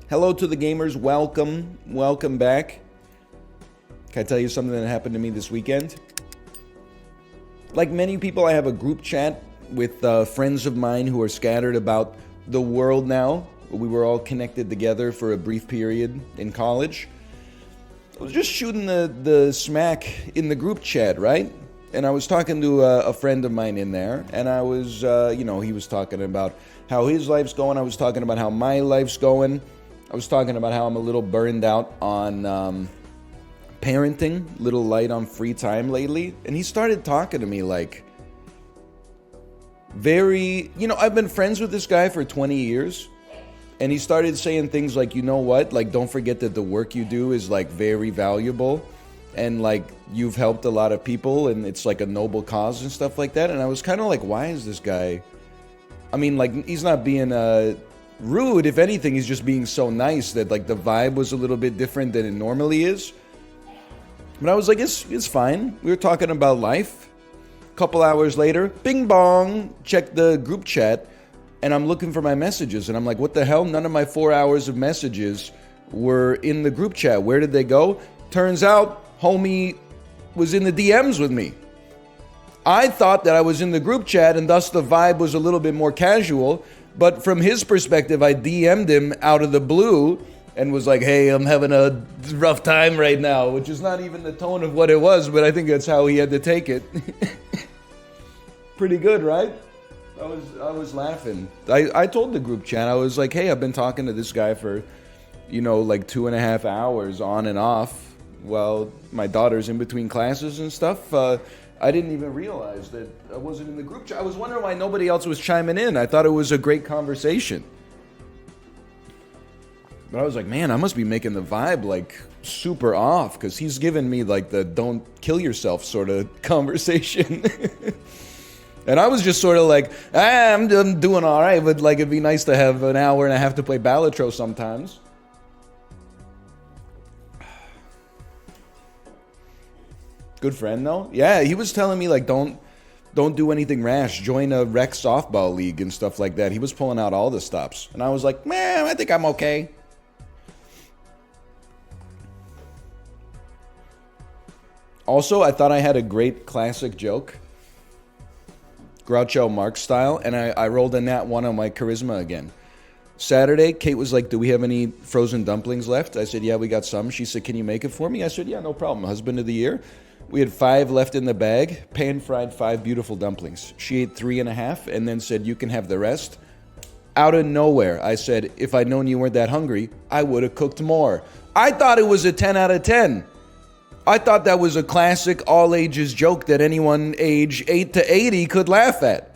Hello to the gamers, welcome back. Can I tell you something that happened to me this weekend? Like many people, I have a group chat with friends of mine who are scattered about the world now. We were all connected together for a brief period in college. I was just shooting the smack in the group chat, right? And I was talking to a friend of mine in there, and I was, he was talking about how his life's going. I was talking about how my life's going. I was talking about how I'm a little burned out on parenting, little light on free time lately. And he started talking to me like I've been friends with this guy for 20 years. And he started saying things like, you know what? Like, don't forget that the work you do is like very valuable. And like, you've helped a lot of people and it's like a noble cause and stuff like that. And I was kind of like, why is this guy? I mean, like, he's not being rude. If anything, he's just being so nice that like the vibe was a little bit different than it normally is. But I was like, it's fine. We were talking about life. A couple hours later, bing bong, check the group chat, and I'm looking for my messages, and I'm like, what the hell? None of my 4 hours of messages were in the group chat. Where did they go? Turns out, homie was in the DMs with me. I thought that I was in the group chat, and thus the vibe was a little bit more casual. But from his perspective, I DM'd him out of the blue and was like, hey, I'm having a rough time right now, which is not even the tone of what it was, but I think that's how he had to take it. Pretty good, right? I was laughing. I told the group chat, I was like, hey, I've been talking to this guy for, like 2.5 hours on and off while my daughter's in between classes and stuff. I didn't even realize that I wasn't in the group chat. I was wondering why nobody else was chiming in. I thought it was a great conversation. But I was like, man, I must be making the vibe like super off because he's giving me like the don't kill yourself sort of conversation. And I was just sort of like, I'm doing all right, but like it'd be nice to have an hour and a half to play BALATRO sometimes. Good friend, though. Yeah, he was telling me, like, don't do anything rash. Join a rec softball league and stuff like that. He was pulling out all the stops. And I was like, man, I think I'm okay. Also, I thought I had a great classic joke. Groucho Marx style. And I rolled in that one on my charisma again. Saturday, Kate was like, do we have any frozen dumplings left? I said, yeah, we got some. She said, can you make it for me? I said, yeah, no problem. Husband of the year. We had 5 left in the bag, pan-fried 5 beautiful dumplings. She ate 3.5 and then said, you can have the rest. Out of nowhere, I said, if I'd known you weren't that hungry, I would have cooked more. I thought it was a 10 out of 10. I thought that was a classic all ages joke that anyone age 8 to 80 could laugh at.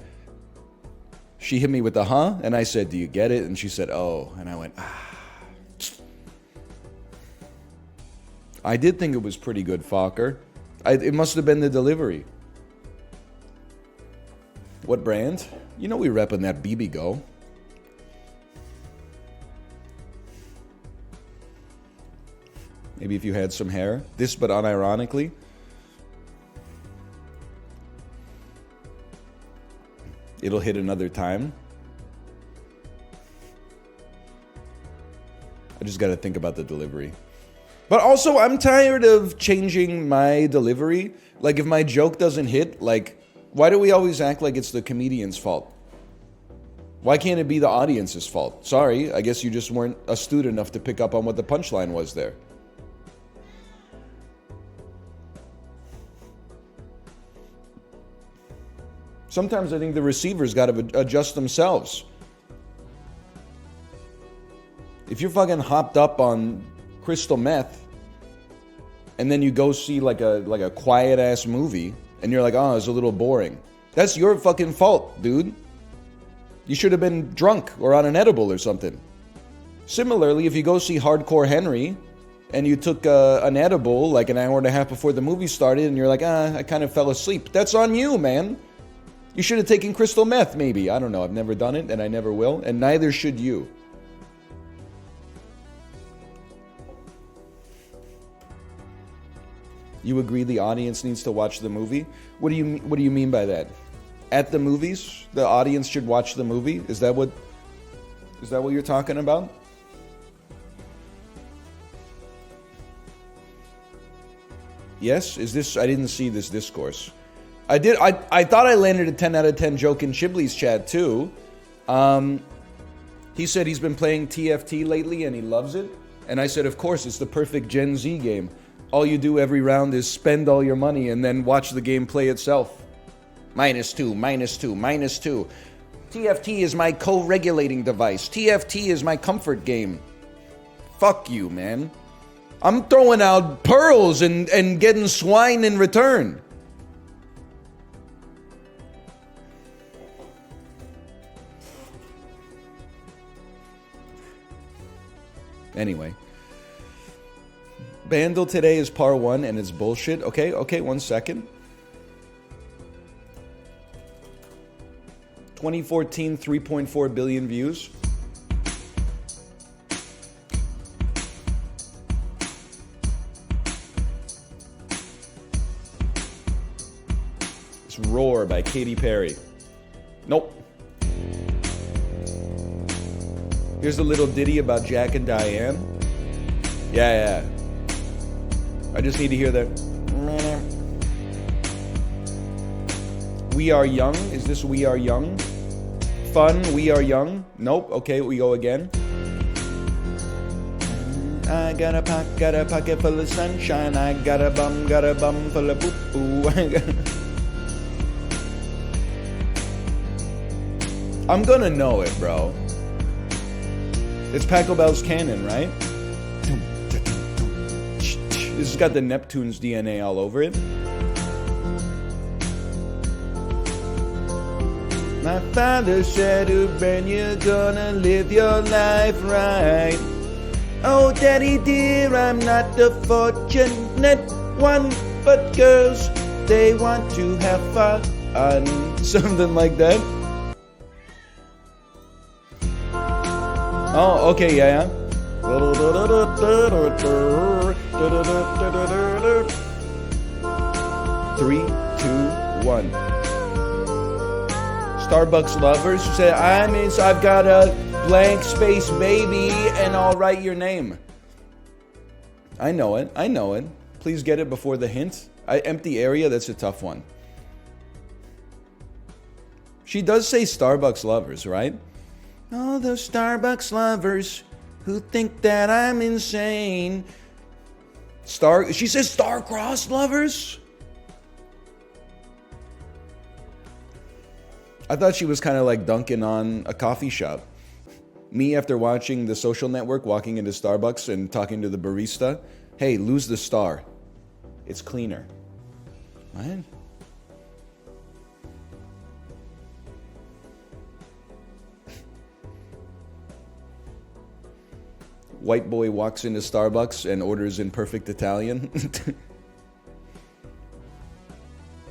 She hit me with the huh, and I said, do you get it? And she said, oh, and I went, ah. I did think it was pretty good, Fokker. It must have been the delivery. What brand? You know we repping that BB Go. Maybe if you had some hair. This, but unironically. It'll hit another time. I just got to think about the delivery. But also, I'm tired of changing my delivery. Like, if my joke doesn't hit, like, why do we always act like it's the comedian's fault? Why can't it be the audience's fault? Sorry, I guess you just weren't astute enough to pick up on what the punchline was there. Sometimes I think the receivers got to adjust themselves. If you're fucking hopped up on crystal meth, and then you go see like a quiet ass movie, and you're like, oh, it's a little boring. That's your fucking fault, dude. You should have been drunk or on an edible or something. Similarly, if you go see Hardcore Henry, and you took an edible like an hour and a half before the movie started, and you're like, I kind of fell asleep. That's on you, man. You should have taken crystal meth, maybe. I don't know. I've never done it, and I never will, and neither should you. You agree the audience needs to watch the movie? What do you mean by that? At the movies, the audience should watch the movie? Is that what you're talking about? Yes? Is this... I didn't see this discourse. I thought I landed a 10 out of 10 joke in Chibley's chat, too. He said he's been playing TFT lately and he loves it. And I said, of course, it's the perfect Gen Z game. All you do every round is spend all your money and then watch the game play itself. -2, -2, -2. TFT is my co-regulating device. TFT is my comfort game. Fuck you, man. I'm throwing out pearls and getting swine in return. Anyway. Bandle today is par 1 and it's bullshit. Okay, 1 second. 2014, 3.4 billion views. It's Roar by Katy Perry. Nope. Here's a little ditty about Jack and Diane. Yeah. I just need to hear that. We Are Young. Is this We Are Young? Fun, We Are Young. Nope. Okay, we go again. I got a pocket full of sunshine. I got a bum full of poo-poo. I'm gonna know it, bro. It's Paco Bell's Canon, right? This has got the Neptune's DNA all over it. My father said, when you're gonna live your life right. Oh, daddy dear, I'm not the fortunate one, but girls, they want to have fun. Something like that. Oh, okay, yeah. 3, 2, 1. Starbucks lovers who said, I've got a blank space baby and I'll write your name. I know it. Please get it before the hint. Empty area, that's a tough one. She does say Starbucks lovers, right? Oh, those Starbucks lovers who think that I'm insane. She says star-crossed lovers? I thought she was kind of like dunking on a coffee shop. Me, after watching The Social Network, walking into Starbucks and talking to the barista, hey, lose the star. It's cleaner. What? White boy walks into Starbucks and orders in perfect Italian.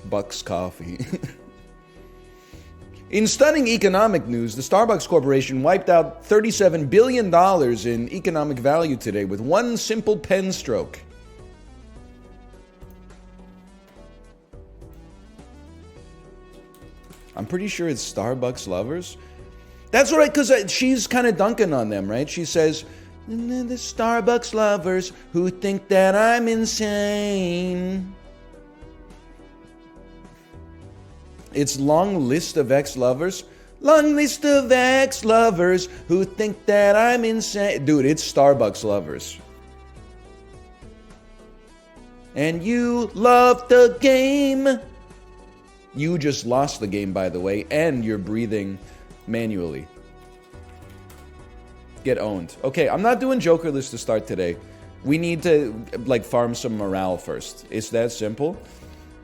Bucks coffee. In stunning economic news, the Starbucks Corporation wiped out $37 billion in economic value today with one simple pen stroke. I'm pretty sure it's Starbucks lovers. That's right, because she's kind of dunking on them, right? She says, the Starbucks lovers who think that I'm insane. It's long list of ex-lovers. Long list of ex-lovers who think that I'm insane. Dude, it's Starbucks lovers. And you love the game. You just lost the game, by the way, and you're breathing manually. Get owned. Okay, I'm not doing Joker list to start today. We need to, farm some morale first. It's that simple.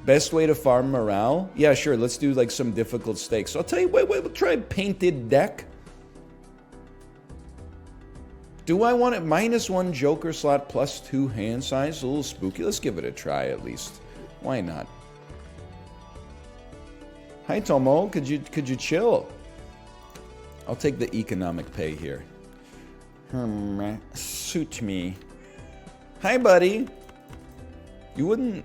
Best way to farm morale? Yeah, sure. Let's do, some difficult stakes. So I'll tell you, we'll try Painted Deck. Do I want it -1 Joker slot +2 hand size? A little spooky. Let's give it a try, at least. Why not? Hi, Tomo. Could you chill? I'll take the economic pay here. Suit me. Hi, buddy. You wouldn't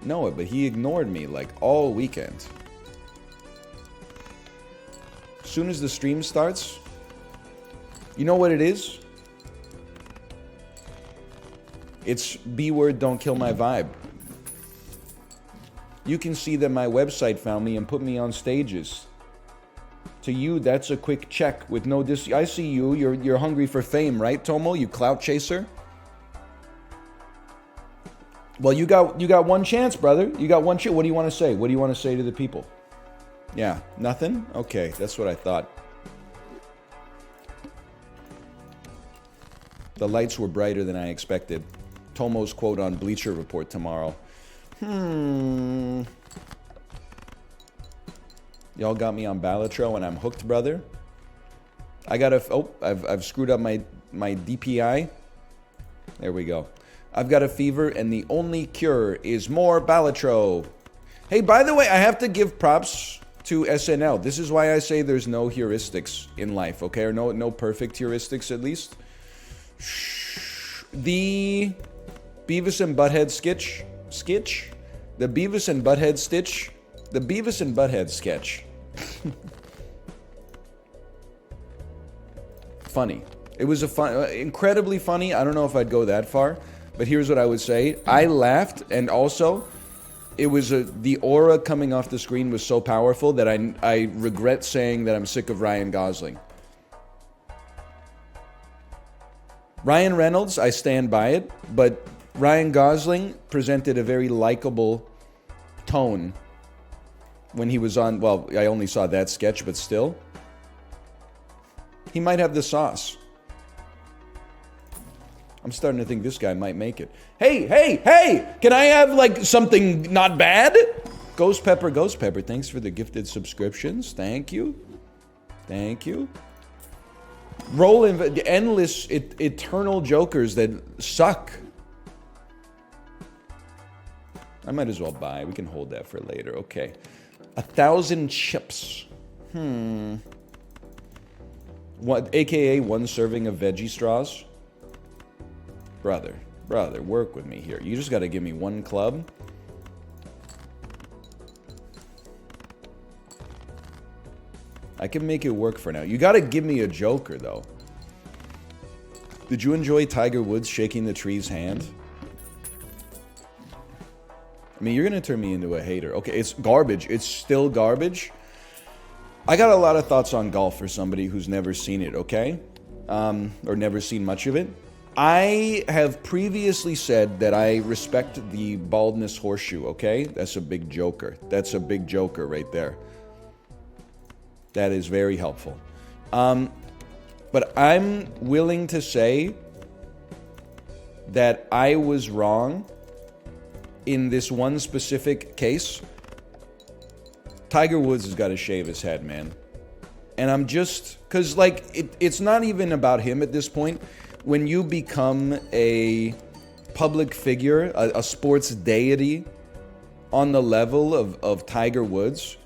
know it, but he ignored me like all weekend. As soon as the stream starts, you know what it is? It's B-word, don't kill my vibe. You can see that my website found me and put me on stages. To you, that's a quick check with no I see you. You're hungry for fame, right, Tomo? You clout chaser? Well, you got one chance, brother. You got one chance. What do you want to say? What do you want to say to the people? Yeah, nothing? Okay, that's what I thought. The lights were brighter than I expected. Tomo's quote on Bleacher Report tomorrow. Y'all got me on BALATRO and I'm hooked, brother. I gotta... Oh, I've screwed up my DPI. There we go. I've got a fever and the only cure is more BALATRO. Hey, by the way, I have to give props to SNL. This is why I say there's no heuristics in life, okay? Or no perfect heuristics, at least. The Beavis and Butthead sketch? The Beavis and Butthead stitch? The Beavis and Butthead sketch. Funny. It was incredibly funny. I don't know if I'd go that far, but here's what I would say. I laughed, and also, it was the aura coming off the screen was so powerful that I regret saying that I'm sick of Ryan Gosling. Ryan Reynolds, I stand by it, but Ryan Gosling presented a very likable tone when he was on, well, I only saw that sketch, but still. He might have the sauce. I'm starting to think this guy might make it. Hey! Can I have, like, something not bad? Ghost Pepper, thanks for the gifted subscriptions. Thank you. Roll in endless, eternal jokers that suck. I might as well buy. We can hold that for later. Okay. 1,000 chips. What, AKA one serving of veggie straws? Brother, work with me here. You just gotta give me one club. I can make it work for now. You gotta give me a joker, though. Did you enjoy Tiger Woods shaking the tree's hand? I mean, you're gonna turn me into a hater. Okay, it's garbage. It's still garbage. I got a lot of thoughts on golf for somebody who's never seen it, okay? Or never seen much of it. I have previously said that I respect the baldness horseshoe, okay? That's a big joker. That's a big joker right there. That is very helpful. But I'm willing to say that I was wrong in this one specific case. Tiger Woods has got to shave his head, man. And I'm just... Because, like, it's not even about him at this point. When you become a public figure, a sports deity on the level of Tiger Woods,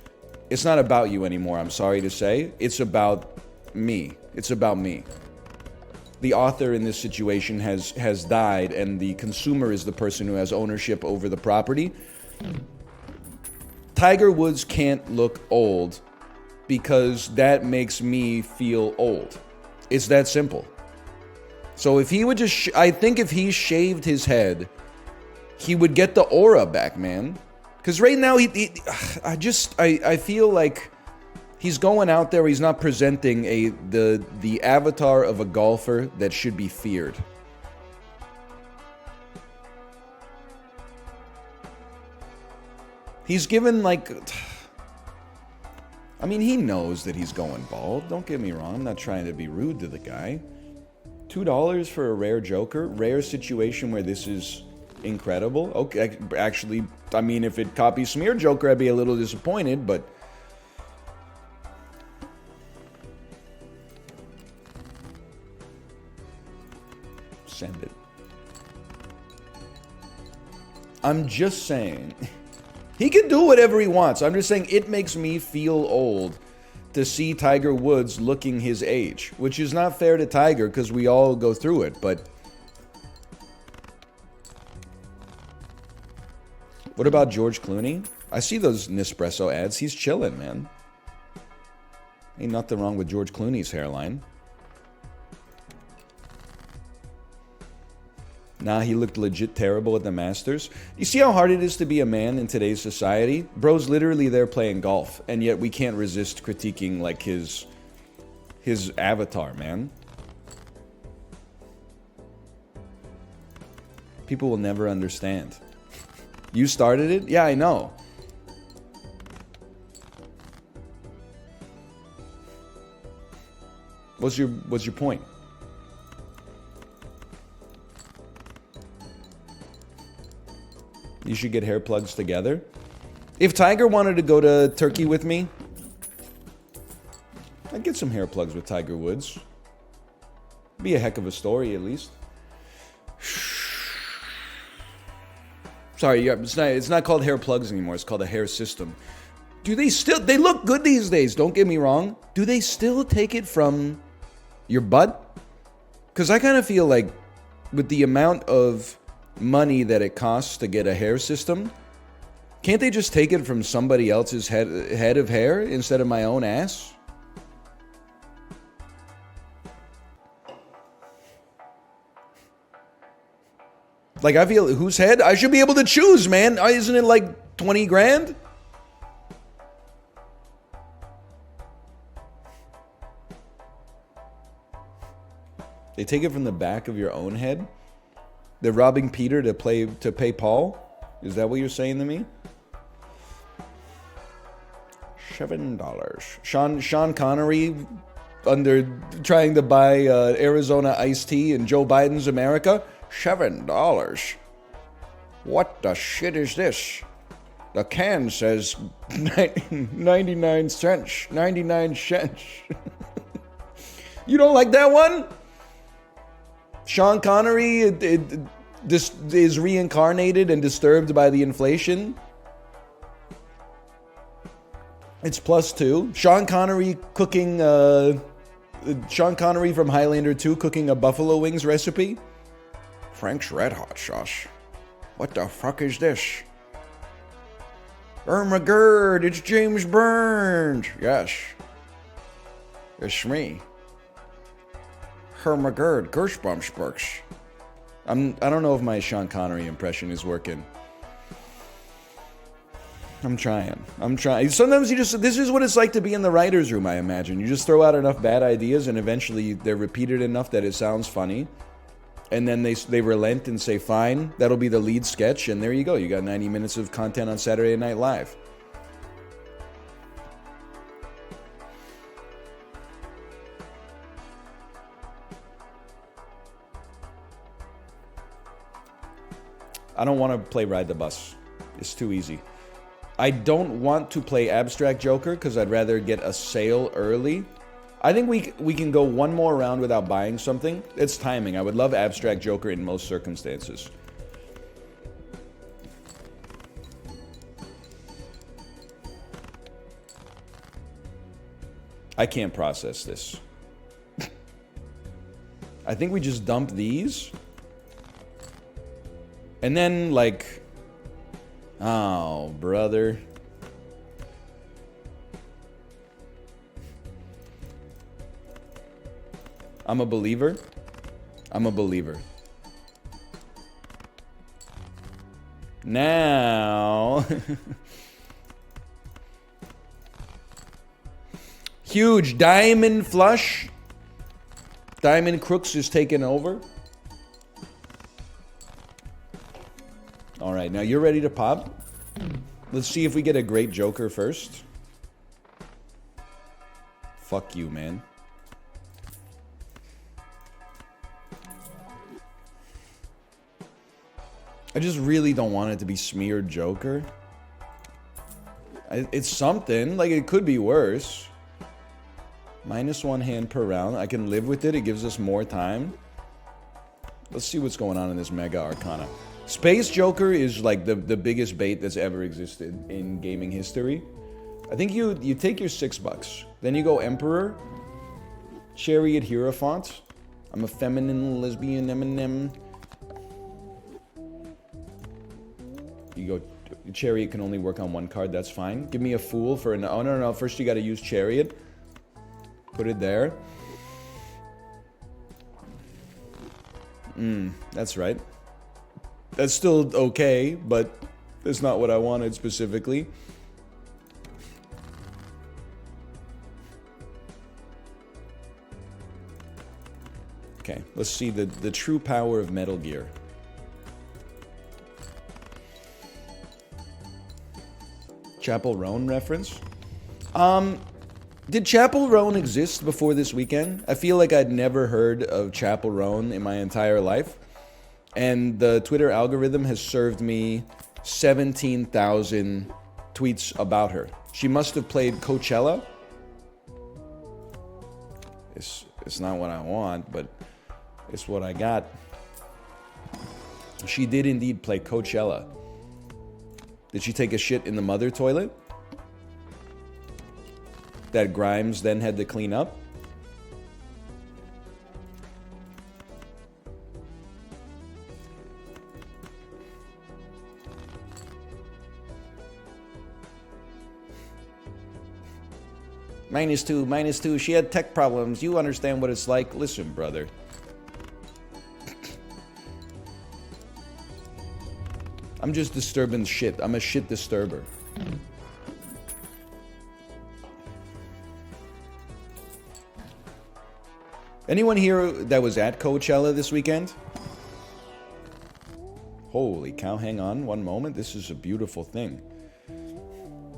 it's not about you anymore, I'm sorry to say. It's about me. It's about me. The author in this situation has died, and the consumer is the person who has ownership over the property. Tiger Woods can't look old because that makes me feel old. It's that simple. So if he would just... I think if he shaved his head, he would get the aura back, man. Because right now, I feel like he's going out there, he's not presenting the avatar of a golfer that should be feared. He's given, like... I mean, he knows that he's going bald. Don't get me wrong. I'm not trying to be rude to the guy. $2 for a rare joker? Rare situation where this is incredible? Okay, actually, I mean, if it copies Smear Joker, I'd be a little disappointed, but... Send it. I'm just saying... He can do whatever he wants. I'm just saying it makes me feel old to see Tiger Woods looking his age, which is not fair to Tiger because we all go through it, but... What about George Clooney? I see those Nespresso ads. He's chilling, man. Ain't nothing wrong with George Clooney's hairline. Nah, he looked legit terrible at the Masters. You see how hard it is to be a man in today's society? Bro's literally there playing golf, and yet we can't resist critiquing, like, his avatar, man. People will never understand. You started it? Yeah, I know. What's your point? You should get hair plugs together. If Tiger wanted to go to Turkey with me, I'd get some hair plugs with Tiger Woods. Be a heck of a story, at least. Sorry, yeah, it's not called hair plugs anymore. It's called a hair system. Do they still... They look good these days, don't get me wrong. Do they still take it from your butt? Because I kind of feel like with the amount of money that it costs to get a hair system, can't they just take it from somebody else's head of hair instead of my own ass? Like, I feel, whose head? I should be able to choose, man. Isn't it like 20 grand? They take it from the back of your own head? They're robbing Peter to pay Paul? Is that what you're saying to me? $7. Sean Connery trying to buy Arizona iced tea in Joe Biden's America? $7. What the shit is this? The can says 99 cents. 99 cents. You don't like that one? Sean Connery is reincarnated and disturbed by the inflation. It's +2. Sean Connery cooking... Sean Connery from Highlander 2 cooking a buffalo wings recipe. Frank's Red Hot sauce. What the fuck is this? Oh my god, it's James Burns. Yes. It's me. Oh my god, Gershbumsburgs. I don't know if my Sean Connery impression is working. I'm trying. Sometimes this is what it's like to be in the writer's room, I imagine. You just throw out enough bad ideas and eventually they're repeated enough that it sounds funny. And then they relent and say, fine, that'll be the lead sketch. And there you go. You got 90 minutes of content on Saturday Night Live. I don't want to play Ride the Bus. It's too easy. I don't want to play Abstract Joker because I'd rather get a sale early. I think we can go one more round without buying something. It's timing. I would love Abstract Joker in most circumstances. I can't process this. I think we just dump these. And then, like... Oh, brother. I'm a believer. I'm a believer. Now... Huge diamond flush. Diamond Crooks is taking over. Alright, now you're ready to pop? Let's see if we get a great Joker first. Fuck you, man. I just really don't want it to be smeared Joker. It's something. Like, it could be worse. -1 hand per round. I can live with it. It gives us more time. Let's see what's going on in this Mega Arcana. Space Joker is like the biggest bait that's ever existed in gaming history. I think you take your $6, then you go Emperor, Chariot Hierophant. I'm a feminine lesbian M&M. You go Chariot can only work on one card, that's fine. Give me a Fool for an... Oh, no. First you gotta use Chariot. Put it there. That's right. That's still okay, but it's not what I wanted specifically. Okay, let's see the true power of Metal Gear. Chapel Roan reference? Did Chapel Roan exist before this weekend? I feel like I'd never heard of Chapel Roan in my entire life. And the Twitter algorithm has served me 17,000 tweets about her. She must have played Coachella. It's not what I want, but it's what I got. She did indeed play Coachella. Did she take a shit in the mother toilet that Grimes then had to clean up? -2. She had tech problems. You understand what it's like. Listen, brother. I'm just disturbing shit. I'm a shit disturber. Anyone here that was at Coachella this weekend? Holy cow, hang on one moment. This is a beautiful thing.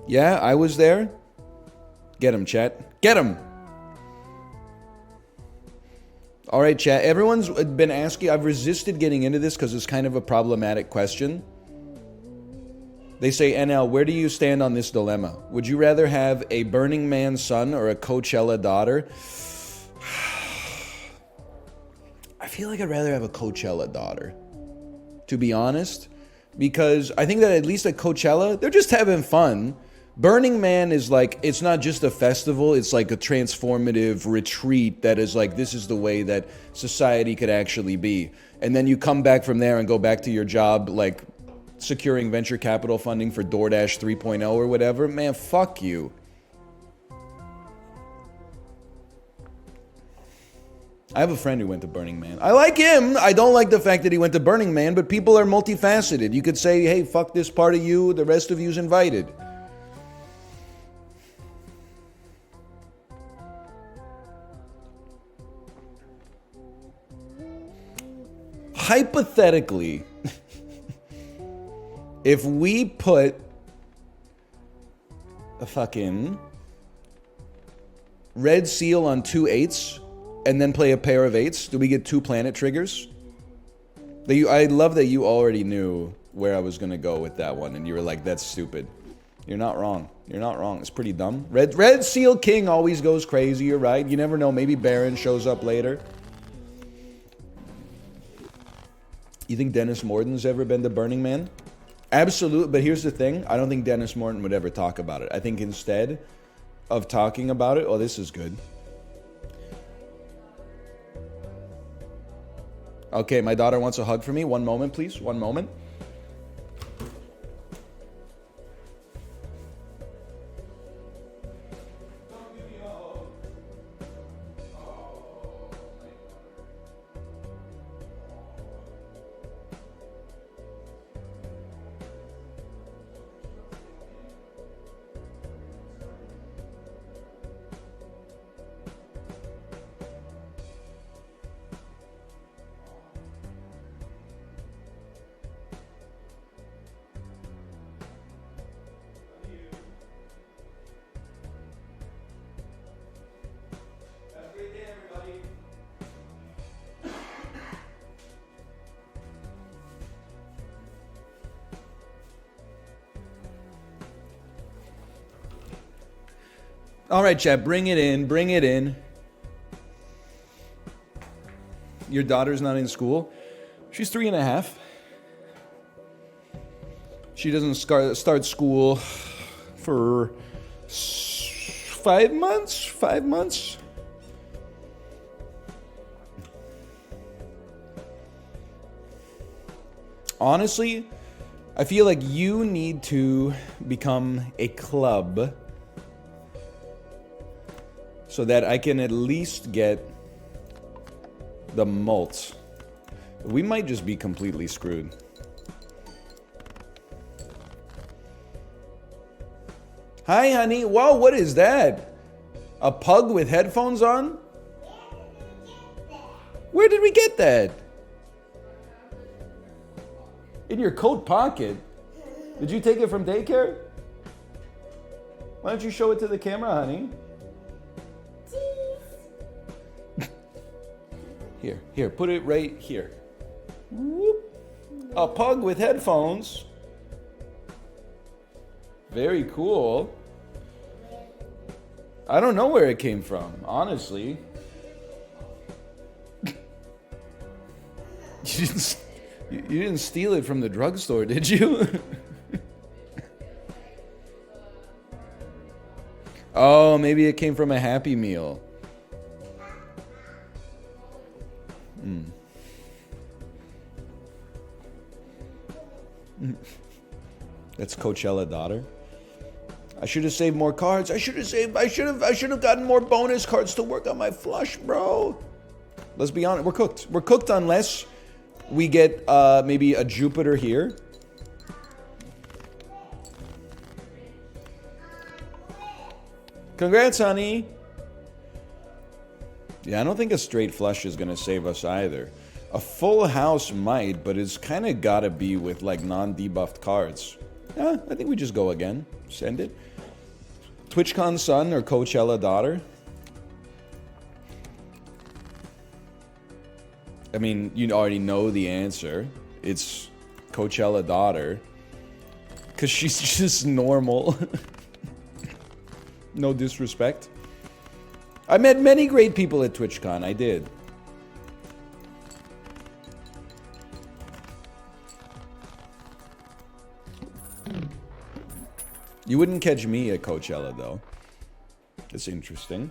Yeah, I was there. Get him, chat. Get him! Alright, chat. Everyone's been asking. I've resisted getting into this because it's kind of a problematic question. They say, NL, where do you stand on this dilemma? Would you rather have a Burning Man son or a Coachella daughter? I feel like I'd rather have a Coachella daughter, to be honest. Because I think that at least at Coachella, they're just having fun. Burning Man is like, it's not just a festival, it's like a transformative retreat that is like, this is the way that society could actually be. And then you come back from there and go back to your job, like securing venture capital funding for DoorDash 3.0 or whatever. Man, fuck you. I have a friend who went to Burning Man. I like him. I don't like the fact that he went to Burning Man, but people are multifaceted. You could say, hey, fuck this part of you, the rest of you's invited. Hypothetically, if we put a fucking red seal on 2 8s and then play a pair of 8s, do we get 2 planet triggers? I love that you already knew where I was going to go with that one, and you were like, that's stupid. You're not wrong. You're not wrong. It's pretty dumb. Red Seal King always goes crazy, you're right. You never know. Maybe Baron shows up later. You think Dennis Morton's ever been to Burning Man? Absolutely, but here's the thing. I don't think Dennis Morton would ever talk about it. I think instead of talking about it... Oh, this is good. Okay, my daughter wants a hug from me. One moment, please. One moment. All right, chat, bring it in, bring it in. Your daughter's not in school? She's 3.5. She doesn't start school for 5 months. 5 months. Honestly, I feel like you need to become a club so that I can at least get the mults. We might just be completely screwed. Hi, honey. Wow, what is that? A pug with headphones on? Where did we get that? In your coat pocket? Did you take it from daycare? Why don't you show it to the camera, honey? Here, put it right here. Whoop. A pug with headphones. Very cool. I don't know where it came from, honestly. You didn't steal it from the drugstore, did you? Oh, maybe it came from a Happy Meal. That's Coachella daughter. I should have saved more cards. I should have gotten more bonus cards to work on my flush, bro. Let's be honest, we're cooked. We're cooked unless we get maybe a Jupiter here. Congrats, honey. Yeah, I don't think a straight flush is going to save us either. A full house might, but it's kind of got to be with like non-debuffed cards. Yeah, I think we just go again. Send it. TwitchCon son or Coachella daughter? I mean, you already know the answer. It's Coachella daughter. Because she's just normal. No disrespect. I met many great people at TwitchCon. I did. You wouldn't catch me at Coachella, though. That's interesting.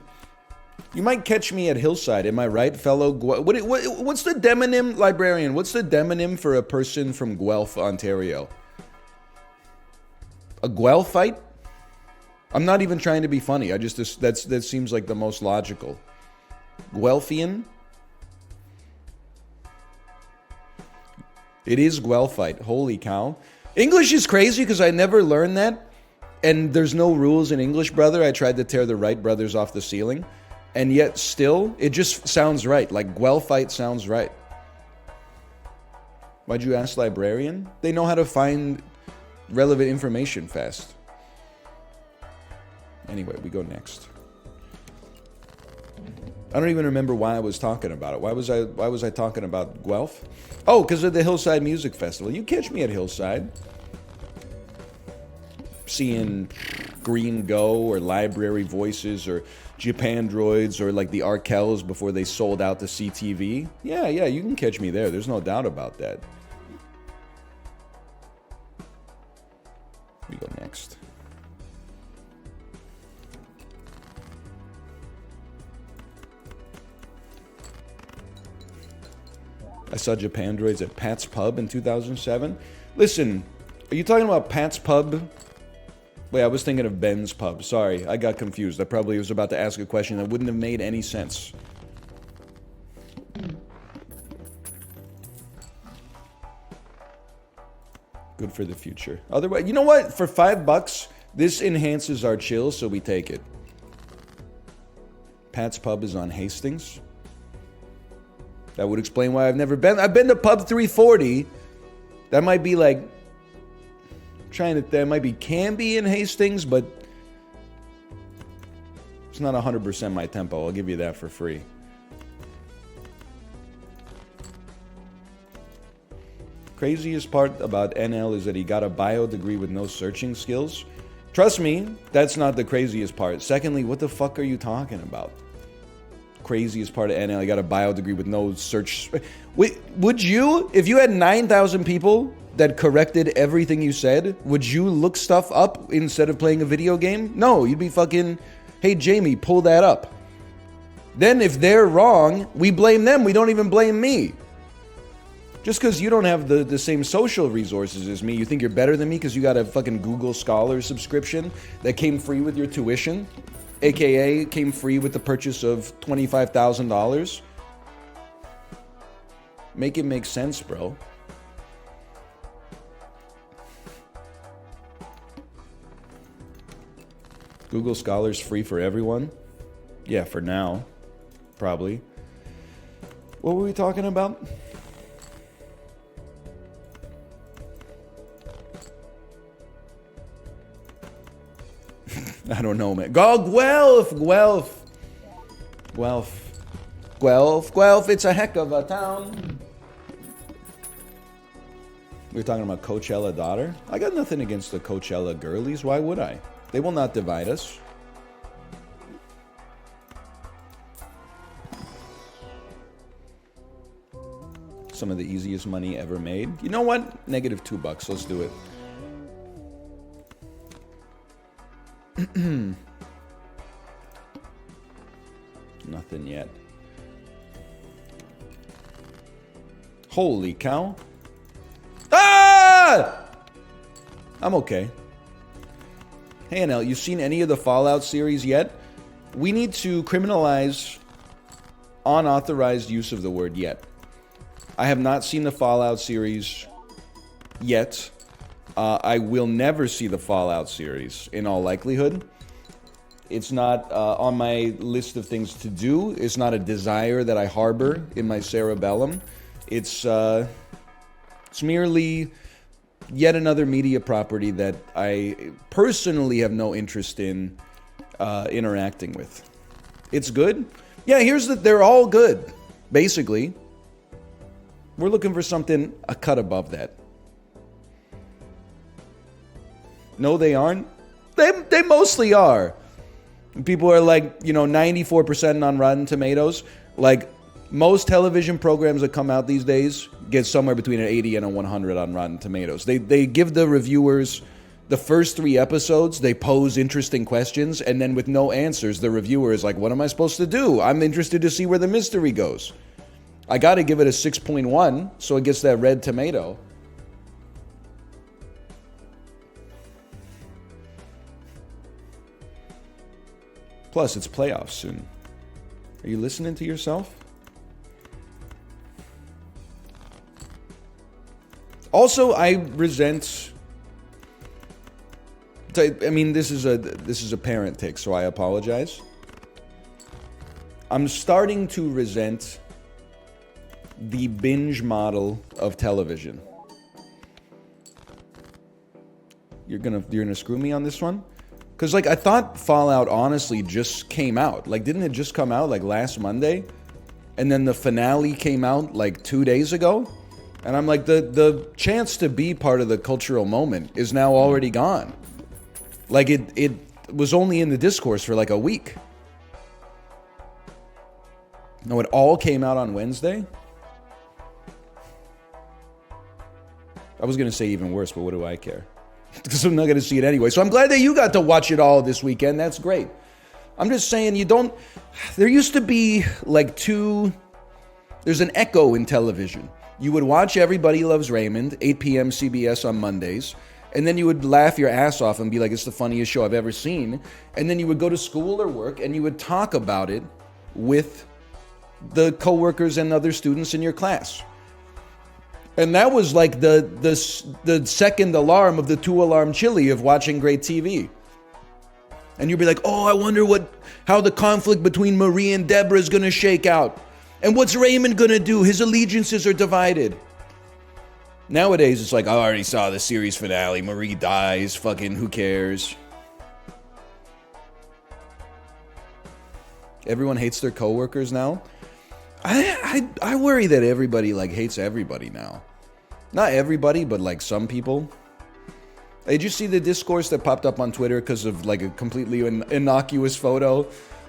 You might catch me at Hillside. Am I right, fellow? What's the demonym, librarian? What's the demonym for a person from Guelph, Ontario? A Guelph fight? I'm not even trying to be funny. I just that seems like the most logical. Guelphian? It is Guelphite. Holy cow. English is crazy because I never learned that. And there's no rules in English, brother. I tried to tear the Wright brothers off the ceiling. And yet still, it just sounds right. Like Guelphite sounds right. Why'd you ask librarian? They know how to find relevant information fast. Anyway, we go next. I don't even remember why I was talking about it. Why was I talking about Guelph? Oh, because of the Hillside Music Festival. You catch me at Hillside. Seeing Green Go or Library Voices or Japan Droids or like the Arkells before they sold out to CTV. Yeah, you can catch me there. There's no doubt about that. We go next. I saw Japan Droids at Pat's Pub in 2007. Listen, are you talking about Pat's Pub? Wait, I was thinking of Ben's Pub. Sorry, I got confused. I probably was about to ask a question that wouldn't have made any sense. Good for the future. Otherwise, you know what? For $5, this enhances our chill, so we take it. Pat's Pub is on Hastings. That would explain why I've never been. I've been to Pub 340. That might be like... That might be Canby in Hastings, but... It's not 100% my tempo. I'll give you that for free. Craziest part about NL is that he got a bio degree with no searching skills. Trust me, that's not the craziest part. Secondly, what the fuck are you talking about? Craziest part of NL, he got a bio degree with no search. Wait, would you, if you had 9,000 people that corrected everything you said, would you look stuff up instead of playing a video game? No, you'd be fucking, hey Jamie, pull that up. Then if they're wrong, we blame them. We don't even blame me. Just because you don't have the same social resources as me, you think you're better than me because you got a fucking Google Scholar subscription that came free with your tuition, aka came free with the purchase of $25,000. Make it make sense, bro. Google Scholar's free for everyone? Yeah, for now. Probably. What were we talking about? I don't know, man. Go Guelph, it's a heck of a town. We were talking about Coachella daughter. I got nothing against the Coachella girlies. Why would I? They will not divide us. Some of the easiest money ever made. You know what? Negative $2. Let's do it. Nothing yet. Holy cow. Ah! I'm okay. Hey, NL, you seen any of the Fallout series yet? We need to criminalize unauthorized use of the word yet. I have not seen the Fallout series yet. I will never see the Fallout series, in all likelihood. It's not on my list of things to do. It's not a desire that I harbor in my cerebellum. It's merely yet another media property that I personally have no interest in interacting with. It's good. Yeah, they're all good, basically. We're looking for something a cut above that. No, they aren't. They mostly are. People are like, 94% on Rotten Tomatoes. Like, most television programs that come out these days get somewhere between an 80 and a 100 on Rotten Tomatoes. They give the reviewers the first 3 episodes, they pose interesting questions, and then with no answers, the reviewer is like, what am I supposed to do? I'm interested to see where the mystery goes. I gotta give it a 6.1, so it gets that red tomato. Plus, it's playoffs soon. Are you listening to yourself? Also, I resent... I mean, this is a parent take, so I apologize. I'm starting to resent the binge model of television. You're gonna screw me on this one? Because, I thought Fallout honestly just came out. Didn't it just come out, last Monday? And then the finale came out, 2 days ago? And I'm like, the chance to be part of the cultural moment is now already gone. It was only in the discourse for, a week. No, it all came out on Wednesday? I was going to say even worse, but what do I care? Because I'm not going to see it anyway. So I'm glad that you got to watch it all this weekend. That's great. I'm just saying there used to be there's an echo in television. You would watch Everybody Loves Raymond, 8 p.m. CBS on Mondays, and then you would laugh your ass off and be like, it's the funniest show I've ever seen. And then you would go to school or work and you would talk about it with the coworkers and other students in your class. And that was the second alarm of the 2-alarm chili of watching great TV. And you'd be like, oh, I wonder how the conflict between Marie and Deborah is going to shake out. And what's Raymond going to do? His allegiances are divided. Nowadays, it's like, I already saw the series finale. Marie dies. Fucking who cares? Everyone hates their coworkers now. I worry that everybody hates everybody now. Not everybody, but some people. Did you see the discourse that popped up on Twitter because of a completely innocuous photo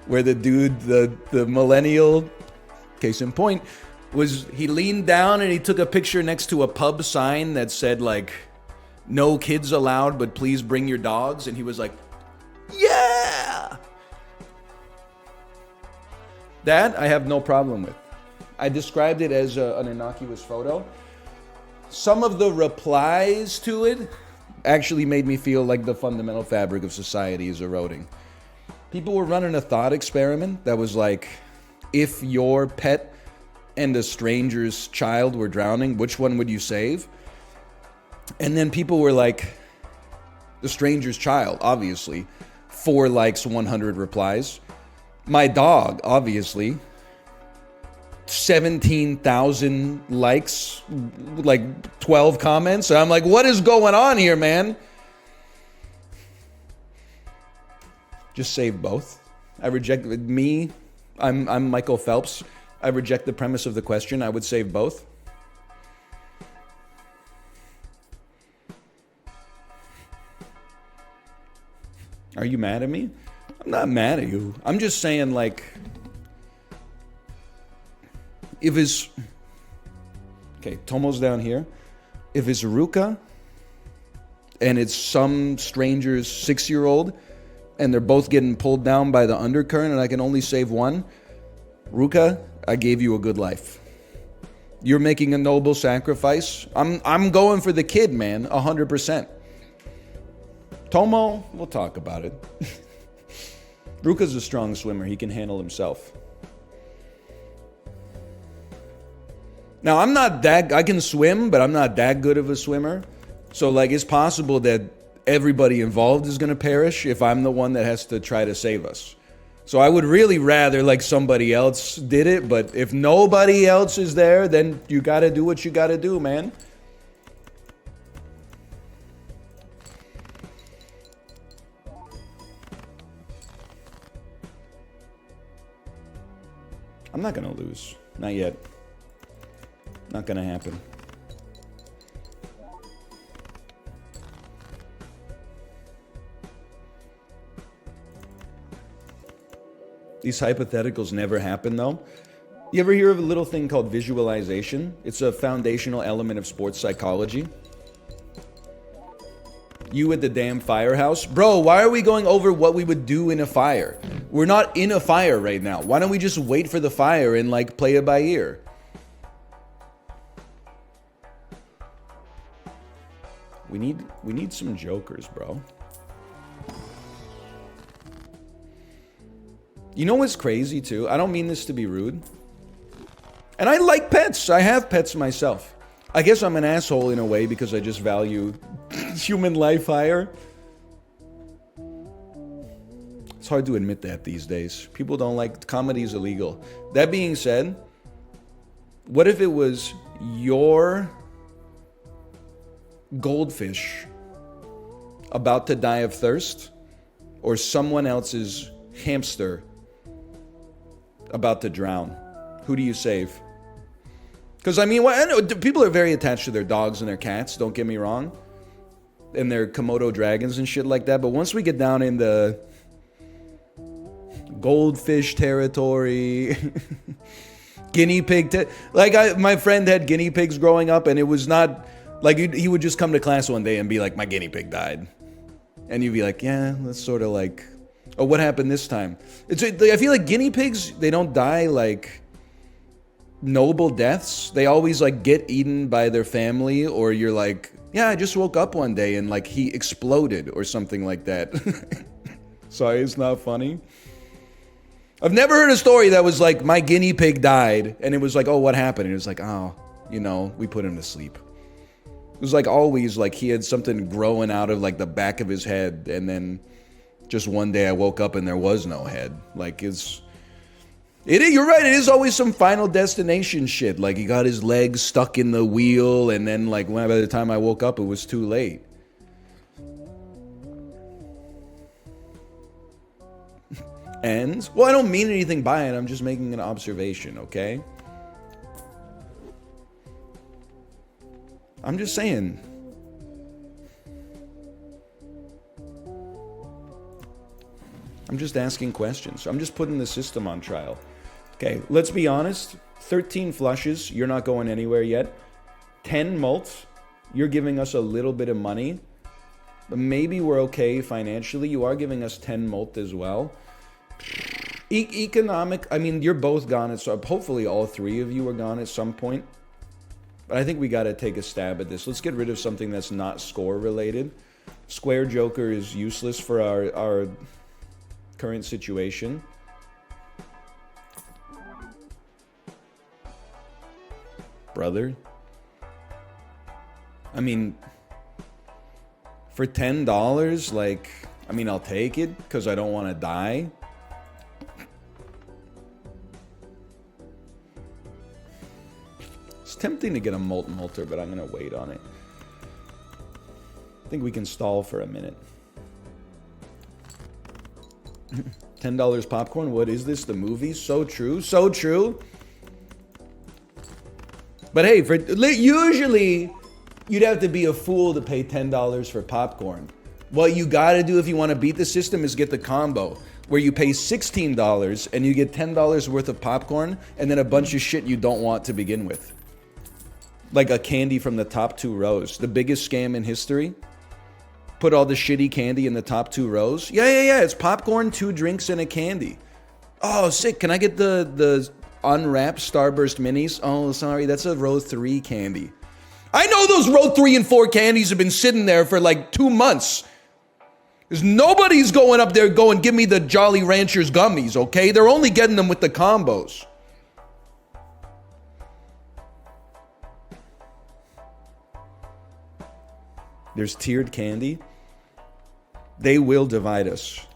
where the dude, the millennial, case in point, was he leaned down and he took a picture next to a pub sign that said like, no kids allowed, but please bring your dogs. And he was like, yeah! That I have no problem with. I described it as an innocuous photo. Some of the replies to it actually made me feel like the fundamental fabric of society is eroding. People were running a thought experiment that was like, if your pet and a stranger's child were drowning, which one would you save? And then people were like, the stranger's child, obviously. 4 likes, 100 replies. My dog, obviously. 17,000 likes, like 12 comments. I'm like, what is going on here, man? Just save both. I reject me. I'm Michael Phelps. I reject the premise of the question. I would save both. Are you mad at me? I'm not mad at you. I'm just saying, like, if it's... Okay, Tomo's down here. If it's Ruka, and it's some stranger's 6-year-old, and they're both getting pulled down by the undercurrent, and I can only save one, Ruka, I gave you a good life. You're making a noble sacrifice. I'm going for the kid, man, 100%. Tomo, we'll talk about it. Ruka's a strong swimmer. He can handle himself. Now, I'm not that... I can swim, but I'm not that good of a swimmer. So, like, it's possible that everybody involved is going to perish if I'm the one that has to try to save us. So I would really rather, like, somebody else did it. But if nobody else is there, then you got to do what you got to do, man. I'm not going to lose. Not yet. Not going to happen. These hypotheticals never happen, though. You ever hear of a little thing called visualization? It's a foundational element of sports psychology. You at the damn firehouse? Bro, why are we going over what we would do in a fire? We're not in a fire right now. Why don't we just wait for the fire and, like, play it by ear? We need some jokers, bro. You know what's crazy, too? I don't mean this to be rude. And I like pets. I have pets myself. I guess I'm an asshole in a way because I just value human life higher. It's hard to admit that these days. People don't like... Comedy's illegal. That being said, what if it was your goldfish about to die of thirst, or someone else's hamster about to drown? Who do you save? Because, I mean, I know people are very attached to their dogs and their cats, don't get me wrong. And their Komodo dragons and shit like that. But once we get down in the goldfish territory, guinea pig... my friend had guinea pigs growing up, and it was not... Like, he would just come to class one day and be like, my guinea pig died. And you'd be like, yeah, that's sort of like... Oh, what happened this time? I feel like guinea pigs, they don't die, like, noble deaths. They always, like, get eaten by their family, or you're like, yeah, I just woke up one day and, like, he exploded or something like that. Sorry, it's not funny. I've never heard a story that was like, my guinea pig died, and it was like, oh, what happened? And it was like, oh, you know, we put him to sleep. It was like always like he had something growing out of, like, the back of his head, and then just one day I woke up and there was no head. Like, you're right, it is always some Final Destination shit. Like, he got his legs stuck in the wheel, and then, like, by the time I woke up, it was too late. And, well, I don't mean anything by it, I'm just making an observation, okay? I'm just saying. I'm just asking questions. I'm just putting the system on trial. Okay, let's be honest. 13 flushes, you're not going anywhere yet. 10 mults, you're giving us a little bit of money. But maybe we're okay financially. You are giving us 10 mult as well. Economic, I mean, you're both gone. So hopefully all three of you are gone at some point. But I think we got to take a stab at this. Let's get rid of something that's not score related. Square Joker is useless for our current situation. Brother. I mean, for $10, like, I mean, I'll take it because I don't want to die. It's tempting to get a multer, but I'm going to wait on it. I think we can stall for a minute. $10 popcorn? What is this? The movie? So true. So true. But hey, usually you'd have to be a fool to pay $10 for popcorn. What you gotta do if you want to beat the system is get the combo, where you pay $16 and you get $10 worth of popcorn and then a bunch of shit you don't want to begin with. Like a candy from the top 2 rows. The biggest scam in history. Put all the shitty candy in the top 2 rows. Yeah. It's popcorn, 2 drinks, and a candy. Oh, sick. Can I get the unwrapped Starburst minis? Oh, sorry. That's a row 3 candy. I know those row 3 and 4 candies have been sitting there for like 2 months. Because nobody's going up there going, give me the Jolly Ranchers gummies, okay? They're only getting them with the combos. There's tiered candy. They will divide us.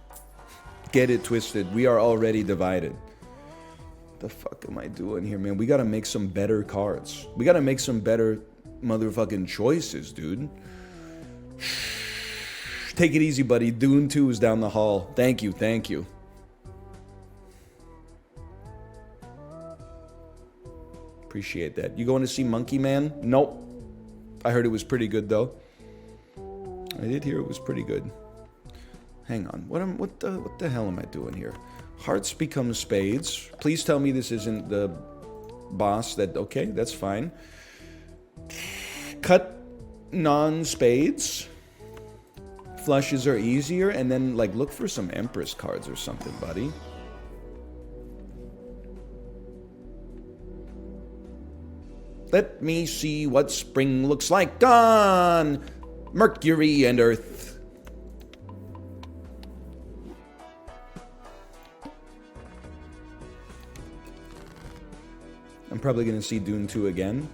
Get it twisted. We are already divided. What the fuck am I doing here, man? We gotta make some better cards. We gotta make some better motherfucking choices, dude. Take it easy, buddy. Dune 2 is down the hall. Thank you. Appreciate that. You going to see Monkey Man? Nope. I heard it was pretty good, though. I did hear it was pretty good. Hang on. What the hell am I doing here? Hearts become spades. Please tell me this isn't the boss that... Okay, that's fine. Cut non-spades. Flushes are easier. And then, like, look for some Empress cards or something, buddy. Let me see what spring looks like on Mercury and Earth. I'm probably going to see Dune 2 again.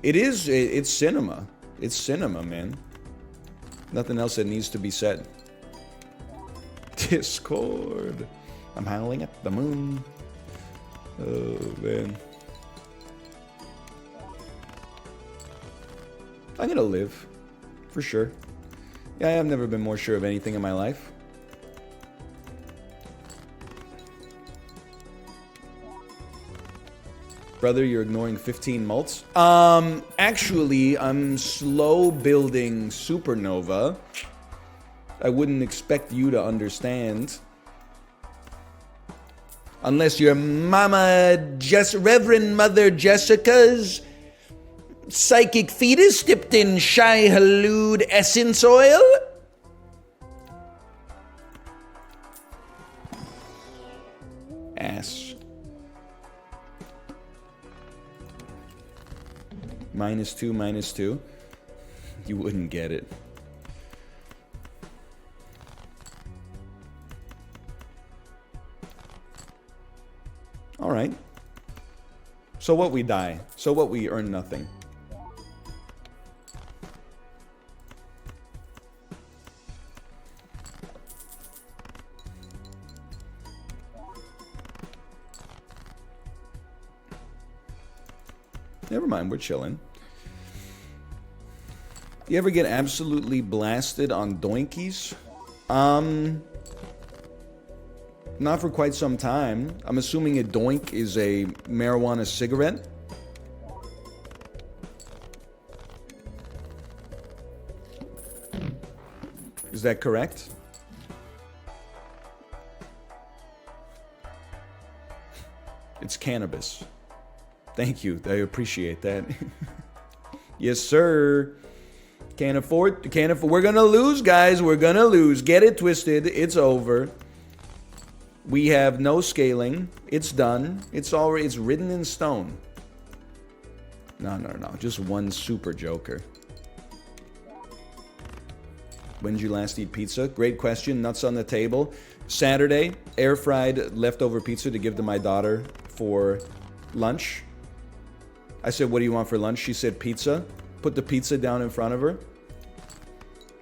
It's cinema. It's cinema, man. Nothing else that needs to be said. Discord. I'm howling at the moon. Oh, man. I'm gonna live. For sure. Yeah, I've never been more sure of anything in my life. Brother, you're ignoring 15 mults? Actually, I'm slow building Supernova. I wouldn't expect you to understand. Unless your Reverend Mother Jessica's psychic fetus dipped in Shai Halud essence oil. Ass. -2. You wouldn't get it. All right. So what, we die? So what, we earn nothing? Never mind, we're chilling. You ever get absolutely blasted on doinkies? Not for quite some time. I'm assuming a doink is a marijuana cigarette. Is that correct? It's cannabis. Thank you. I appreciate that. Yes, sir. Can't afford. We're gonna lose, guys. We're gonna lose. Get it twisted. It's over. We have no scaling. It's done. It's written in stone. No. Just one super joker. When did you last eat pizza? Great question. Nuts on the table. Saturday, air fried leftover pizza to give to my daughter for lunch. I said, what do you want for lunch? She said, pizza. Put the pizza down in front of her.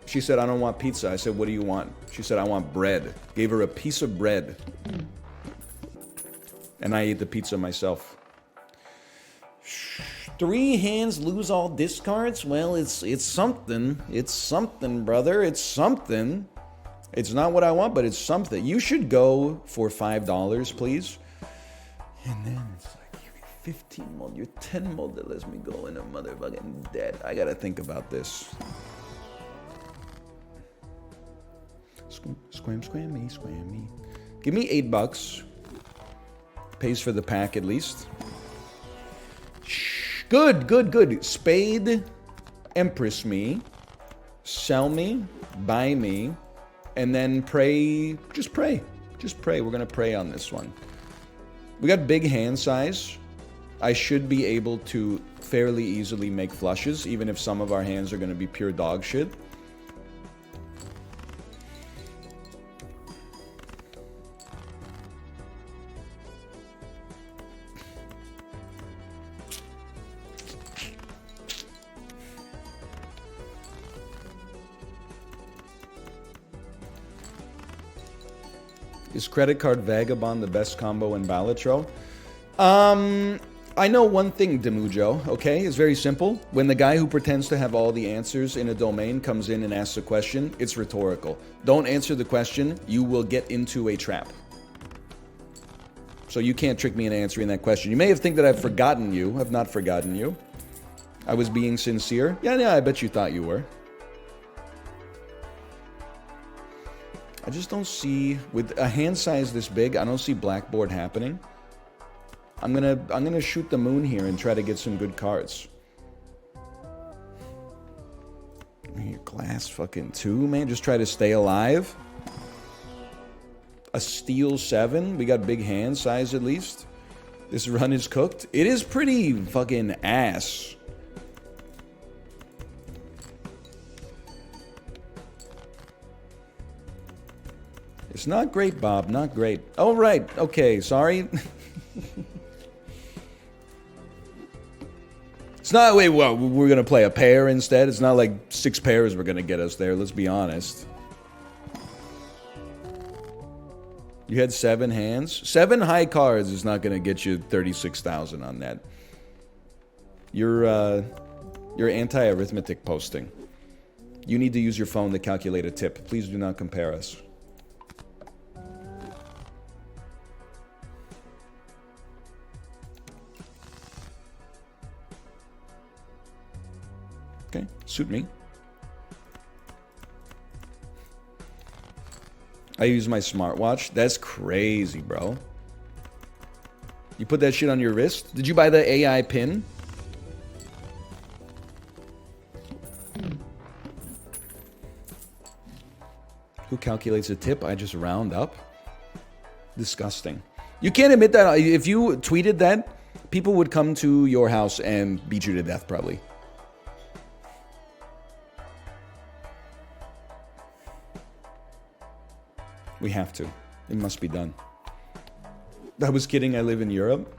She said, I don't want pizza. I said, what do you want? She said, I want bread. Gave her a piece of bread. And I ate the pizza myself. 3 hands lose all discards? Well, it's something. It's something, brother. It's something. It's not what I want, but it's something. You should go for $5, please. And then it's like, you're 15 mod, you're 10 mod that lets me go in a motherfucking debt. I gotta think about this. Scram me. Give me $8. Pays for the pack at least. Good. Spade, Empress me, sell me, buy me, and then pray. Just pray. We're gonna pray on this one. We got big hand size. I should be able to fairly easily make flushes, even if some of our hands are gonna be pure dog shit. Is Credit Card Vagabond the best combo in Balatro? I know one thing, Demujo, okay? It's very simple. When the guy who pretends to have all the answers in a domain comes in and asks a question, it's rhetorical. Don't answer the question, you will get into a trap. So you can't trick me into answering that question. You may have think that I've forgotten you. I've not forgotten you. I was being sincere. Yeah, I bet you thought you were. I just don't see, with a hand size this big, I don't see blackboard happening. I'm gonna shoot the moon here and try to get some good cards. Glass fucking 2, man. Just try to stay alive. A steel 7. We got big hand size at least. This run is cooked. It is pretty fucking ass. It's not great, Bob. Not great. Oh, right. Okay, sorry. It's not, wait, well, we're going to play a pair instead. It's not like 6 pairs we're going to get us there. Let's be honest. You had 7 hands. 7 high cards is not going to get you 36,000 on that. You're anti-arithmetic posting. You need to use your phone to calculate a tip. Please do not compare us. Okay, suit me. I use my smartwatch. That's crazy, bro. You put that shit on your wrist? Did you buy the AI pin? Who calculates a tip? I just round up. Disgusting. You can't admit that. If you tweeted that, people would come to your house and beat you to death, probably. We have to. It must be done. I was kidding. I live in Europe.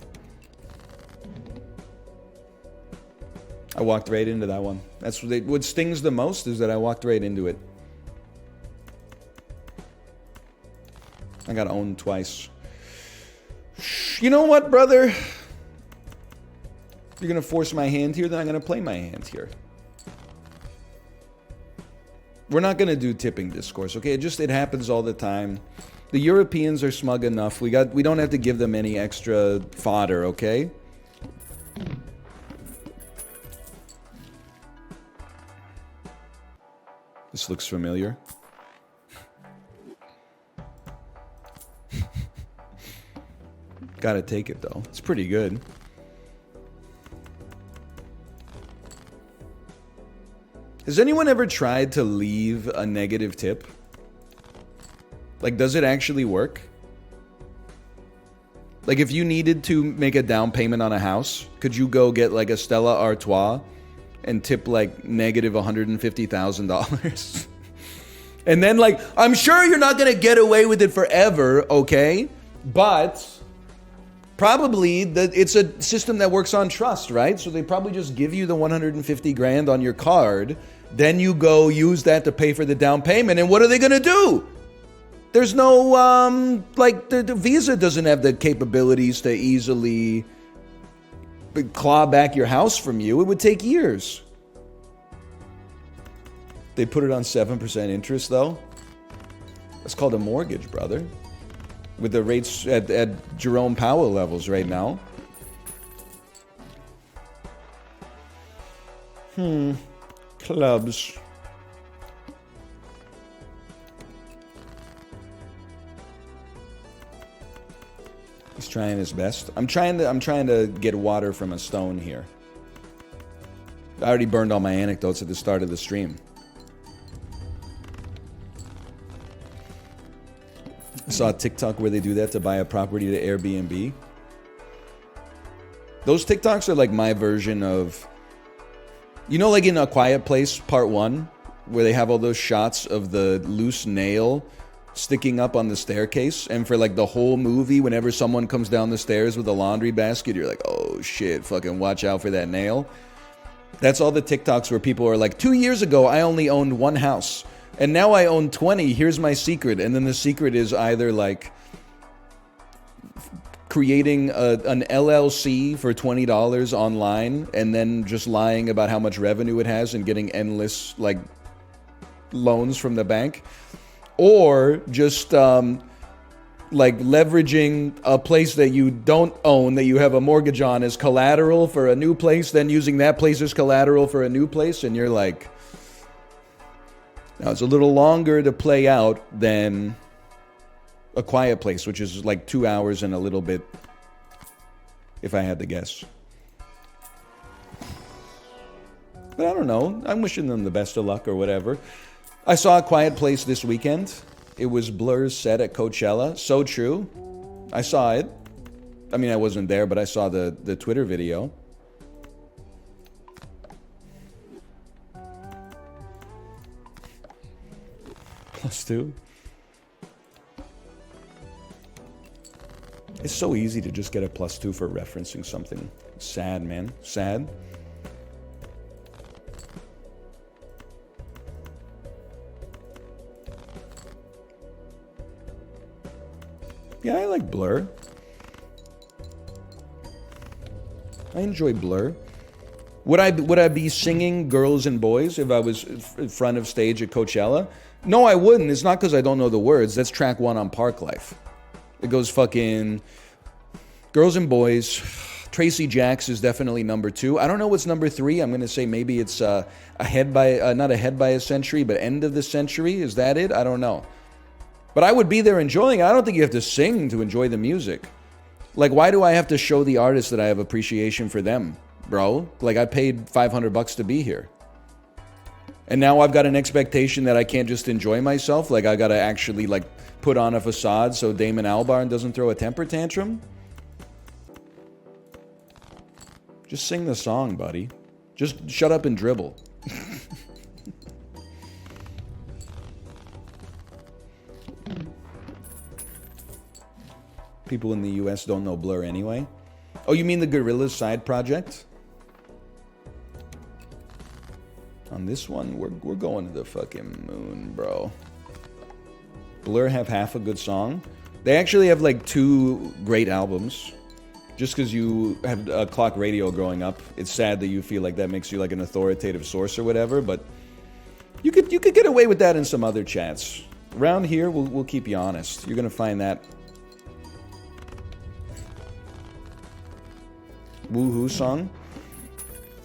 I walked right into that one. That's what stings the most, is that I walked right into it. I got owned twice. You know what, brother? You're gonna force my hand here, then I'm gonna play my hand here. We're not gonna do tipping discourse, okay? It happens all the time. The Europeans are smug enough. We don't have to give them any extra fodder, okay? This looks familiar. Gotta take it though. It's pretty good. Has anyone ever tried to leave a negative tip? Like, does it actually work? Like, if you needed to make a down payment on a house, could you go get like a Stella Artois and tip like negative $150,000? And then, like, I'm sure you're not gonna get away with it forever, okay? But probably it's a system that works on trust, right? So they probably just give you the 150 grand on your card, then you go use that to pay for the down payment, and what are they gonna do? There's no, like, the Visa doesn't have the capabilities to easily claw back your house from you. It would take years. They put it on 7% interest, though. That's called a mortgage, brother. With the rates at Jerome Powell levels right now. Clubs. He's trying his best. I'm trying to get water from a stone here. I already burned all my anecdotes at the start of the stream. I saw a TikTok where they do that to buy a property to Airbnb. Those TikToks are like my version of, you know, like in A Quiet Place Part 1, where they have all those shots of the loose nail sticking up on the staircase, and for like the whole movie, whenever someone comes down the stairs with a laundry basket, you're like, oh shit, fucking watch out for that nail. That's all the TikToks where people are like, 2 years ago, I only owned one house. And now I own 20. Here's my secret. And then the secret is either like creating an LLC for $20 online and then just lying about how much revenue it has and getting endless like loans from the bank, or just like leveraging a place that you don't own, that you have a mortgage on, as collateral for a new place, then using that place as collateral for a new place, and you're like, now it's a little longer to play out than A Quiet Place, which is like 2 hours and a little bit, if I had to guess. But I don't know. I'm wishing them the best of luck or whatever. I saw A Quiet Place this weekend. It was Blur's set at Coachella. So true. I saw it. I mean, I wasn't there, but I saw the Twitter video. +2. It's so easy to just get a +2 for referencing something. Sad, man. Sad. Yeah, I like Blur. I enjoy Blur. Would I be singing Girls and Boys if I was in front of stage at Coachella? No, I wouldn't. It's not because I don't know the words. That's track 1 on Park Life. It goes fucking Girls and Boys. Tracy Jacks is definitely number 2. I don't know what's number 3. I'm going to say maybe it's not Ahead by a Century, but End of the Century. Is that it? I don't know. But I would be there enjoying it. I don't think you have to sing to enjoy the music. Like, why do I have to show the artist that I have appreciation for them, bro? Like, I paid $500 to be here. And now I've got an expectation that I can't just enjoy myself. Like, I got to actually, like, put on a facade so Damon Albarn doesn't throw a temper tantrum. Just sing the song, buddy. Just shut up and dribble. People in the US don't know Blur anyway. Oh, you mean the Gorillaz side project? On this one, we're going to the fucking moon, bro. Blur have half a good song. They actually have like 2 great albums. Just because you have a clock radio growing up, it's sad that you feel like that makes you like an authoritative source or whatever, but you could get away with that in some other chats. Around here, we'll keep you honest. You're gonna find that Woohoo song.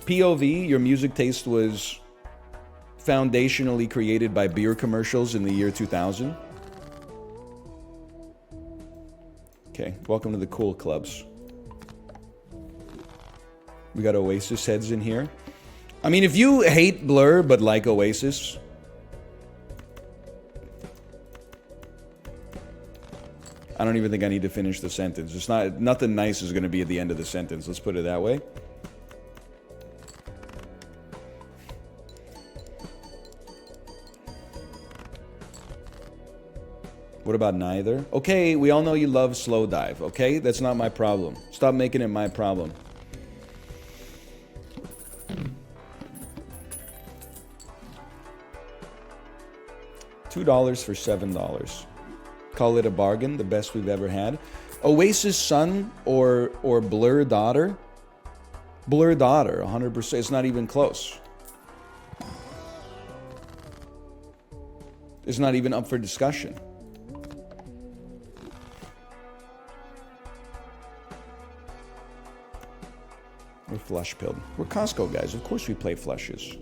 POV, your music taste was foundationally created by beer commercials in the year 2000. Okay, welcome to the cool clubs. We got Oasis heads in here. I mean, if you hate Blur but like Oasis, I don't even think I need to finish the sentence. It's not, nothing nice is going to be at the end of the sentence. Let's put it that way. What about neither? Okay, we all know you love Slow Dive, okay? That's not my problem. Stop making it my problem. $2 for $7. Call it a bargain, the best we've ever had. Oasis Son or Blur Daughter? Blur Daughter, 100%. It's not even close. It's not even up for discussion. We're flush pilled. We're Costco guys. Of course we play flushes.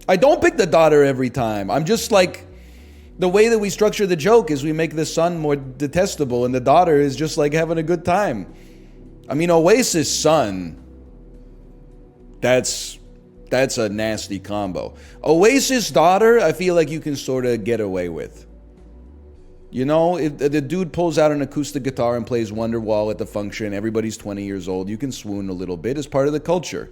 I don't pick the daughter every time. I'm just like, the way that we structure the joke is we make the son more detestable and the daughter is just like having a good time. I mean, Oasis Son, that's a nasty combo. Oasis Daughter, I feel like you can sort of get away with. You know, if the dude pulls out an acoustic guitar and plays Wonderwall at the function, everybody's 20 years old, you can swoon a little bit as part of the culture.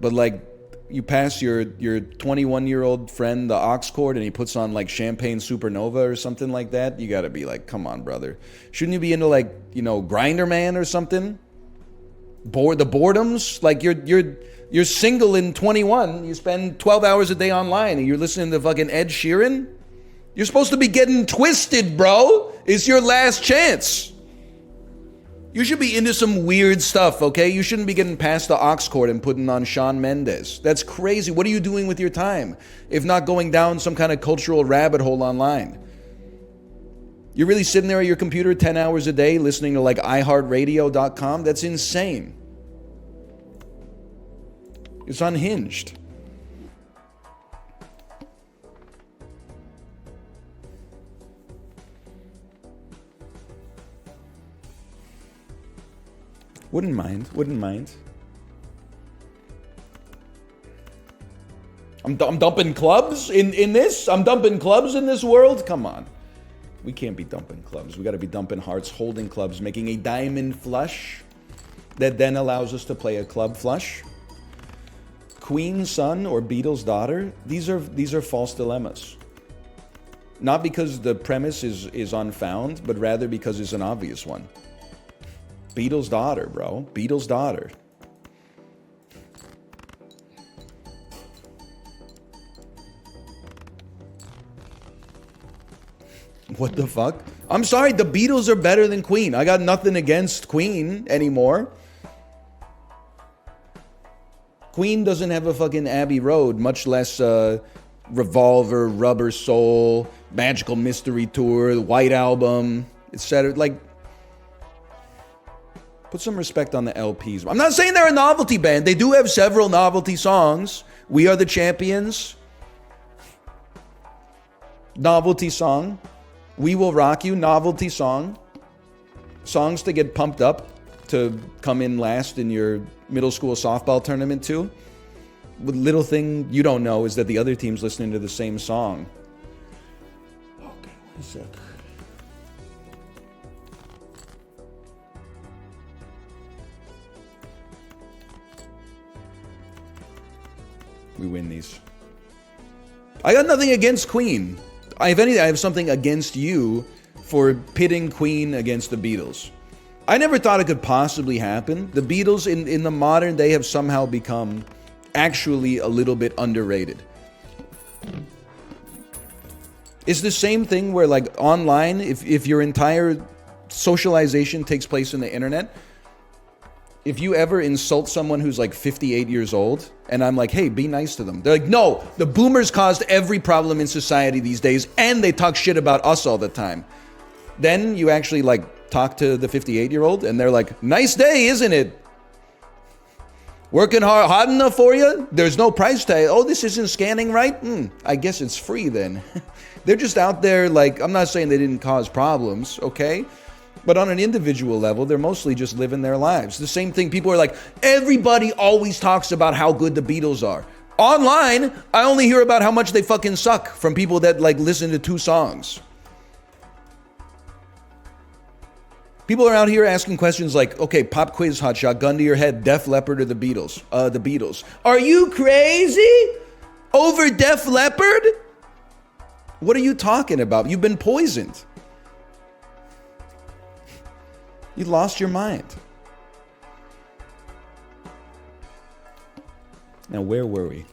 But like, you pass your 21-year-old friend the aux chord and he puts on like Champagne Supernova or something like that, you gotta be like, come on, brother. Shouldn't you be into like, you know, Grinder Man or something? The boredoms? Like you're single in 21, you spend 12 hours a day online and you're listening to fucking Ed Sheeran? You're supposed to be getting twisted, bro. It's your last chance. You should be into some weird stuff, okay? You shouldn't be getting past the aux chord and putting on Shawn Mendes. That's crazy. What are you doing with your time if not going down some kind of cultural rabbit hole online? You're really sitting there at your computer 10 hours a day listening to like iHeartRadio.com? That's insane. It's unhinged. Wouldn't mind. I'm dumping clubs in this? I'm dumping clubs in this world? Come on. We can't be dumping clubs. We gotta be dumping hearts, holding clubs, making a diamond flush that then allows us to play a club flush. Queen's son or Beatles' daughter? These are false dilemmas. Not because the premise is unfound, but rather because it's an obvious one. Beatles' daughter, bro. Beatles' daughter. What the fuck? I'm sorry, the Beatles are better than Queen. I got nothing against Queen anymore. Queen doesn't have a fucking Abbey Road, much less Revolver, Rubber Soul, Magical Mystery Tour, White Album, etc. Like, put some respect on the LPs. I'm not saying they're a novelty band. They do have several novelty songs. We Are the Champions. Novelty song. We Will Rock You. Novelty song. Songs to get pumped up to come in last in your middle school softball tournament too. The little thing you don't know is that the other team's listening to the same song. Okay, wait a sec. We win these. I got nothing against Queen. If anything, I have something against you for pitting Queen against the Beatles. I never thought it could possibly happen. The Beatles in the modern day have somehow become actually a little bit underrated. It's the same thing where like online, if your entire socialization takes place in the internet, if you ever insult someone who's like 58 years old, and I'm like, hey, be nice to them. They're like, no, the boomers caused every problem in society these days, and they talk shit about us all the time. Then you actually like talk to the 58-year-old, and they're like, nice day, isn't it? Working hard enough for you? There's no price tag. Oh, this isn't scanning right? I guess it's free then. They're just out there like, I'm not saying they didn't cause problems, okay? But on an individual level, they're mostly just living their lives. The same thing, people are like, everybody always talks about how good the Beatles are. Online, I only hear about how much they fucking suck from people that like listen to 2 songs. People are out here asking questions like, okay, pop quiz, hotshot, gun to your head, Def Leppard or the Beatles? The Beatles. Are you crazy? Over Def Leppard? What are you talking about? You've been poisoned. You lost your mind. Now, where were we?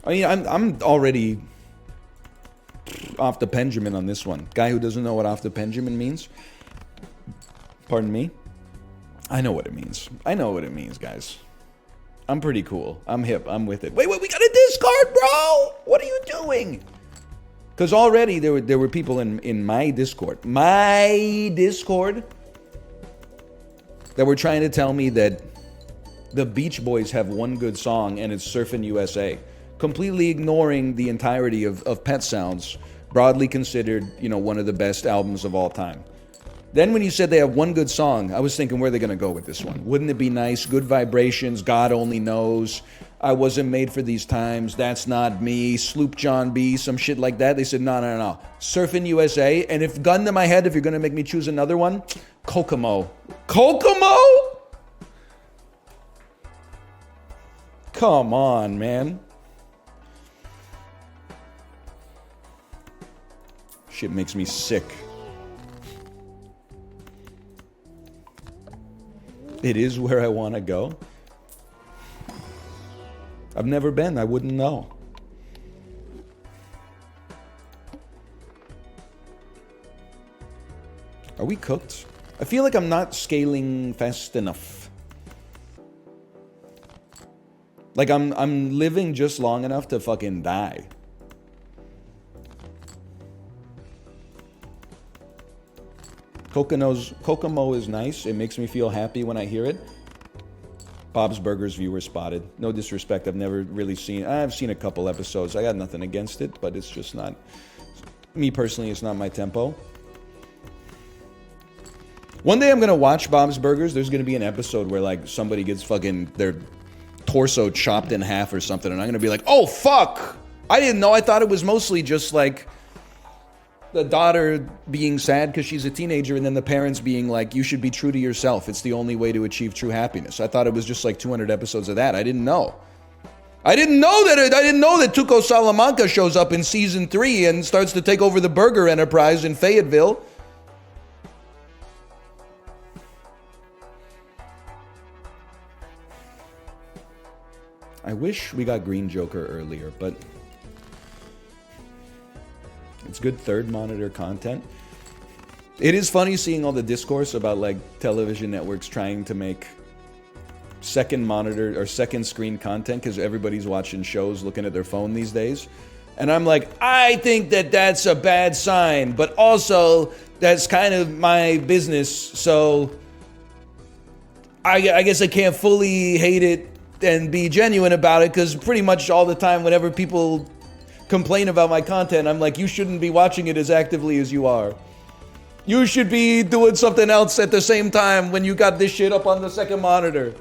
I mean, I'm already off the Benjamin on this one. Guy who doesn't know what off the Benjamin means. Pardon me? I know what it means. I know what it means, guys. I'm pretty cool. I'm hip. I'm with it. Wait, we got a Discord, bro! What are you doing? Because already there were people in my Discord, that were trying to tell me that the Beach Boys have one good song and it's Surfin' USA. Completely ignoring the entirety of Pet Sounds, broadly considered, you know, one of the best albums of all time. Then when you said they have one good song, I was thinking, where are they going to go with this one? Wouldn't it be nice? Good Vibrations, God Only Knows, I Wasn't Made for These Times, That's Not Me, Sloop John B, some shit like that. They said, no. Surfin' USA, and if gun to my head, if you're going to make me choose another one, Kokomo. Kokomo? Come on, man. Shit makes me sick. It is where I want to go. I've never been. I wouldn't know. Are we cooked? I feel like I'm not scaling fast enough. Like I'm living just long enough to fucking die. Kokomo is nice. It makes me feel happy when I hear it. Bob's Burgers viewer spotted. No disrespect, I've never really seen... I've seen a couple episodes. I got nothing against it, but it's just not... Me personally, it's not my tempo. One day I'm going to watch Bob's Burgers. There's going to be an episode where, like, somebody gets fucking... their torso chopped in half or something, and I'm going to be like, oh, fuck! I didn't know. I thought it was mostly just, like... the daughter being sad because she's a teenager, and then the parents being like, you should be true to yourself. It's the only way to achieve true happiness. I thought it was just like 200 episodes of that. I didn't know. I didn't know that Tuco Salamanca shows up in season 3 and starts to take over the burger enterprise in Fayetteville. I wish we got Green Joker earlier, but... it's good third monitor content. It is funny seeing all the discourse about like television networks trying to make second monitor or second screen content because everybody's watching shows looking at their phone these days. And I'm like, I think that that's a bad sign, but also that's kind of my business. So I guess I can't fully hate it and be genuine about it, because pretty much all the time whenever people complain about my content, I'm like, you shouldn't be watching it as actively as you are. You should be doing something else at the same time when you got this shit up on the second monitor.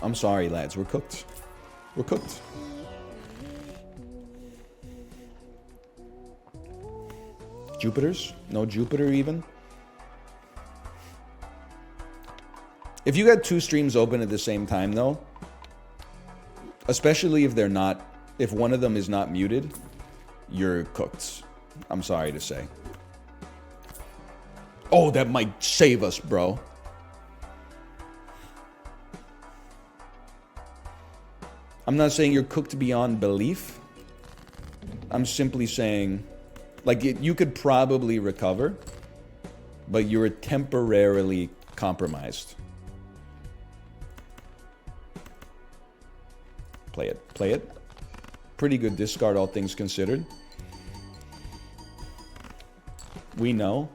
I'm sorry, lads. We're cooked. We're cooked. Jupiter's? No Jupiter even? If you got 2 streams open at the same time, though, especially if they're not, if one of them is not muted, you're cooked. I'm sorry to say. Oh, that might save us, bro. I'm not saying you're cooked beyond belief. I'm simply saying, like, you could probably recover, but you're temporarily compromised. Play it. Play it. Pretty good discard, all things considered. We know.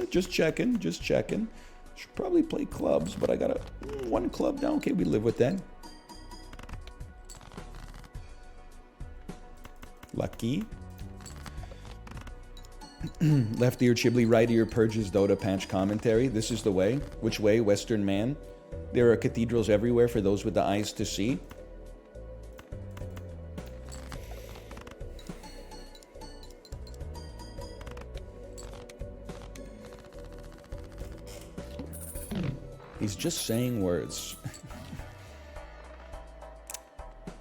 Just checking. Just checking. Should probably play clubs, but I got one club down. Okay, we live with that. Lucky. Left ear Chibli, right ear purges Dota patch commentary. This is the way. Which way, Western man? There are cathedrals everywhere for those with the eyes to see. He's just saying words.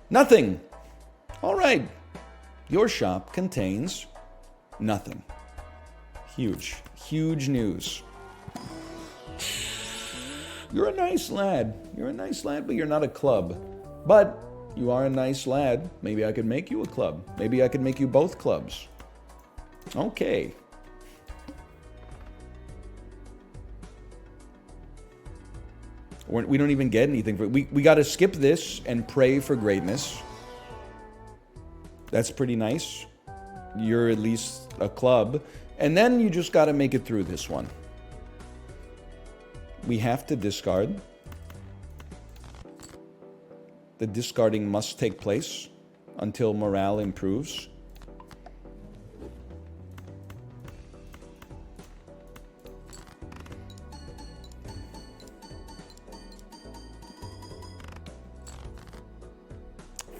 Nothing. All right. Your shop contains nothing. Huge. Huge news. You're a nice lad. You're a nice lad, but you're not a club. But you are a nice lad. Maybe I could make you a club. Maybe I could make you both clubs. Okay. We don't even get anything for it. We got to skip this and pray for greatness. That's pretty nice. You're at least a club. And then you just got to make it through this one. We have to discard. The discarding must take place until morale improves.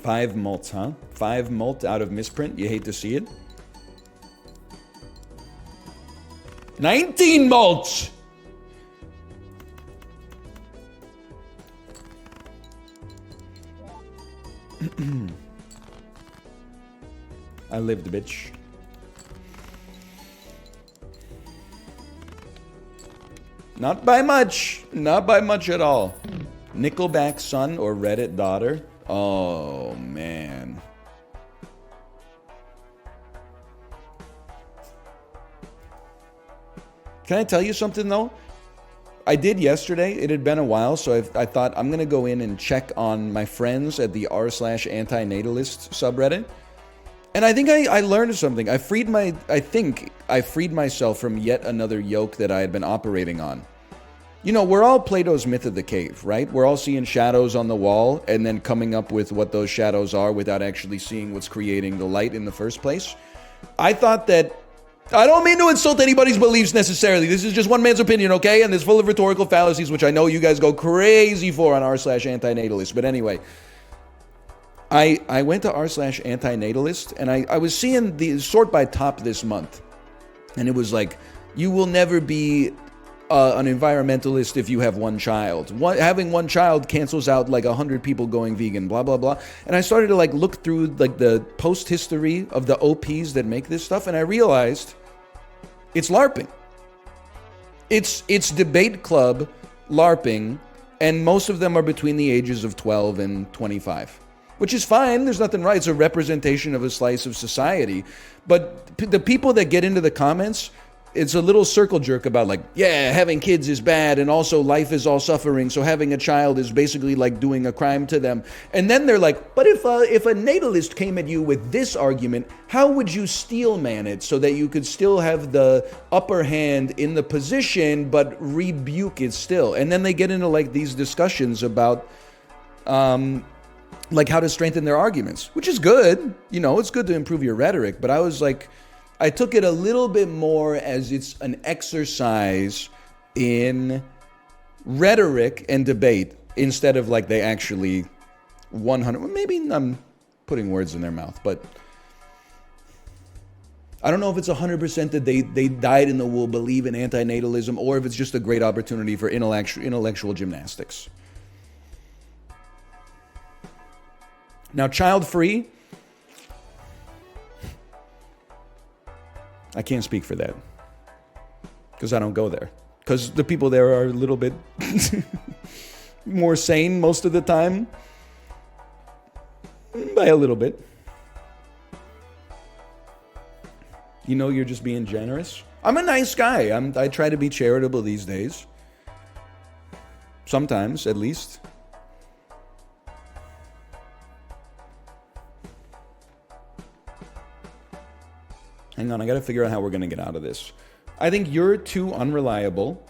Five mults, huh? 5 mult out of misprint. You hate to see it. 19 mults! I lived, bitch. Not by much. Not by much at all. Nickelback son or Reddit daughter. Oh, man. Can I tell you something, though? I did yesterday. It had been a while, so I thought I'm going to go in and check on my friends at the r/antinatalist subreddit. And I think I learned something. I think I freed myself from yet another yoke that I had been operating on. You know, we're all Plato's myth of the cave, right? We're all seeing shadows on the wall and then coming up with what those shadows are without actually seeing what's creating the light in the first place. I thought that... I don't mean to insult anybody's beliefs necessarily. This is just one man's opinion, okay? And it's full of rhetorical fallacies, which I know you guys go crazy for on r/antinatalist. But anyway, I went to r/antinatalist, and I was seeing the sort by top this month. And it was like, you will never be... an environmentalist if you have one child. Having one child cancels out like 100 people going vegan, blah, blah, blah. And I started to like look through like the post history of the OPs that make this stuff, and I realized it's LARPing. It's debate club LARPing, and most of them are between the ages of 12 and 25. Which is fine, there's nothing right. It's a representation of a slice of society. But the people that get into the comments, it's a little circle jerk about like, yeah, having kids is bad, and also life is all suffering, so having a child is basically like doing a crime to them. And then they're like, but if a natalist came at you with this argument, how would you steel man it so that you could still have the upper hand in the position but rebuke it still? And then they get into like these discussions about like how to strengthen their arguments, which is good. You know, it's good to improve your rhetoric, but I was like, I took it a little bit more as it's an exercise in rhetoric and debate instead of like they actually 100. Maybe I'm putting words in their mouth, but I don't know if it's 100% that they dyed in the wool believe in antinatalism, or if it's just a great opportunity for intellectual gymnastics. Now, child-free, I can't speak for that because I don't go there. Because the people there are a little bit more sane most of the time. By a little bit. You know, you're just being generous. I'm a nice guy. I try to be charitable these days. Sometimes, at least. Hang on, I gotta figure out how we're gonna get out of this. I think you're too unreliable.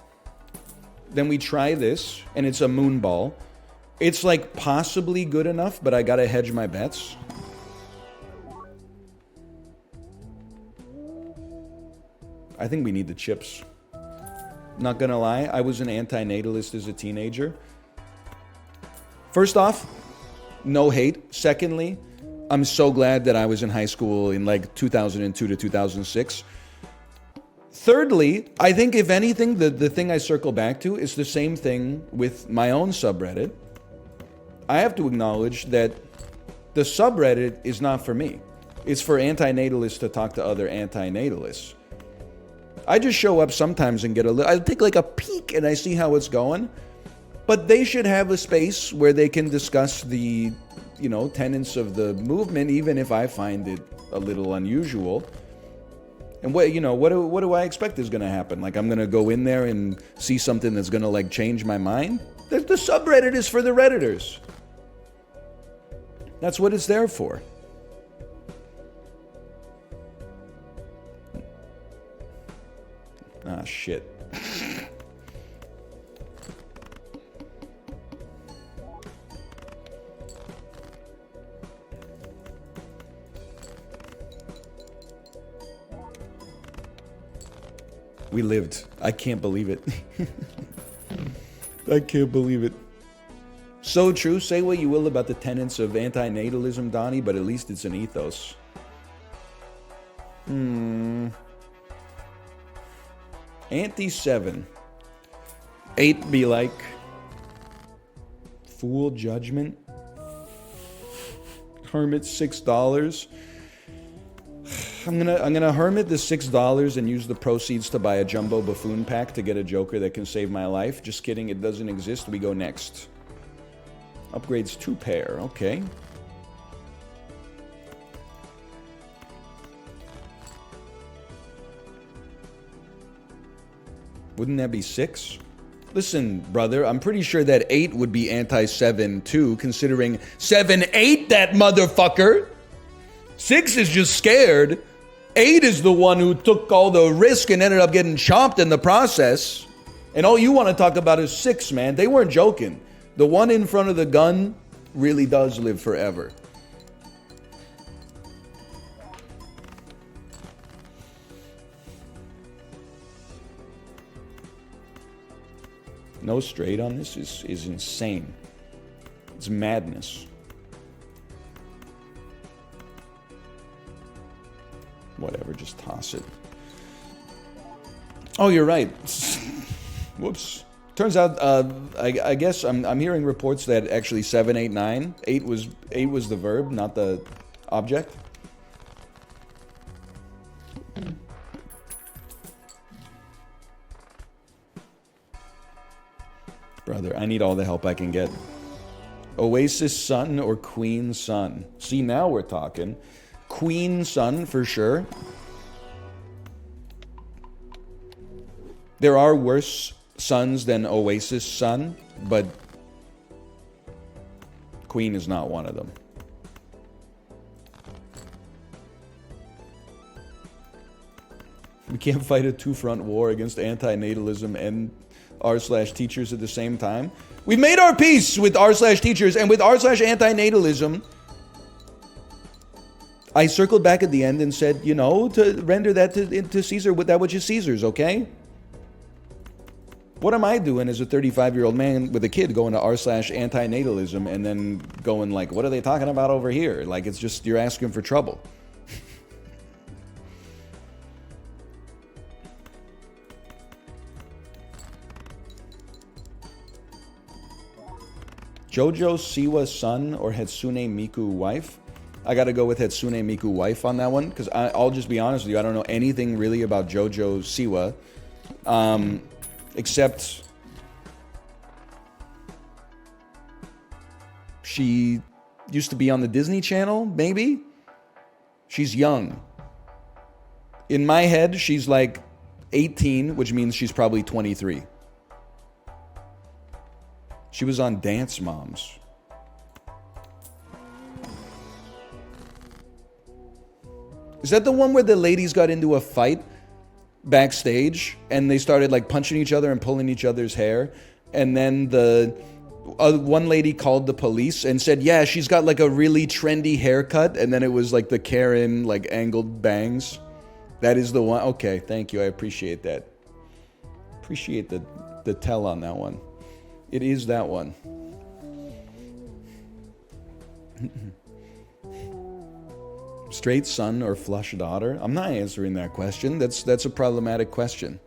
Then we try this, and it's a moon ball. It's like possibly good enough, but I gotta hedge my bets. I think we need the chips. Not gonna lie, I was an anti-natalist as a teenager. First off, no hate. Secondly, I'm so glad that I was in high school in like 2002 to 2006. Thirdly, I think if anything, the thing I circle back to is the same thing with my own subreddit. I have to acknowledge that the subreddit is not for me. It's for anti-natalists to talk to other anti-natalists. I just show up sometimes and get a little, I take like a peek and I see how it's going. But they should have a space where they can discuss the, you know, tenets of the movement, even if I find it a little unusual. And what, you know, what do I expect is going to happen? Like I'm going to go in there and see something that's going to like change my mind? The subreddit is for the Redditors. That's what it's there for. Ah, shit. We lived. I can't believe it. I can't believe it. So true. Say what you will about the tenets of anti-natalism, Donnie, but at least it's an ethos. Anti-7. 8 be like... Fool Judgment. Hermit $6. I'm gonna hermit the $6 and use the proceeds to buy a jumbo buffoon pack to get a Joker that can save my life. Just kidding, it doesn't exist. We go next. Upgrades 2 pair, okay. Wouldn't that be 6? Listen, brother, I'm pretty sure that 8 would be anti-7 too, considering 7 ate that motherfucker. 6 is just scared. 8 is the one who took all the risk and ended up getting chomped in the process. And all you want to talk about is 6, man. They weren't joking. The one in front of the gun really does live forever. No straight on this is insane. It's madness. Whatever, just toss it. Oh, you're right. Whoops. Turns out, I guess I'm hearing reports that actually 7, 8, 9. 8 was the verb, not the object. Brother, I need all the help I can get. Oasis Sun or Queen Sun? See, now we're talking. Queen Sun for sure. There are worse suns than Oasis Sun, but Queen is not one of them. We can't fight a two-front war against anti-natalism and r/teachers at the same time. We've made our peace with r/teachers and with r/anti-natalism. I circled back at the end and said, you know, to render that to Caesar with that which is Caesar's, okay? What am I doing as a 35-year-old man with a kid going to r/anti-natalism and then going like, what are they talking about over here? Like, it's just, you're asking for trouble. Jojo Siwa son or Hatsune Miku wife? I gotta go with Hatsune Miku wife on that one, because I'll just be honest with you, I don't know anything really about Jojo Siwa. Except she used to be on the Disney Channel, maybe? She's young. In my head, she's like 18, which means she's probably 23. She was on Dance Moms. Is that the one where the ladies got into a fight backstage and they started like punching each other and pulling each other's hair? And then the one lady called the police and said, yeah, she's got like a really trendy haircut. And then it was like the Karen, like angled bangs. That is the one. Okay, thank you. I appreciate that. Appreciate the tell on that one. It is that one. Straight son or flush daughter? I'm not answering that question. That's a problematic question.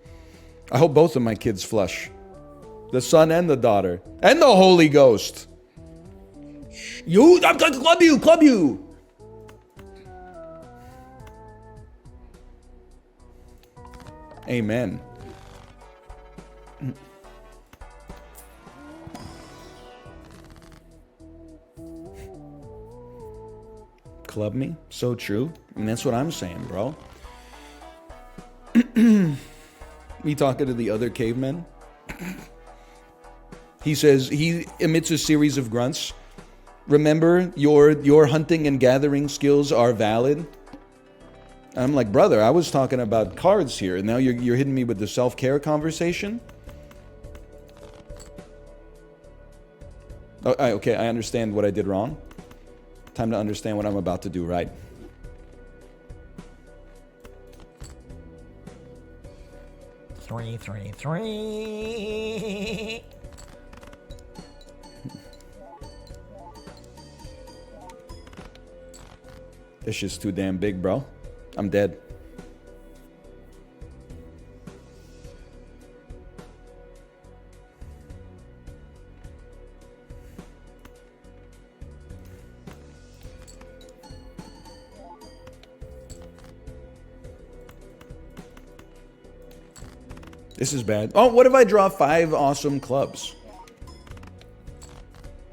I hope both of my kids flush. The son and the daughter. And the Holy Ghost. You, I'm going to club you. Amen. Club me? So true. And that's what I'm saying, bro. Me talking to the other cavemen. He says, he emits a series of grunts. Remember, your hunting and gathering skills are valid. And I'm like, brother, I was talking about cards here, and now you're hitting me with the self-care conversation? Oh, okay, I understand what I did wrong. Time to understand what I'm about to do right. Three. This shit's too damn big, bro. I'm dead. This is bad. Oh, what if I draw 5 awesome clubs?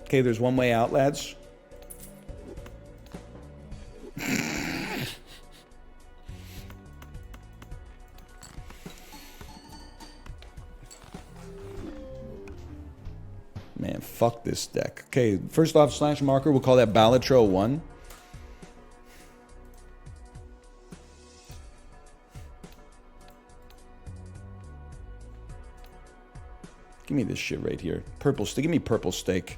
Okay, there's one way out, lads. Man, fuck this deck. Okay, first off, slash marker, we'll call that BALATRO 1. Give me this shit right here. Purple steak. Give me purple steak.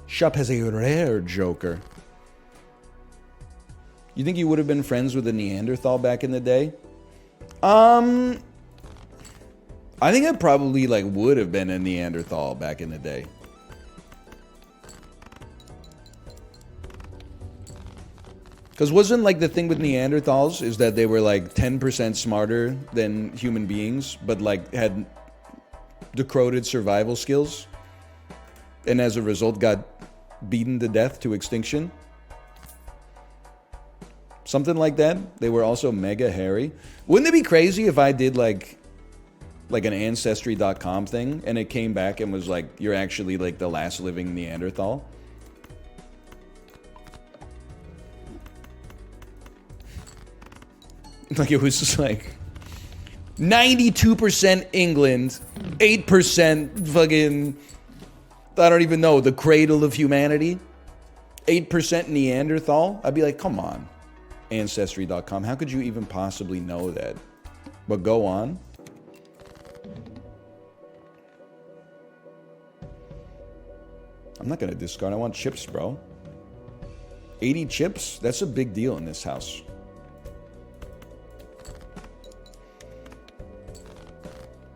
Shop has a rare joker. You think you would have been friends with a Neanderthal back in the day? I think I probably like would have been a Neanderthal back in the day. Because wasn't like the thing with Neanderthals is that they were like 10% smarter than human beings, but like had decroded survival skills, and as a result got beaten to death to extinction? Something like that. They were also mega hairy. Wouldn't it be crazy if I did like an Ancestry.com thing and it came back and was like, you're actually like the last living Neanderthal? Like it was just like 92% England, 8% fucking, I don't even know, the cradle of humanity, 8% Neanderthal. I'd be like, come on, Ancestry.com. How could you even possibly know that? But go on. I'm not going to discard. I want chips, bro. 80 chips? That's a big deal in this house.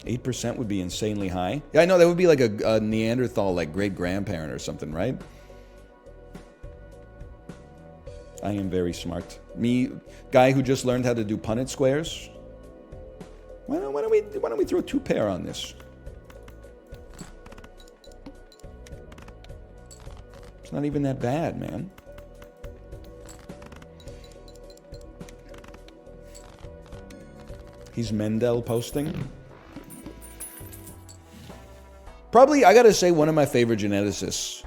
%8 would be insanely high. Yeah, I know, that would be like a Neanderthal, like great-grandparent or something, right? I am very smart. Me, guy who just learned how to do Punnett squares. Why don't we throw 2 pair on this? It's not even that bad, man. He's Mendel posting. Probably, I gotta say, one of my favorite geneticists.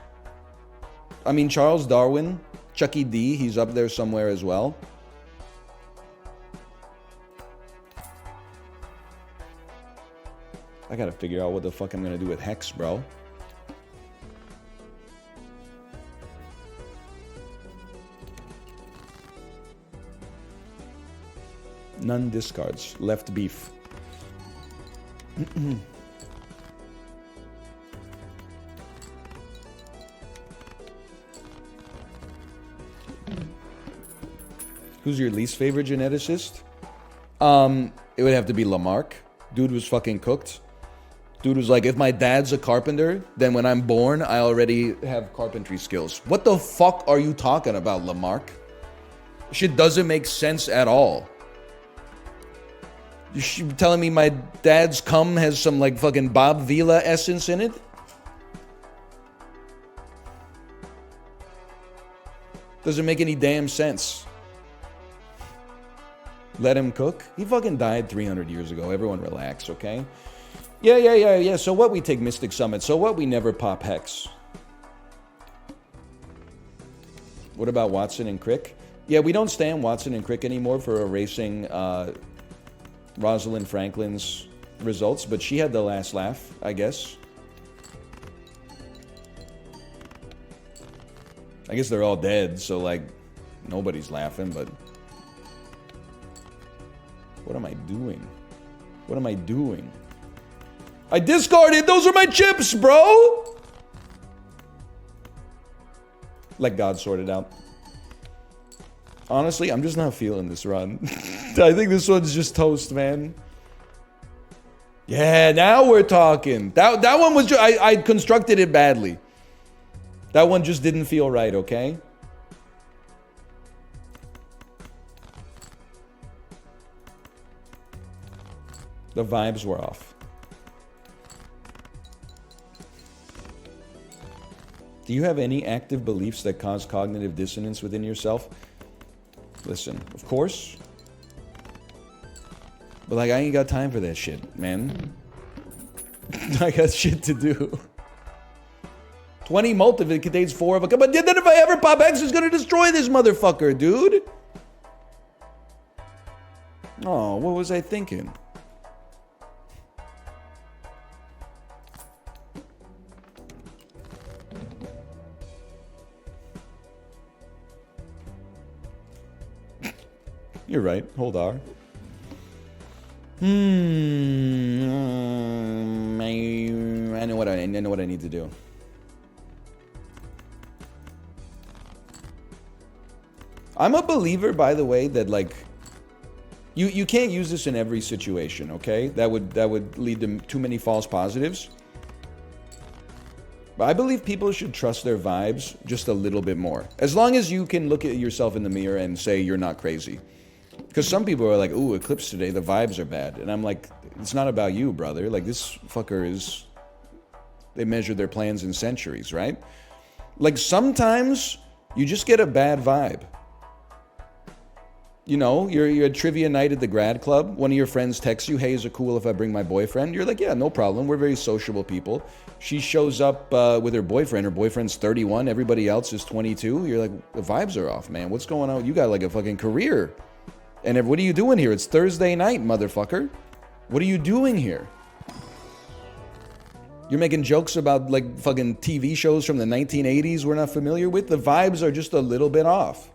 I mean, Charles Darwin, Chucky D, he's up there somewhere as well. I gotta figure out what the fuck I'm gonna do with Hex, bro. None discards. Left beef. Who's your least favorite geneticist? It would have to be Lamarck. Dude was fucking cooked. Dude was like, if my dad's a carpenter, then when I'm born, I already have carpentry skills. What the fuck are you talking about, Lamarck? Shit doesn't make sense at all. You telling me my dad's cum has some like fucking Bob Vila essence in it? Doesn't make any damn sense. Let him cook? He fucking died 300 years ago. Everyone relax, okay? Yeah. So what, we take Mystic Summit? So what, we never pop Hex? What about Watson and Crick? Yeah, we don't stand Watson and Crick anymore for erasing Rosalind Franklin's results, but she had the last laugh, I guess. I guess they're all dead, so like nobody's laughing, but what am I doing? What am I doing? I discarded! Those are my chips, bro! Let God sort it out. Honestly, I'm just not feeling this run. I think this one's just toast, man. Yeah, now we're talking. That one was just, I constructed it badly. That one just didn't feel right, okay? The vibes were off. Do you have any active beliefs that cause cognitive dissonance within yourself? Listen, of course. But like, I ain't got time for that shit, man. I got shit to do. 20 multiplied contains 4 of a... But then if I ever pop X, it's gonna destroy this motherfucker, dude. Oh, what was I thinking? You're right. Hold R. I know what I need to do. I'm a believer, by the way, that like you can't use this in every situation, okay? That would lead to too many false positives. But I believe people should trust their vibes just a little bit more. As long as you can look at yourself in the mirror and say you're not crazy. Because some people are like, ooh, eclipse today, the vibes are bad. And I'm like, it's not about you, brother. Like, this fucker is... They measure their plans in centuries, right? Like, sometimes you just get a bad vibe. You know, you're at trivia night at the grad club. One of your friends texts you, hey, is it cool if I bring my boyfriend? You're like, yeah, no problem. We're very sociable people. She shows up with her boyfriend. Her boyfriend's 31. Everybody else is 22. You're like, the vibes are off, man. What's going on? You got like a fucking career. And what are you doing here? It's Thursday night, motherfucker. What are you doing here? You're making jokes about like fucking TV shows from the 1980s we're not familiar with? The vibes are just a little bit off.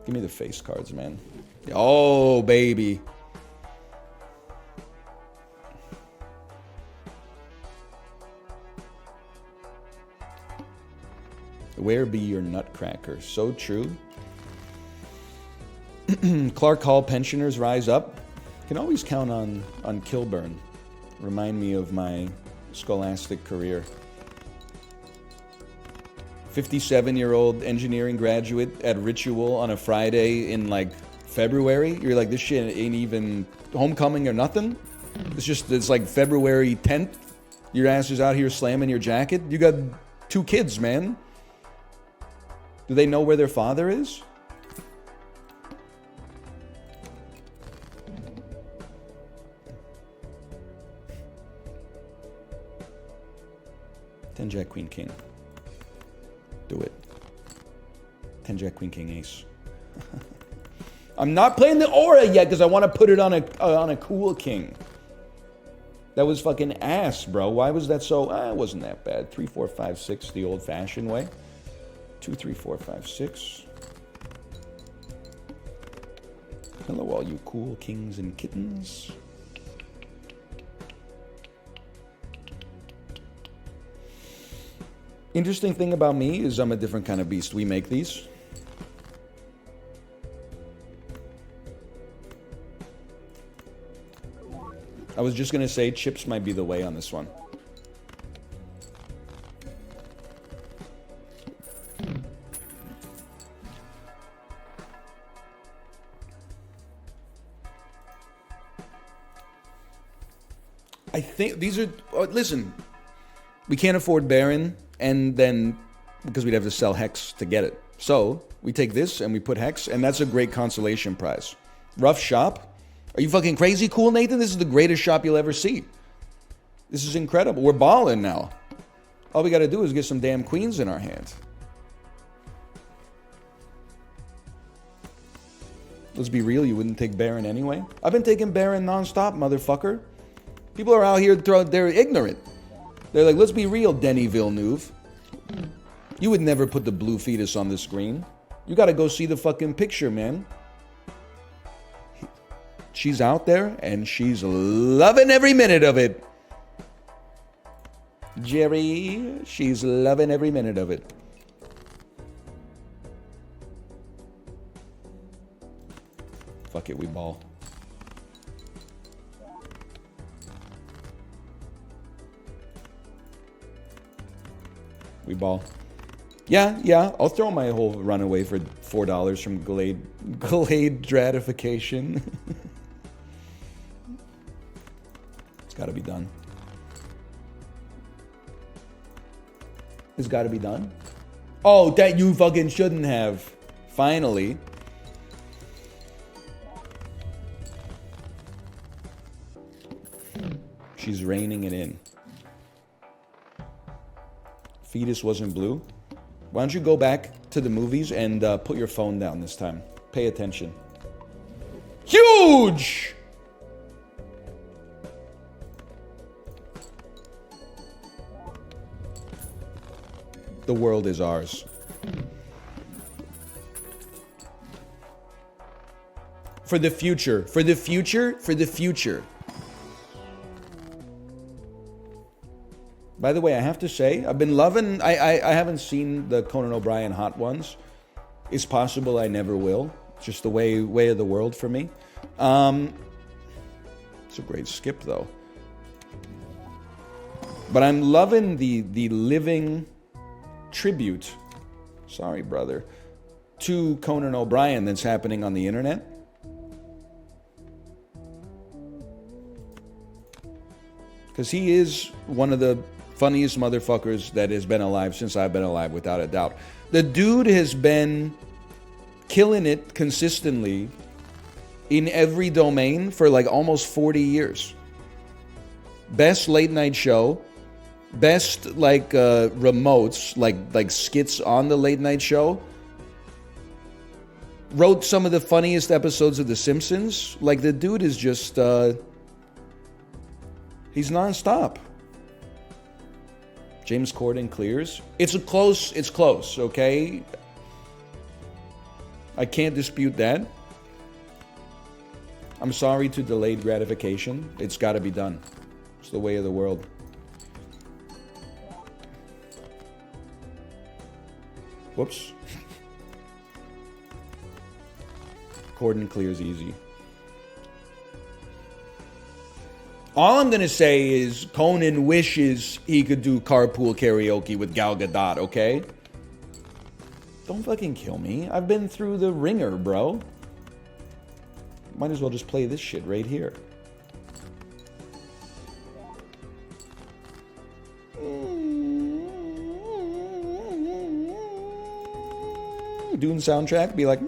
Give me the face cards, man. Oh, baby. Where be your nutcracker? So true. Clark Hall pensioners rise up. Can always count on Kilburn. Remind me of my scholastic career. 57-year-old engineering graduate at Ritual on a Friday in like February. You're like, this shit ain't even homecoming or nothing. It's like February 10th. Your ass is out here slamming your jacket. You got 2 kids, man. Do they know where their father is? Ten Jack Queen King. Do it. 10 Jack Queen King Ace. I'm not playing the aura yet because I want to put it on a cool king. That was fucking ass, bro. Why was that so? It wasn't that bad. 3, 4, 5, 6, the old-fashioned way. 2, 3, 4, 5, 6. Hello, all you cool kings and kittens. Interesting thing about me is I'm a different kind of beast. We make these. I was just gonna say chips might be the way on this one. I think these are... listen, we can't afford Baron, and then... because we'd have to sell Hex to get it. So, we take this and we put Hex, and that's a great consolation prize. Rough shop? Are you fucking crazy cool, Nathan? This is the greatest shop you'll ever see. This is incredible. We're balling now. All we gotta do is get some damn queens in our hand. Let's be real, you wouldn't take Baron anyway. I've been taking Baron non-stop, motherfucker. People are out here, they're ignorant. They're like, let's be real, Denny Villeneuve. You would never put the blue fetus on the screen. You gotta go see the fucking picture, man. She's out there, and she's loving every minute of it. Jerry, she's loving every minute of it. Fuck it, we ball. We ball. Yeah, I'll throw my whole run away for $4 from Glade Stratification. It's gotta be done. It's gotta be done. Oh, that you fucking shouldn't have. Finally. She's reining it in. Fetus wasn't blue. Why don't you go back to the movies and put your phone down this time? Pay attention. Huge! The world is ours. For the future. For the future. For the future. By the way, I have to say, I've been loving... I haven't seen the Conan O'Brien Hot Ones. It's possible I never will. It's just the way of the world for me. It's a great skip, though. But I'm loving the living tribute, sorry, brother, to Conan O'Brien that's happening on the internet. Because he is one of the funniest motherfuckers that has been alive since I've been alive, without a doubt. The dude has been killing it consistently in every domain for like almost 40 years. Best late night show. Best like remotes, like skits on the late night show. Wrote some of the funniest episodes of The Simpsons. Like the dude is just he's nonstop. James Corden clears. It's close, okay? I can't dispute that. I'm sorry to delayed gratification. It's got to be done. It's the way of the world. Whoops. Corden clears easy. All I'm going to say is Conan wishes he could do carpool karaoke with Gal Gadot, okay? Don't fucking kill me. I've been through the ringer, bro. Might as well just play this shit right here. Dune soundtrack, be like...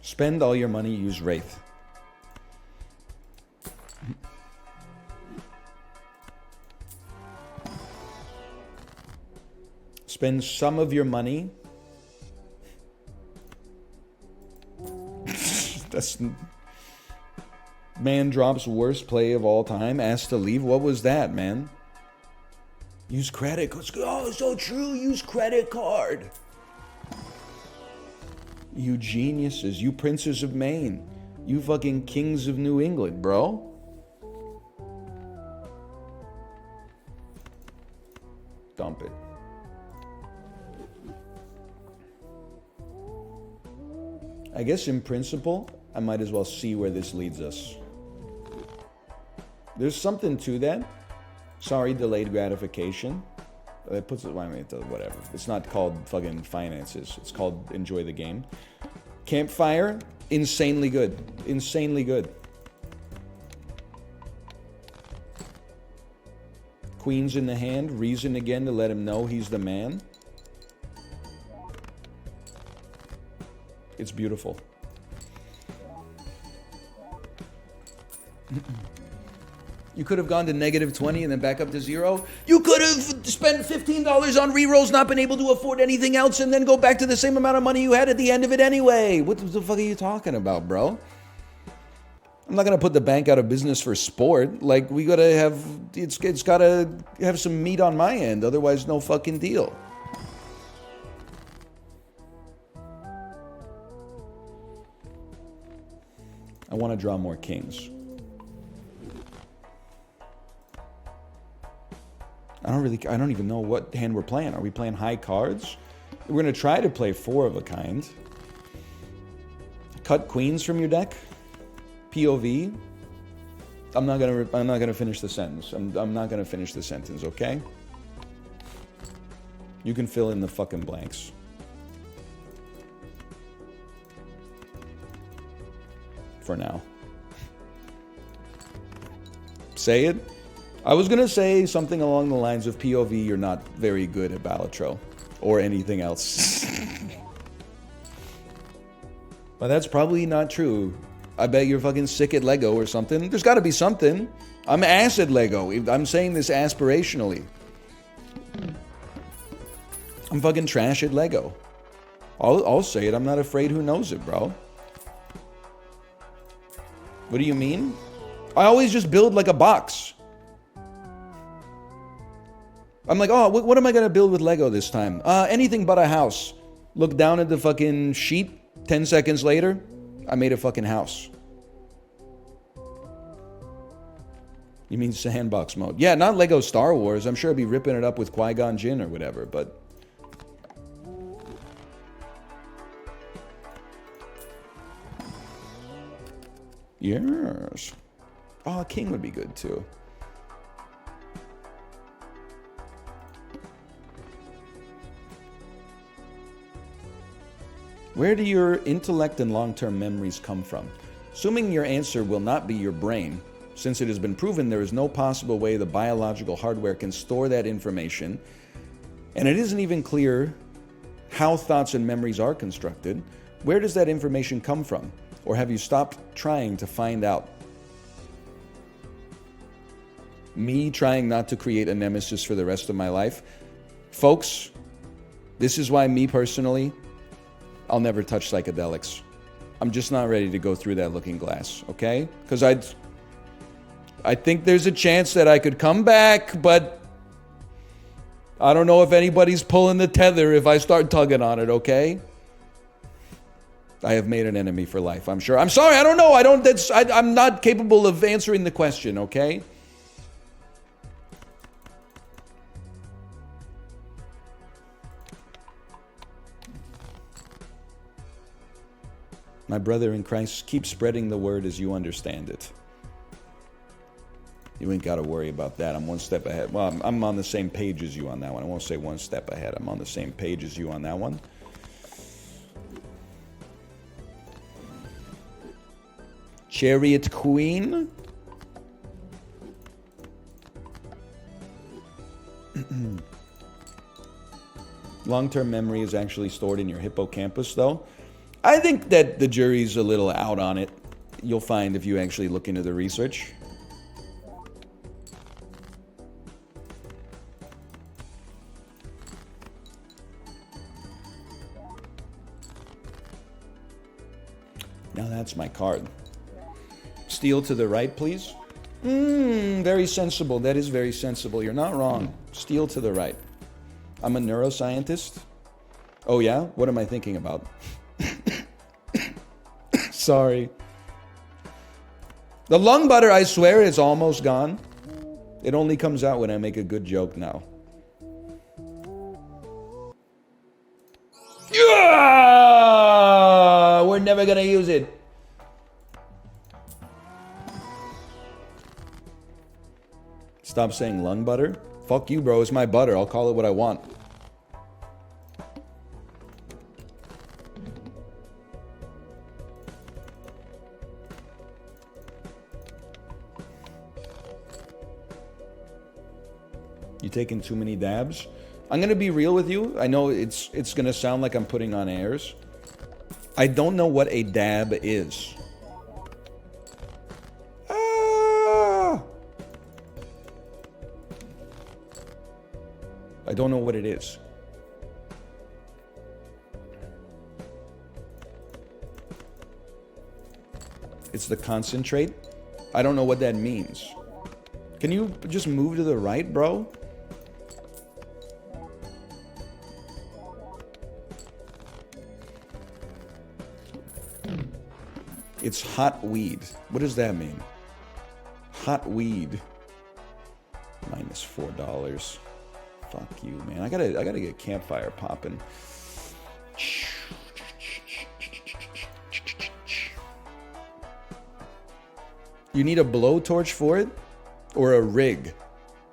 Spend all your money, use Wraith. Spend some of your money. That's... Man drops worst play of all time. Asked to leave. What was that, man? Use credit cards. Oh, so true. Use credit card. You geniuses. You princes of Maine. You fucking kings of New England, bro. Dump it. I guess in principle, I might as well see where this leads us. There's something to that. Sorry, delayed gratification. It puts it, I mean, whatever. It's not called fucking finances. It's called enjoy the game. Campfire, insanely good. Insanely good. Queens in the hand, reason again to let him know he's the man. It's beautiful. You could have gone to -20 and then back up to 0. You could have spent $15 on rerolls, not been able to afford anything else, and then go back to the same amount of money you had at the end of it anyway. What the fuck are you talking about, bro? I'm not gonna put the bank out of business for sport. Like, we gotta have, it's gotta have some meat on my end, otherwise no fucking deal. I want to draw more kings. I don't even know what hand we're playing. Are we playing high cards? We're gonna try to play 4 of a kind. Cut queens from your deck. POV. I'm not gonna finish the sentence. I'm not gonna finish the sentence, okay? You can fill in the fucking blanks. For now. Say it. I was gonna say something along the lines of POV, you're not very good at Balatro. Or anything else. But that's probably not true. I bet you're fucking sick at Lego or something. There's gotta be something. I'm ass at Lego. I'm saying this aspirationally. I'm fucking trash at Lego. I'll say it. I'm not afraid. Who knows it, bro? What do you mean? I always just build like a box. I'm like, oh, what am I gonna build with Lego this time? Anything but a house. Look down at the fucking sheet. 10 seconds later, I made a fucking house. You mean sandbox mode? Yeah, not Lego Star Wars. I'm sure I'd be ripping it up with Qui-Gon Jinn or whatever, but... Yes. Oh, a king would be good too. Where do your intellect and long-term memories come from? Assuming your answer will not be your brain, since it has been proven there is no possible way the biological hardware can store that information, and it isn't even clear how thoughts and memories are constructed, where does that information come from? Or have you stopped trying to find out? Me trying not to create a nemesis for the rest of my life? Folks, this is why me personally, I'll never touch psychedelics. I'm just not ready to go through that looking glass, okay? Because I think there's a chance that I could come back, but I don't know if anybody's pulling the tether if I start tugging on it, okay? I have made an enemy for life, I'm sure. I'm sorry, I don't know. I'm not capable of answering the question, okay? My brother in Christ, keep spreading the word as you understand it. You ain't got to worry about that. I'm one step ahead. Well, I'm on the same page as you on that one. I won't say one step ahead. I'm on the same page as you on that one. Chariot Queen. Long-term memory is actually stored in your hippocampus, though. I think that the jury's a little out on it. You'll find if you actually look into the research. Now that's my card. Steal to the right, please. Very sensible. That is very sensible. You're not wrong. Steal to the right. I'm a neuroscientist. Oh yeah? What am I thinking about? Sorry. The lung butter, I swear, is almost gone. It only comes out when I make a good joke now. Yeah! We're never gonna use it. Stop saying lung butter. Fuck you, bro. It's my butter. I'll call it what I want. You taking too many dabs? I'm gonna be real with you. I know it's gonna sound like I'm putting on airs. I don't know what a dab is. I don't know what it is. It's the concentrate. I don't know what that means. Can you just move to the right, bro? It's hot weed. What does that mean? Hot weed. Minus $4. Fuck you, man. I gotta get campfire popping. You need a blowtorch for it? Or a rig?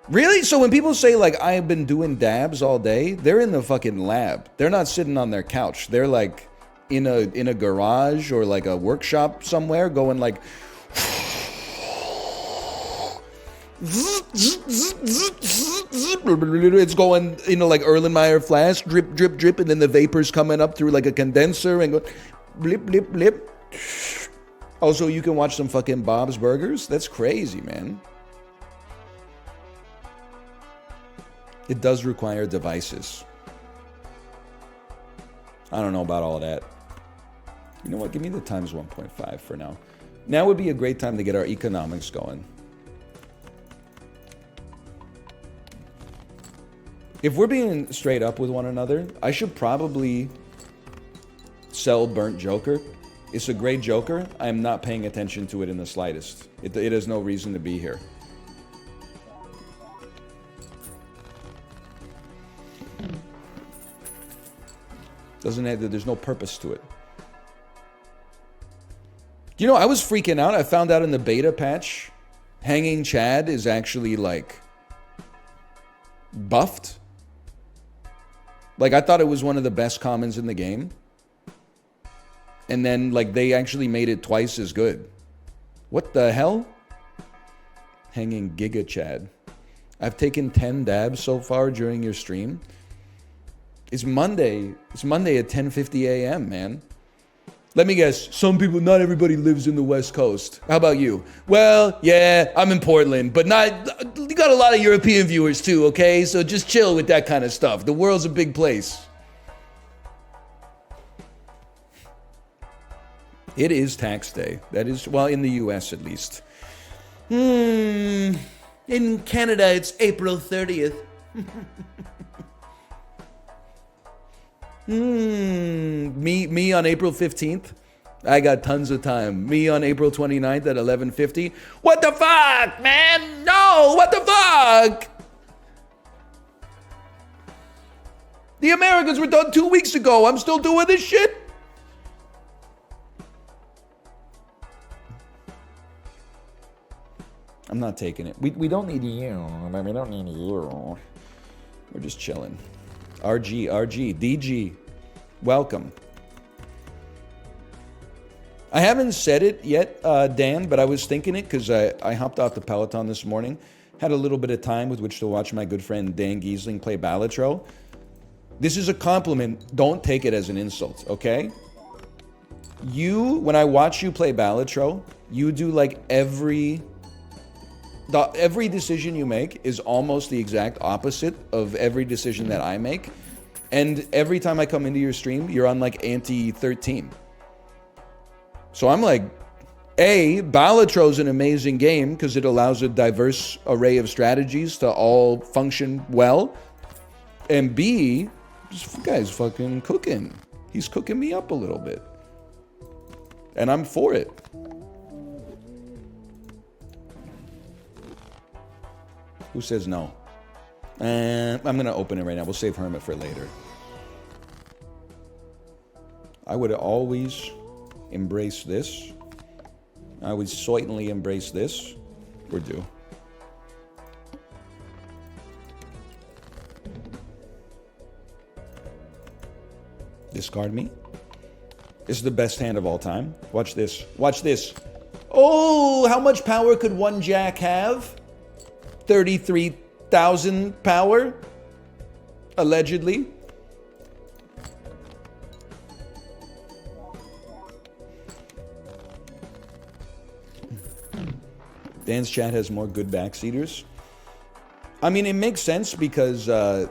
Really? So when people say, like, I've been doing dabs all day, they're in the fucking lab. They're not sitting on their couch. They're like in a garage or like a workshop somewhere going like it's going, you know, like Erlenmeyer flash, drip, drip, drip, and then the vapor's coming up through like a condenser and go blip, blip, blip. Also, you can watch some fucking Bob's Burgers. That's crazy, man. It does require devices. I don't know about all of that. You know what? Give me the times 1.5 for now. Now would be a great time to get our economics going. If we're being straight up with one another, I should probably sell Burnt Joker. It's a great Joker. I am not paying attention to it in the slightest. It has no reason to be here. Doesn't have, there's no purpose to it. You know, I was freaking out. I found out in the beta patch, Hanging Chad is actually like buffed. Like, I thought it was one of the best commons in the game. And then, like, they actually made it twice as good. What the hell? Hanging Giga Chad. I've taken 10 dabs so far during your stream. It's Monday. It's Monday at 10:50 a.m., man. Let me guess. Some people, not everybody lives in the West Coast. How about you? Well, yeah, I'm in Portland, but not. You got a lot of European viewers too, okay? So just chill with that kind of stuff. The world's a big place. It is tax day. That is, well, in the U.S. at least. In Canada, it's April 30th. Me on April 15th. I got tons of time. Me on April 29th at 11:50. What the fuck, man? No, what the fuck? The Americans were done 2 weeks ago. I'm still doing this shit? I'm not taking it. We don't need you. We don't need you. We're just chilling. RG, DG, welcome. I haven't said it yet, Dan, but I was thinking it because I hopped off the Peloton this morning. Had a little bit of time with which to watch my good friend Dan Giesling play BALATRO. This is a compliment. Don't take it as an insult, okay? When I watch you play BALATRO, you do like every decision you make is almost the exact opposite of every decision that I make. And every time I come into your stream, you're on like anti-13. So I'm like, Balatro is an amazing game because it allows a diverse array of strategies to all function well. And B, this guy's fucking cooking. He's cooking me up a little bit. And I'm for it. Who says no? I'm going to open it right now. We'll save Hermit for later. I would always embrace this. I would certainly embrace this. We're due. Discard me. This is the best hand of all time. Watch this. Watch this. Oh, how much power could one jack have? 33,000 power? Allegedly. Dan's chat has more good backseaters. I mean, it makes sense because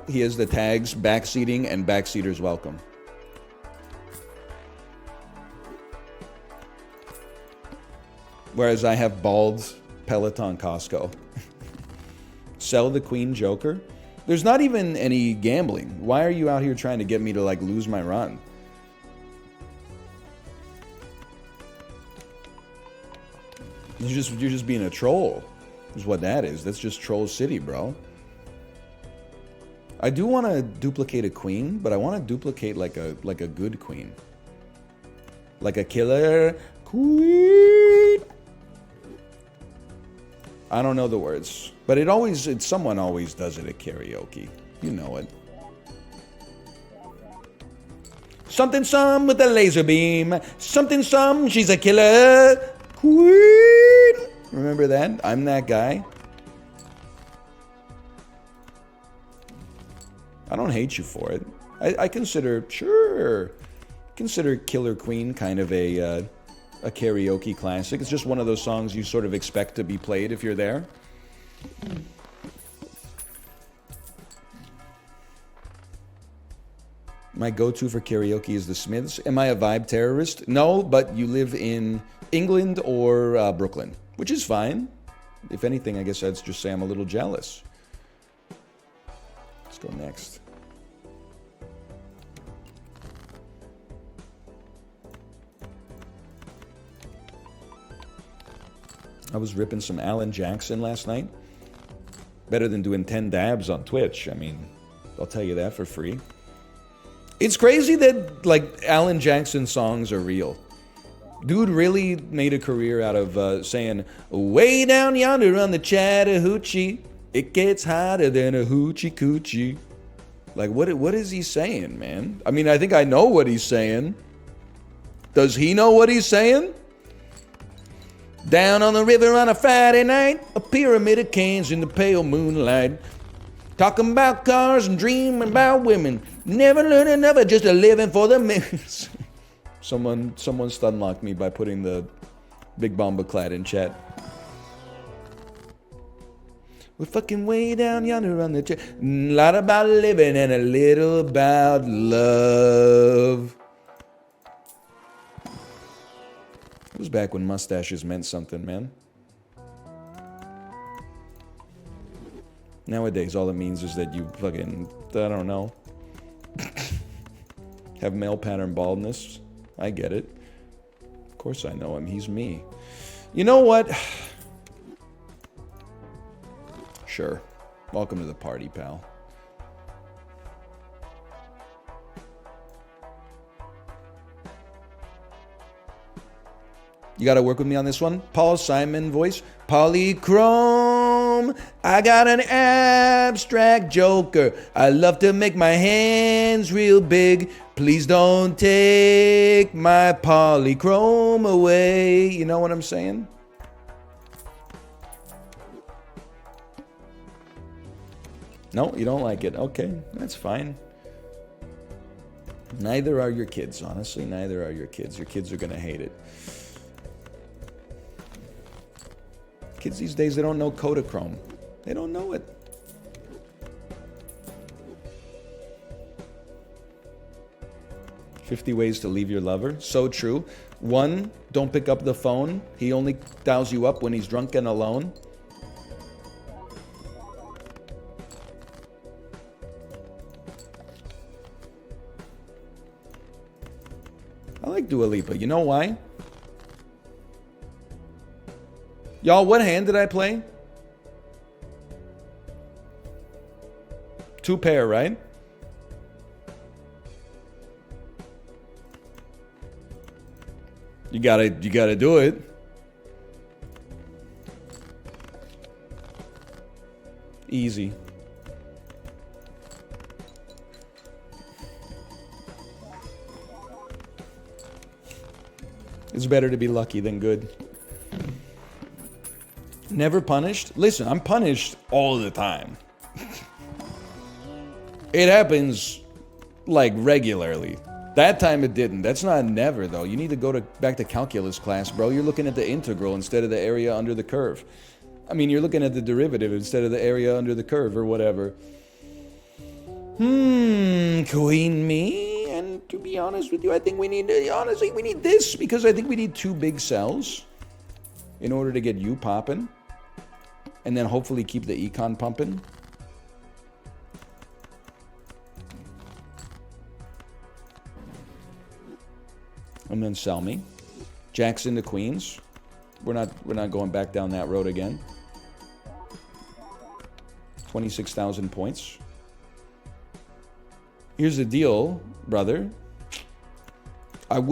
he has the tags backseating and backseaters welcome. Whereas I have bald Peloton Costco. Sell the Queen Joker? There's not even any gambling. Why are you out here trying to get me to like lose my run? You're just being a troll. Is what that is. That's just Troll City, bro. I do want to duplicate a queen, but I want to duplicate like a good queen. Like a killer queen. I don't know the words, but someone always does it at karaoke. You know it. Something some with a laser beam. Something some, she's a killer queen. Remember that? I'm that guy. I don't hate you for it. I consider Killer Queen kind of a karaoke classic. It's just one of those songs you sort of expect to be played if you're there. My go-to for karaoke is the Smiths. Am I a vibe terrorist? No, but you live in England or Brooklyn, which is fine. If anything, I guess I'd just say I'm a little jealous. Let's go next. I was ripping some Alan Jackson last night. Better than doing 10 dabs on Twitch. I mean, I'll tell you that for free. It's crazy that, like, Alan Jackson songs are real. Dude really made a career out of saying, way down yonder on the Chattahoochee, it gets hotter than a hoochie coochie. Like, what is he saying, man? I mean, I think I know what he's saying. Does he know what he's saying? Down on the river on a Friday night, a pyramid of cans in the pale moonlight. Talking about cars and dreaming about women. Never learn another, just a living for the millions. Someone stun-locked me by putting the Big Bomba Clad in chat. We're fucking way down yonder on the chat. A lot about living and a little about love. It was back when mustaches meant something, man. Nowadays, all it means is that you fucking, I don't know, have male pattern baldness. I get it. Of course I know him. He's me. You know what? Sure. Welcome to the party, pal. You gotta work with me on this one. Paul Simon voice. Polychrome. I got an abstract joker. I love to make my hands real big. Please don't take my polychrome away. You know what I'm saying? No, you don't like it. Okay, that's fine. Neither are your kids, honestly. Neither are your kids. Your kids are gonna hate it. Kids these days, they don't know Kodachrome. They don't know it. 50 ways to leave your lover. So true. 1, don't pick up the phone. He only dials you up when he's drunk and alone. I like Dua Lipa. You know why? Y'all, what hand did I play? 2 pair, right? You gotta do it. Easy. It's better to be lucky than good. Never punished? Listen, I'm punished all the time. It happens, like, regularly. That time it didn't. That's not never, though. You need to go back to calculus class, bro. You're looking at the integral instead of the area under the curve. I mean, you're looking at the derivative instead of the area under the curve or whatever. Queen me. And to be honest with you, I think we need, honestly, we need this because I think we need 2 big cells in order to get you popping. And then hopefully keep the econ pumping. And then sell me. Jacks into queens. We're not going back down that road again. 26,000 points. Here's the deal, brother. I'm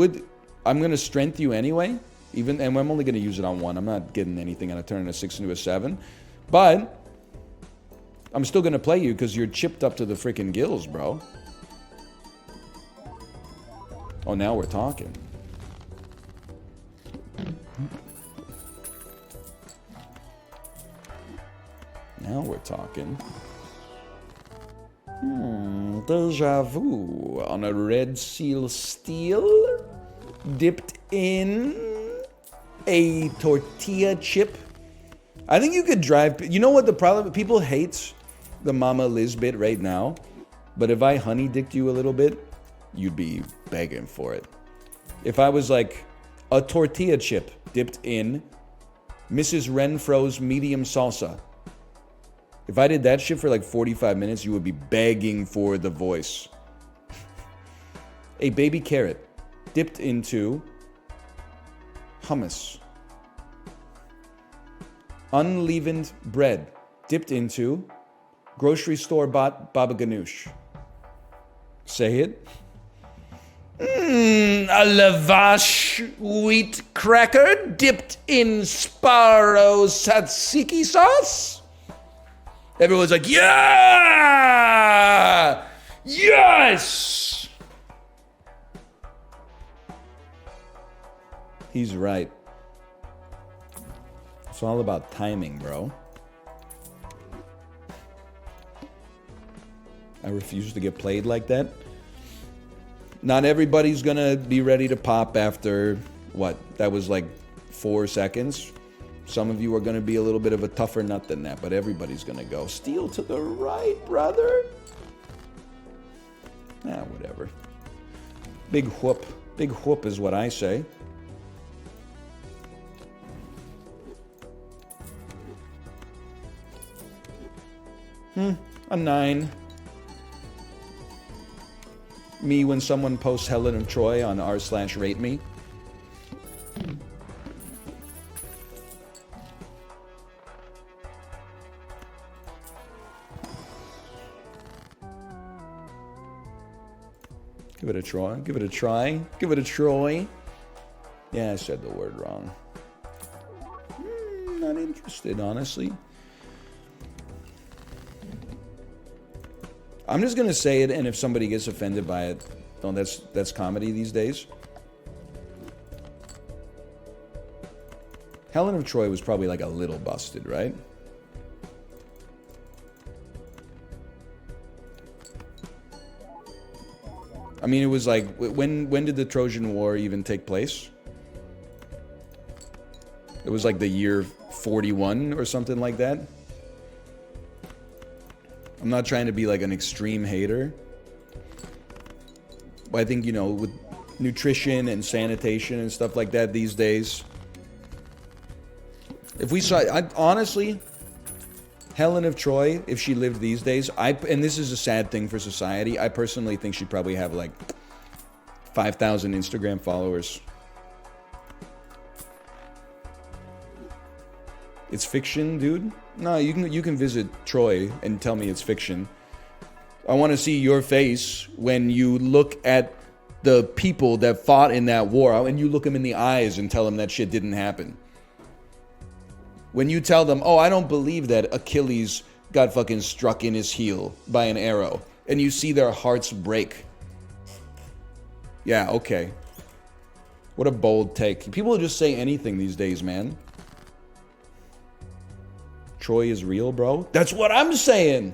gonna strength you anyway. And I'm only gonna use it on 1. I'm not getting anything on a turn a 6 into a 7. But I'm still gonna play you because you're chipped up to the freaking gills, bro. Oh, now we're talking. Now we're talking. Deja vu on a red seal steel, dipped in a tortilla chip. I think you could drive. You know what the problem? People hate the Mama Liz bit right now, but if I honey dicked you a little bit, you'd be begging for it. If I was like a tortilla chip dipped in Mrs. Renfro's medium salsa. If I did that shit for like 45 minutes, you would be begging for the voice. A baby carrot dipped into hummus. Unleavened bread dipped into grocery store bought baba ganoush. Say it. A lavash wheat cracker dipped in Sparrow tzatziki sauce. Everyone's like, yeah! Yes! He's right. It's all about timing, bro. I refuse to get played like that. Not everybody's gonna be ready to pop after, what? That was like 4 seconds. Some of you are gonna be a little bit of a tougher nut than that, but everybody's gonna go. Steal to the right, brother. Whatever. Big whoop. Big whoop is what I say. A 9. Me when someone posts Helen of Troy on r/rate me. Give it a try. Give it a try. Give it a Troy. Yeah, I said the word wrong. Not interested, honestly. I'm just gonna say it, and if somebody gets offended by it, oh, that's comedy these days. Helen of Troy was probably like a little busted, right? I mean, it was like, when did the Trojan War even take place? It was like the year 41 or something like that. I'm not trying to be like an extreme hater. But I think, you know, nutrition and sanitation and stuff like that these days. If we saw, honestly, Helen of Troy, if she lived these days, and this is a sad thing for society, I personally think she'd probably have like 5,000 Instagram followers. It's fiction, dude? No, you can visit Troy and tell me it's fiction. I want to see your face when you look at the people that fought in that war, and you look them in the eyes and tell them that shit didn't happen. When you tell them, oh, I don't believe that Achilles got fucking struck in his heel by an arrow, and you see their hearts break. Yeah, okay. What a bold take. People just say anything these days, man. Troy is real, bro? That's what I'm saying.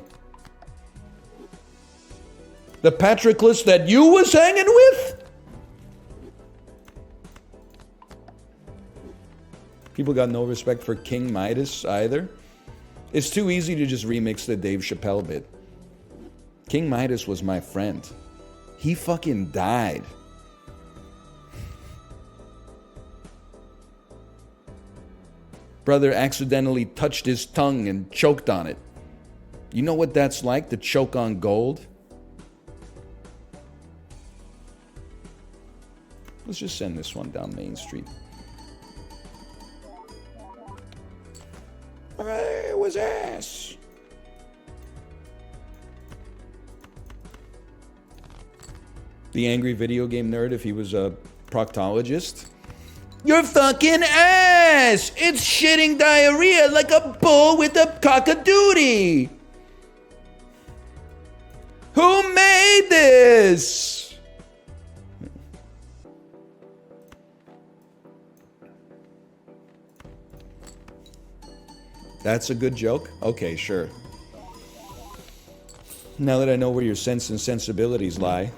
The Patroclus that you was hanging with? People got no respect for King Midas either. It's too easy to just remix the Dave Chappelle bit. King Midas was my friend. He fucking died. Brother accidentally touched his tongue and choked on it. You know what that's like, to choke on gold? Let's just send this one down Main Street. It was ass. The angry video game nerd, if he was a proctologist. You're fucking ass! It's shitting diarrhea like a bull with a cock-a-doodie! Who made this? That's a good joke? Okay, sure. Now that I know where your sense and sensibilities lie.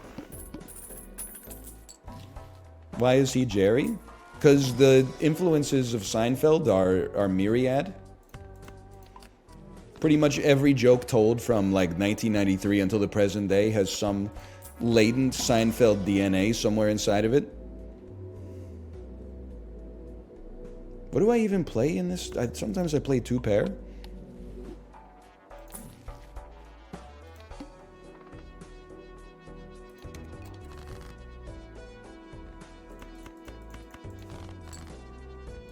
Why is he Jerry? Because the influences of Seinfeld are myriad. Pretty much every joke told from like 1993 until the present day has some latent Seinfeld DNA somewhere inside of it. What do I even play in this? Sometimes I play two-pair.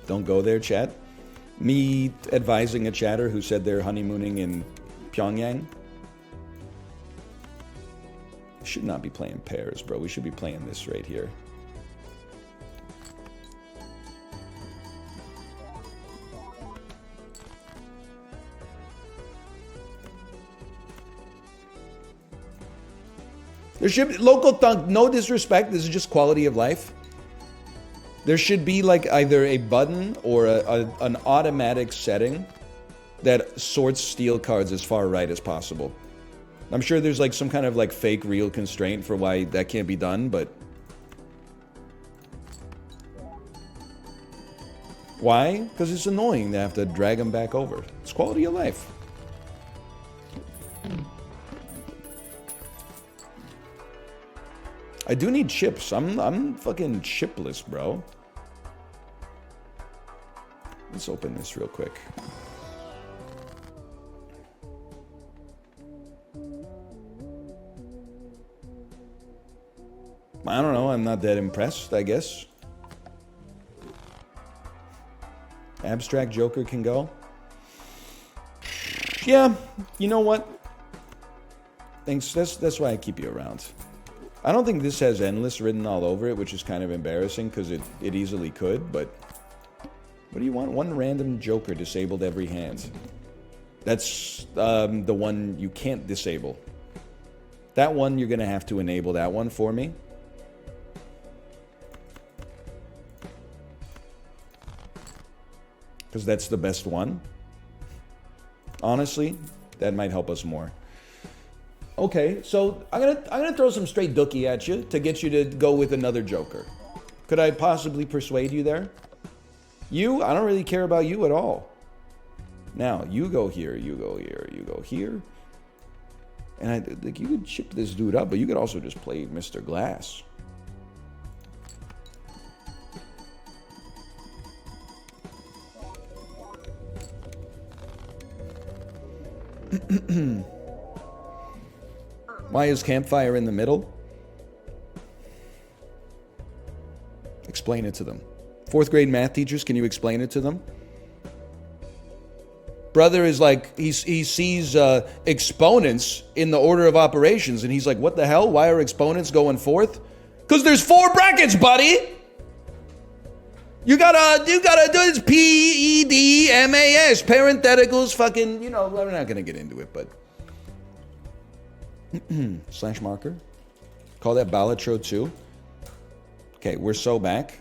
Don't go there, chat. Me advising a chatter who said they're honeymooning in Pyongyang. Should not be playing pairs, bro. We should be playing this right here. There should be local thunk, no disrespect, this is just quality of life. There should be like either a button or an automatic setting that sorts steel cards as far right as possible. I'm sure there's like some kind of like fake real constraint for why that can't be done, but why? Because it's annoying to have to drag them back over. It's quality of life. I do need chips. I'm fucking chipless, bro. Let's open this real quick. I don't know. I'm not that impressed, I guess. Abstract Joker can go. Yeah, you know what? Thanks. That's why I keep you around. I don't think this has endless written all over it, which is kind of embarrassing because it easily could, but what do you want? One random Joker disabled every hand. That's the one you can't disable. That one, you're going to have to enable that one for me. Because that's the best one. Honestly, that might help us more. Okay, so I'm gonna throw some straight dookie at you to get you to go with another Joker. Could I possibly persuade you there? You? I don't really care about you at all. Now, you go here, you go here, you go here. And like you could chip this dude up, but you could also just play Mr. Glass. Why is campfire in the middle? Explain it to them. 4th grade math teachers, can you explain it to them? Brother is like, he sees exponents in the order of operations, and he's like, what the hell? Why are exponents going 4th? Because there's 4 brackets, buddy! You gotta do this PEDMAS, parentheticals, fucking, you know, we're not gonna get into it, but. Slash marker. Call that BALATRO 2. Okay, we're so back.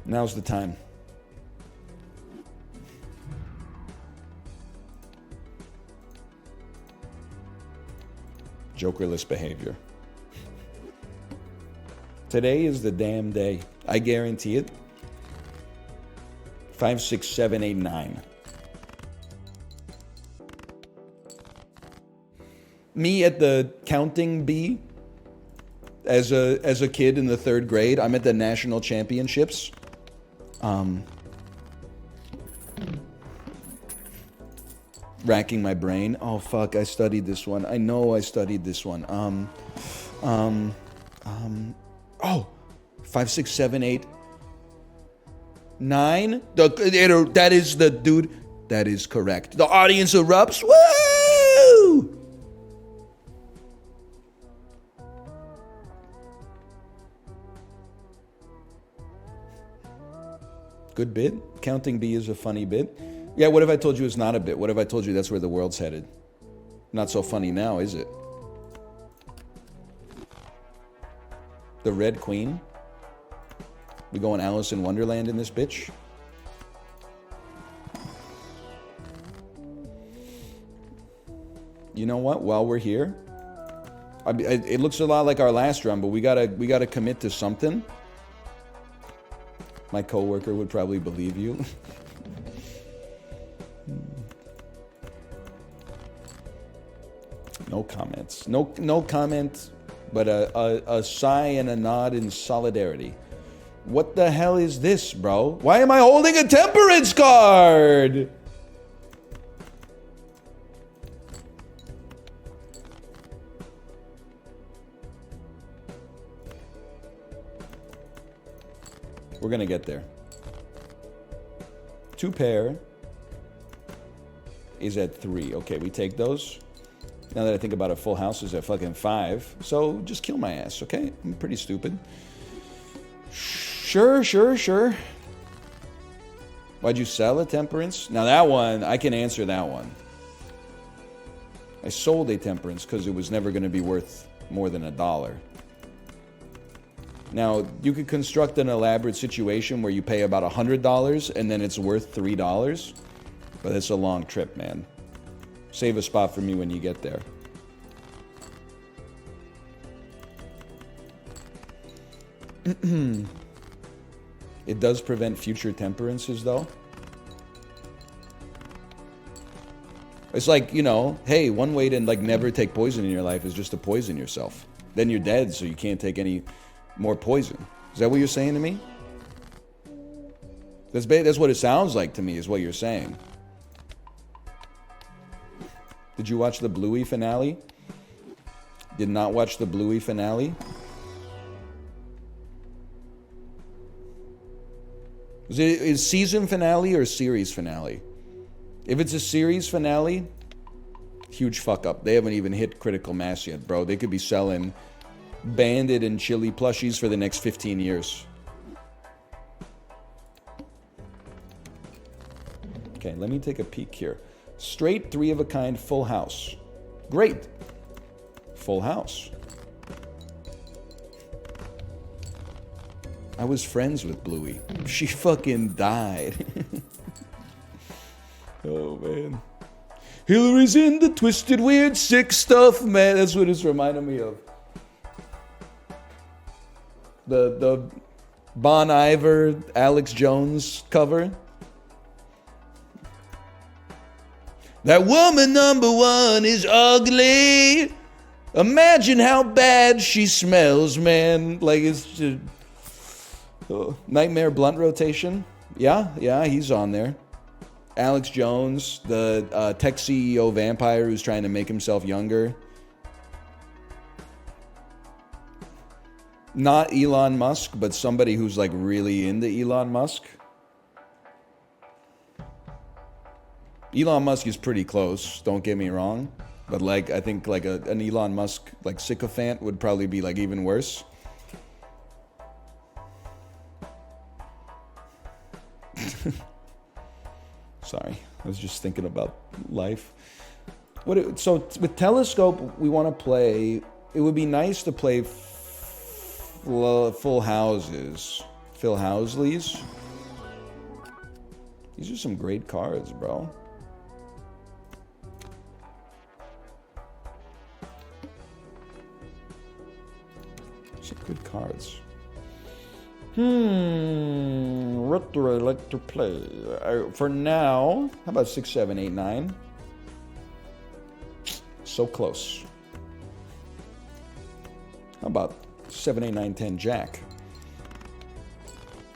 Now's the time. Jokerless behavior. Today is the damn day. I guarantee it. 5, 6, 7, 8, 9. Me at the counting bee as a kid in the 3rd grade. I'm at the national championships. Racking my brain. Oh fuck, I studied this one. I know I studied this one. Oh, 5, 6, 7, 8, 9. That is the dude. That is correct. The audience erupts. Woo! Good bit. Counting B is a funny bit. Yeah, what if I told you it's not a bit? What if I told you that's where the world's headed? Not so funny now, is it? The Red Queen. We going Alice in Wonderland in this bitch? You know what? While we're here, it looks a lot like our last run, but we gotta commit to something. My coworker would probably believe you. No comments. No comment, but a sigh and a nod in solidarity. What the hell is this, bro? Why am I holding a temperance card? We're gonna get there. 2 pair is at 3. Okay, we take those. Now that I think about it, full house is at fucking 5. So just kill my ass, okay? I'm pretty stupid. Sure. Why'd you sell a temperance? Now that one, I can answer that one. I sold a temperance because it was never going to be worth more than $1. Now, you could construct an elaborate situation where you pay about $100 and then it's worth $3. But it's a long trip, man. Save a spot for me when you get there. It does prevent future temperances, though. It's like, you know, hey, one way to like never take poison in your life is just to poison yourself. Then you're dead, so you can't take any more poison. Is that what you're saying to me? That's what it sounds like to me, is what you're saying. Did you watch the Bluey finale? Did not watch the Bluey finale? Is season finale or series finale? If it's a series finale, huge fuck up. They haven't even hit critical mass yet, bro. They could be selling Bandit and Chili plushies for the next 15 years. Okay, let me take a peek here. Straight 3 of a kind full house. Great. Full house. I was friends with Bluey. She fucking died. Oh, man. Hillary's in the twisted, weird, sick stuff, man. That's what it's reminding me of. The Bon Iver, Alex Jones cover. That woman number 1 is ugly. Imagine how bad she smells, man. Like, it's just... Nightmare blunt rotation. Yeah, he's on there. Alex Jones, the tech CEO vampire who's trying to make himself younger. Not Elon Musk, but somebody who's like really into Elon Musk. Elon Musk is pretty close, don't get me wrong. But like, I think like an Elon Musk like sycophant would probably be like even worse. Sorry, I was just thinking about life. So with Telescope, we want to play. It would be nice to play full houses, Phil Housley's. These are some great cards, bro. Some good cards. What do I like to play? For now, how about 6, 7, 8, 9? So close. How about 7, 8, 9, 10 Jack?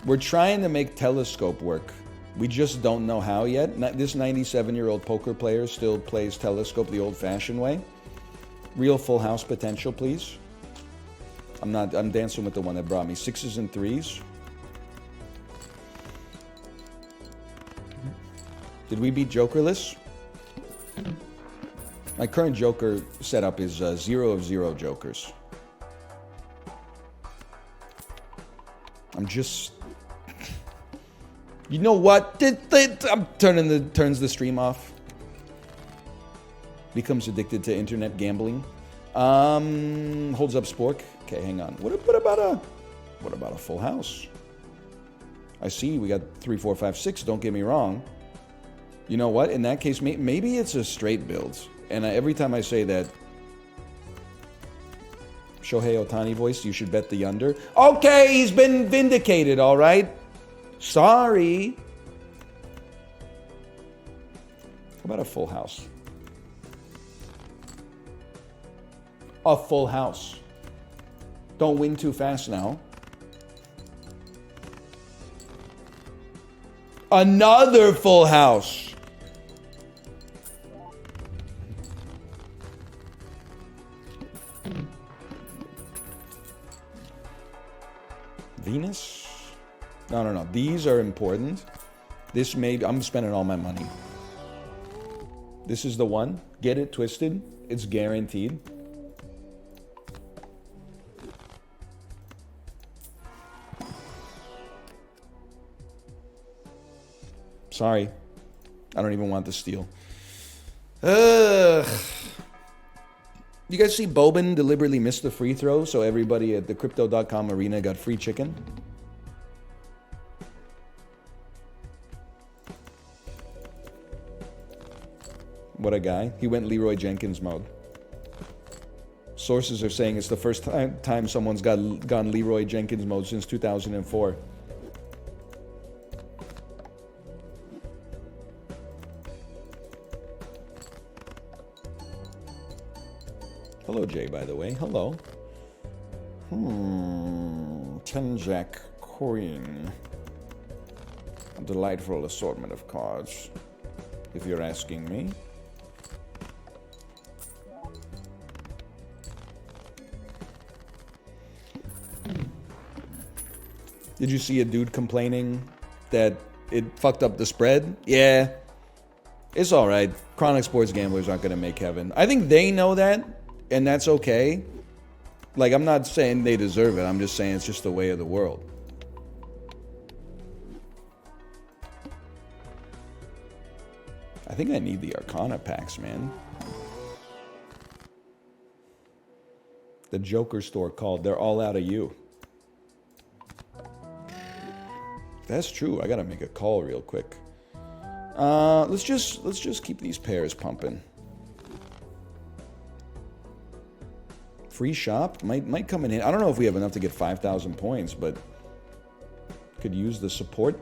We're trying to make Telescope work. We just don't know how yet. This 97-year-old poker player still plays Telescope the old-fashioned way. Real full house potential, please. I'm dancing with the one that brought me 6s and 3s. Did we beat Jokerless? My current Joker setup is 0 of 0 Jokers. I'm just... You know what? I'm turns the stream off. Becomes addicted to internet gambling. Holds up spork. Okay, hang on. What about a full house? I see we got 3, 4, 5, 6. Don't get me wrong. You know what? In that case, maybe it's a straight build. And every time I say that, Shohei Ohtani voice, you should bet the under. Okay, he's been vindicated. All right. Sorry. How about a full house? A full house. Don't win too fast now. Another full house. Venus? No. These are important. This I'm spending all my money. This is the one. Get it twisted. It's guaranteed. Sorry. I don't even want the steal. You guys see Boban deliberately missed the free throw, so everybody at the Crypto.com arena got free chicken? What a guy. He went Leroy Jenkins mode. Sources are saying it's the first time someone's gone Leroy Jenkins mode since 2004. Hello, Jay, by the way. Hello. 10 Jack Queen. A delightful assortment of cards, if you're asking me. Did you see a dude complaining that it fucked up the spread? Yeah. It's alright. Chronic sports gamblers aren't going to make heaven. I think they know that, and that's okay. Like, I'm not saying they deserve it. I'm just saying it's just the way of the world. I think I need the Arcana packs, man. The Joker store called. They're all out of you. That's true. I gotta make a call real quick. Let's just keep these pairs pumping. Free shop might come in handy. I don't know if we have enough to get 5,000 points, but could use the support.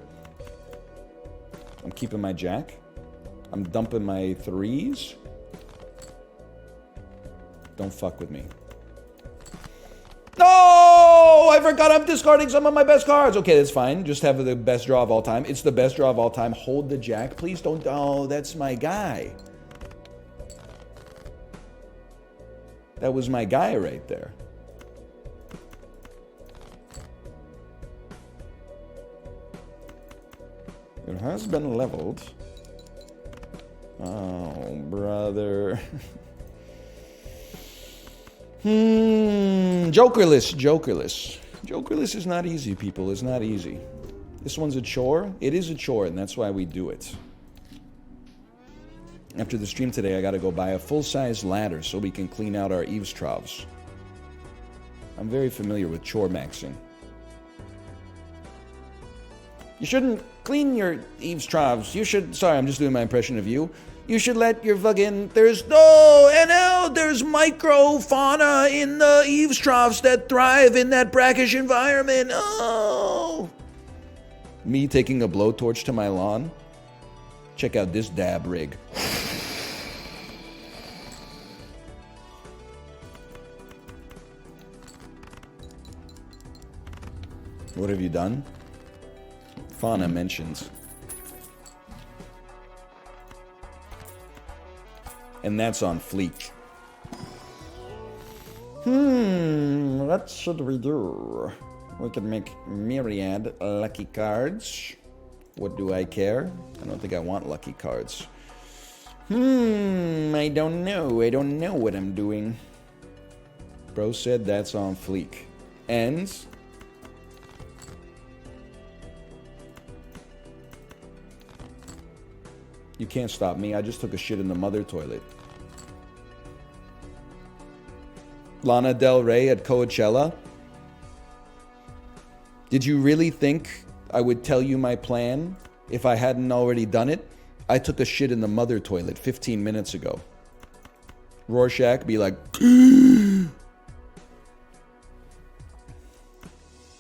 I'm keeping my jack. I'm dumping my 3s. Don't fuck with me. No! Oh, I forgot I'm discarding some of my best cards. Okay, that's fine. Just have the best draw of all time. It's the best draw of all time. Hold the jack. Please don't. Oh, that's my guy. That was my guy right there. It has been leveled. Oh, brother. Jokerless. Jokerless is not easy, people. It's not easy. This one's a chore. It is a chore, and that's why we do it. After the stream today, I gotta go buy a full-size ladder so we can clean out our eaves troughs. I'm very familiar with chore maxing. You shouldn't clean your eaves troughs. You should... Sorry, I'm just doing my impression of you. You should let your fucking... There's no... NL, there's microfauna in the eaves troughs that thrive in that brackish environment. Oh! Me taking a blowtorch to my lawn. Check out this dab rig. What have you done? Fauna mentions. And that's on fleek. What should we do? We can make myriad lucky cards. What do I care? I don't think I want lucky cards. I don't know. I don't know what I'm doing. Bro said that's on fleek. And... You can't stop me. I just took a shit in the mother toilet. Lana Del Rey at Coachella. Did you really think I would tell you my plan if I hadn't already done it? I took a shit in the mother toilet 15 minutes ago. Rorschach be like,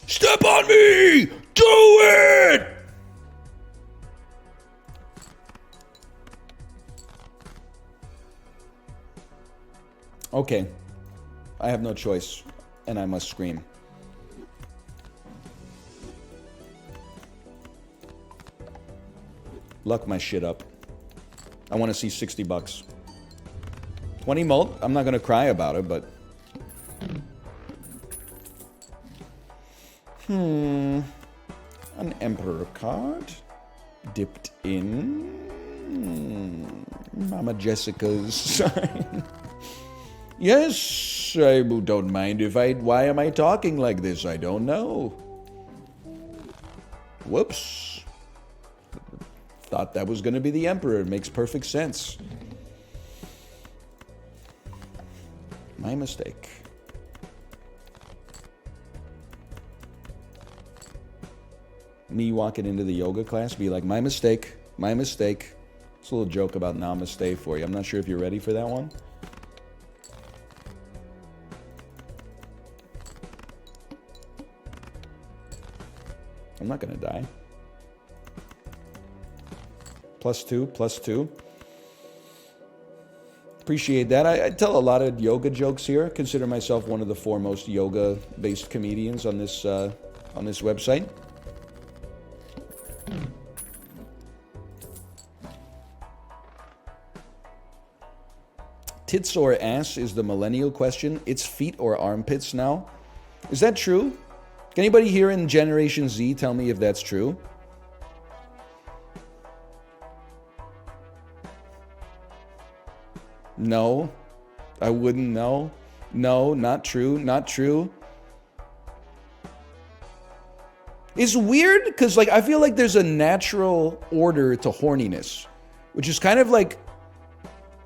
step on me! Do it! Okay, I have no choice, and I must scream. Luck my shit up. I want to see 60 bucks. 20 mult, I'm not going to cry about it, but... An Emperor card. Dipped in... Mama Jessica's sign. Yes, I don't mind if I... Why am I talking like this? I don't know. Whoops. Thought that was going to be the Emperor. It makes perfect sense. My mistake. Me walking into the yoga class, be like, my mistake, my mistake. It's a little joke about namaste for you. I'm not sure if you're ready for that one. I'm not gonna die. +2, +2. Appreciate that. I tell a lot of yoga jokes here. Consider myself one of the foremost yoga-based comedians on this website. Tits or ass is the millennial question. It's feet or armpits now. Is that true? Can anybody here in Generation Z tell me if that's true? No, I wouldn't know. No, not true, not true. It's weird because, like, I feel like there's a natural order to horniness, which is kind of like,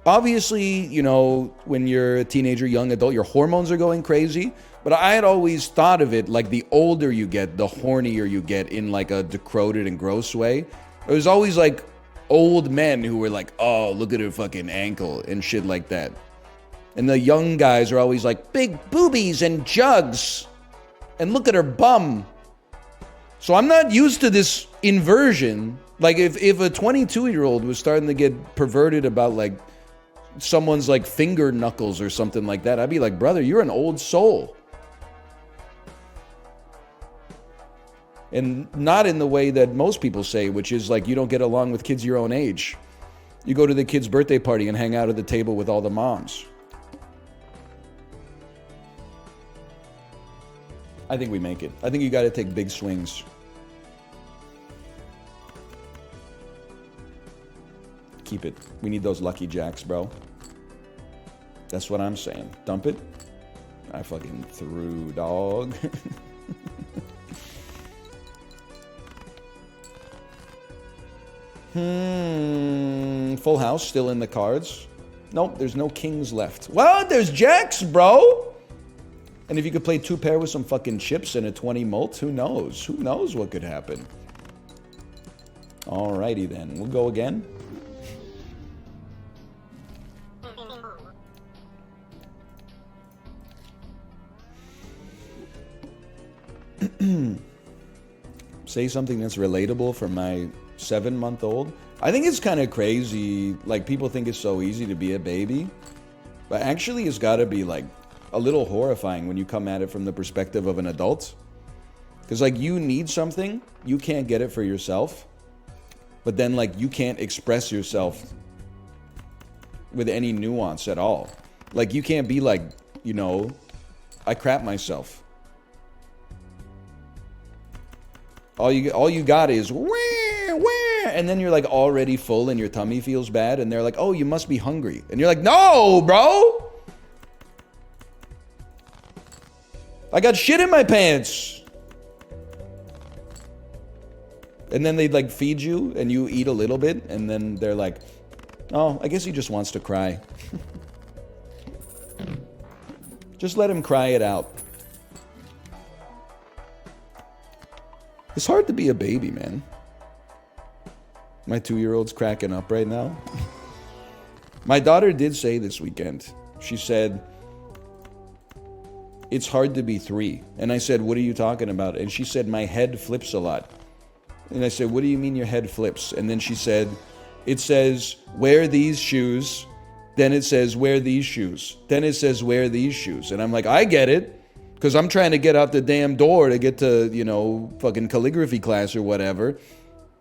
obviously, you know, when you're a teenager, young adult, your hormones are going crazy. But I had always thought of it like the older you get, the hornier you get in like a decrepit and gross way. It was always like old men who were like, oh, look at her fucking ankle and shit like that. And the young guys are always like, big boobies and jugs. And look at her bum. So I'm not used to this inversion. Like if a 22-year-old was starting to get perverted about like someone's like finger knuckles or something like that, I'd be like, brother, you're an old soul. And not in the way that most people say, which is like you don't get along with kids your own age. You go to the kid's birthday party and hang out at the table with all the moms. I think we make it. I think you got to take big swings. Keep it. We need those lucky jacks, bro. That's what I'm saying. Dump it. I fucking threw, dog. Full house still in the cards. Nope, there's no kings left. Well, there's jacks, bro. And if you could play 2 pair with some fucking chips and a 20 mult, who knows? Who knows what could happen? Alrighty then, we'll go again. Say something that's relatable for my 7-month-old. I think it's kind of crazy. Like, people think it's so easy to be a baby, but actually it's got to be like a little horrifying when you come at it from the perspective of an adult. Because like, you need something, you can't get it for yourself, but then like you can't express yourself with any nuance at all. Like, you can't be like, you know, I crap myself. All you got is wah, wah, and then you're like already full and your tummy feels bad, and they're like, oh, you must be hungry, and you're like, no, bro, I got shit in my pants. And then they like feed you and you eat a little bit, and then they're like, oh, I guess he just wants to cry. Just let him cry it out. It's hard to be a baby, man. My 2-year-old's cracking up right now. My daughter did say this weekend, she said, it's hard to be 3. And I said, what are you talking about? And she said, my head flips a lot. And I said, what do you mean your head flips? And then she said, it says, wear these shoes. Then it says, wear these shoes. Then it says, wear these shoes. And I'm like, I get it. Because I'm trying to get out the damn door to get to, you know, fucking calligraphy class or whatever.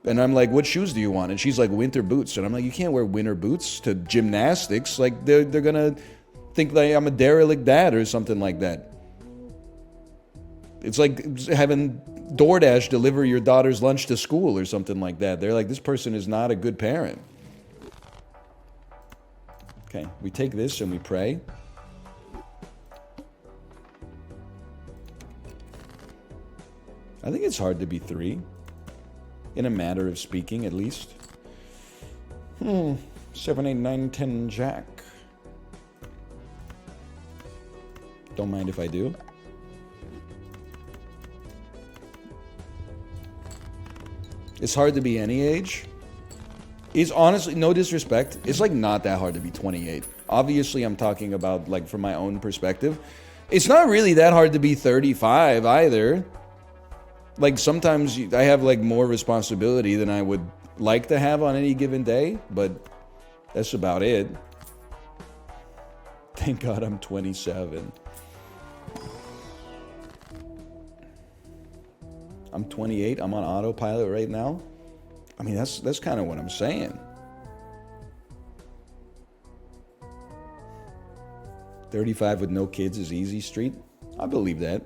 And I'm like, what shoes do you want? And she's like, winter boots. And I'm like, you can't wear winter boots to gymnastics. Like, they're going to think like I'm a derelict dad or something like that. It's like having DoorDash deliver your daughter's lunch to school or something like that. They're like, this person is not a good parent. Okay, we take this and we pray. I think it's hard to be 3. In a matter of speaking, at least. 7, 8, 9, 10, jack. Don't mind if I do. It's hard to be any age. It's honestly, no disrespect, it's like not that hard to be 28. Obviously, I'm talking about like from my own perspective. It's not really that hard to be 35 either. Like, sometimes I have like more responsibility than I would like to have on any given day, but that's about it. Thank God I'm 27. I'm 28. I'm on autopilot right now. I mean, that's kind of what I'm saying. 35 with no kids is easy street. I believe that.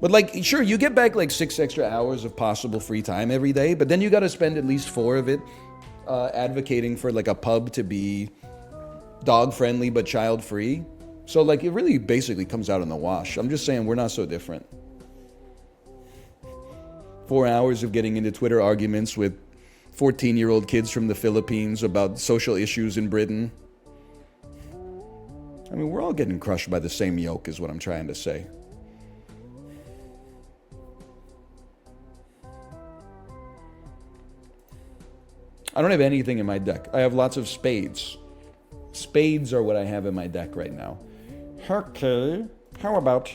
But like, sure, you get back like 6 extra hours of possible free time every day, but then you got to spend at least 4 of it advocating for like a pub to be dog friendly but child free. So like, it really basically comes out in the wash. I'm just saying we're not so different. 4 hours of getting into Twitter arguments with 14-year-old kids from the Philippines about social issues in Britain. I mean, we're all getting crushed by the same yoke is what I'm trying to say. I don't have anything in my deck. I have lots of spades. Spades are what I have in my deck right now. Okay, how about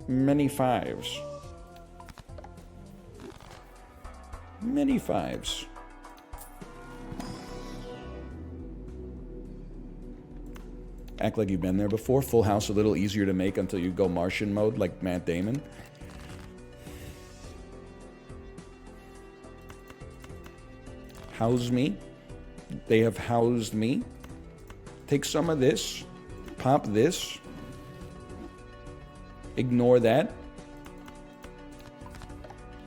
many 5s? Many 5s. Act like you've been there before. Full house a little easier to make until you go Martian mode like Matt Damon. house me. They have housed me. Take some of this. Pop this. Ignore that.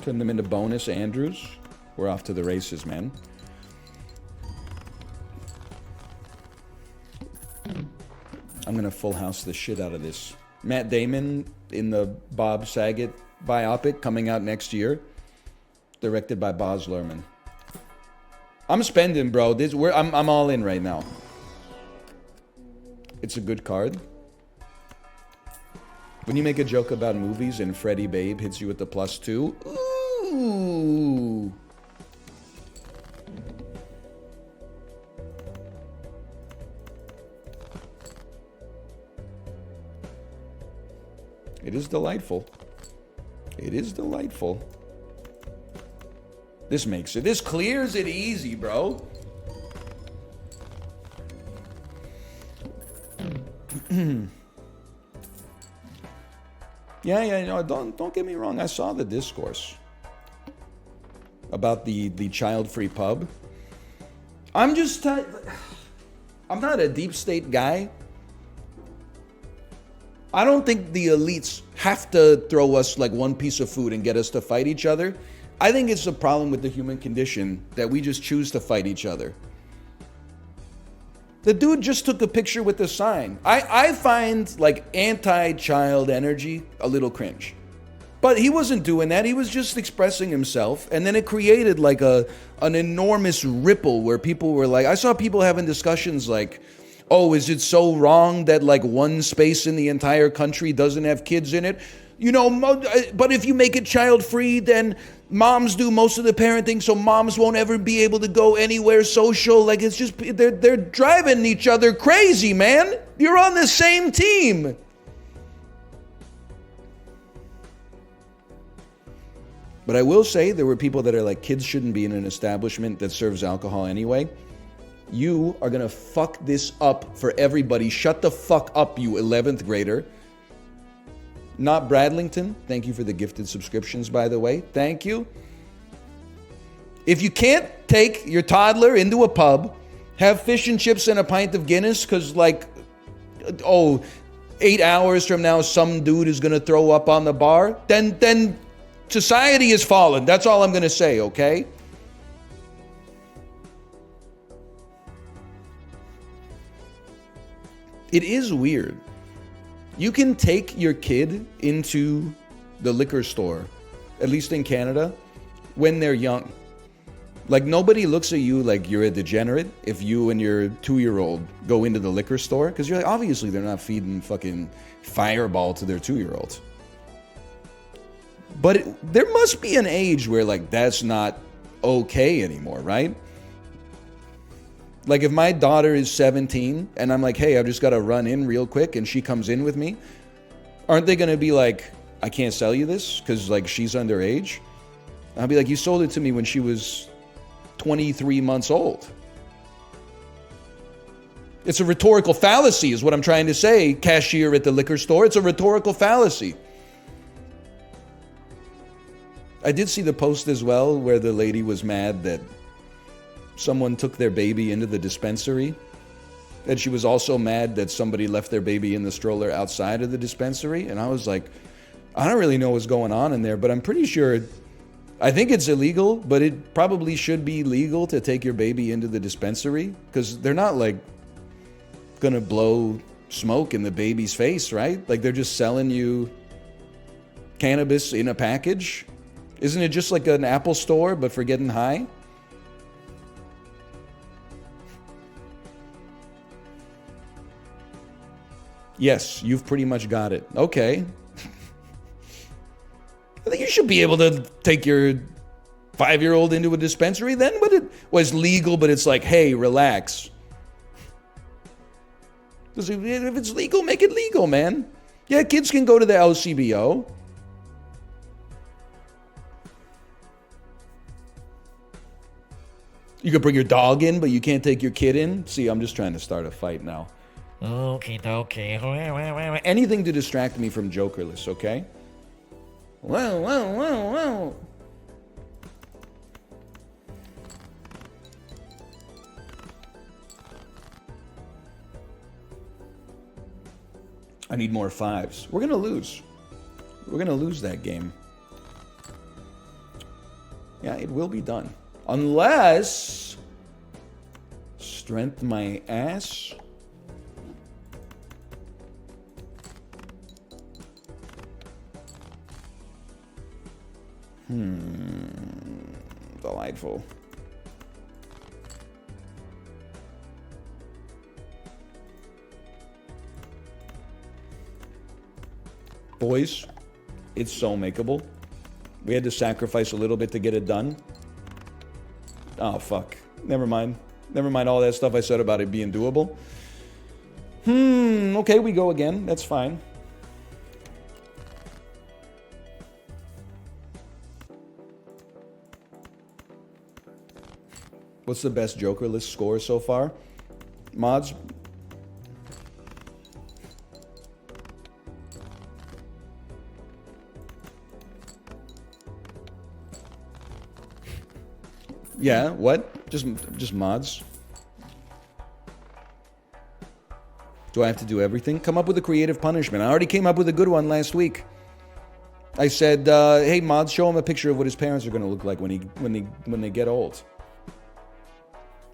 Turn them into bonus Andrews. We're off to the races, man. I'm gonna full house the shit out of this. Matt Damon in the Bob Saget biopic coming out next year. Directed by Baz Luhrmann. I'm spending, bro. I'm all in right now. It's a good card. When you make a joke about movies and Freddy Babe hits you with the +2. Ooh. It is delightful. It is delightful. This makes it. This clears it easy, bro. Yeah, no, don't get me wrong. I saw the discourse about the child-free pub. I'm not a deep state guy. I don't think the elites have to throw us like one piece of food and get us to fight each other. I think it's a problem with the human condition that we just choose to fight each other. The dude just took a picture with the sign. I find like anti-child energy a little cringe. But he wasn't doing that. He was just expressing himself. And then it created like an enormous ripple where people were like, I saw people having discussions like, oh, is it so wrong that like one space in the entire country doesn't have kids in it? You know, but if you make it child-free, then moms do most of the parenting, so moms won't ever be able to go anywhere social. Like, it's just, they're driving each other crazy, man. You're on the same team. But I will say there were people that are like, kids shouldn't be in an establishment that serves alcohol anyway. You are going to fuck this up for everybody. Shut the fuck up, you 11th grader. Not Bradlington. Thank you for the gifted subscriptions, by the way. Thank you. If you can't take your toddler into a pub, have fish and chips and a pint of Guinness, because like, 8 hours from now, some dude is going to throw up on the bar, then society has fallen. That's all I'm going to say, okay? It is weird. You can take your kid into the liquor store, at least in Canada, when they're young. Like, nobody looks at you like you're a degenerate if you and your 2-year-old go into the liquor store, because you're like, obviously they're not feeding fucking Fireball to their 2-year-olds. But there must be an age where like that's not okay anymore, right? Like if my daughter is 17 and I'm like, hey, I've just got to run in real quick and she comes in with me, aren't they going to be like, I can't sell you this because like she's underage? I'll be like, you sold it to me when she was 23 months old. It's a rhetorical fallacy is what I'm trying to say, cashier at the liquor store. It's a rhetorical fallacy. I did see the post as well where the lady was mad that someone took their baby into the dispensary. And she was also mad that somebody left their baby in the stroller outside of the dispensary. And I was like, I don't really know what's going on in there, but I'm pretty sure, I think it's illegal, but it probably should be legal to take your baby into the dispensary because they're not like gonna blow smoke in the baby's face, right? Like they're just selling you cannabis in a package. Isn't it just like an Apple store, but for getting high? Yes, you've pretty much got it. Okay. I think you should be able to take your 5-year-old into a dispensary then, but it was legal, but it's like, hey, relax. Because if it's legal, make it legal, man. Yeah, kids can go to the LCBO. You could bring your dog in, but you can't take your kid in. See, I'm just trying to start a fight now. Okay. Anything to distract me from Jokerless, okay? Whoa. I need more 5s. We're gonna lose. We're gonna lose that game. Yeah, it will be done. Unless... Strength my ass. Delightful. Boys, it's so makeable. We had to sacrifice a little bit to get it done. Oh, fuck. Never mind. Never mind all that stuff I said about it being doable. Okay, we go again. That's fine. What's the best Joker list score so far? Mods? Yeah, what? Just mods? Do I have to do everything? Come up with a creative punishment. I already came up with a good one last week. I said, hey mods, show him a picture of what his parents are going to look like when they get old.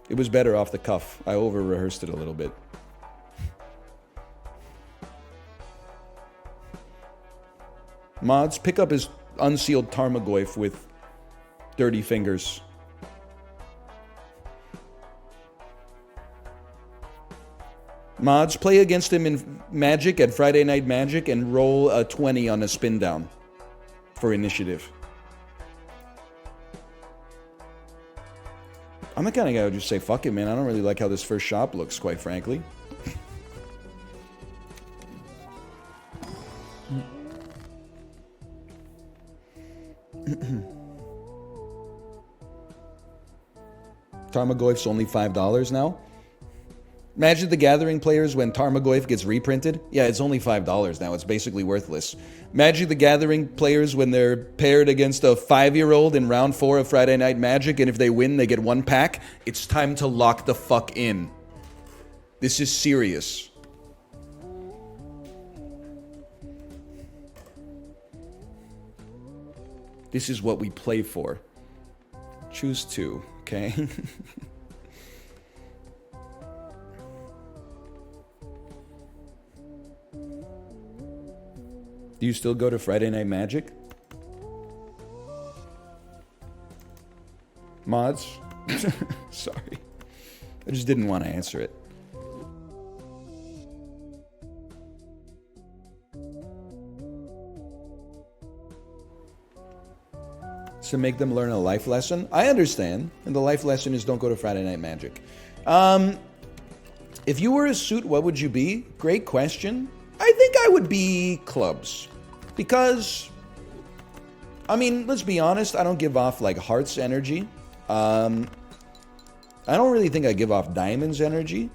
It was better off the cuff. I over-rehearsed it a little bit. Mods, pick up his unsealed Tarmogoyf with dirty fingers. Mods, play against him in Magic at Friday Night Magic and roll a 20 on a spin down for initiative. I'm the kind of guy who would just say, fuck it, man. I don't really like how this first shop looks, quite frankly. Tarmogoyf's only $5 now. Magic the Gathering players, when Tarmogoyf gets reprinted, yeah, it's only $5 now. It's basically worthless. Magic the Gathering players, when they're paired against a 5-year-old in round 4 of Friday Night Magic, and if they win, they get 1 pack, it's time to lock the fuck in. This is serious. This is what we play for. Choose 2, okay? Do you still go to Friday Night Magic? Mods? Sorry. I just didn't want to answer it. To make them learn a life lesson? I understand. And the life lesson is don't go to Friday Night Magic. If you were a suit, what would you be? Great question. I think I would be clubs. Because, I mean, let's be honest, I don't give off, like, hearts energy. I don't really think I give off diamonds energy.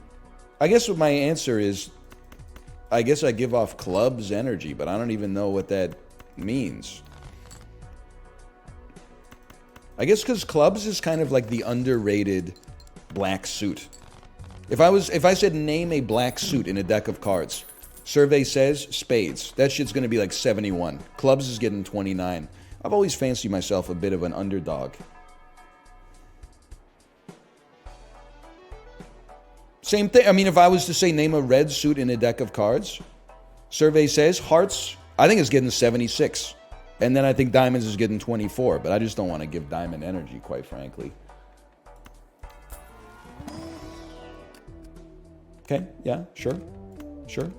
I guess what my answer is, I guess I give off clubs energy, but I don't even know what that means. I guess because clubs is kind of like the underrated black suit. If I said name a black suit in a deck of cards, survey says spades. That shit's gonna be like 71. Clubs is getting 29. I've always fancied myself a bit of an underdog. Same thing. I mean, if I was to say name a red suit in a deck of cards, survey says hearts, I think it's getting 76. And then I think diamonds is getting 24. But I just don't want to give diamond energy, quite frankly. Okay, yeah, sure. Sure.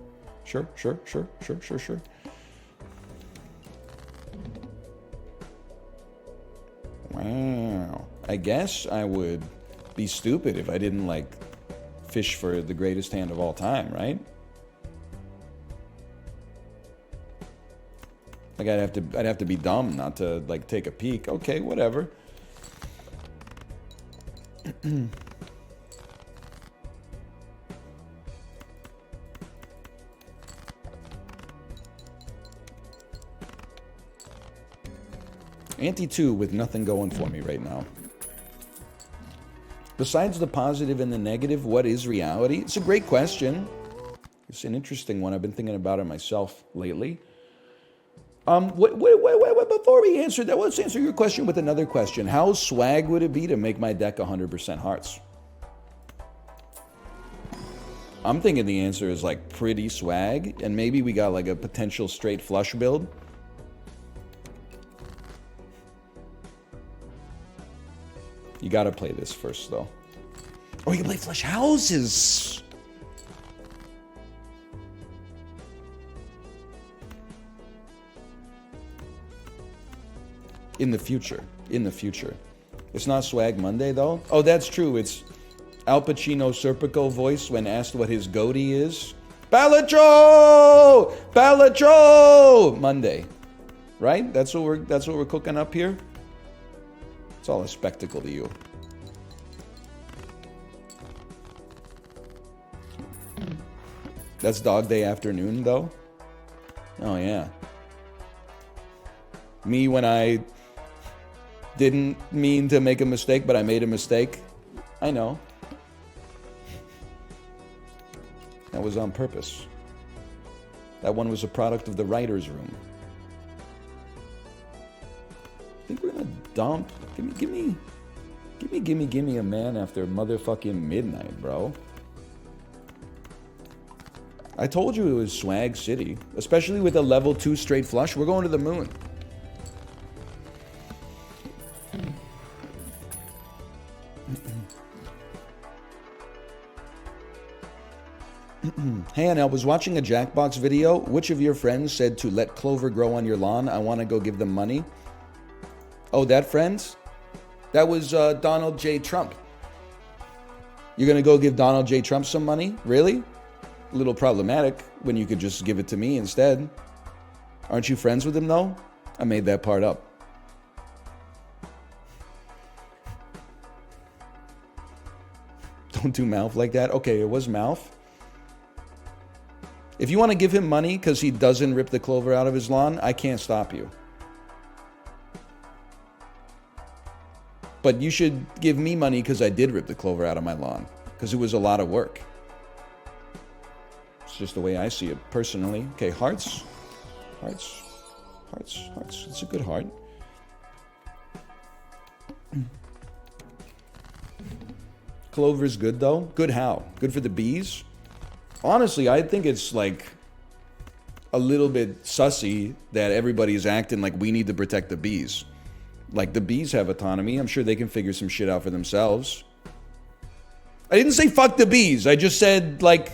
Wow. I guess I would be stupid if I didn't, like, fish for the greatest hand of all time, right? Like, I'd have to be dumb not to, like, take a peek. Okay, whatever. Anti-2 with nothing going for me right now. Besides the positive and the negative, what is reality? It's a great question. It's an interesting one. I've been thinking about it myself lately. Before we answer that, let's answer your question with another question. How swag would it be to make my deck 100% hearts? I'm thinking the answer is like pretty swag, and maybe we got like a potential straight flush build. You gotta play this first though. Oh, you can play flush houses! In the future. In the future. It's not Swag Monday, though? Oh, that's true. It's Al Pacino Serpico voice when asked what his goty is. BALATRO! BALATRO! Monday. Right? That's what we're cooking up here? It's all a spectacle to you. That's Dog Day afternoon, though? Oh, yeah. Me when I didn't mean to make a mistake, but I made a mistake. I know. That was on purpose. That one was a product of the writer's room. I think we're gonna dump. Give me a man after motherfucking midnight, bro. I told you it was Swag City. Especially with a level 2 straight flush. We're going to the moon. Hey, and I was watching a Jackbox video. Which of your friends said to let clover grow on your lawn? I want to go give them money. Oh, that friends? That was Donald J. Trump. You're going to go give Donald J. Trump some money? Really? A little problematic when you could just give it to me instead. Aren't you friends with him, though? I made that part up. Don't do mouth like that. Okay, it was mouth. If you want to give him money because he doesn't rip the clover out of his lawn, I can't stop you. But you should give me money because I did rip the clover out of my lawn. Because it was a lot of work. It's just the way I see it personally. Okay, hearts. Hearts. Hearts. Hearts. It's a good heart. Clover's good though. Good how? Good for the bees? Honestly, I think it's like a little bit sussy that everybody's acting like we need to protect the bees. Like the bees have autonomy. I'm sure they can figure some shit out for themselves. I didn't say fuck the bees. I just said like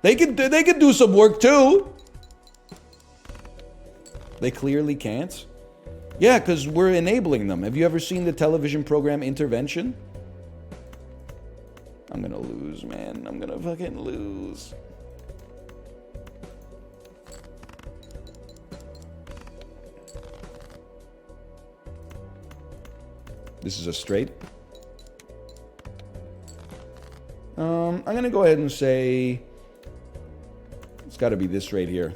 they could do some work too. They clearly can't. Yeah, because we're enabling them. Have you ever seen the television program Intervention? I'm gonna lose, man. I'm gonna fucking lose. This is a straight. I'm gonna go ahead and say it's gotta be this right here.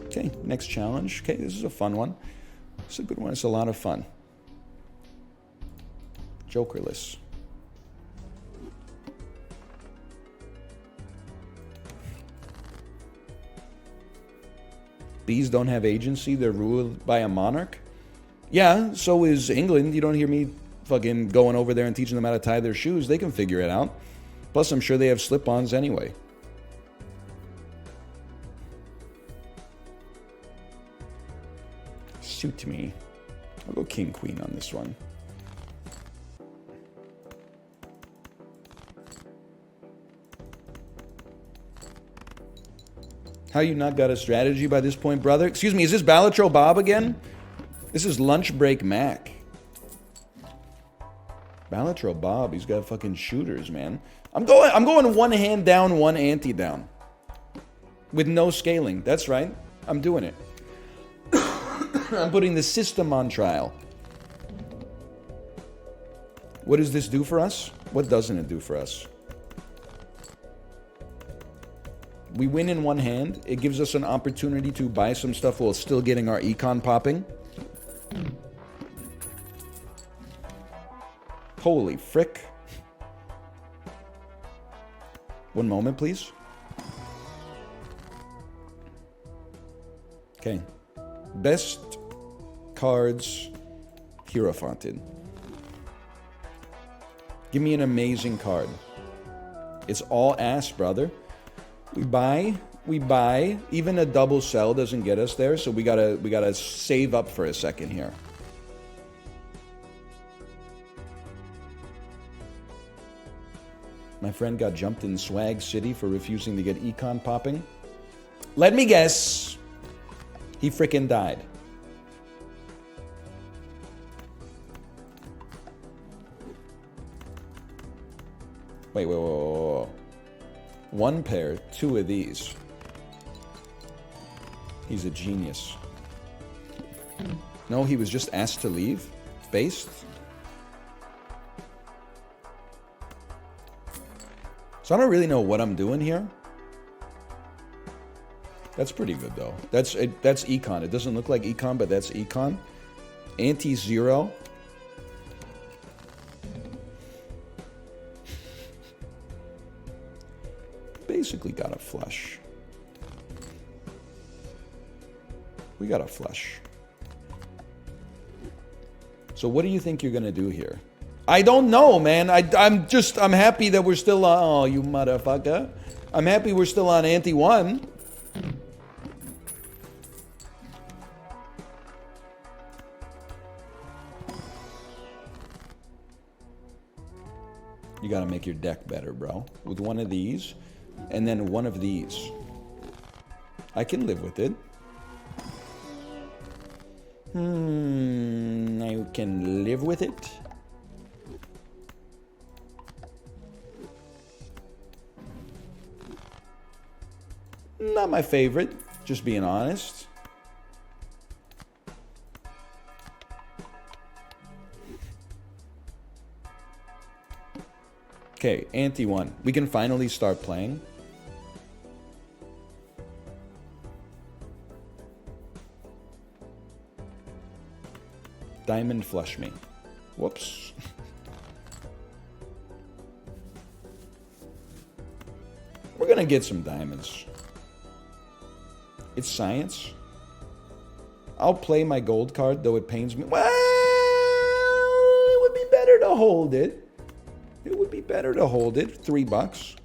Okay, next challenge. Okay, this is a fun one. It's a good one. It's a lot of fun. Jokerless. Bees don't have agency. They're ruled by a monarch. Yeah, so is England. You don't hear me fucking going over there and teaching them how to tie their shoes. They can figure it out. Plus, I'm sure they have slip-ons anyway. Suit me. I'll go king, queen on this one. How you not got a strategy by this point, brother? Excuse me, is this Balatro Bob again? This is Lunch Break Mac. Balatro Bob, he's got fucking shooters, man. I'm going one hand down, one ante down. With no scaling. That's right. I'm doing it. I'm putting the system on trial. What does this do for us? What doesn't it do for us? We win in one hand. It gives us an opportunity to buy some stuff while still getting our econ popping. Holy frick. One moment, please. Okay. Best cards Hierophanted. Give me an amazing card. It's all ass, brother. We buy. Even a double sell doesn't get us there, so we gotta save up for a second here. My friend got jumped in Swag City for refusing to get econ popping. Let me guess. He frickin' died. Wait. One pair, two of these. He's a genius. No, he was just asked to leave? Based? So I don't really know what I'm doing here. That's pretty good, though. That's econ. It doesn't look like econ, but that's econ. Anti-zero. Basically got a flush. We got a flush. So what do you think you're gonna do here? I don't know, man. I'm happy that we're still on. Oh, you motherfucker. I'm happy we're still on ante 1. You gotta make your deck better, bro. With one of these, and then one of these. I can live with it. I can live with it. Not my favorite, just being honest. Okay, ante 1. We can finally start playing. Diamond flush me. Whoops. We're gonna get some diamonds. It's science. I'll play my gold card, though it pains me. Well, it would be better to hold it. It would be better to hold it. $3.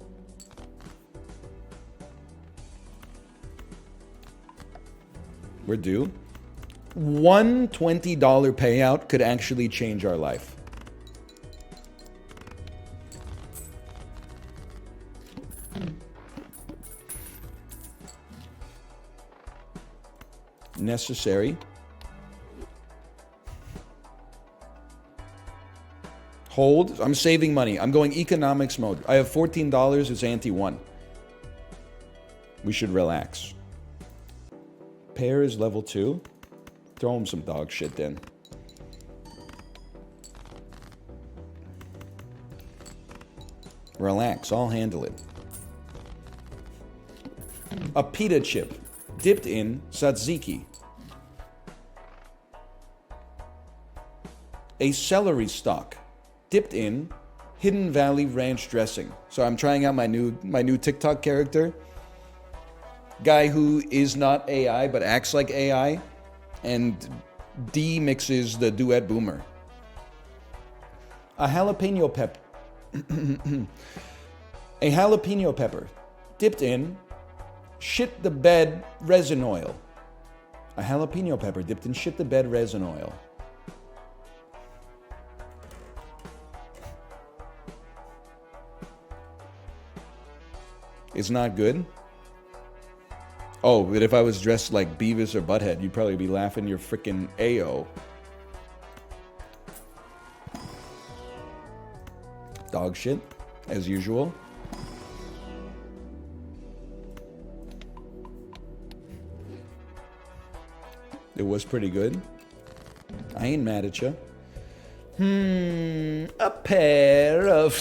We're due. One $20 payout could actually change our life. Necessary. Hold. I'm saving money. I'm going economics mode. I have $14. It's ante 1. We should relax. Pair is level 2. Throw him some dog shit then. Relax. I'll handle it. A pita chip. Dipped in tzatziki. A celery stalk. Dipped in Hidden Valley Ranch dressing. So I'm trying out my new TikTok character. Guy who is not AI but acts like AI and demixes the duet boomer. A jalapeno pepper. A jalapeno pepper dipped in shit the bed resin oil. A jalapeno pepper dipped in shit the bed resin oil. It's not good. Oh, but if I was dressed like Beavis or Butthead, you'd probably be laughing your frickin' AO. Dog shit, as usual. It was pretty good. I ain't mad at you. A pair of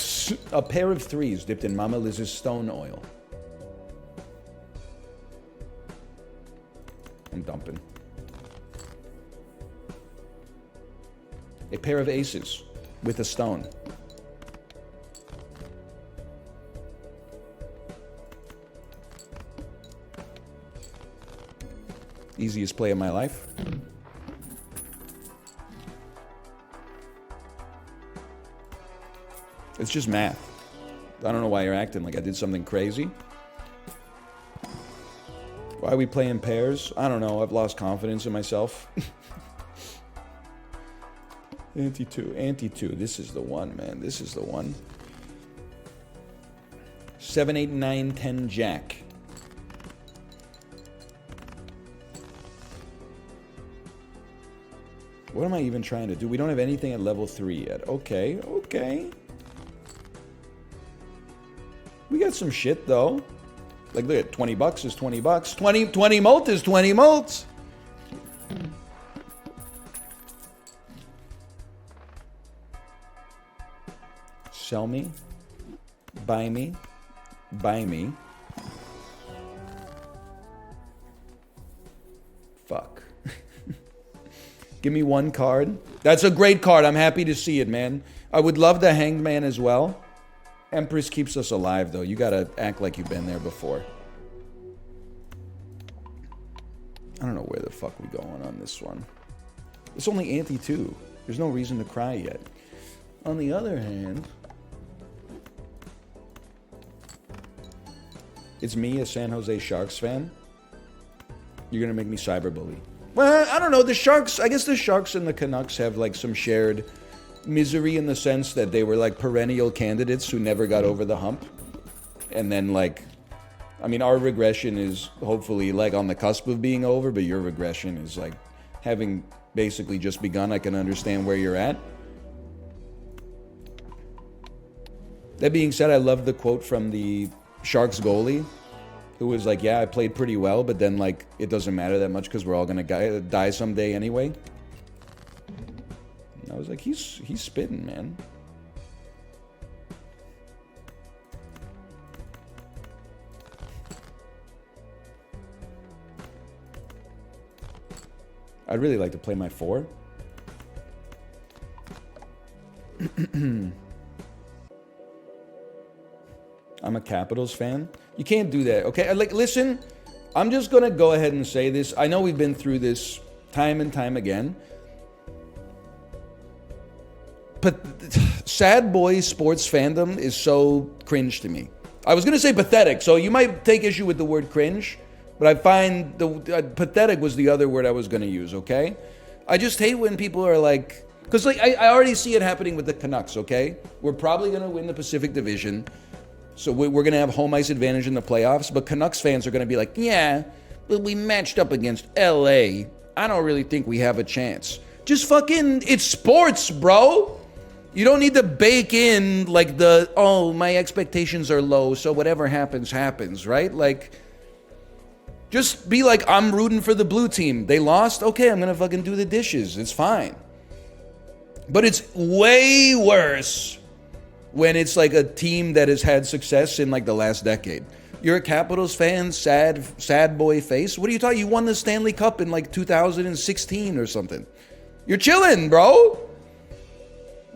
threes dipped in Mama Liz's stone oil. I'm dumping. A pair of aces with a stone. Easiest play of my life. It's just math. I don't know why you're acting like I did something crazy. Why are we playing pairs? I don't know. I've lost confidence in myself. Ante 2. Ante 2. This is the one, man. This is the one. 7, 8, 9, 10, jack. What am I even trying to do? We don't have anything at level 3 yet. Okay, okay. We got some shit, though. Like, look at 20 bucks is 20 bucks. 20 molt is 20 molts. Sell me. Buy me. Buy me. Fuck. Give me one card. That's a great card. I'm happy to see it, man. I would love the Hanged Man as well. Empress keeps us alive, though. You gotta act like you've been there before. I don't know where the fuck we going on this one. It's only Ante 2. There's no reason to cry yet. On the other hand... It's me, a San Jose Sharks fan. You're gonna make me cyberbully. Well, I don't know. The Sharks... I guess the Sharks and the Canucks have, like, some shared... misery in the sense that they were like perennial candidates who never got over the hump. And then like, I mean, our regression is hopefully like on the cusp of being over, but your regression is like having basically just begun. I can understand where you're at. That being said, I love the quote from the Sharks goalie who was like, yeah, I played pretty well, but then like, it doesn't matter that much because we're all gonna die someday anyway. I was like, he's spitting, man. I'd really like to play my 4. I'm a Capitals fan. You can't do that, okay? Like, listen, I'm just gonna go ahead and say this. I know we've been through this time and time again. But sad boy sports fandom is so cringe to me. I was going to say pathetic, so you might take issue with the word cringe, but I find the pathetic was the other word I was going to use, okay? I just hate when people are like... Because like, I already see it happening with the Canucks, okay? We're probably going to win the Pacific Division, so we're going to have home ice advantage in the playoffs, but Canucks fans are going to be like, yeah, but we matched up against LA. I don't really think we have a chance. Just fucking... It's sports, bro! You don't need to bake in like the, oh, my expectations are low, so whatever happens, happens, right? Like, just be like, I'm rooting for the blue team. They lost? Okay, I'm going to fucking do the dishes. It's fine. But it's way worse when it's like a team that has had success in like the last decade. You're a Capitals fan, sad boy face. What are you talking? You won the Stanley Cup in like 2016 or something. You're chilling, bro.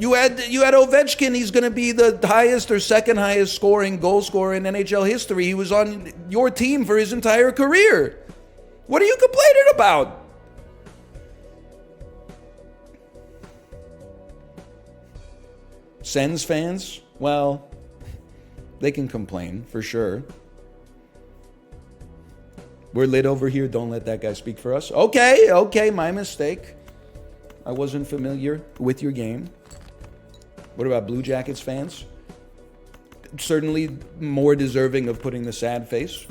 You had Ovechkin. He's going to be the highest or second highest goal scorer in NHL history. He was on your team for his entire career. What are you complaining about? Sens fans, well, they can complain for sure. We're lit over here. Don't let that guy speak for us. Okay, my mistake. I wasn't familiar with your game. What about Blue Jackets fans? Certainly more deserving of putting the sad face.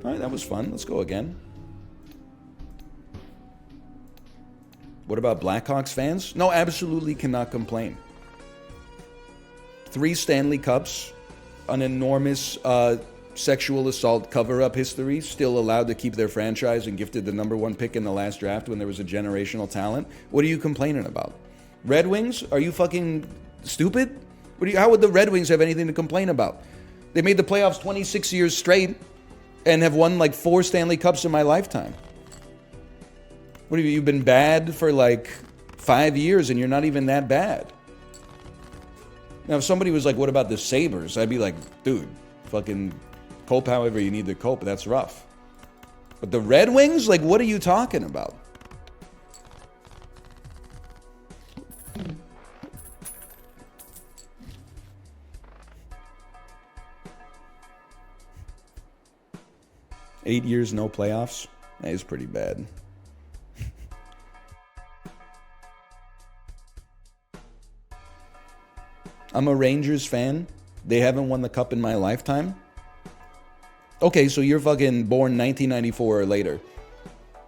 All right, that was fun. Let's go again. What about Blackhawks fans? No, absolutely cannot complain. 3 Stanley Cups, an enormous sexual assault cover-up history, still allowed to keep their franchise and gifted the #1 pick in the last draft when there was a generational talent. What are you complaining about? Red Wings? Are you fucking stupid? How would the Red Wings have anything to complain about? They made the playoffs 26 years straight and have won like 4 Stanley Cups in my lifetime. What have you been bad for like 5 years and you're not even that bad? Now, if somebody was like, what about the Sabres? I'd be like, dude, fucking cope however you need to cope. That's rough. But the Red Wings? Like, what are you talking about? Eight years, no playoffs? That is pretty bad. I'm a Rangers fan. They haven't won the cup in my lifetime. Okay, so you're fucking born 1994 or later.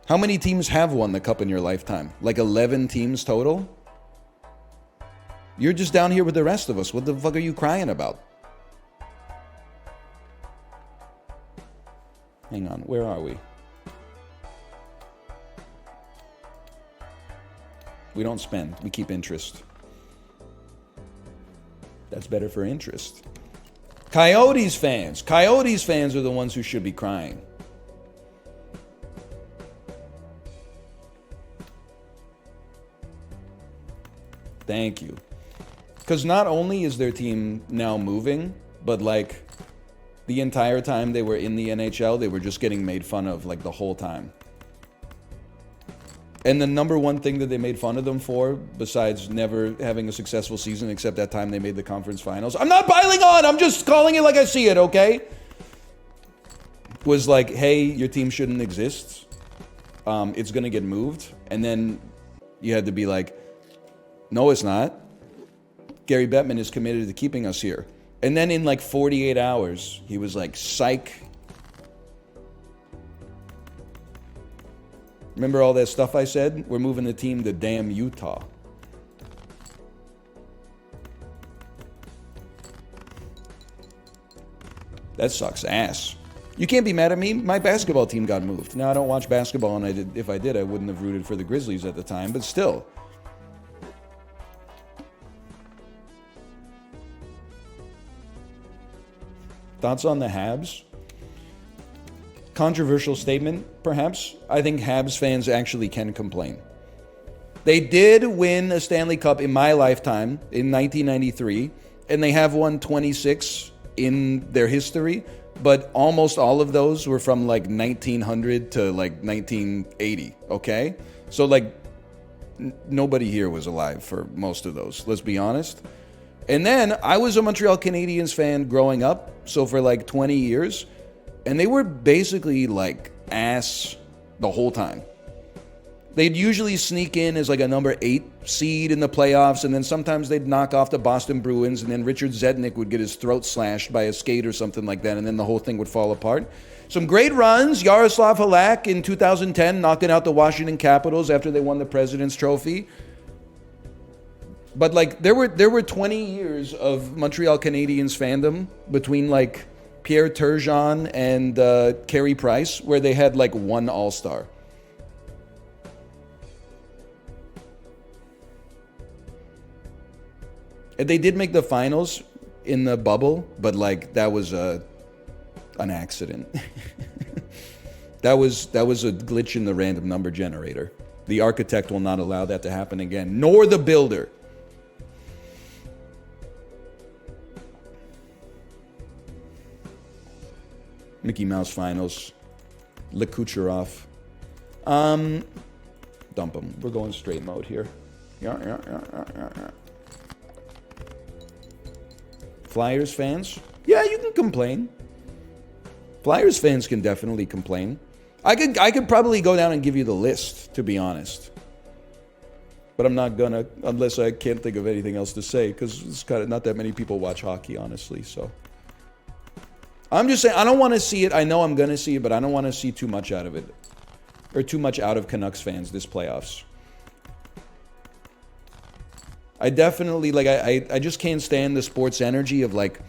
How many teams have won the cup in your lifetime? Like 11 teams total? You're just down here with the rest of us. What the fuck are you crying about? Hang on, where are we? We don't spend, we keep interest. That's better for interest. Coyotes fans. Coyotes fans are the ones who should be crying. Thank you. Because not only is their team now moving, but like the entire time they were in the NHL, they were just getting made fun of like the whole time. And the number one thing that they made fun of them for, besides never having a successful season, except that time they made the conference finals, I'm not piling on, I'm just calling it like I see it, okay? Was like, hey, your team shouldn't exist. It's going to get moved. And then you had to be like, no, it's not. Gary Bettman is committed to keeping us here. And then in like 48 hours, he was like, psych. Remember all that stuff I said? We're moving the team to damn Utah. That sucks ass. You can't be mad at me. My basketball team got moved. Now, I don't watch basketball, and if I did, I wouldn't have rooted for the Grizzlies at the time, but still. Thoughts on the Habs? Controversial statement, perhaps. I think Habs fans actually can complain. They did win a Stanley Cup in my lifetime in 1993, and they have won 26 in their history, but almost all of those were from like 1900 to like 1980, okay? So like nobody here was alive for most of those, let's be honest. And then I was a Montreal Canadiens fan growing up, so for like 20 years, and they were basically like ass the whole time. They'd usually sneak in as like a number 8 seed in the playoffs, and then sometimes they'd knock off the Boston Bruins, and then Richard Zednik would get his throat slashed by a skate or something like that, and then the whole thing would fall apart. Some great runs. Yaroslav Halak in 2010 knocking out the Washington Capitals after they won the President's Trophy. But like there were 20 years of Montreal Canadiens fandom between like Pierre Turgeon and Carey Price, where they had like one All-Star. And they did make the finals in the bubble, but like that was an accident. that was a glitch in the random number generator. The architect will not allow that to happen again, nor the builder. Mickey Mouse finals. Lekucherov. Dump him. We're going straight mode here. Yeah. Flyers fans? Yeah, you can complain. Flyers fans can definitely complain. I could probably go down and give you the list, to be honest. But I'm not gonna, unless I can't think of anything else to say, because it's kind of not that many people watch hockey, honestly, so. I'm just saying, I don't want to see it. I know I'm going to see it, but I don't want to see too much out of it. Or too much out of Canucks fans this playoffs. I definitely, like, I just can't stand the sports energy of, like,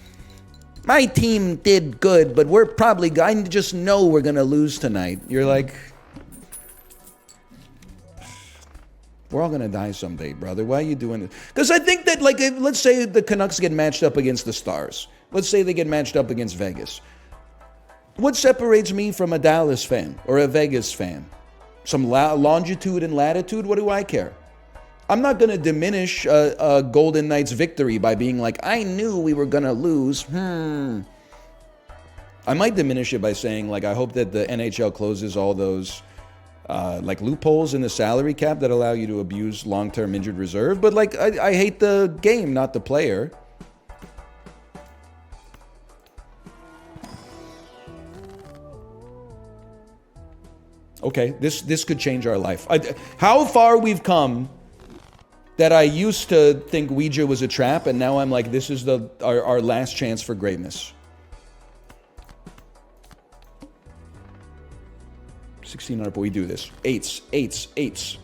my team did good, but we're probably, I just know we're going to lose tonight. You're like, we're all going to die someday, brother. Why are you doing this? Because I think that, like, let's say the Canucks get matched up against the Stars. Let's say they get matched up against Vegas. What separates me from a Dallas fan or a Vegas fan? Some longitude and latitude? What do I care? I'm not going to diminish a Golden Knights victory by being like, I knew we were going to lose. I might diminish it by saying, like, I hope that the NHL closes all those like loopholes in the salary cap that allow you to abuse long-term injured reserve. But like, I hate the game, not the player. Okay, this could change our life. How far we've come that I used to think Ouija was a trap, and now I'm like, this is our last chance for greatness. 1600, but we do this. Eights, eights, eights.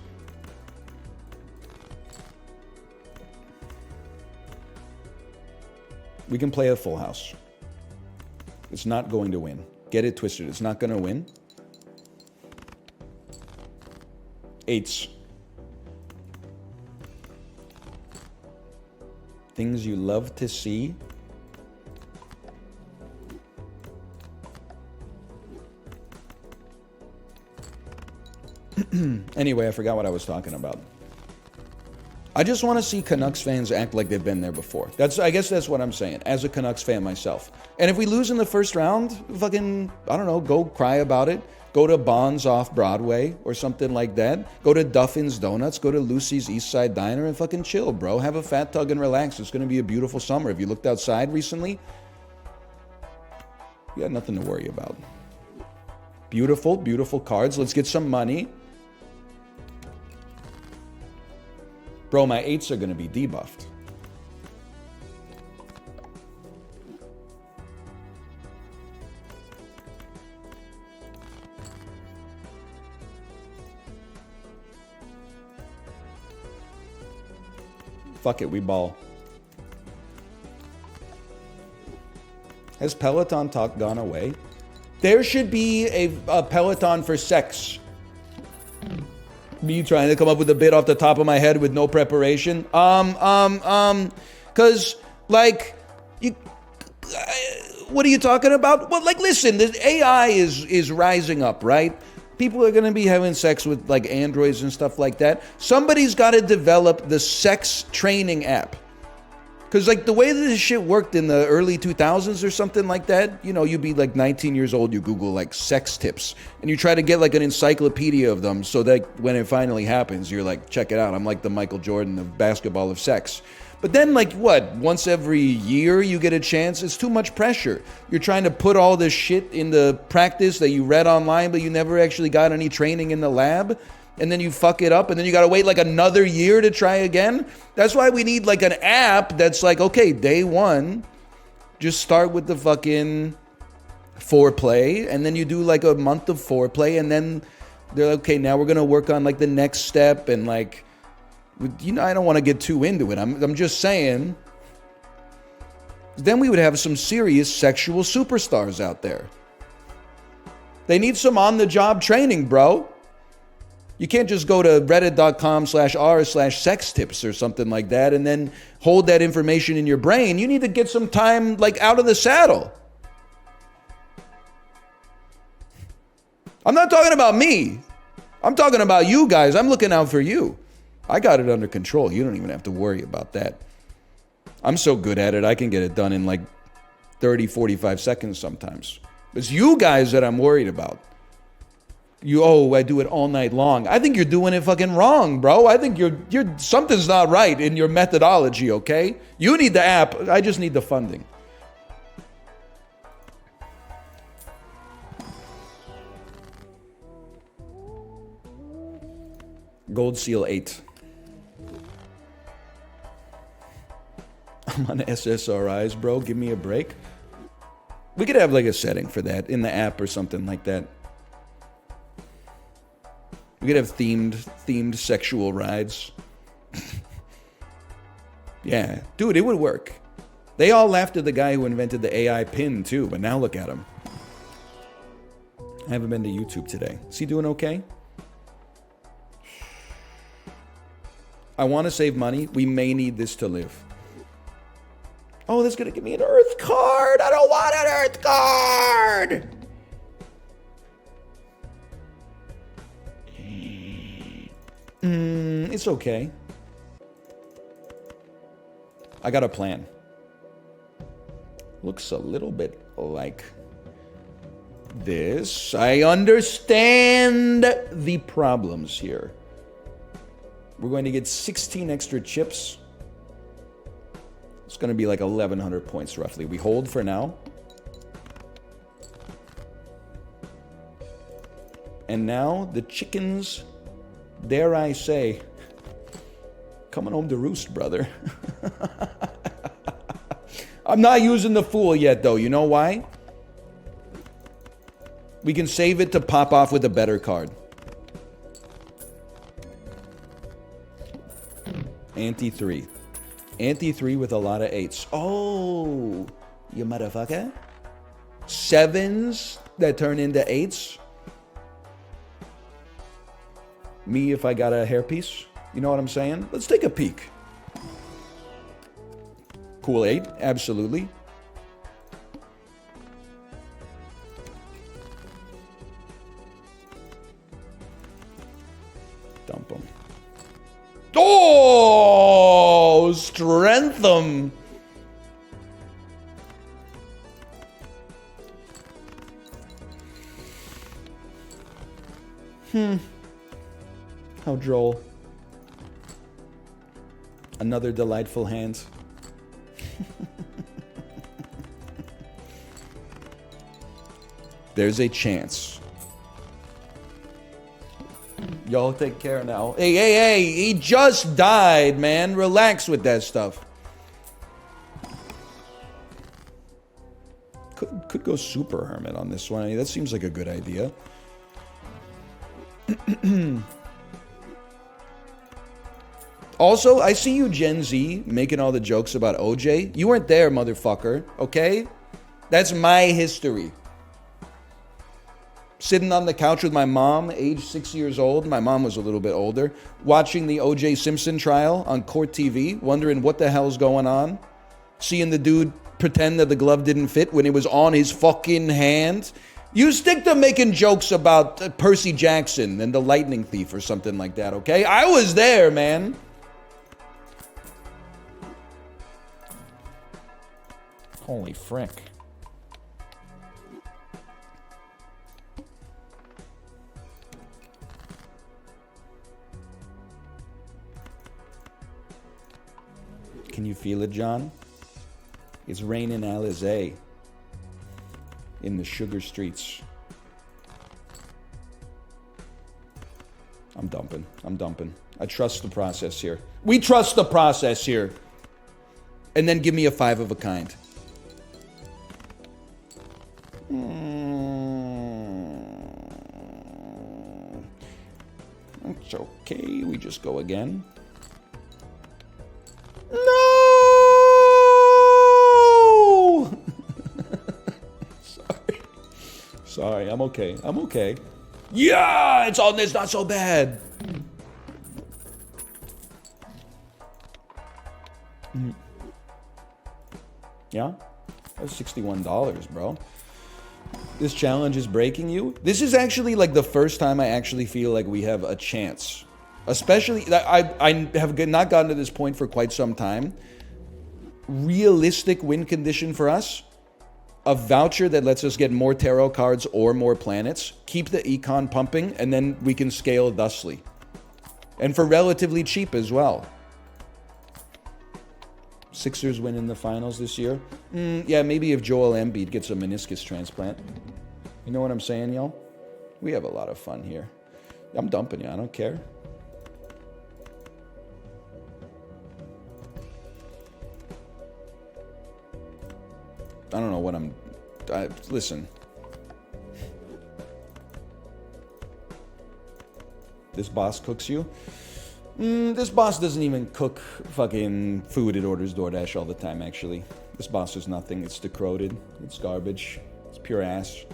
We can play a full house. It's not going to win. Get it twisted. It's not going to win. Eights. Things you love to see. Anyway, I forgot what I was talking about. I just want to see Canucks fans act like they've been there before. I guess that's what I'm saying, as a Canucks fan myself. And if we lose in the first round, fucking, I don't know, go cry about it. Go to Bonds off Broadway or something like that. Go to Duffin's Donuts. Go to Lucy's East Side Diner and fucking chill, bro. Have a fat tug and relax. It's going to be a beautiful summer. If you looked outside recently, you got nothing to worry about. Beautiful, beautiful cards. Let's get some money. Bro, my eights are going to be debuffed. Fuck it, we ball. Has Peloton talk gone away? There should be a Peloton for sex. Me trying to come up with a bit off the top of my head with no preparation. Cause like, what are you talking about? Well, like, listen, the AI is rising up, right? People are gonna be having sex with like androids and stuff like that. Somebody's got to develop the sex training app. Because, like, the way that this shit worked in the early 2000s or something like that, you know, you'd be, like, 19 years old, you Google, like, sex tips. And you try to get, like, an encyclopedia of them so that when it finally happens, you're like, check it out. I'm like the Michael Jordan of basketball of sex. But then, like, what? Once every year you get a chance? It's too much pressure. You're trying to put all this shit into practice that you read online, but you never actually got any training in the lab. And then you fuck it up, and then you gotta wait like another year to try again. That's why we need like an app that's like, okay, day one, just start with the fucking foreplay, and then you do like a month of foreplay, and then they're like, okay, now we're gonna work on like the next step, and like, you know, I don't want to get too into it. I'm just saying. Then we would have some serious sexual superstars out there. They need some on-the-job training, bro. You can't just go to reddit.com/r/sex tips or something like that and then hold that information in your brain. You need to get some time like out of the saddle. I'm not talking about me. I'm talking about you guys. I'm looking out for you. I got it under control. You don't even have to worry about that. I'm so good at it, I can get it done in like 30, 45 seconds sometimes. It's you guys that I'm worried about. I do it all night long. I think you're doing it fucking wrong, bro. I think you're something's not right in your methodology, okay? You need the app. I just need the funding. Gold Seal 8. I'm on SSRIs, bro. Give me a break. We could have like a setting for that in the app or something like that. We could have themed sexual rides. Yeah, dude, it would work. They all laughed at the guy who invented the AI pin too, but now look at him. I haven't been to YouTube today. Is he doing okay? I want to save money. We may need this to live. Oh, that's gonna give me an Earth card. I don't want an Earth card. It's okay. I got a plan. Looks a little bit like this. I understand the problems here. We're going to get 16 extra chips. It's going to be like 1,100 points roughly. We hold for now. And now the chickens, dare I say, coming home to roost, brother. I'm not using the Fool yet, though. You know why? We can save it to pop off with a better card. Ante-3. Ante-3 with a lot of 8s. Oh, you motherfucker. 7s that turn into 8s. Me if I got a hairpiece. You know what I'm saying? Let's take a peek. Cool 8, absolutely. Dump them. Oh, strength them. How droll. Another delightful hand. There's a chance. Y'all take care now. Hey, hey, hey! He just died, man. Relax with that stuff. Could go Super Hermit on this one. I mean, that seems like a good idea. Also, I see you Gen Z making all the jokes about OJ. You weren't there, motherfucker, okay? That's my history. Sitting on the couch with my mom, age 6 years old. My mom was a little bit older. Watching the OJ Simpson trial on Court TV. Wondering what the hell's going on. Seeing the dude pretend that the glove didn't fit when it was on his fucking hand. You stick to making jokes about Percy Jackson and the lightning thief or something like that, okay? I was there, man. Holy frick. Can you feel it, John? It's raining Alizé in the sugar streets. I'm dumping. I'm dumping. I trust the process here. We trust the process here. And then give me a 5 of a kind. It's okay. We just go again. No! Sorry, I'm okay. I'm okay. Yeah, it's on this, not so bad. Yeah? That's $61, bro. This challenge is breaking you. This is actually like the first time I actually feel like we have a chance. Especially, I have not gotten to this point for quite some time. Realistic win condition for us. A voucher that lets us get more tarot cards or more planets. Keep the econ pumping, and then we can scale thusly. And for relatively cheap as well. Sixers win in the finals this year. Yeah, maybe if Joel Embiid gets a meniscus transplant. You know what I'm saying, y'all? We have a lot of fun here. I'm dumping you. I don't care. I don't know what listen. This boss cooks you? This boss doesn't even cook fucking food. It orders DoorDash all the time, actually. This boss is nothing. It's decroded. It's garbage. It's pure ass.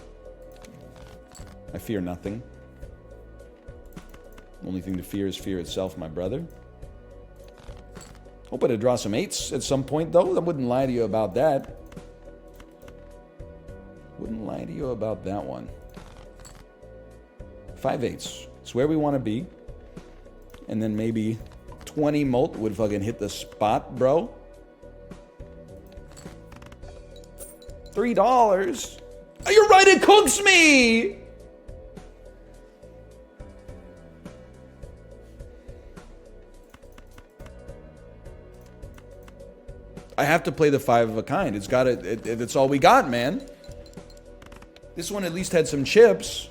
I fear nothing. Only thing to fear is fear itself, my brother. Hope to draw some 8s at some point, though. I wouldn't lie to you about that. Wouldn't lie to you about that one. 5 8s. It's where we want to be. And then maybe 20 molt would fucking hit the spot, bro. $3. You're right, it cooks me! I have to play the 5 of a kind. It's got it's all we got, man. This one at least had some chips.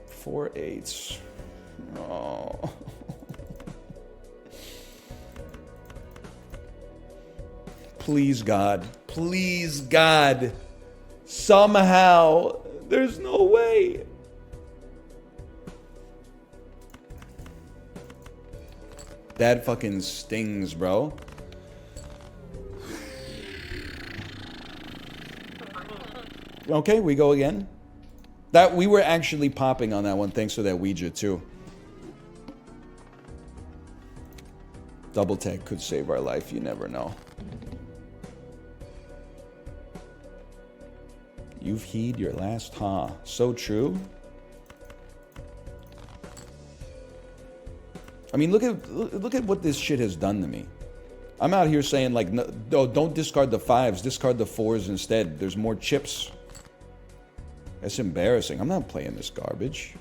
4 8s. Oh. Please, God. Please, God. Somehow. There's no way. That fucking stings, bro. Okay, we go again. That we were actually popping on that one thanks to that Ouija too. Double tag could save our life, you never know. You've heed your last ha. So true. I mean, look at what this shit has done to me. I'm out here saying like, no, don't discard the 5s, discard the 4s instead. There's more chips. That's embarrassing. I'm not playing this garbage.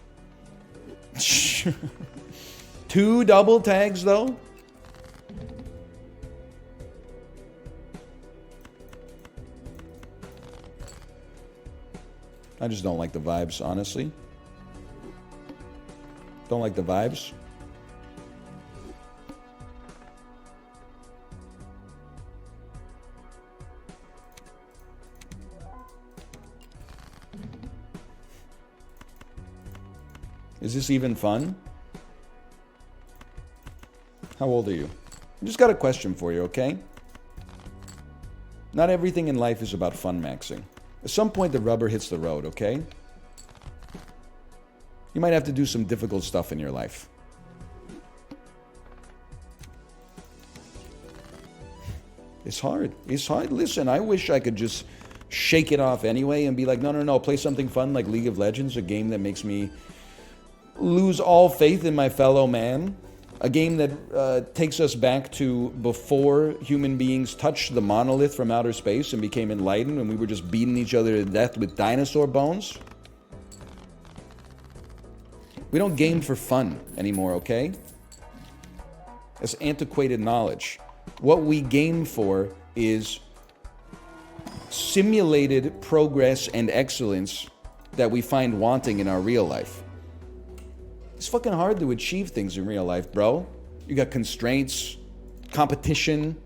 2 double tags, though? I just don't like the vibes, honestly. Don't like the vibes. Is this even fun? How old are you? I just got a question for you, okay? Not everything in life is about fun maxing. At some point, the rubber hits the road, okay? You might have to do some difficult stuff in your life. It's hard. It's hard. Listen, I wish I could just shake it off anyway and be like, no, play something fun like League of Legends, a game that makes me lose all faith in my fellow man. A game that takes us back to before human beings touched the monolith from outer space and became enlightened when we were just beating each other to death with dinosaur bones. We don't game for fun anymore, okay? That's antiquated knowledge. What we game for is simulated progress and excellence that we find wanting in our real life. It's fucking hard to achieve things in real life, bro. You got constraints, competition,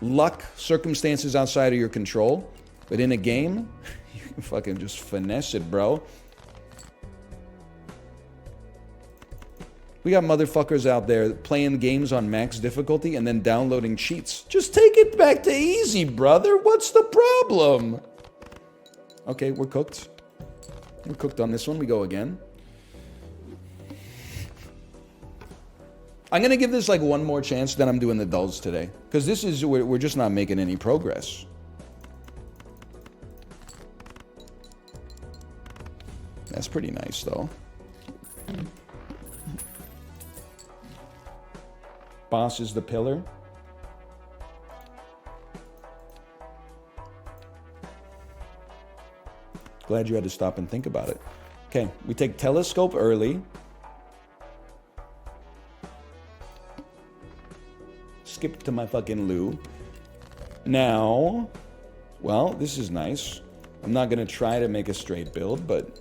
luck, circumstances outside of your control. But in a game, you can fucking just finesse it, bro. We got motherfuckers out there playing games on max difficulty and then downloading cheats. Just take it back to easy, brother. What's the problem? Okay, we're cooked. We're cooked on this one. We go again. I'm going to give this like one more chance, then I'm doing the dulls today. Because this is, we're just not making any progress. That's pretty nice, though. Boss is the pillar. Glad you had to stop and think about it. Okay, we take telescope early. Skip to my fucking loo. Now, well, this is nice. I'm not going to try to make a straight build, but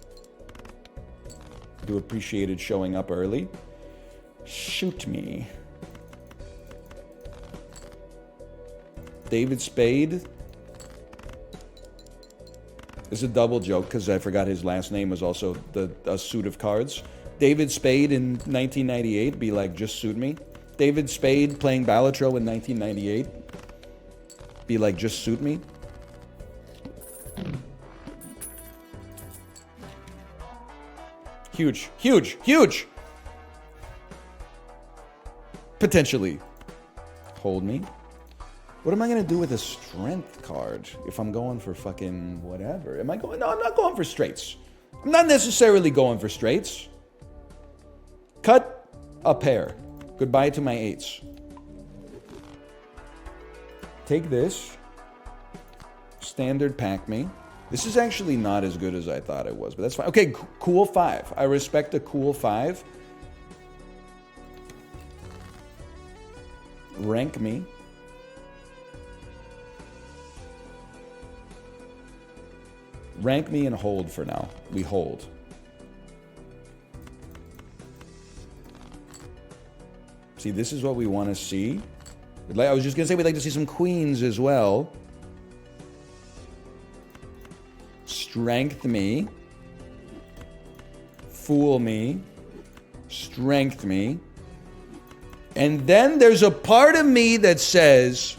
I do appreciate it showing up early. Shoot me. David Spade. It's a double joke because I forgot his last name was also a suit of cards. David Spade in 1998, be like, just suit me. David Spade playing BALATRO in 1998, be like, just suit me. Huge, huge, huge! Potentially. Hold me. What am I going to do with a strength card if I'm going for fucking whatever? Am I going? No, I'm not going for straights. I'm not necessarily going for straights. Cut a pair. Goodbye to my 8s. Take this. Standard pack me. This is actually not as good as I thought it was, but that's fine. Okay, cool 5. I respect a cool 5. Rank me. Rank me and hold for now. We hold. See, this is what we want to see. I was just going to say we'd like to see some queens as well. Strength me. Fool me. Strength me. And then there's a part of me that says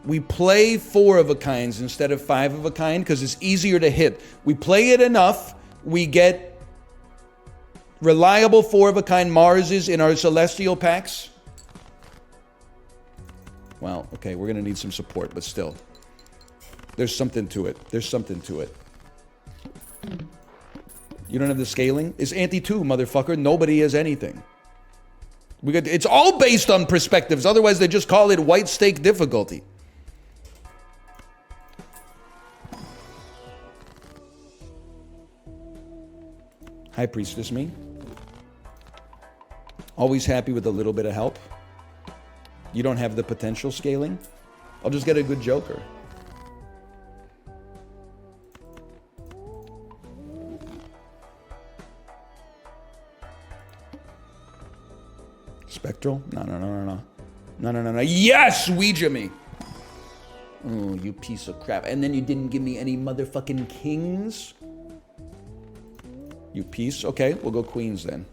we play 4 of a kinds instead of 5 of a kind because it's easier to hit. We play it enough, we get reliable 4 of a kind Marses in our celestial packs. Well, okay, we're going to need some support, but still. There's something to it. There's something to it. You don't have the scaling? It's anti-2, motherfucker. Nobody has anything. It's all based on perspectives. Otherwise, they just call it white stake difficulty. High Priestess me. Always happy with a little bit of help. You don't have the potential scaling? I'll just get a good Joker. Spectral? No. Yes! Ouija me! Oh, you piece of crap. And then you didn't give me any motherfucking kings? You piece? Okay, we'll go queens then.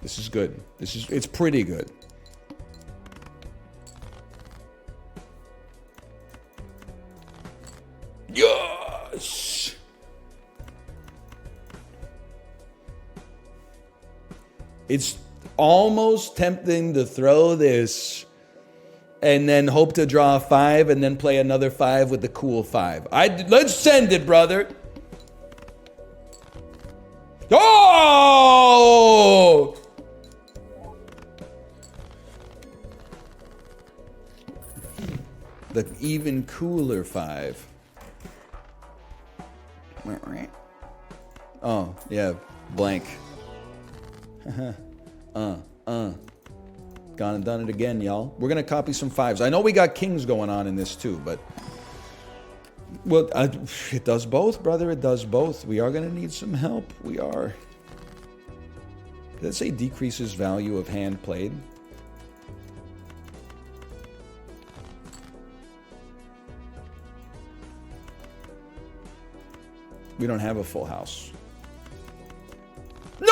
This is good. It's pretty good. Yes! It's almost tempting to throw this and then hope to draw a 5 and then play another 5 with the cool 5. Let's send it, brother. Oh! The even cooler 5. Oh, yeah, blank. Gone and done it again, y'all. We're gonna copy some 5s. I know we got kings going on in this too, but... Well, it does both, brother. It does both. We are gonna need some help. We are. Did that say decreases value of hand played? We don't have a full house. No!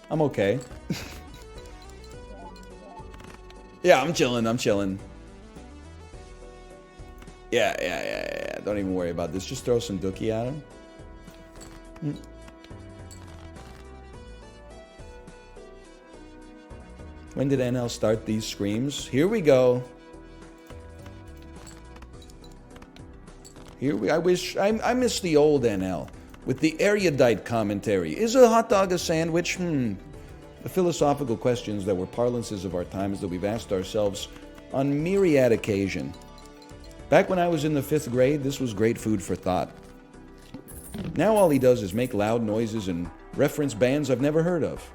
I'm okay. Yeah, I'm chilling. Yeah. Don't even worry about this. Just throw some dookie at him. When did NL start these screams? Here we go. I miss the old NL with the erudite commentary. Is a hot dog a sandwich? The philosophical questions that were parlances of our times that we've asked ourselves on myriad occasion. Back when I was in the 5th grade, this was great food for thought. Now all he does is make loud noises and reference bands I've never heard of.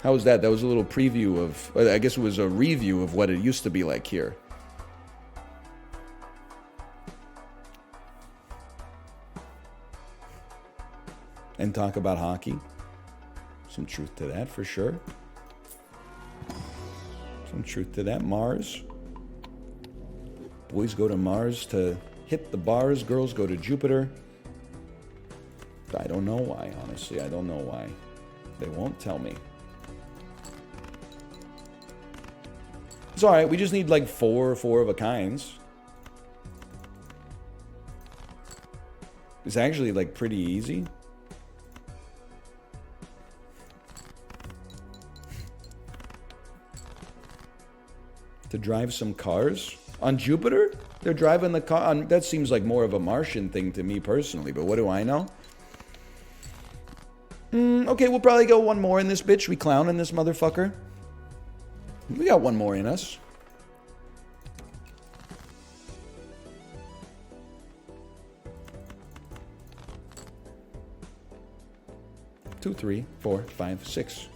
How was that? That was a little preview of, I guess it was a review of what it used to be like here. And talk about hockey. Some truth to that for sure. Some truth to that. Mars. Boys go to Mars to hit the bars. Girls go to Jupiter. I don't know why, honestly. I don't know why. They won't tell me. It's alright, we just need like 4 of a kinds. It's actually like pretty easy. To drive some cars on Jupiter. They're driving the car on. That seems like more of a Martian thing to me personally, but what do I know? Okay, we'll probably go one more in this bitch. We clown in this motherfucker. We got one more in us. Two, 3, 4, 5, 6.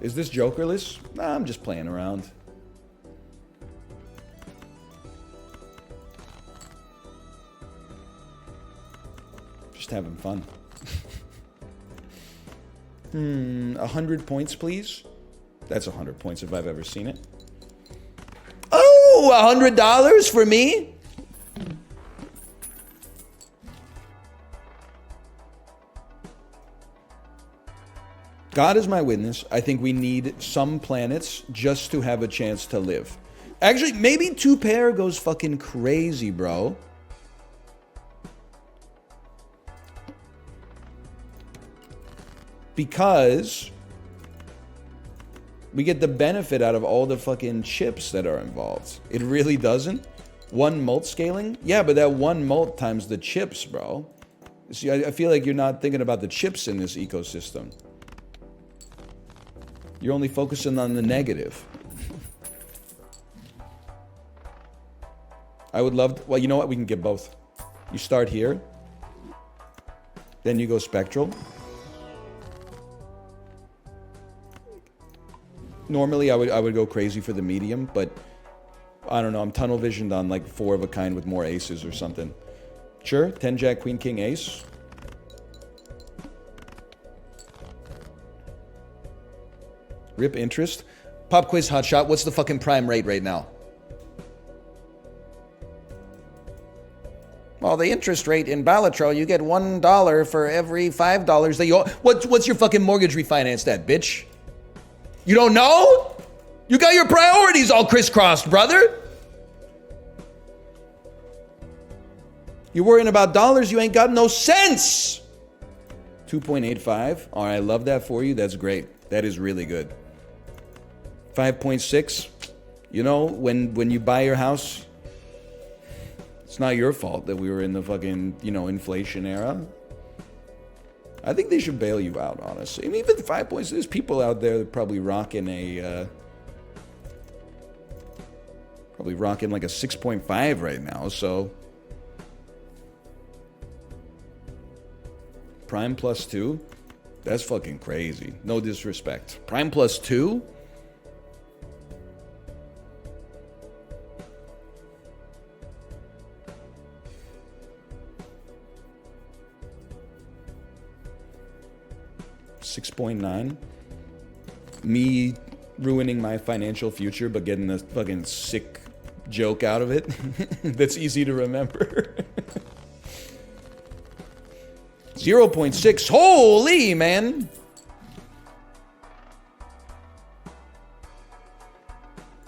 Is this jokerless? Nah, I'm just playing around. Just having fun. 100 points, please. That's 100 points if I've ever seen it. Oh, $100 for me? God is my witness. I think we need some planets just to have a chance to live. Actually, maybe 2 pair goes fucking crazy, bro. Because we get the benefit out of all the fucking chips that are involved. It really doesn't. 1 molt scaling? Yeah, but that 1 molt times the chips, bro. See, I feel like you're not thinking about the chips in this ecosystem. You're only focusing on the negative. I would love to, well, you know what? We can get both. You start here. Then you go spectral. Normally, I would go crazy for the medium, but I don't know. I'm tunnel visioned on like 4 of a kind with more aces or something. Sure, 10 jack, queen, king, ace. Rip interest. Pop quiz hotshot. What's the fucking prime rate right now? Well, the interest rate in BALATRO, you get $1 for every $5 that you owe. What's your fucking mortgage refinance at, bitch? You don't know? You got your priorities all crisscrossed, brother. You're worrying about dollars, you ain't got no sense. 2.85. All right, I love that for you. That's great. That is really good. 5.6. You know, when you buy your house, it's not your fault that we were in the fucking, you know, inflation era. I think they should bail you out, honestly. And even 5 points, there's people out there that probably rocking a, like a 6.5 right now, so. Prime plus 2? That's fucking crazy. No disrespect. Prime plus 2? $6.9. Me ruining my financial future, but getting a fucking sick joke out of it. That's easy to remember. 0.6. Holy, man.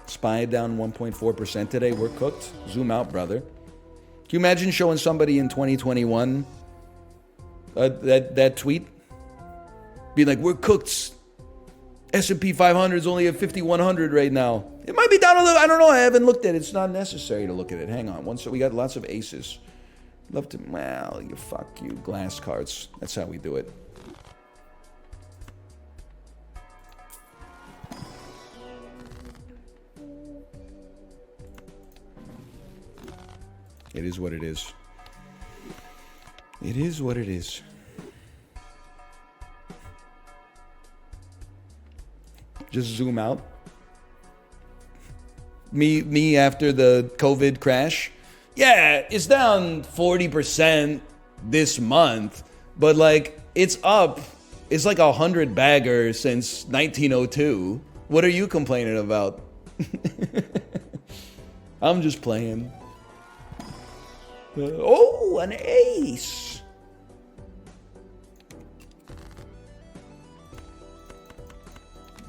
Spy down 1.4% today. We're cooked. Zoom out, brother. Can you imagine showing somebody in 2021 that tweet? Be like, we're cooked. S&P 500 is only at 5,100 right now. It might be down a little. I don't know. I haven't looked at it. It's not necessary to look at it. Hang on. Once we got lots of aces. Love to. Well, you fuck you. Glass cards. That's how we do it. It is what it is. It is what it is. Just zoom out. Me after the COVID crash. Yeah, it's down 40% this month, but like it's up. It's like 100 bagger since 1902. What are you complaining about? I'm just playing. Oh, an ace.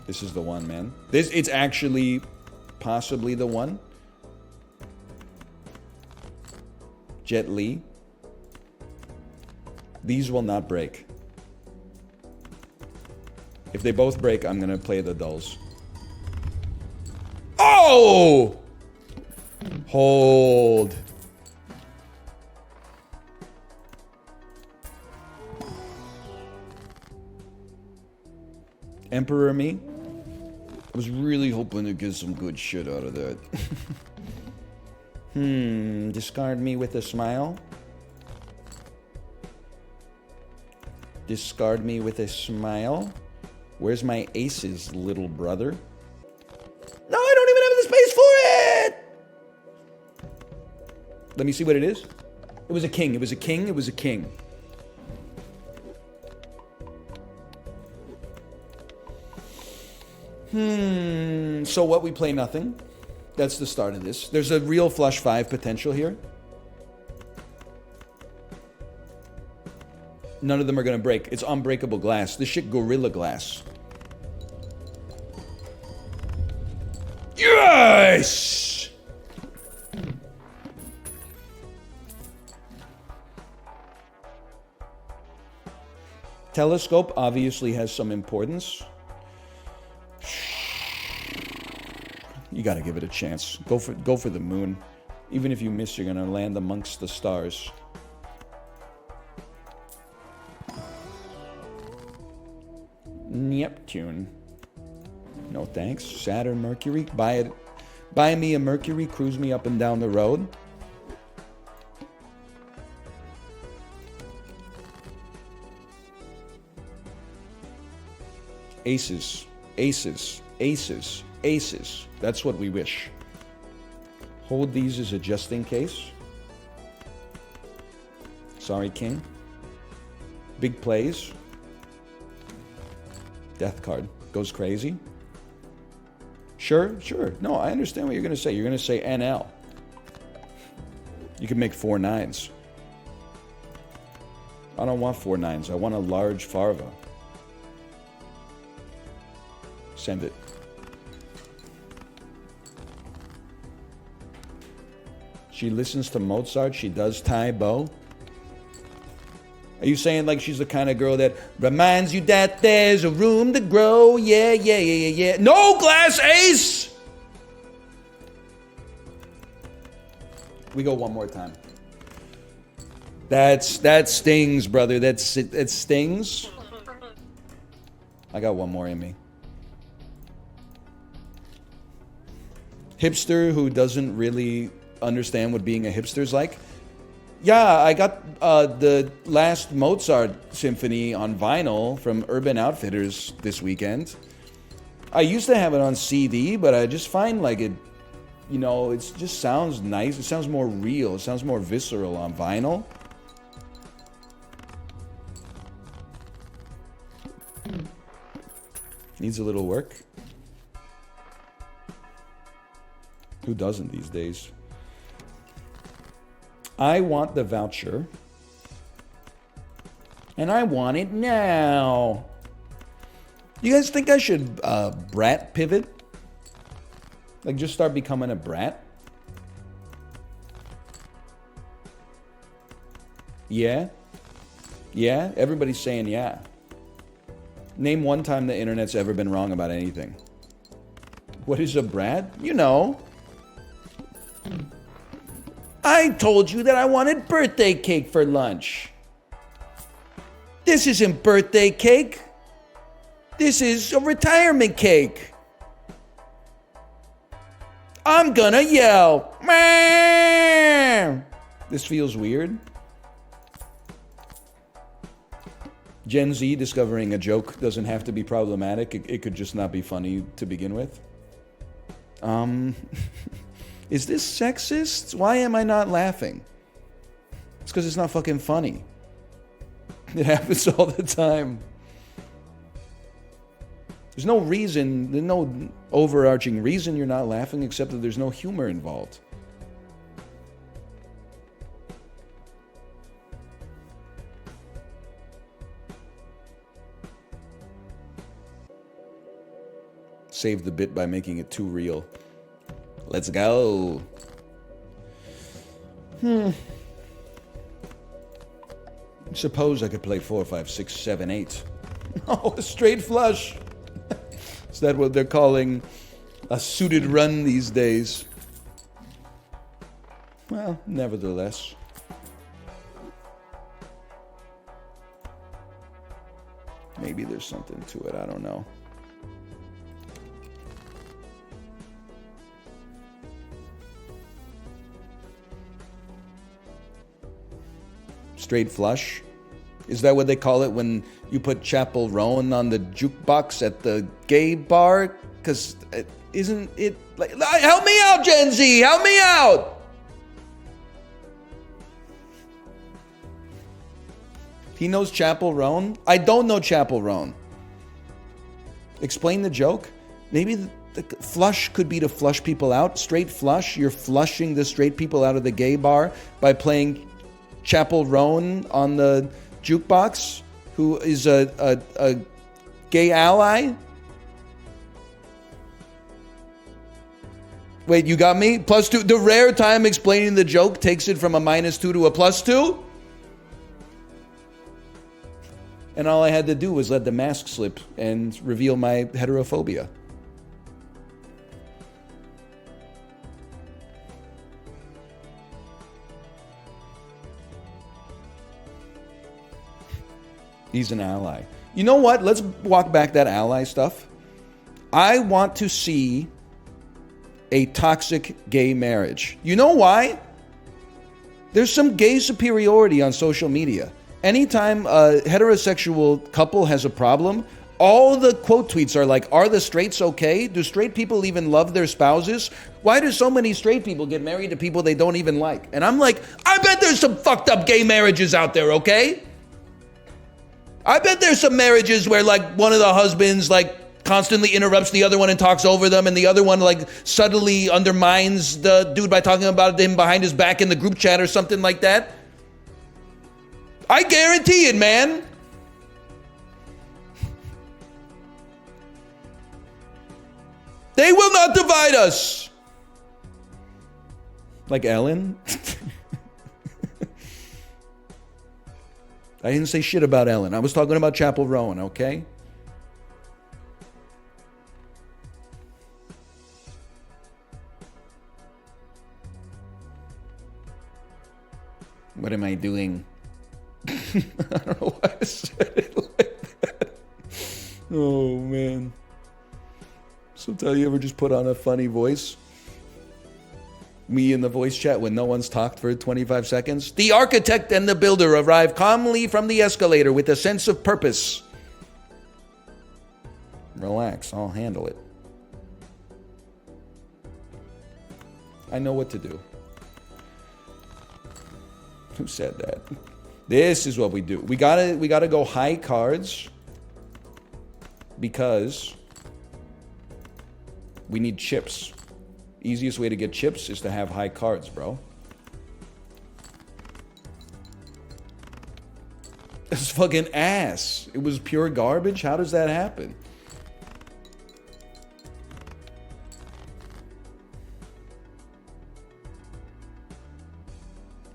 This is the one, man. It's actually possibly the one. Jet Li. These will not break. If they both break, I'm gonna play the dulls. Oh! Hold. Emperor me? I was really hoping to get some good shit out of that. Discard me with a smile. Discard me with a smile. Where's my aces, little brother? No, I don't even have the space for it! Let me see what it is. It was a king, it was a king, it was a king. So what, we play nothing. That's the start of this. There's a real flush 5 potential here. None of them are gonna break. It's unbreakable glass. This shit Gorilla Glass. Yes! Telescope obviously has some importance. You gotta give it a chance. Go for the moon. Even if you miss, you're gonna land amongst the stars. Neptune. No thanks. Saturn, Mercury. Buy me a Mercury. Cruise me up and down the road. Aces. Aces. Aces. Aces. That's what we wish. Hold these as a just in case. Sorry, King. Big plays. Death card. Goes crazy. Sure, sure. No, I understand what you're going to say. You're going to say NL. You can make 4 9s. I don't want 4 9s. I want a large Farva. Send it. She listens to Mozart. She does Tai Bo. Are you saying like she's the kind of girl that reminds you that there's a room to grow? Yeah, yeah, yeah, yeah, yeah. No, Glass Ace! We go one more time. That stings, brother. It stings. I got one more in me. Hipster who doesn't really understand what being a hipster's like. Yeah, I got the last Mozart symphony on vinyl from Urban Outfitters this weekend. I used to have it on CD, but I just find like it, you know, it just sounds nice. It sounds more real. It sounds more visceral on vinyl. Needs a little work. Who doesn't these days? I want the voucher. And I want it now. You guys think I should brat pivot? Like just start becoming a brat? Yeah? Yeah? Everybody's saying yeah. Name one time the internet's ever been wrong about anything. What is a brat? You know. I told you that I wanted birthday cake for lunch. This isn't birthday cake. This is a retirement cake. I'm gonna yell. Meow. This feels weird. Gen Z discovering a joke doesn't have to be problematic. It could just not be funny to begin with. Is this sexist? Why am I not laughing? It's because it's not fucking funny. It happens all the time. There's no reason, there's no overarching reason you're not laughing except that there's no humor involved. Save the bit by making it too real. Let's go. Suppose I could play 4, 5, 6, 7, 8. Oh, a straight flush. Is that what they're calling a suited run these days? Well, nevertheless. Maybe there's something to it, I don't know. Straight flush? Is that what they call it when you put Chapel Roan on the jukebox at the gay bar? Because isn't it like... Help me out, Gen Z! Help me out! He knows Chapel Roan? I don't know Chapel Roan. Explain the joke. Maybe the flush could be to flush people out. Straight flush. You're flushing the straight people out of the gay bar by playing Chapel Roan on the jukebox, who is a gay ally. Wait, you got me? +2. The rare time explaining the joke takes it from a -2 to a +2? And all I had to do was let the mask slip and reveal my heterophobia. He's an ally. You know what? Let's walk back that ally stuff. I want to see a toxic gay marriage. You know why? There's some gay superiority on social media. Anytime a heterosexual couple has a problem, all the quote tweets are like, are the straights okay? Do straight people even love their spouses? Why do so many straight people get married to people they don't even like? And I'm like, I bet there's some fucked up gay marriages out there, okay? I bet there's some marriages where like one of the husbands like constantly interrupts the other one and talks over them, and the other one like subtly undermines the dude by talking about him behind his back in the group chat or something like that. I guarantee it, man. They will not divide us. Like Ellen? I didn't say shit about Ellen. I was talking about Chapel Roan, okay? What am I doing? I don't know why I said it like that. Oh, man. Sometimes you ever just put on a funny voice? Me in the voice chat when no one's talked for 25 seconds. The architect and the builder arrive calmly from the escalator with a sense of purpose. Relax, I'll handle it. I know what to do. Who said that? This is what we do. We gotta go high cards because we need chips. Easiest way to get chips is to have high cards, bro. That's fucking ass. It was pure garbage. How does that happen?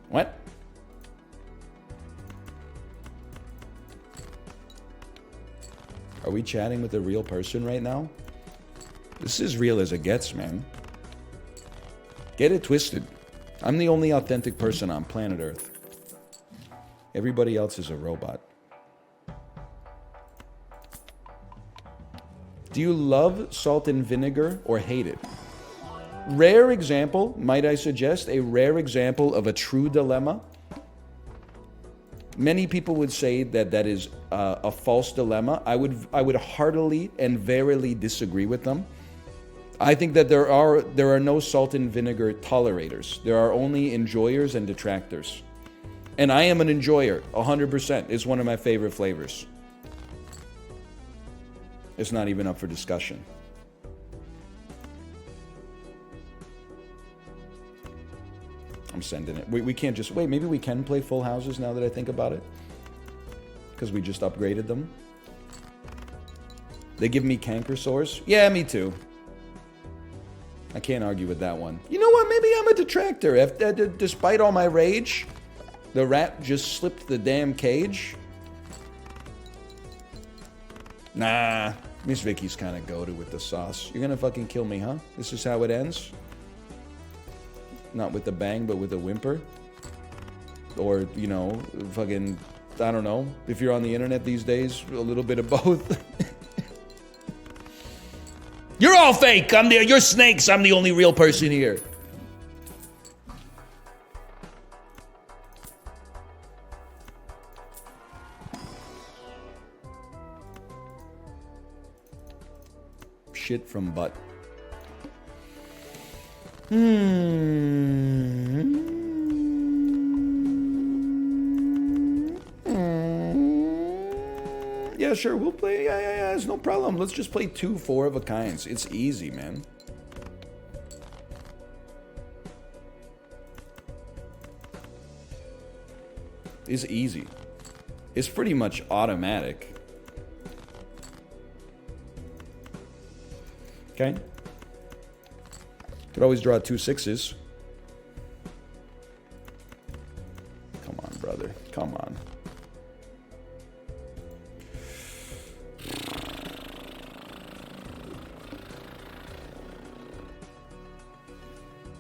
What? Are we chatting with a real person right now? This is real as it gets, man. Get it twisted. I'm the only authentic person on planet Earth. Everybody else is a robot. Do you love salt and vinegar or hate it? Rare example, might I suggest, a rare example of a true dilemma. Many people would say that that is a false dilemma. I would heartily and verily disagree with them. I think that there are no salt and vinegar tolerators. There are only enjoyers and detractors. And I am an enjoyer, 100%. It's one of my favorite flavors. It's not even up for discussion. I'm sending it. We can't just... Wait, maybe we can play full houses now that I think about it? Because we just upgraded them. They give me canker sores? Yeah, me too. I can't argue with that one. You know what? Maybe I'm a detractor. Despite all my rage, The rat just slipped the damn cage. Nah, Miss Vicky's kind of goated with the sauce. You're gonna fucking kill me, huh? This is how it ends? Not with a bang, but with a whimper? Or, you know, fucking, I don't know. If you're on the internet these days, a little bit of both. You're all fake! You're snakes! I'm the only real person here. Shit from butt. Yeah, sure, we'll play. Yeah, it's no problem. Let's just play 2 4-of-a-kinds. It's easy, man. It's easy. It's pretty much automatic. Okay. Could always draw 2 6s. Come on, brother. Come on.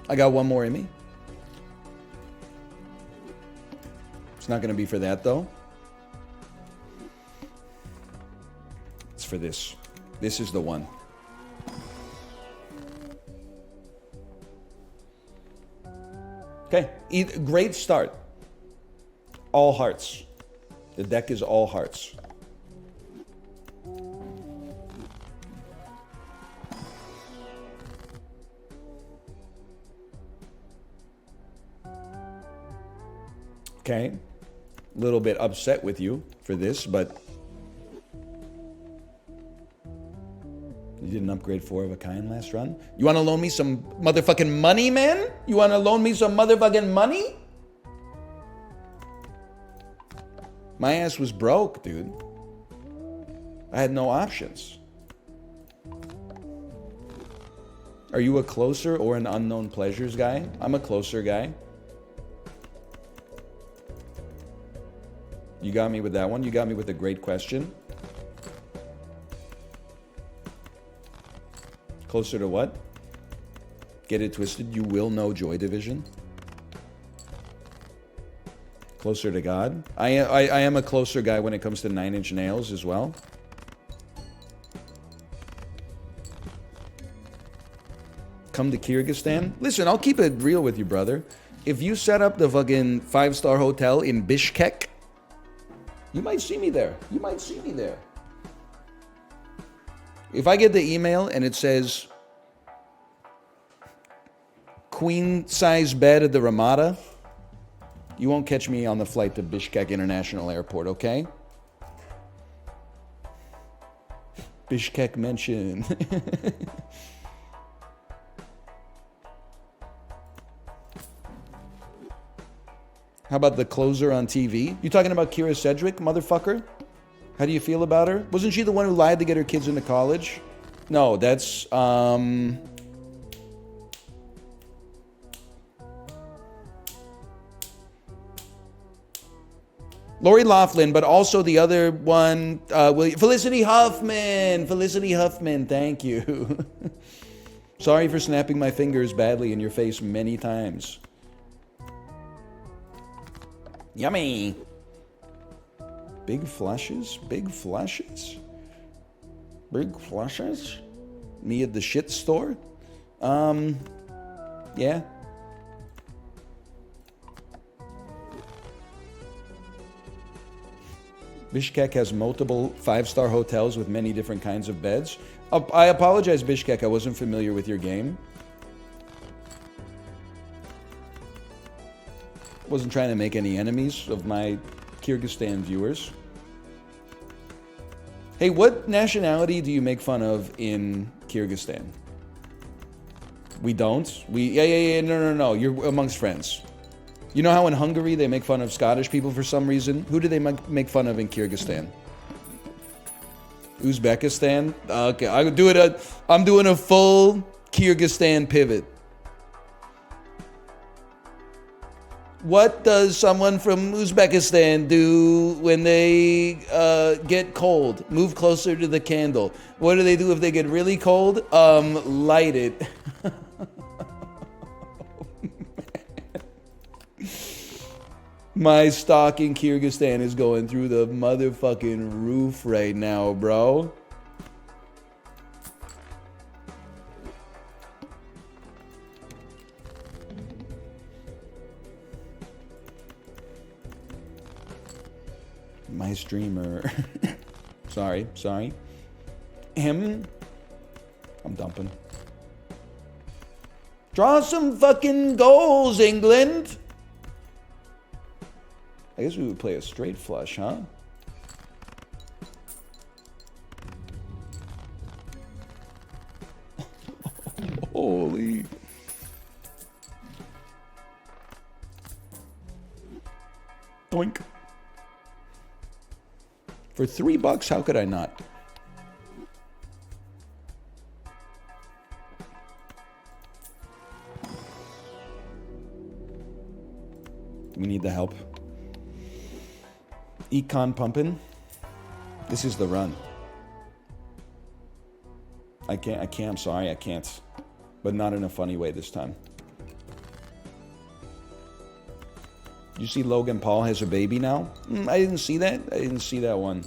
I got one more in me. It's not going to be for that, though. It's for this. This is the one. Okay, great start. All hearts. The deck is all hearts. Okay, a little bit upset with you for this, but you didn't upgrade 4-of-a-kind last run. You want to loan me some motherfucking money, man? You want to loan me some motherfucking money? My ass was broke, dude. I had no options. Are you a closer or an unknown pleasures guy? I'm a closer guy. You got me with that one. You got me with a great question. Closer to what? Get it twisted. You will know Joy Division. Closer to God. I am a closer guy when it comes to 9 Inch Nails as well. Come to Kyrgyzstan. Listen, I'll keep it real with you, brother. If you set up the fucking 5-star hotel in Bishkek, you might see me there. You might see me there. If I get the email and it says queen size bed at the Ramada, you won't catch me on the flight to Bishkek International Airport, okay? Bishkek mention. How about the closer on TV? You talking about Kira Sedgwick, motherfucker? How do you feel about her? Wasn't she the one who lied to get her kids into college? No, that's, Lori Loughlin, but also the other one, Felicity Huffman. Felicity Huffman, thank you. Sorry for snapping my fingers badly in your face many times. Yummy. Big flushes? Big flushes? Big flushes? Me at the shit store? Yeah. Bishkek has multiple 5-star hotels with many different kinds of beds. I apologize, Bishkek. I wasn't familiar with your game. Wasn't trying to make any enemies of my Kyrgyzstan viewers. Hey, what nationality do you make fun of in Kyrgyzstan? We don't? Yeah, no. You're amongst friends. You know how in Hungary they make fun of Scottish people for some reason? Who do they make fun of in Kyrgyzstan? Uzbekistan? Okay, I'm doing a full Kyrgyzstan pivot. What does someone from Uzbekistan do when they get cold? Move closer to the candle. What do they do if they get really cold? Light it. My stock in Kyrgyzstan is going through the motherfucking roof right now, bro. My streamer. sorry. Him. I'm dumping. Draw some fucking goals, England. I guess we would play a straight flush, huh? Holy. Doink. For $3, how could I not? We need the help. Econ pumping. This is the run. I can't, I'm sorry, I can't. But not in a funny way this time. You see Logan Paul has a baby now? I didn't see that. I didn't see that one.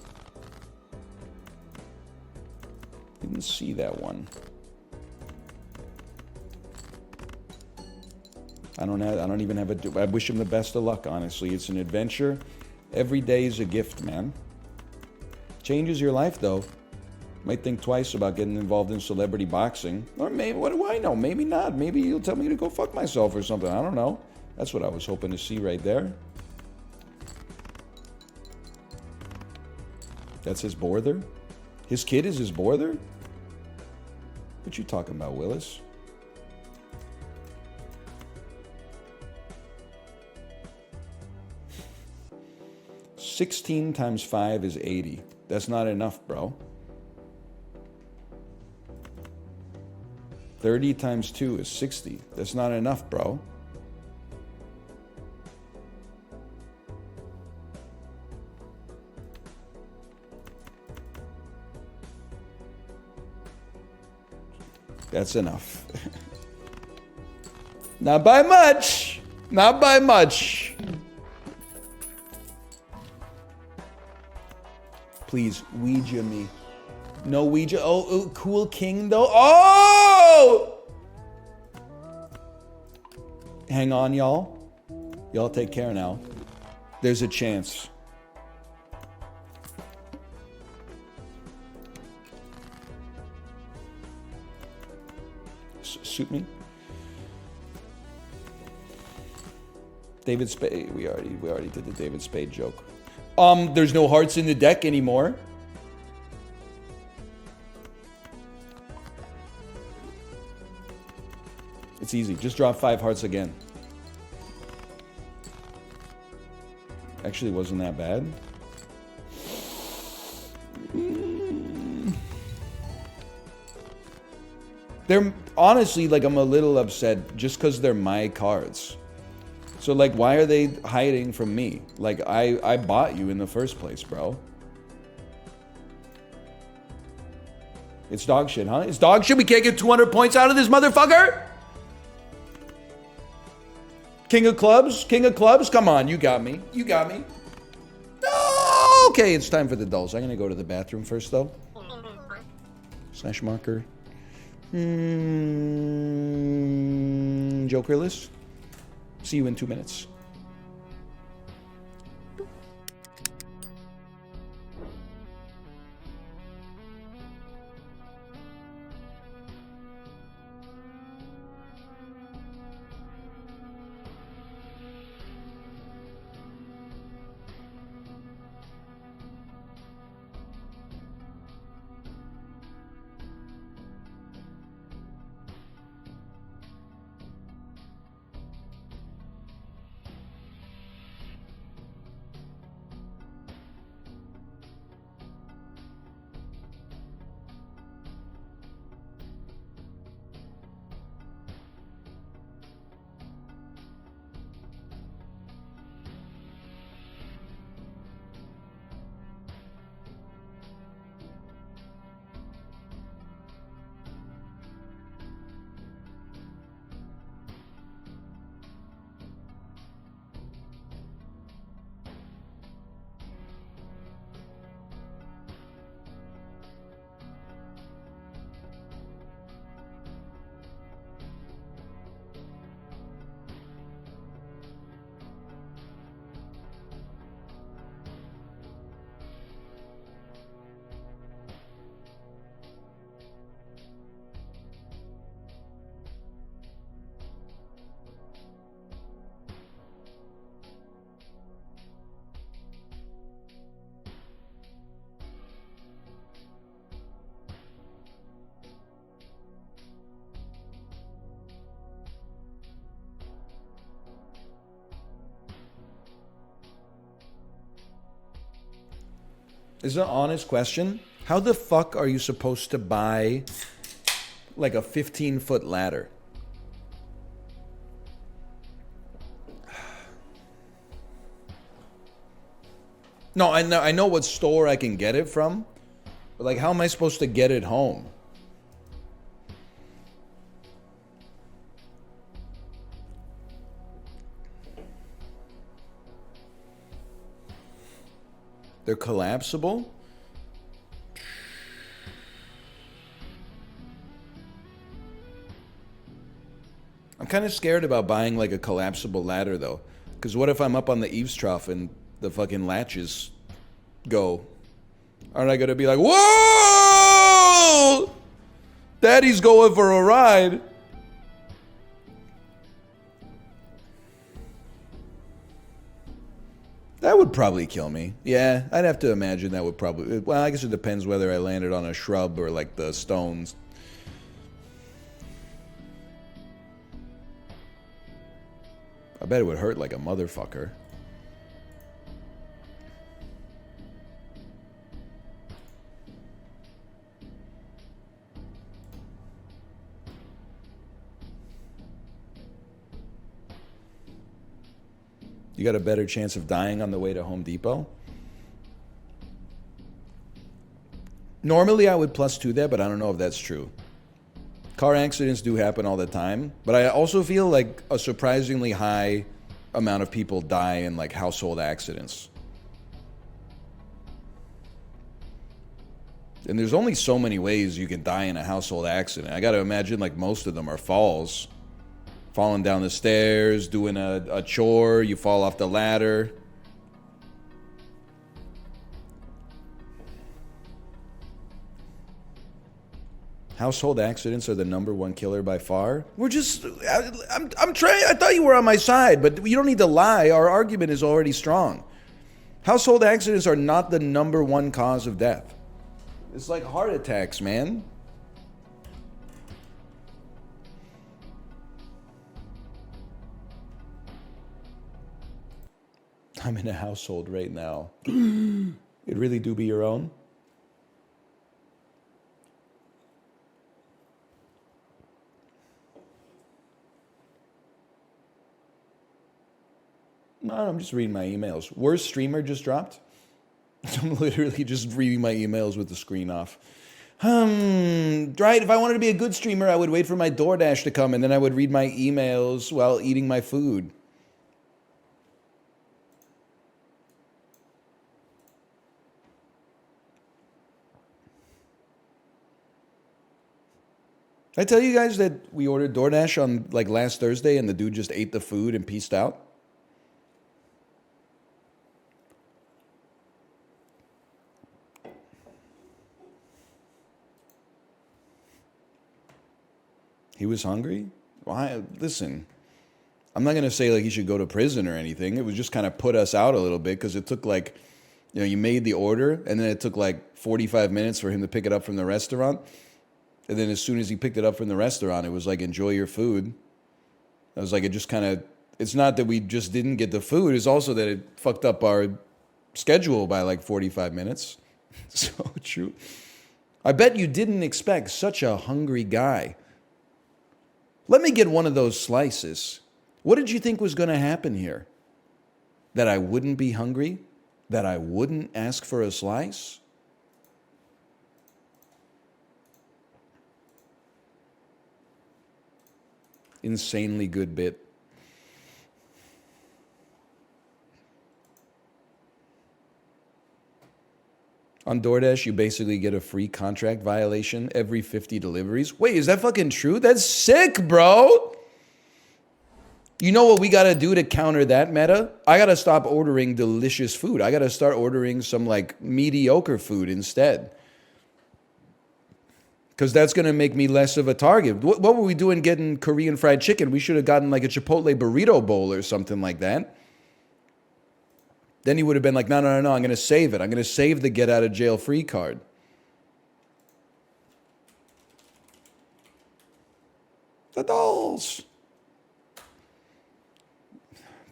Didn't see that one. I don't even have a... I wish him the best of luck, honestly. It's an adventure. Every day is a gift, man. Changes your life, though. Might think twice about getting involved in celebrity boxing. Or maybe, what do I know? Maybe not. Maybe you'll tell me to go fuck myself or something. I don't know. That's what I was hoping to see right there. That's his brother? His kid is his brother? What you talking about, Willis? $16 times 5 is 80. That's not enough, bro. 30 times 2 is 60. That's not enough, bro. That's enough. Not by much. Not by much. Please, Ouija me. No Ouija. Oh, cool king, though. Oh! Hang on, y'all. Y'all take care now. There's a chance. Suit me. David Spade. We already did the David Spade joke. There's no hearts in the deck anymore. It's easy. Just drop 5 hearts again. Actually, wasn't that bad. They're honestly, like, I'm a little upset just because they're my cards. So, like, why are they hiding from me? Like, I bought you in the first place, bro. It's dog shit, huh? It's dog shit? We can't get 200 points out of this motherfucker? King of clubs? King of clubs? Come on, you got me. You got me. No! Okay, it's time for the dolls. I'm gonna go to the bathroom first, though. Slash marker. Jokerless. See you in 2 minutes. This is an honest question. How the fuck are you supposed to buy like a 15-foot ladder? No, I know what store I can get it from, but like, how am I supposed to get it home? They're collapsible? I'm kind of scared about buying like a collapsible ladder though. Because what if I'm up on the eaves trough and the fucking latches go? Aren't I gonna be like, whoa! Daddy's going for a ride. That would probably kill me. Yeah, I'd have to imagine that would probably... Well, I guess it depends whether I landed on a shrub or like the stones. I bet it would hurt like a motherfucker. You got a better chance of dying on the way to Home Depot? Normally I would +2 that, but I don't know if that's true. Car accidents do happen all the time, but I also feel like a surprisingly high amount of people die in like household accidents. And there's only so many ways you can die in a household accident. I gotta imagine like most of them are falls. Falling down the stairs, doing a chore, you fall off the ladder. Household accidents are the #1 killer by far. We're just, I'm trying, I thought you were on my side, but you don't need to lie. Our argument is already strong. Household accidents are not the #1 cause of death. It's like heart attacks, man. I'm in a household right now. It really do be your own? No, I'm just reading my emails. Worst streamer just dropped? I'm literally just reading my emails with the screen off. Right, if I wanted to be a good streamer, I would wait for my DoorDash to come and then I would read my emails while eating my food. I tell you guys that we ordered DoorDash on like last Thursday and the dude just ate the food and peaced out? He was hungry? Why? Listen, I'm not going to say like he should go to prison or anything. It was just kind of put us out a little bit because it took like, you know, you made the order and then it took like 45 minutes for him to pick it up from the restaurant. And then as soon as he picked it up from the restaurant, it was like, enjoy your food. I was like, it just kind of, it's not that we just didn't get the food. It's also that it fucked up our schedule by like 45 minutes. So true. I bet you didn't expect such a hungry guy. Let me get one of those slices. What did you think was going to happen here? That I wouldn't be hungry? That I wouldn't ask for a slice? Insanely good bit. On DoorDash, you basically get a free contract violation every 50 deliveries. Wait, is that fucking true? That's sick, bro! You know what we gotta do to counter that meta? I gotta stop ordering delicious food. I gotta start ordering some, like, mediocre food instead. Because that's going to make me less of a target. What were we doing getting Korean fried chicken? We should have gotten like a Chipotle burrito bowl or something like that. Then he would have been like, no, I'm going to save it. I'm going to save the get out of jail free card. The dolls.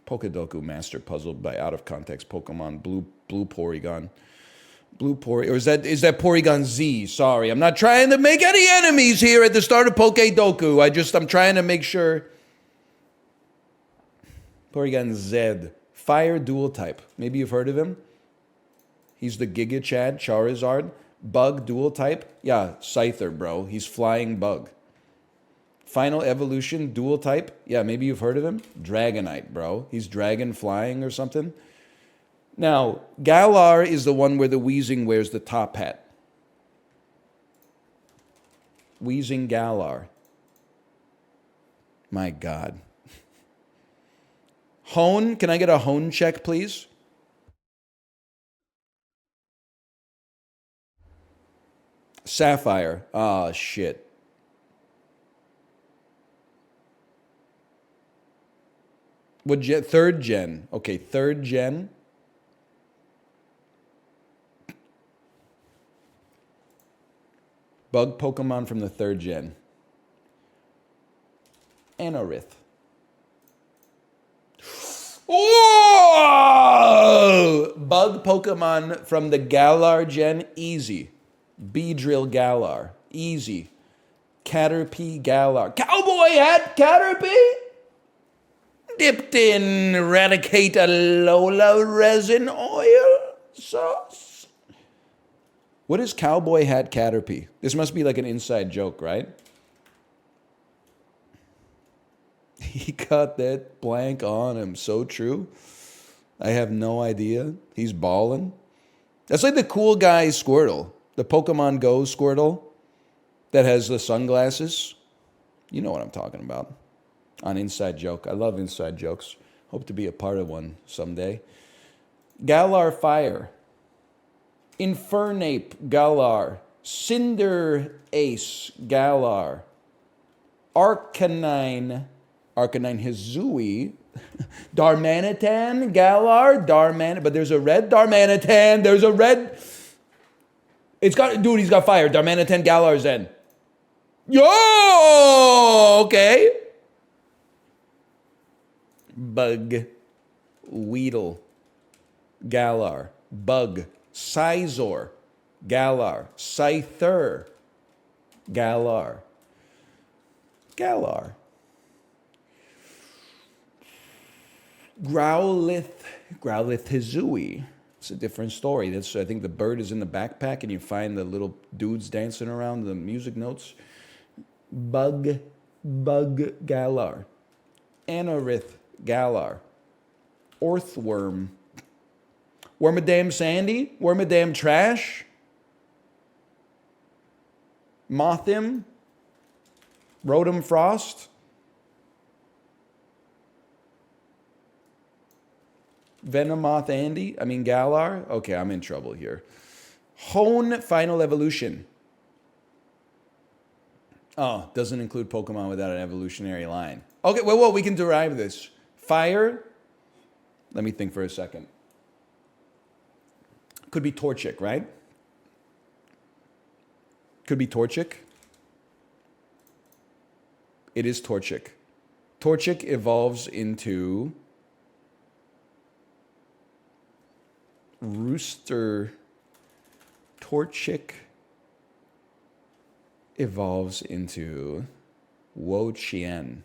Pokedoku Master Puzzled by Out of Context Pokemon Blue Porygon. Blue Pori, or is that Porygon Z? Sorry, I'm not trying to make any enemies here at the start of Pokedoku. I'm trying to make sure. Porygon Z, Fire Dual Type. Maybe you've heard of him. He's the Giga Chad Charizard. Bug Dual Type. Yeah, Scyther, bro. He's Flying Bug. Final Evolution Dual Type. Yeah, maybe you've heard of him. Dragonite, bro. He's Dragon Flying or something. Now, Galar is the one where the Weezing wears the top hat. Weezing Galar. My God. Hone, can I get a Hone check, please? Sapphire. Ah, shit. What gen? Third gen. Okay, third gen. Bug Pokemon from the third gen. Anorith. Oh! Bug Pokemon from the Galar gen. Easy. Beedrill Galar. Easy. Caterpie Galar. Cowboy hat Caterpie? Dipped in Eradicate Alola resin oil sauce. What is Cowboy Hat Caterpie? This must be like an inside joke, right? He got that blank on him. So true. I have no idea. He's balling. That's like the cool guy Squirtle. The Pokemon Go Squirtle that has the sunglasses. You know what I'm talking about. On Inside Joke. I love inside jokes. Hope to be a part of one someday. Galar Fire. Infernape Galar. Cinder Ace Galar. Arcanine Hizui. Darmanitan Galar. But there's a red Darmanitan. There's a red. He's got fire. Darmanitan Galar Zen. Yo! Okay. Bug. Weedle. Galar. Bug. Sizor. Galar. Scyther. Galar. Galar. Growlithe Hizui. It's a different story. That's, I think the bird is in the backpack and you find the little dudes dancing around the music notes. Bug Galar. Anorith Galar. Orthworm. Wormadam Sandy. Wormadam Trash. Mothim. Rotom Frost. Venomoth Andy. Galar. Okay, I'm in trouble here. Hone Final Evolution. Oh, doesn't include Pokemon without an evolutionary line. Okay, well, we can derive this. Fire. Let me think for a second. Could be Torchic, right? Could be Torchic. It is Torchic. Torchic evolves into Rooster. Torchic evolves into Wo-Chien.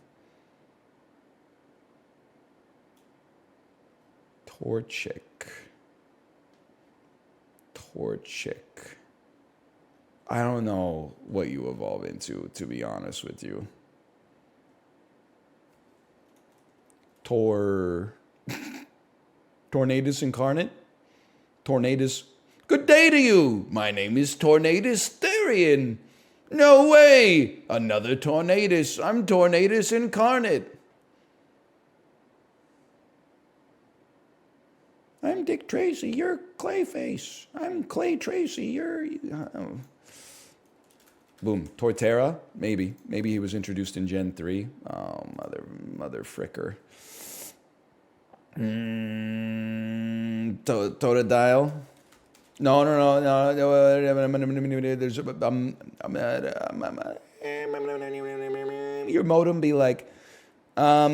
Torchic. I don't know what you evolve into, to be honest with you. Tornadus Incarnate? Tornadus. Good day to you. My name is Tornadus Therian. No way. Another Tornadus. I'm Tornadus Incarnate. I'm Dick Tracy. You're Clayface. I'm Clay Tracy. You're... Boom. Torterra? Maybe. Maybe he was introduced in Gen 3. Oh, mother fricker. Totodile? No. There's your modem be like, so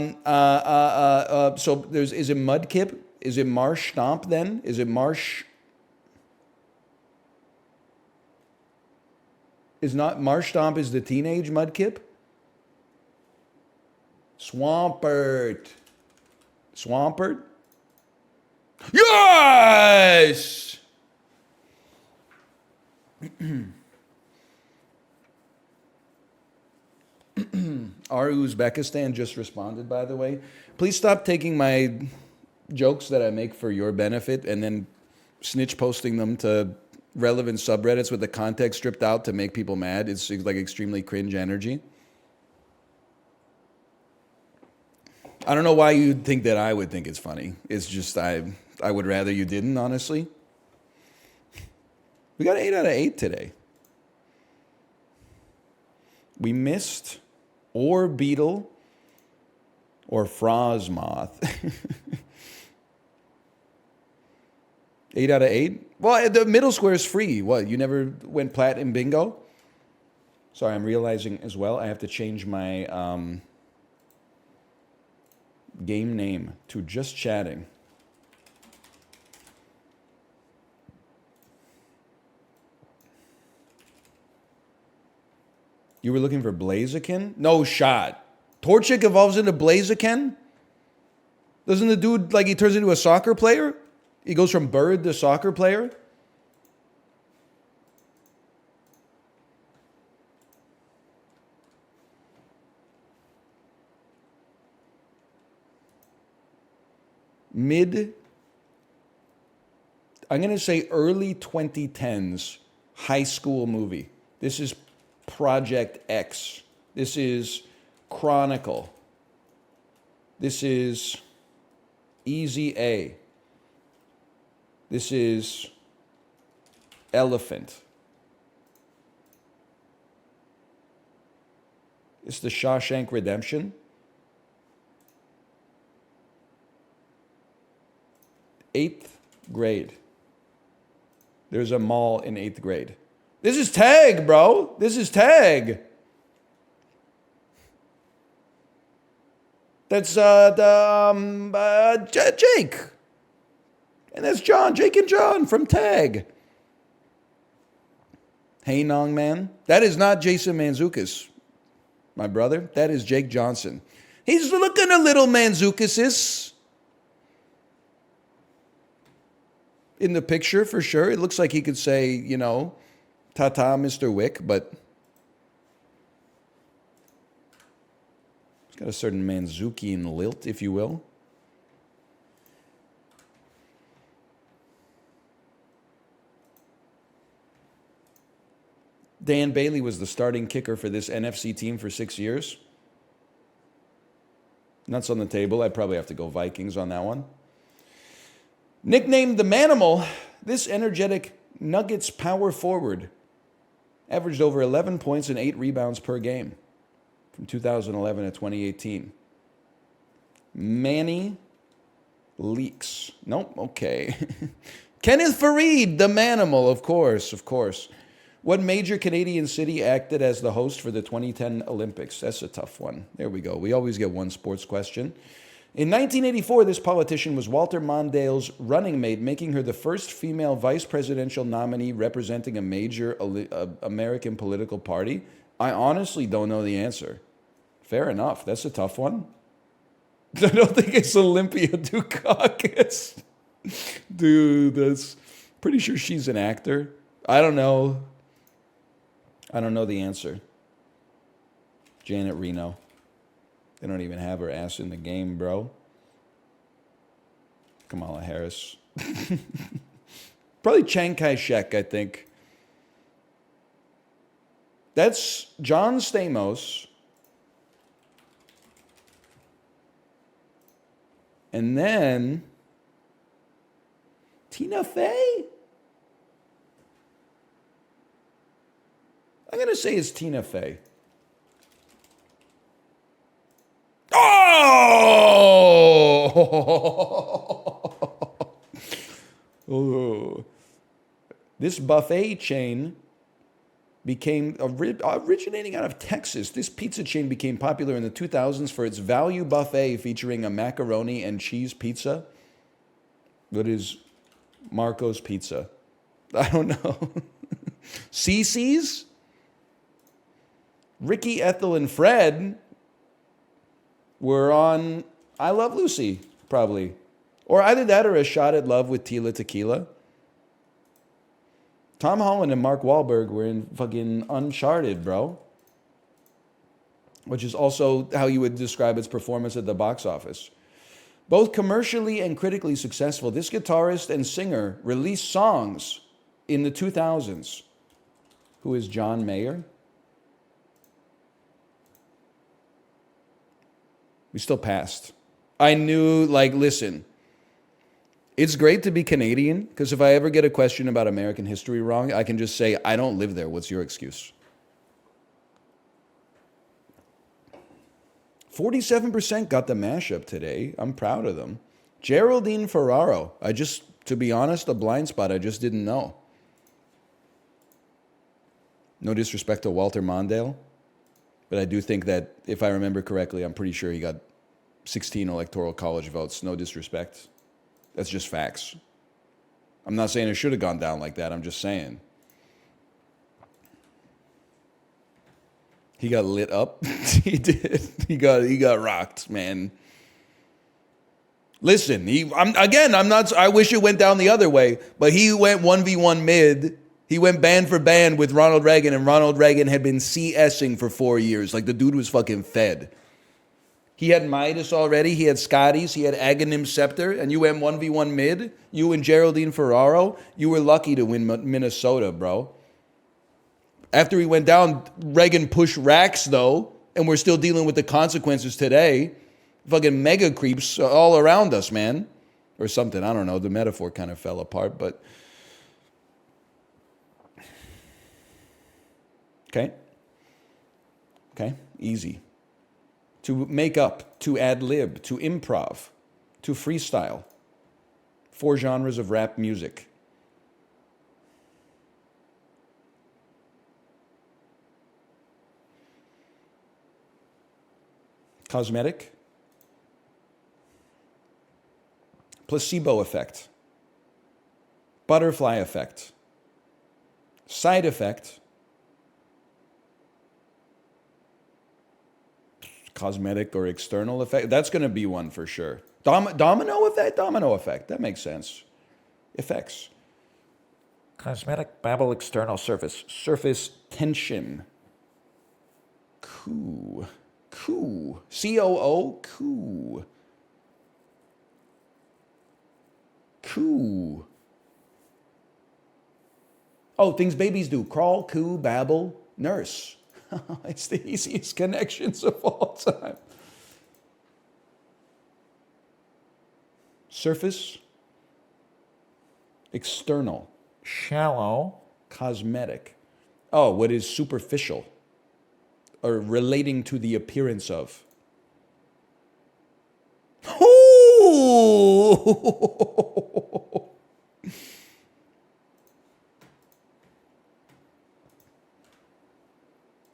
is it Mudkip? Is it Marsh Stomp then? Is it Marsh? Is not Marshtomp is the teenage Mudkip? Swampert. Swampert? Yes! Our Uzbekistan just responded, by the way. Please stop taking my jokes that I make for your benefit and then snitch posting them to relevant subreddits with the context stripped out to make people mad. It's like extremely cringe energy. I don't know why you'd think that I would think it's funny. It's just I would rather you didn't, honestly. We got 8 out of 8 today. We missed or beetle or frosmoth. 8 out of 8? Well, the middle square is free. What, you never went plat in bingo? Sorry, I'm realizing as well I have to change my game name to just chatting. You were looking for Blaziken? No shot. Torchic evolves into Blaziken? Doesn't the dude, like, he turns into a soccer player? He goes from bird to soccer player? I'm going to say early 2010s high school movie. This is Project X. This is Chronicle. This is Easy A. This is Elephant. It's the Shawshank Redemption. 8th grade. There's a mall in 8th grade. This is tag, bro. This is tag. That's Jake. And that's John. Jake and John from tag. Hey, Nong Man. That is not Jason Manzukis, my brother. That is Jake Johnson. He's looking a little Manzukis in the picture, for sure. It looks like he could say, you know, ta-ta, Mr. Wick, but he's got a certain Manzukian lilt, if you will. Dan Bailey was the starting kicker for this NFC team for 6 years. Nuts on the table. I'd probably have to go Vikings on that one. Nicknamed the Manimal, this energetic Nuggets power forward averaged over 11 points and 8 rebounds per game from 2011 to 2018. Manny Leaks. Nope, okay. Kenneth Fareed, the Manimal, of course. What major Canadian city acted as the host for the 2010 Olympics? That's a tough one. There we go. We always get one sports question. In 1984, this politician was Walter Mondale's running mate, making her the first female vice presidential nominee representing a major American political party. I honestly don't know the answer. Fair enough. That's a tough one. I don't think it's Olympia Dukakis. Dude, that's pretty sure she's an actor. I don't know. I don't know the answer. Janet Reno. They don't even have her ass in the game, bro. Kamala Harris. Probably Chiang Kai-shek, I think. That's John Stamos. And then Tina Fey? I'm going to say it's Tina Fey. Oh! This buffet chain became originating out of Texas. This pizza chain became popular in the 2000s for its value buffet featuring a macaroni and cheese pizza. What is Marco's Pizza? I don't know. CC's? Ricky, Ethel, and Fred were on I Love Lucy, probably. Or either that or A Shot at Love with Tila Tequila. Tom Holland and Mark Wahlberg were in fucking Uncharted, bro. Which is also how you would describe its performance at the box office. Both commercially and critically successful, this guitarist and singer released songs in the 2000s. Who is John Mayer? We still passed. I knew, like, listen, it's great to be Canadian, because if I ever get a question about American history wrong, I can just say, I don't live there. What's your excuse? 47% got the mashup today. I'm proud of them. Geraldine Ferraro. To be honest, a blind spot. I just didn't know. No disrespect to Walter Mondale, but I do think that, if I remember correctly, I'm pretty sure he got 16 electoral college votes. No disrespect. That's just facts. I'm not saying it should have gone down like that. I'm just saying. He got lit up. He did. He got rocked, man. Listen, I wish it went down the other way, but he went 1v1 mid. He went band for band with Ronald Reagan, and Ronald Reagan had been CSing for 4 years. Like, the dude was fucking fed. He had Midas already. He had Scotty's. He had Aghanim Scepter. And you went 1v1 mid. You and Geraldine Ferraro. You were lucky to win Minnesota, bro. After he went down, Reagan pushed racks, though. And we're still dealing with the consequences today. Fucking mega creeps all around us, man. Or something. I don't know. The metaphor kind of fell apart, but... Okay. Easy. To make up, to ad-lib, to improv, to freestyle. 4 genres of rap music. Cosmetic. Placebo effect. Butterfly effect. Side effect. Cosmetic or external effect. That's going to be one for sure. Domino effect? Domino effect. That makes sense. Effects. Cosmetic, babble, external, surface. Surface tension. Coo. C-O-O. Coo. Coo. Oh, things babies do. Crawl, coo, babble, nurse. It's the easiest connections of all time. Surface. External. Shallow. Cosmetic. Oh, what is superficial? Or relating to the appearance of. Ooh!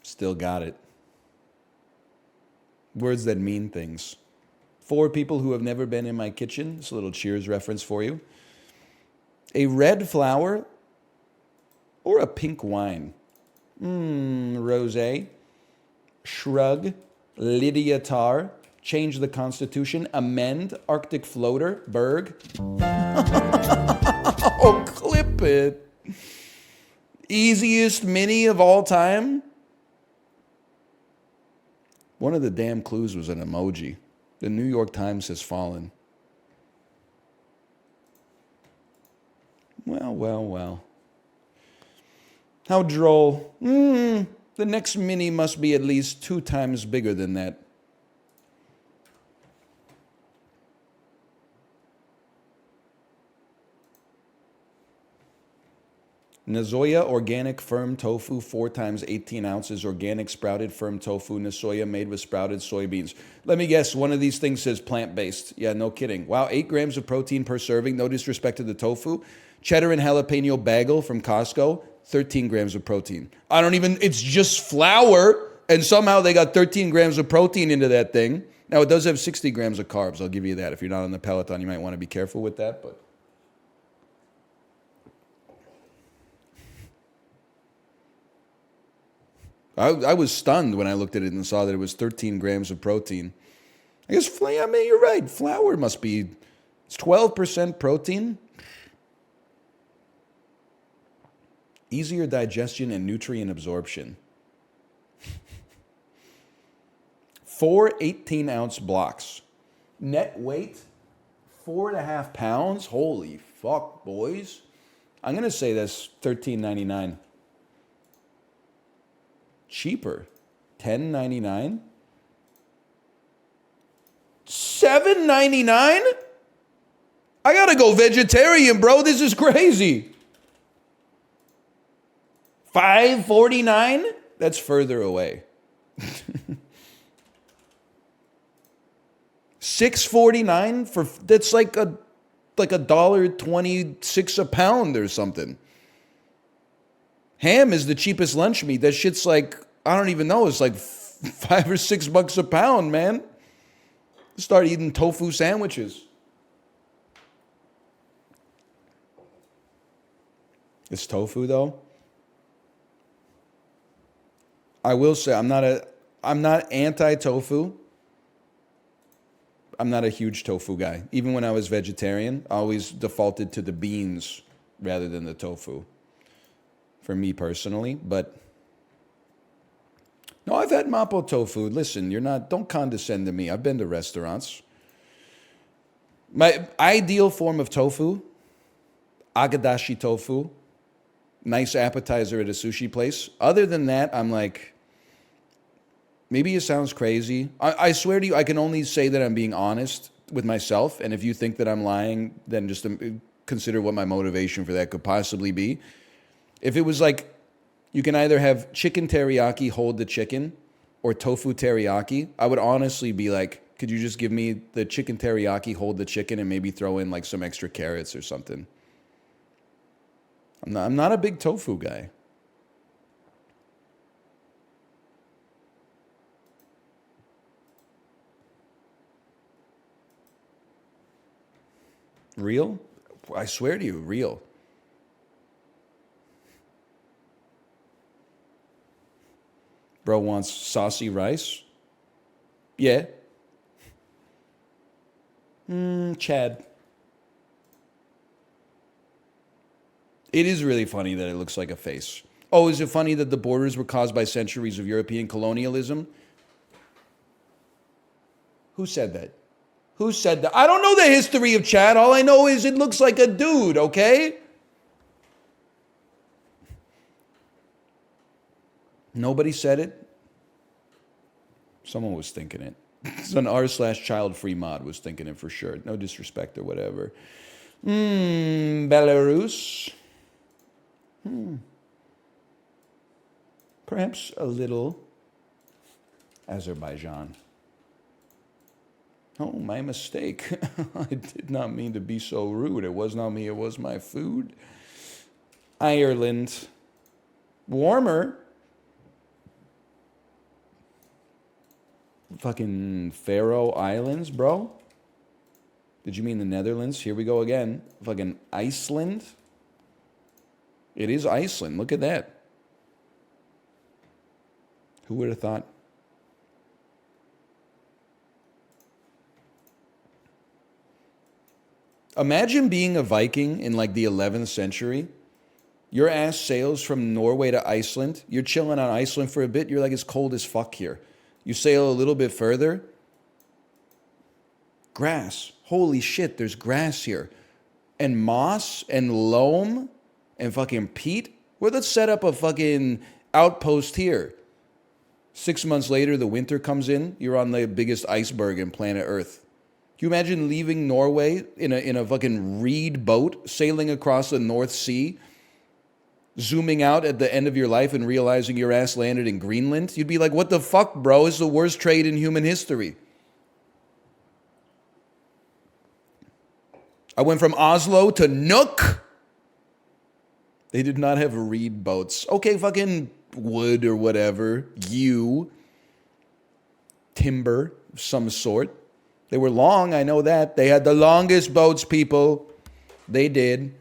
Still got it. Words that mean things. 4 people who have never been in my kitchen. It's a little Cheers reference for you. A red flower or a pink wine. Rosé. Shrug. Lydia Tarr. Change the Constitution. Amend. Arctic Floater. Berg. Oh, clip it. Easiest mini of all time. One of the damn clues was an emoji. The New York Times has fallen. Well. How droll. The next mini must be at least 2 times bigger than that. Nazoya organic firm tofu, 4 times 18 ounces. Organic sprouted firm tofu. Nasoya made with sprouted soybeans. Let me guess, one of these things says plant-based. Yeah, no kidding. Wow, 8 grams of protein per serving. No disrespect to the tofu. Cheddar and jalapeno bagel from Costco. 13 grams of protein. It's just flour, and somehow they got 13 grams of protein into that thing. Now, it does have 60 grams of carbs. I'll give you that. If you're not on the Peloton, you might want to be careful with that, but... I was stunned when I looked at it and saw that it was 13 grams of protein. I guess, I mean, you're right. Flour must be, it's 12% protein. Easier digestion and nutrient absorption. 4 18-ounce blocks. Net weight, 4.5 pounds. Holy fuck, boys. I'm going to say that's $13.99. Cheaper. $10.99. $7.99? I got to go vegetarian, bro. This is crazy. $5.49? That's further away. $6.49 for, that's like $1.26 a pound or something. Ham is the cheapest lunch meat. That shit's like, I don't even know, it's like $5 or $6 a pound, man. Start eating tofu sandwiches. It's tofu though. I will say I'm not anti-tofu. I'm not a huge tofu guy. Even when I was vegetarian, I always defaulted to the beans rather than the tofu. For me personally, but no, I've had mapo tofu. Listen, don't condescend to me. I've been to restaurants. My ideal form of tofu, agadashi tofu, nice appetizer at a sushi place. Other than that, I'm like, maybe it sounds crazy. I swear to you, I can only say that I'm being honest with myself. And if you think that I'm lying, then just consider what my motivation for that could possibly be. If it was like, you can either have chicken teriyaki, hold the chicken, or tofu teriyaki, I would honestly be like, could you just give me the chicken teriyaki, hold the chicken, and maybe throw in like some extra carrots or something? I'm not a big tofu guy. Real? I swear to you, real. Bro wants saucy rice? Yeah. Chad. It is really funny that it looks like a face. Oh, is it funny that the borders were caused by centuries of European colonialism? Who said that? Who said that? I don't know the history of Chad. All I know is it looks like a dude, okay? Nobody said it. Someone was thinking it. It's an r/child-free mod was thinking it for sure. No disrespect or whatever. Belarus. Perhaps a little Azerbaijan. Oh, my mistake. I did not mean to be so rude. It was not me, it was my food. Ireland. Warmer. Fucking Faroe Islands, bro. Did you mean the Netherlands? Here we go again. Fucking Iceland. It is Iceland. Look at that. Who would have thought? Imagine being a Viking in like the 11th century. Your ass sails from Norway to Iceland. You're chilling on Iceland for a bit. You're like, it's cold as fuck here. You sail a little bit further. Grass. Holy shit, there's grass here. And moss and loam and fucking peat. Well, let's set up a fucking outpost here. 6 months later, the winter comes in. You're on the biggest iceberg in planet Earth. Can you imagine leaving Norway in a fucking reed boat, sailing across the North Sea, zooming out at the end of your life and realizing your ass landed in Greenland? You'd be like, what the fuck, bro? It's the worst trade in human history. I went from Oslo to Nuuk. They did not have reed boats. Okay, fucking wood or whatever. Timber of some sort. They were long, I know that. They had the longest boats, people. They did.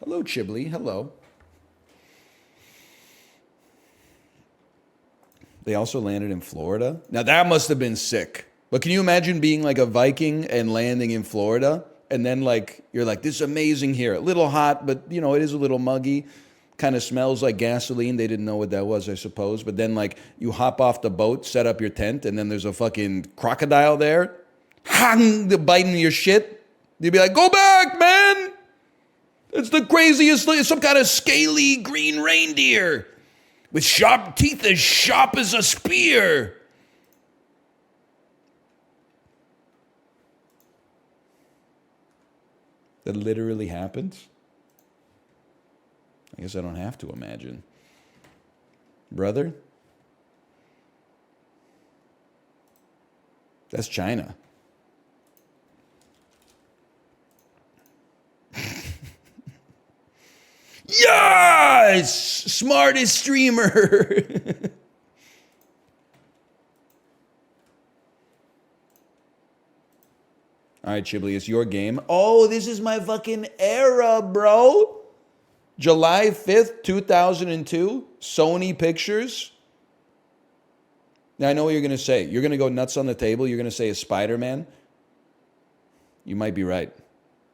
Hello, Chiblee. Hello. They also landed in Florida. Now that must have been sick. But can you imagine being like a Viking and landing in Florida? And then like, you're like, this is amazing here. A little hot, but you know, it is a little muggy. Kind of smells like gasoline. They didn't know what that was, I suppose. But then like, you hop off the boat, set up your tent, and then there's a fucking crocodile there. Hang, they're biting your shit. You'd be like, go back, man. It's the craziest thing. It's some kind of scaly green reindeer with sharp teeth as sharp as a spear. That literally happens? I guess I don't have to imagine. Brother? That's China. Yes! Smartest streamer! All right, Chibli, it's your game. Oh, this is my fucking era, bro. July 5th, 2002, Sony Pictures. Now, I know what you're going to say. You're going to go nuts on the table. You're going to say it's Spider-Man. You might be right.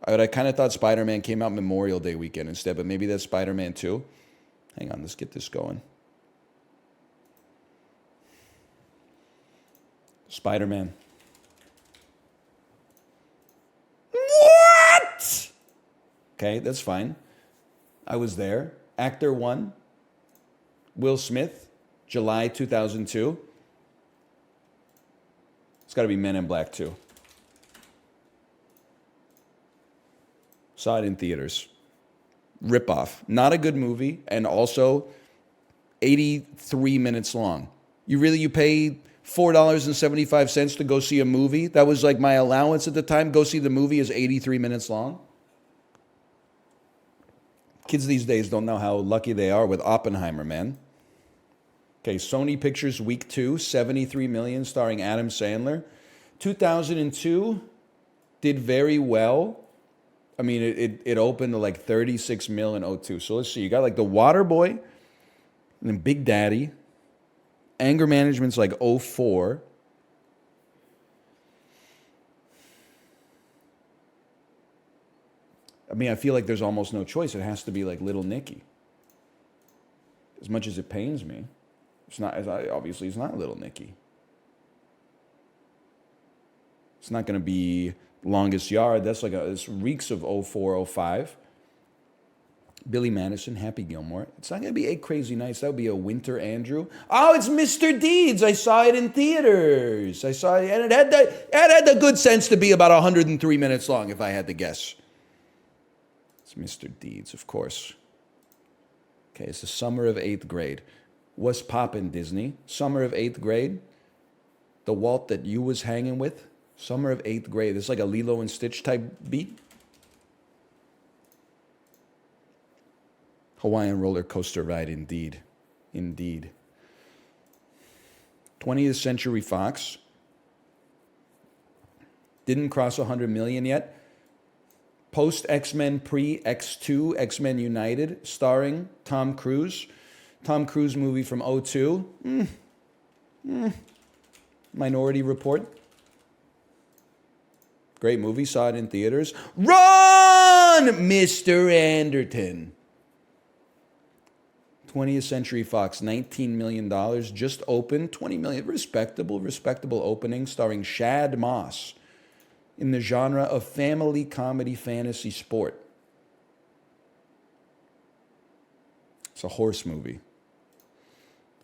I kind of thought Spider-Man came out Memorial Day weekend instead, but maybe that's Spider-Man 2. Hang on, let's get this going. Spider-Man. What? Okay, that's fine. I was there. Actor 1, Will Smith, July 2002. It's got to be Men in Black 2. Saw it in theaters. Ripoff. Not a good movie, and also 83 minutes long. You pay $4.75 to go see a movie? That was like my allowance at the time. Go see the movie is 83 minutes long. Kids these days don't know how lucky they are with Oppenheimer, man. Okay, Sony Pictures Week 2, 73 million, starring Adam Sandler. 2002 did very well. I mean, it opened to like 36 mil in 02. So let's see. You got like The Waterboy, and then Big Daddy. Anger Management's like 04. I mean, I feel like there's almost no choice. It has to be like Little Nicky. As much as it pains me, it's not. Obviously, it's not Little Nicky. It's not going to be Longest Yard. That's like this reeks of 04, 05. Billy Madison, Happy Gilmore. It's not going to be 8 Crazy Nights. That would be a Winter Andrew. Oh, it's Mr. Deeds. I saw it in theaters. I saw it, and it had the good sense to be about 103 minutes long, if I had to guess. It's Mr. Deeds, of course. Okay, it's the summer of 8th grade. What's poppin', Disney? Summer of 8th grade. The Walt that you was hanging with. Summer of 8th grade. It's like a Lilo and Stitch type beat. Hawaiian roller coaster ride, indeed. Indeed. 20th Century Fox. Didn't cross 100 million yet. Post X-Men, pre X2, X-Men United, starring Tom Cruise. Tom Cruise movie from 02. Minority Report. Great movie, saw it in theaters. Run, Mr. Anderton. 20th Century Fox, $19 million, just opened. 20 million, respectable opening, starring Shad Moss in the genre of family comedy fantasy sport. It's a horse movie.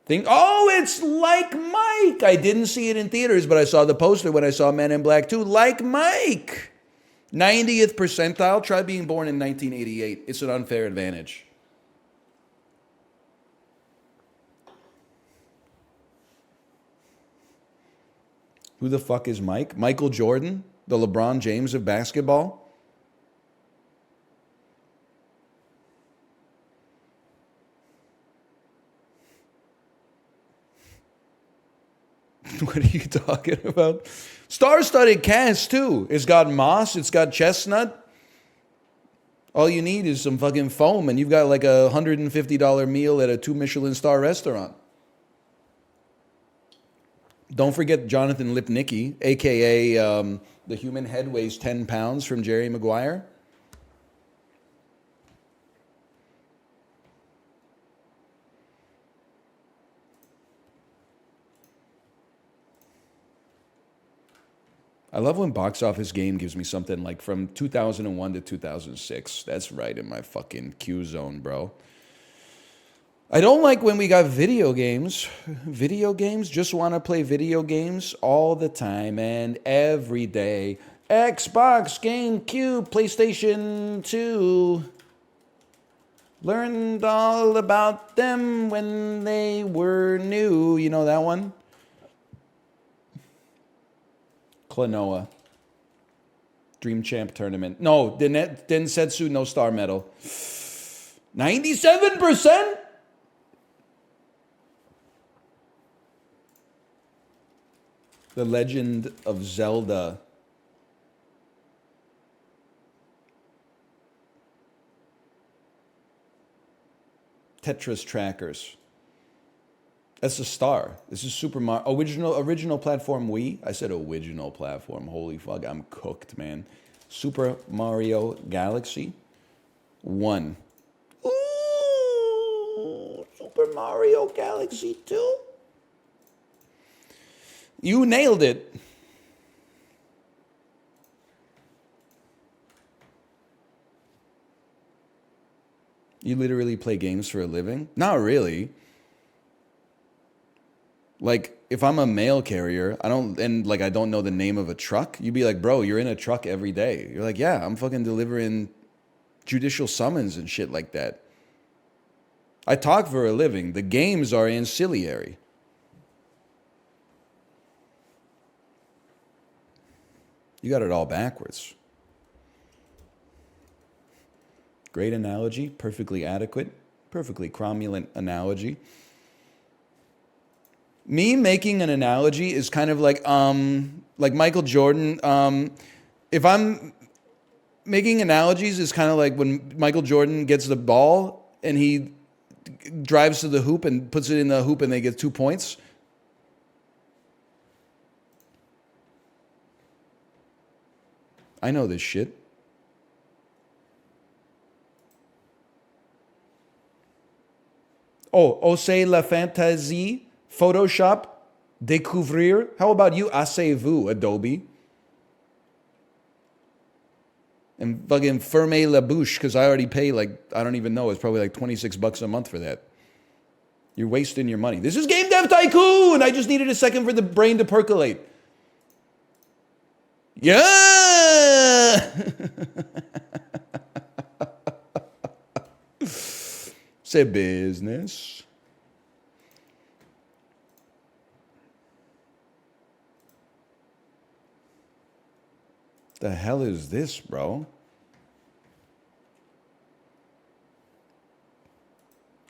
It's Like Mike. I didn't see it in theaters, but I saw the poster when I saw Men in Black 2. Like Mike. 90th percentile. Try being born in 1988. It's an unfair advantage. Who the fuck is Mike? Michael Jordan, the LeBron James of basketball? What are you talking about? Star-studded cast, too. It's got Moss. It's got Chestnut. All you need is some fucking foam, and you've got like a $150 meal at a 2 Michelin star restaurant. Don't forget Jonathan Lipnicki, a.k.a. The Human Head Weighs 10 Pounds from Jerry Maguire. I love when Box Office Game gives me something like from 2001 to 2006. That's right in my fucking Q zone, bro. I don't like when we got video games. Video games, just want to play video games all the time and every day. Xbox, GameCube, PlayStation 2. Learned all about them when they were new. You know that one? Klonoa. Dream Champ Tournament. No, Densetsu no star medal. 97%? The Legend of Zelda. Tetris Trackers. That's a star. This is Super Mario. Original platform Wii. I said original platform. Holy fuck, I'm cooked, man. Super Mario Galaxy 1. Ooh, Super Mario Galaxy 2. You nailed it. You literally play games for a living? Not really. Like, if I'm a mail carrier, I don't know the name of a truck, you'd be like, bro, you're in a truck every day. You're like, yeah, I'm fucking delivering judicial summons and shit like that. I talk for a living. The games are ancillary. You got it all backwards. Great analogy, perfectly adequate, perfectly cromulent analogy. Me making an analogy is kind of like Michael Jordan. If I'm making analogies, is kind of like when Michael Jordan gets the ball and he drives to the hoop and puts it in the hoop and they get 2 points. I know this shit. Oh, Osez la fantaisie, Photoshop, découvrir. How about you, asseyez-vous, Adobe? And fucking fermez la bouche, because I already pay like, I don't even know, it's probably like 26 bucks a month for that. You're wasting your money. This is Game Dev Tycoon! I just needed a second for the brain to percolate. Yeah! Say business. The hell is this, bro?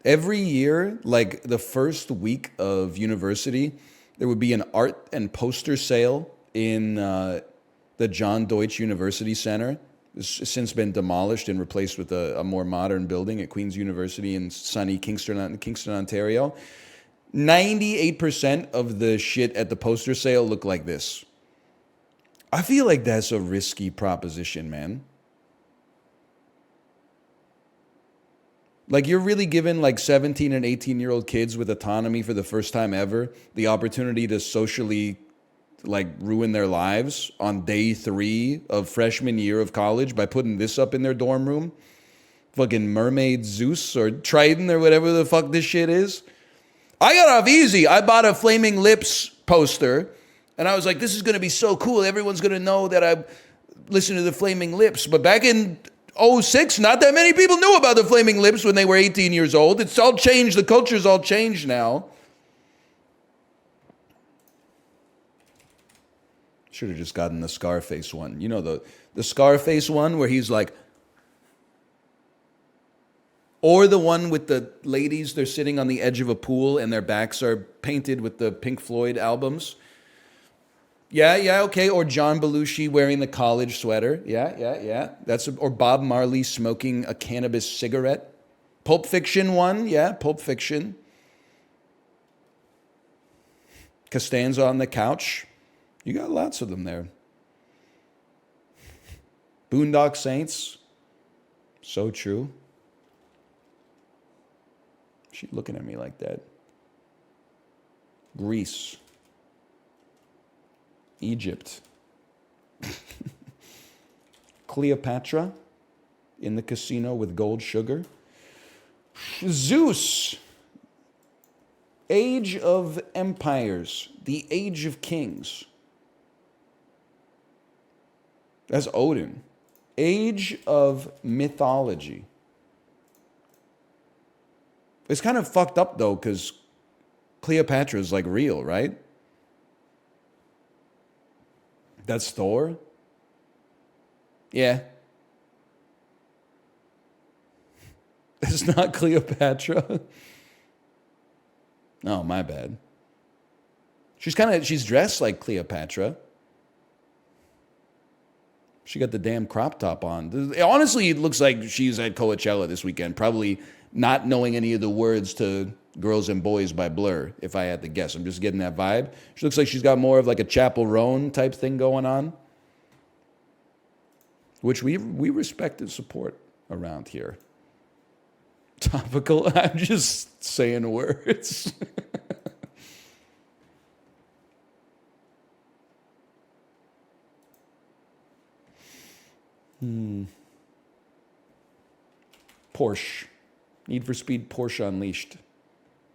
Every year, like the first week of university, there would be an art and poster sale in the John Deutsch University Center. It's since been demolished and replaced with a more modern building at Queen's University in sunny Kingston, Ontario. 98% of the shit at the poster sale look like this. I feel like that's a risky proposition, man. Like, you're really giving like 17 and 18-year-old kids with autonomy for the first time ever the opportunity to socially like ruin their lives on day 3 of freshman year of college by putting this up in their dorm room. Fucking Mermaid Zeus or Triton or whatever the fuck this shit is. I got off easy. I bought a Flaming Lips poster and I was like, this is going to be so cool. Everyone's going to know that I listen to the Flaming Lips. But back in 2006, not that many people knew about the Flaming Lips when they were 18 years old. It's all changed. The culture's all changed now. Should have just gotten the Scarface one. You know, the Scarface one where he's like... Or the one with the ladies, they're sitting on the edge of a pool and their backs are painted with the Pink Floyd albums. Yeah, okay. Or John Belushi wearing the college sweater. Yeah. Or Bob Marley smoking a cannabis cigarette. Pulp Fiction one. Yeah, Pulp Fiction. Costanza on the couch. You got lots of them there. Boondock Saints. So true. She's looking at me like that. Greece. Egypt. Cleopatra in the casino with gold sugar. Zeus. Age of Empires. The Age of Kings. That's Odin. Age of Mythology. It's kind of fucked up, though, because Cleopatra is, like, real, right? That's Thor? Yeah. It's not Cleopatra. Oh, my bad. She's dressed like Cleopatra. She got the damn crop top on. Honestly, it looks like she's at Coachella this weekend, probably not knowing any of the words to Girls and Boys by Blur, if I had to guess. I'm just getting that vibe. She looks like she's got more of like a Chapel Roan type thing going on, which we respect and support around here. Topical. I'm just saying words. Porsche. Need for Speed Porsche Unleashed.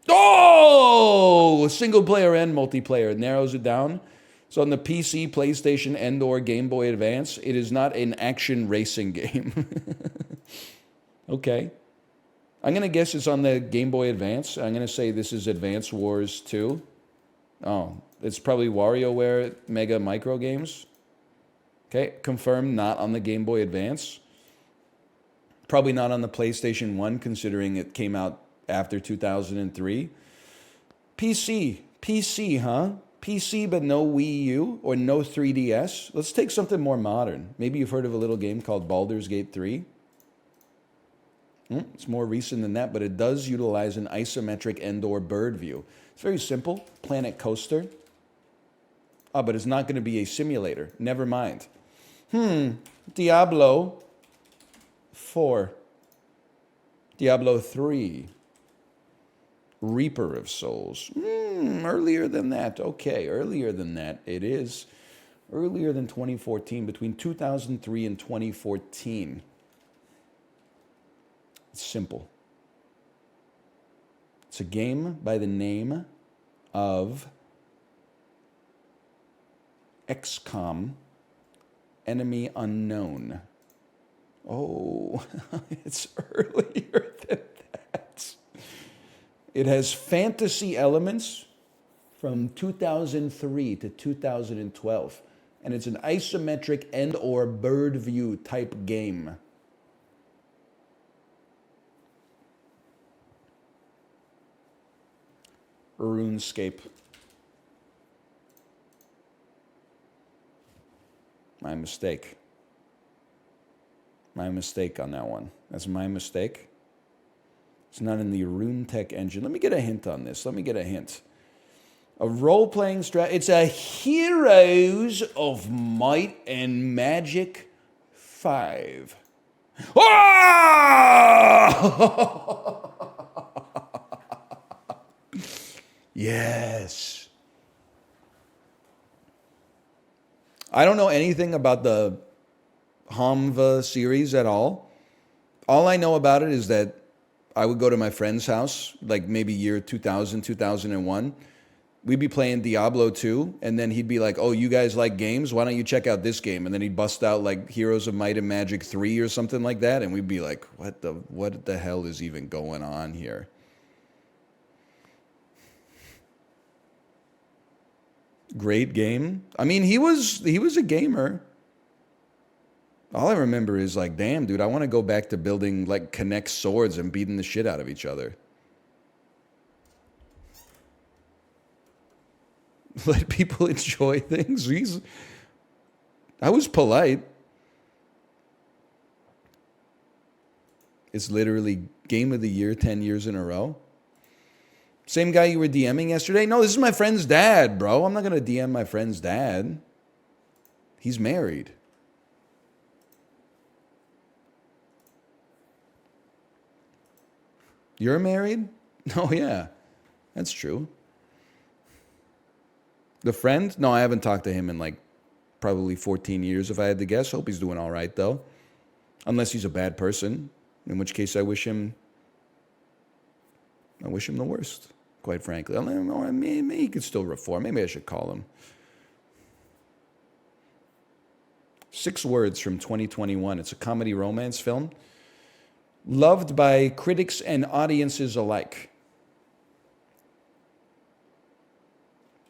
Oh! Single player and multiplayer. It narrows it down. So on the PC, PlayStation, and/or Game Boy Advance, it is not an action racing game. Okay. I'm going to guess it's on the Game Boy Advance. I'm going to say this is Advance Wars 2. Oh, it's probably WarioWare Mega Micro Games. Okay, confirmed not on the Game Boy Advance. Probably not on the PlayStation 1, considering it came out after 2003. PC, huh? PC, but no Wii U or no 3DS. Let's take something more modern. Maybe you've heard of a little game called Baldur's Gate 3. It's more recent than that, but it does utilize an isometric and/or bird view. It's very simple. Planet Coaster. Oh, but it's not going to be a simulator. Never mind. Diablo 4. Diablo 3. Reaper of Souls. Earlier than that. Okay, earlier than that. It is earlier than 2014, between 2003 and 2014. It's simple. It's a game by the name of XCOM Enemy Unknown. Oh, it's earlier than that. It has fantasy elements from 2003 to 2012. And it's an isometric and/or bird view type game. RuneScape. My mistake. My mistake on that one. That's my mistake. It's not in the RuneTech engine. Let me get a hint on this. Let me get a hint. A role-playing strat. It's a Heroes of Might and Magic 5. Oh! Yes. I don't know anything about the Hamva series at all. All I know about it is that I would go to my friend's house, like maybe year 2000, 2001. We'd be playing Diablo 2, and then he'd be like, oh, you guys like games? Why don't you check out this game? And then he'd bust out like Heroes of Might and Magic 3 or something like that, and we'd be like, what the hell is even going on here? Great game. I mean, he was a gamer. All I remember is like, damn, dude, I want to go back to building like Connect swords and beating the shit out of each other. Let people enjoy things. I was polite. It's literally Game of the Year 10 years in a row. Same guy you were DMing yesterday? No, this is my friend's dad, bro. I'm not going to DM my friend's dad. He's married. You're married? Oh, yeah. That's true. The friend? No, I haven't talked to him in like probably 14 years if I had to guess. Hope he's doing all right, though. Unless he's a bad person, in which case I wish him the worst, quite frankly. Maybe he could still reform. Maybe I should call him. 6 words from 2021. It's a comedy romance film. Loved by critics and audiences alike.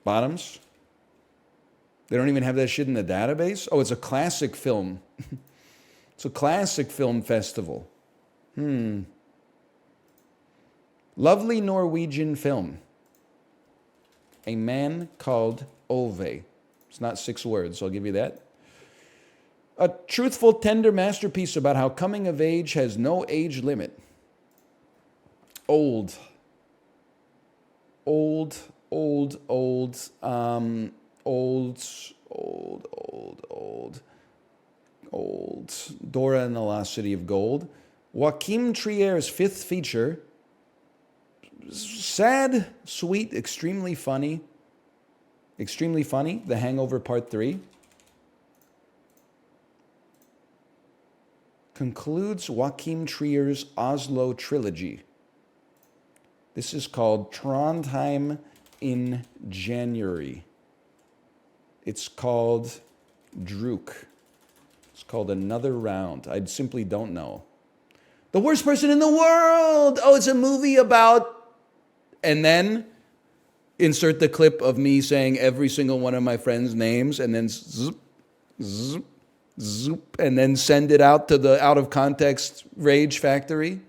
Bottoms? They don't even have that shit in the database? Oh, it's a classic film. It's a classic film festival. Lovely Norwegian film. A Man Called Ove. It's not 6 words, so I'll give you that. A truthful, tender masterpiece about how coming of age has no age limit. Old. Dora and the Lost City of Gold. Joachim Trier's 5th feature. Sad, sweet, extremely funny. Extremely funny. The Hangover Part 3. Concludes Joachim Trier's Oslo trilogy. This is called Trondheim in January. It's called Druk. It's called Another Round. I simply don't know. The worst person in the world! Oh, it's a movie about... And then insert the clip of me saying every single one of my friends' names and then zoop, zoop, zoop, and then send it out to the out-of-context rage factory.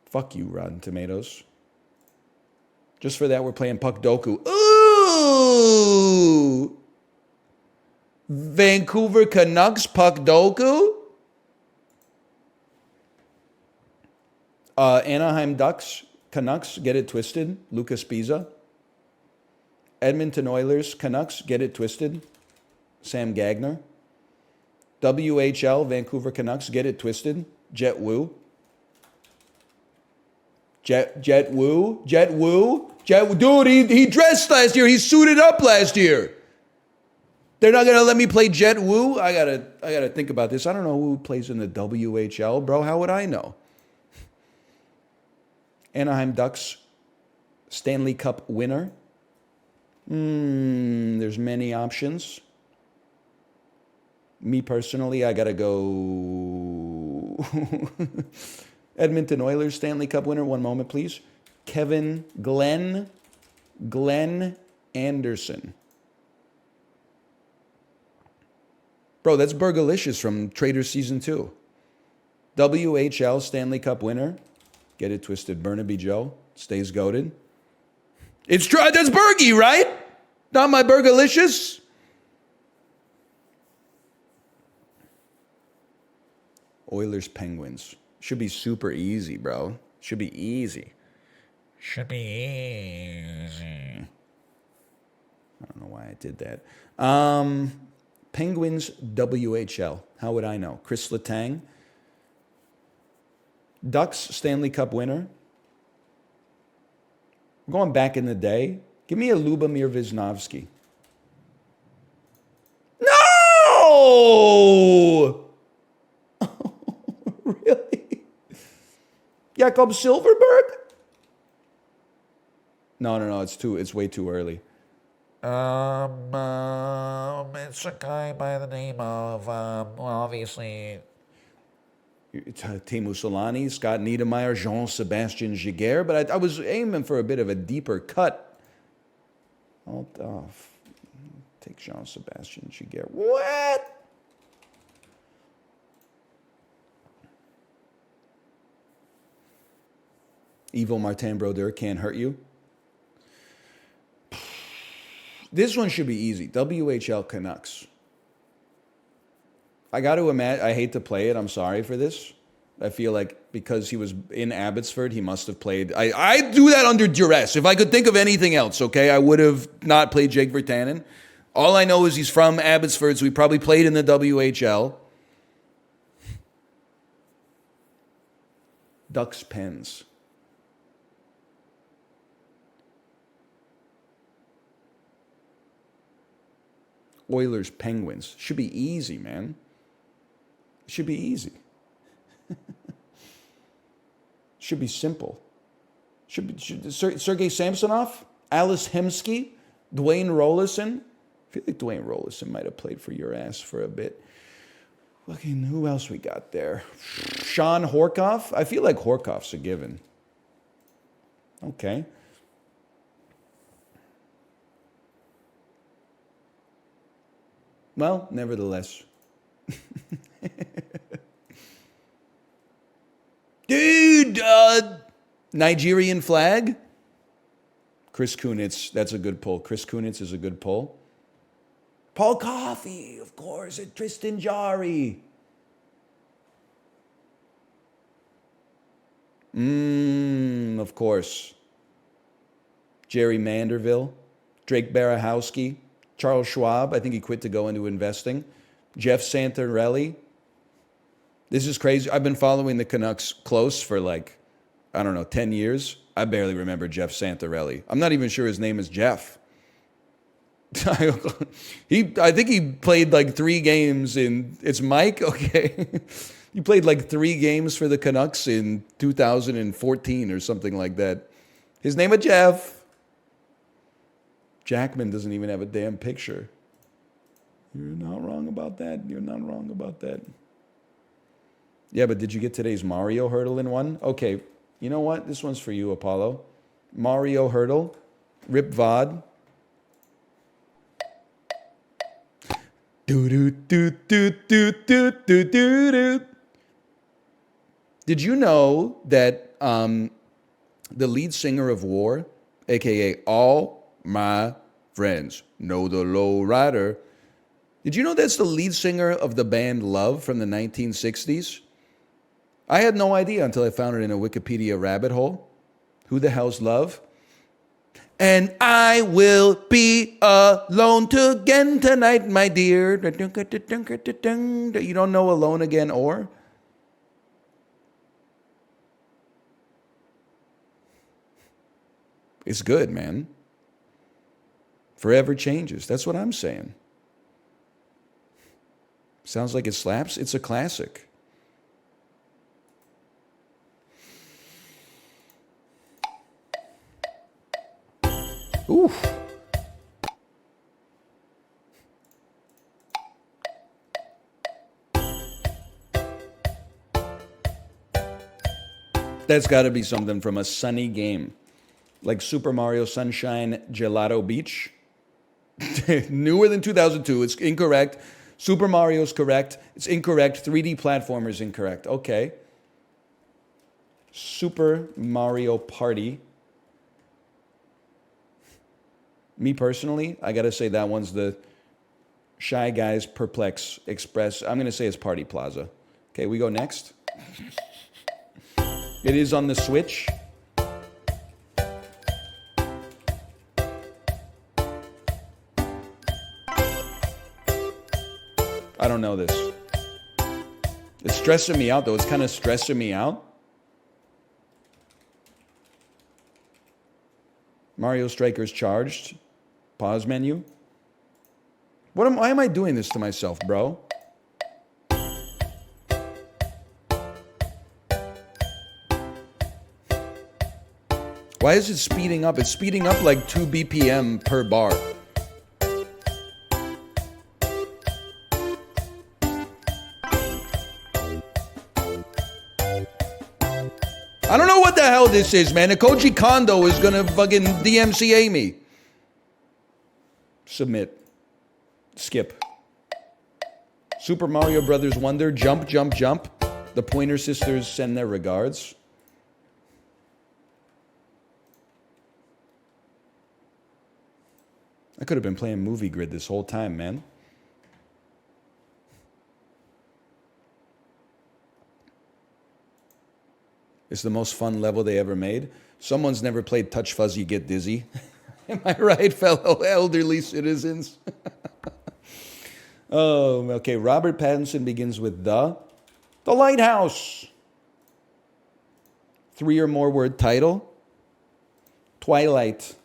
Fuck you, Rotten Tomatoes. Just for that, we're playing Puck Doku. Ooh! Vancouver Canucks Puck Doku? Anaheim Ducks Canucks, Get It Twisted, Lucas Pisa. Edmonton Oilers Canucks, Get It Twisted, Sam Gagner. WHL Vancouver Canucks, Get It Twisted, Jet Wu. Jet Wu? Dude, he dressed last year. He suited up last year. They're not gonna let me play Jet Wu? I gotta think about this. I don't know who plays in the WHL, bro. How would I know? Anaheim Ducks Stanley Cup winner. There's many options. Me personally, I gotta go. Edmonton Oilers Stanley Cup winner. One moment, please. Glenn Anderson. Bro, that's Burgalicious from Trader Season 2. WHL Stanley Cup winner. Get It Twisted. Burnaby Joe. Stays goated. It's true. That's Bergie, right? Not my Burgalicious. Oilers Penguins. Should be super easy, bro. Should be easy. Should be easy. I don't know why I did that. Penguins WHL. How would I know? Chris Letang. Ducks Stanley Cup winner. We're going back in the day. Give me a Lubomir Visnovsky. No! Really? Jakob Silverberg? No. It's way too early. It's a guy by the name of, obviously... Teemu Solani, Scott Niedermayer, Jean-Sebastien Giguère, but I was aiming for a bit of a deeper cut. Take Jean-Sebastien Giguère. What? Evil Martin Brodeur can't hurt you. This one should be easy. WHL Canucks. I got to imagine, I hate to play it. I'm sorry for this. I feel like because he was in Abbotsford, he must have played. I do that under duress. If I could think of anything else, okay, I would have not played Jake Virtanen. All I know is he's from Abbotsford, so he probably played in the WHL. Ducks Pens. Oilers Penguins. Should be easy, man. Should be easy. Should be simple. Sergei Samsonov, Alice Hemsky, Dwayne Rollison. I feel like Dwayne Rollison might have played for your ass for a bit. Fucking who else we got there? Sean Horkoff. I feel like Horkoff's a given. Okay. Well, nevertheless. Dude, Nigerian flag? Chris Kunitz, that's a good pull. Chris Kunitz is a good pull. Paul Coffey, of course, and Tristan Jarry. Of course. Jerry Manderville, Drake Barahowski, Charles Schwab, I think he quit to go into investing. Jeff Santarelli. This is crazy. I've been following the Canucks close for 10 years. I barely remember Jeff Santarelli. I'm not even sure his name is Jeff. I think he played 3 games in... It's Mike? Okay. He played 3 games for the Canucks in 2014 or something like that. His name is Jeff. Jackman doesn't even have a damn picture. You're not wrong about that. You're not wrong about that. Yeah, but did you get today's Mario hurdle in one? Okay, you know what? This one's for you, Apollo. Mario hurdle, rip VOD. Did you know that the lead singer of War, a.k.a. All My Friends Know the Low Rider, did you know that's the lead singer of the band Love from the 1960s? I had no idea until I found it in a Wikipedia rabbit hole. Who the hell's Love? And I will be alone again tonight, my dear. You don't know Alone Again or? It's good, man. Forever changes. That's what I'm saying. Sounds like it slaps. It's a classic. Oof. That's got to be something from a sunny game. Like Super Mario Sunshine Gelato Beach. Newer than 2002. It's incorrect. Super Mario's correct. It's incorrect. 3D platformer's incorrect. Okay. Super Mario Party. Me personally, I got to say that one's the Shy Guys Perplex Express. I'm going to say it's Party Plaza. Okay, we go next. It is on the Switch. I don't know this. It's stressing me out, though. It's kind of stressing me out. Mario Strikers Charged. Pause menu. Why am I doing this to myself, bro? Why is it speeding up? It's speeding up like 2 BPM per bar. I don't know what the hell this is, man. Koji Kondo is gonna fucking DMCA me. Submit. Skip. Super Mario Brothers Wonder. Jump, jump, jump. The Pointer Sisters send their regards. I could have been playing Movie Grid this whole time, man. It's the most fun level they ever made. Someone's never played Touch Fuzzy Get Dizzy. Am I right, fellow elderly citizens? Oh, okay. Robert Pattinson begins with The Lighthouse. 3 or more word title. Twilight.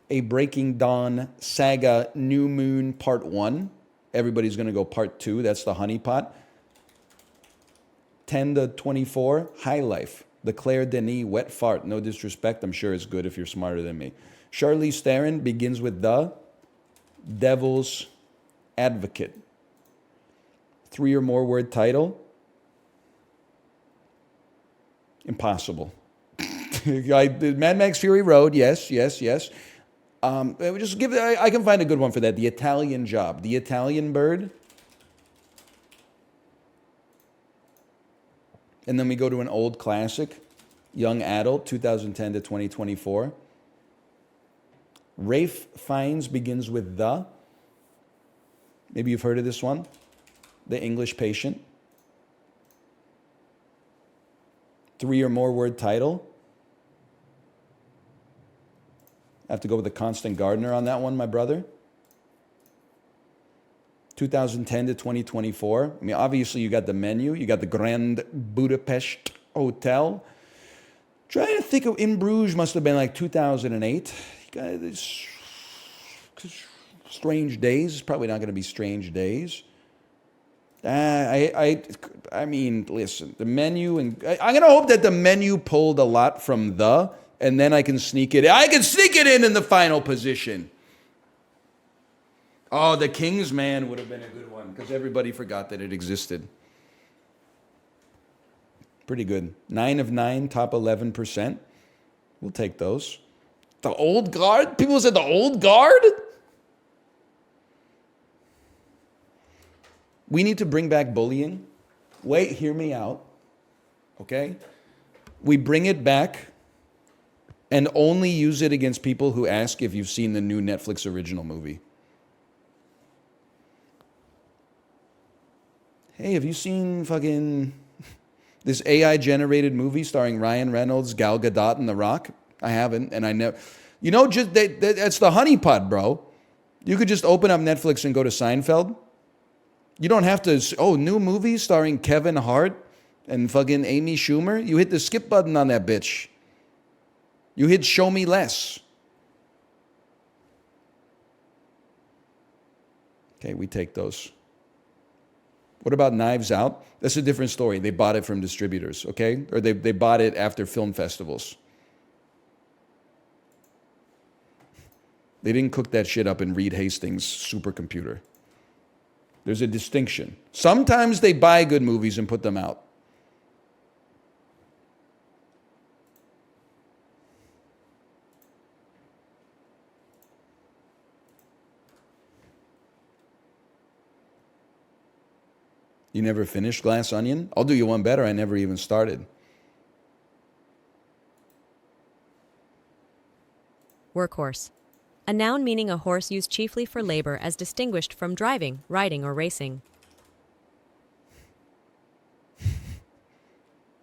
A Breaking Dawn Saga New Moon Part 1. Everybody's going to go Part 2. That's the honeypot. 10 to 24. High Life. The Claire Denis Wet Fart. No disrespect. I'm sure it's good if you're smarter than me. Charlize Theron begins with The Devil's Advocate. 3 or more word title. Impossible. Mad Max Fury Road. Yes. Just give. I can find a good one for that. The Italian Job. The Italian Bird. And then we go to an old classic. Young Adult, 2010 to 2024. Rafe Fiennes begins with The. Maybe you've heard of this one. The English Patient. 3 or more word title. I have to go with the Constant Gardener on that one, my brother. 2010 to 2024. I mean, obviously you got The Menu. You got the Grand Budapest Hotel. Trying to think of In Bruges must have been like 2008. You got this Strange Days. It's probably not going to be Strange Days. I mean, listen, The Menu, and I'm going to hope that The Menu pulled a lot from The, and then I can sneak it. I can sneak it in the final position. Oh, The King's Man would have been a good one because everybody forgot that it existed. Pretty good. 9 of 9, top 11%. We'll take those. The Old Guard? People said The Old Guard? We need to bring back bullying. Wait, hear me out. Okay? We bring it back and only use it against people who ask if you've seen the new Netflix original movie. Hey, have you seen fucking this AI-generated movie starring Ryan Reynolds, Gal Gadot, and The Rock? I haven't, and I never... You know, just that's the honeypot, bro. You could just open up Netflix and go to Seinfeld. You don't have to... Oh, new movie starring Kevin Hart and fucking Amy Schumer? You hit the skip button on that bitch. You hit show me less. Okay, we take those. What about Knives Out? That's a different story. They bought it from distributors, okay? Or they bought it after film festivals. They didn't cook that shit up in Reed Hastings' supercomputer. There's a distinction. Sometimes they buy good movies and put them out. You never finished Glass Onion? I'll do you one better. I never even started. Workhorse. A noun meaning a horse used chiefly for labor as distinguished from driving, riding, or racing.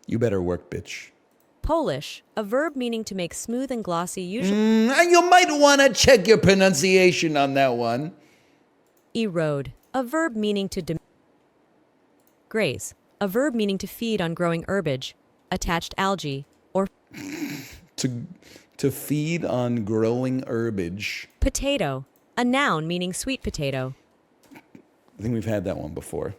You better work, bitch. Polish. A verb meaning to make smooth and glossy, usually... You might want to check your pronunciation on that one. Erode. A verb meaning to... Graze. A verb meaning to feed on growing herbage, attached algae, or... To feed on growing herbage. Potato. A noun meaning sweet potato. I think we've had that one before.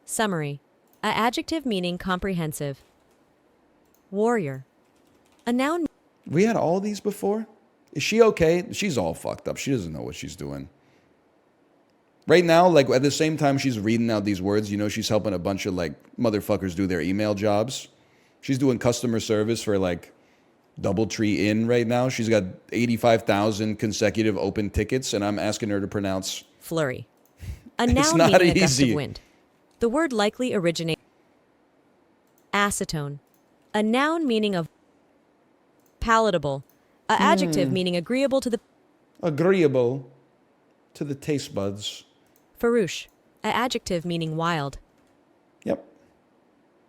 Summary. A adjective meaning comprehensive. Warrior. A noun... We had all these before? Is she okay? She's all fucked up. She doesn't know what she's doing. Right now, like at the same time she's reading out these words, you know, she's helping a bunch of like motherfuckers do their email jobs. She's doing customer service for like DoubleTree Inn right now. She's got 85,000 consecutive open tickets, and I'm asking her to pronounce... Flurry. A noun It's not meaning a gust easy. of wind. The word likely originates... Acetone. A noun meaning of... Palatable. A adjective meaning agreeable to the... Agreeable to the taste buds. Farouche. A adjective meaning wild. Yep.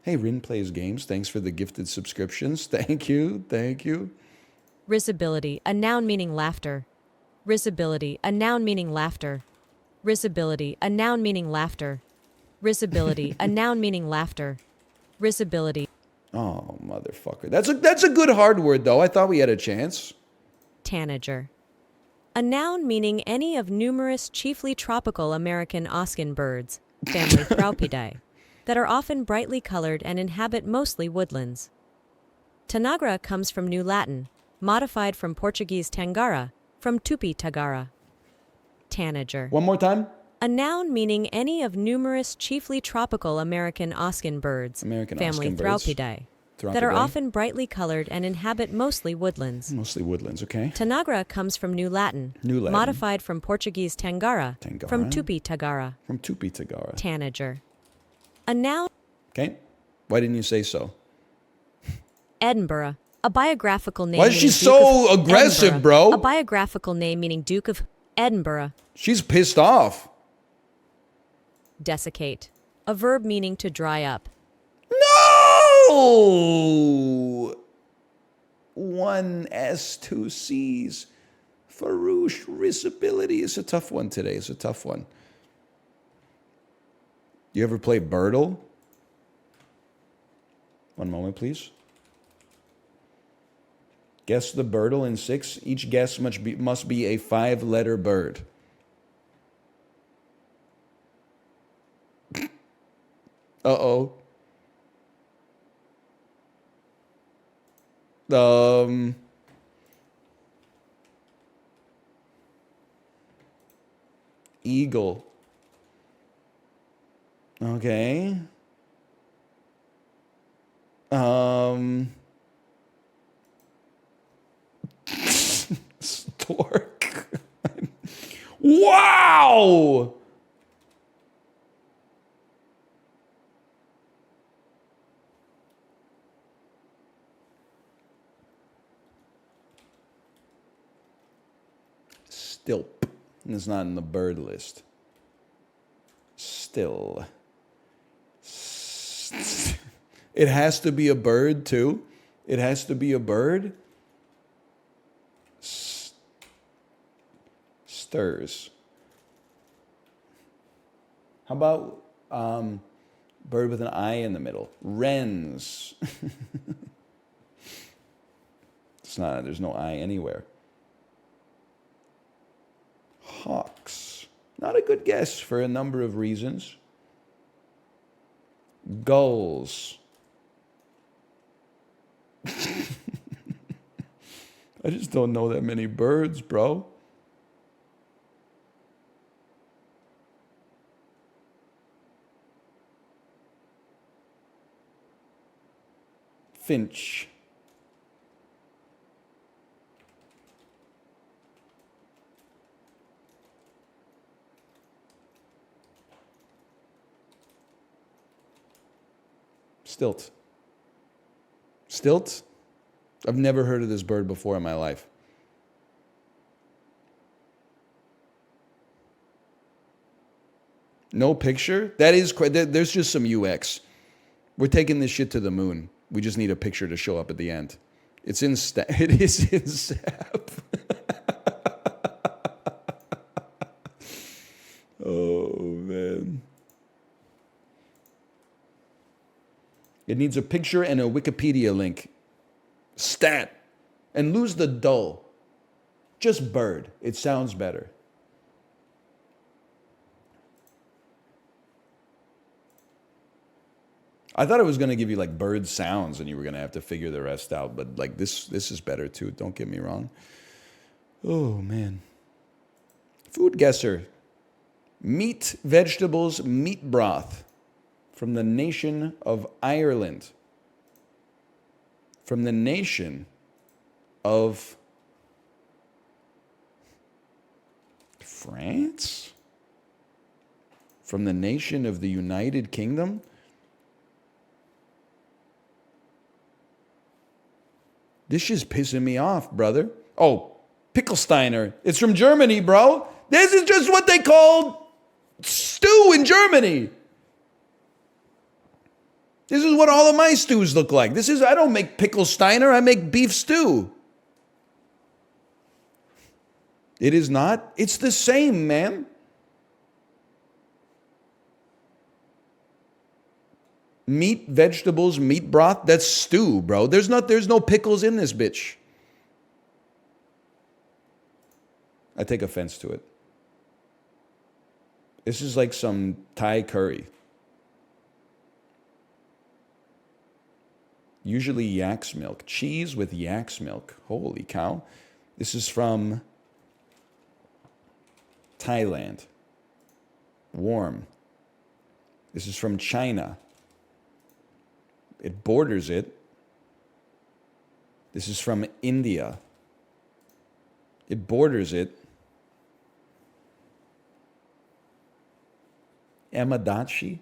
Hey, Rin Plays Games. Thanks for the gifted subscriptions. Thank you. Thank you. Risibility. A noun meaning laughter. Risibility. A noun meaning laughter. Risibility. A noun meaning laughter. Risibility. A noun meaning laughter. Risibility. Oh, motherfucker. That's a good hard word, though. I thought we had a chance. Tanager. A noun meaning any of numerous chiefly tropical American Oskin birds, family Thraupidae, that are often brightly colored and inhabit mostly woodlands. Tanagra comes from New Latin, modified from Portuguese tangara, from Tupi tagara. Tanager. One more time. A noun meaning any of numerous chiefly tropical American Oskin birds, family Oskin birds. Thraupidae, that are often brightly colored and inhabit mostly woodlands. Mostly woodlands, okay. Tanagra comes from New Latin, modified from Portuguese tangara, from Tupi tagara. From Tupi tagara. Tanager. A noun. Okay. Why didn't you say so? Edinburgh. A biographical name. Why is she so aggressive, bro? A biographical name meaning Duke of Edinburgh. She's pissed off. Desiccate. A verb meaning to dry up. No! 1 S, 2 C's. Farouche risibility. It's a tough one today. It's a tough one. You ever play Birdle? One moment, please. Guess the Birdle in 6. Each guess must be a 5-letter bird. Uh-oh. Eagle. Okay. Stork. Wow! Stilp. It's not in the bird list. Still. It has to be a bird, too. It has to be a bird. Stirs. How about bird with an I in the middle? Wrens. It's not, there's no I anywhere. Hawks. Not a good guess for a number of reasons. Gulls. I just don't know that many birds, bro. Finch. Stilt. Stilt? I've never heard of this bird before in my life. No picture? That is, there's just some UX. We're taking this shit to the moon. We just need a picture to show up at the end. It's in it is in SAP. Oh, man. It needs a picture and a Wikipedia link. Stat. And lose the dull. Just bird. It sounds better. I thought it was going to give you like bird sounds and you were going to have to figure the rest out. But like this is better too. Don't get me wrong. Oh, man. Food guesser. Meat, vegetables, meat broth. From the nation of Ireland. From the nation of France? From the nation of the United Kingdom? This shit's pissing me off, brother. Oh, Pickelsteiner. It's from Germany, bro. This is just what they call stew in Germany. This is what all of my stews look like. I don't make Pickelsteiner, I make beef stew. It is not. It's the same, man. Meat, vegetables, meat broth, that's stew, bro. There's no pickles in this bitch. I take offense to it. This is like some Thai curry. Usually yak's milk. Cheese with yak's milk. Holy cow. This is from Thailand. Warm. This is from China. It borders it. This is from India. It borders it. Amadachi?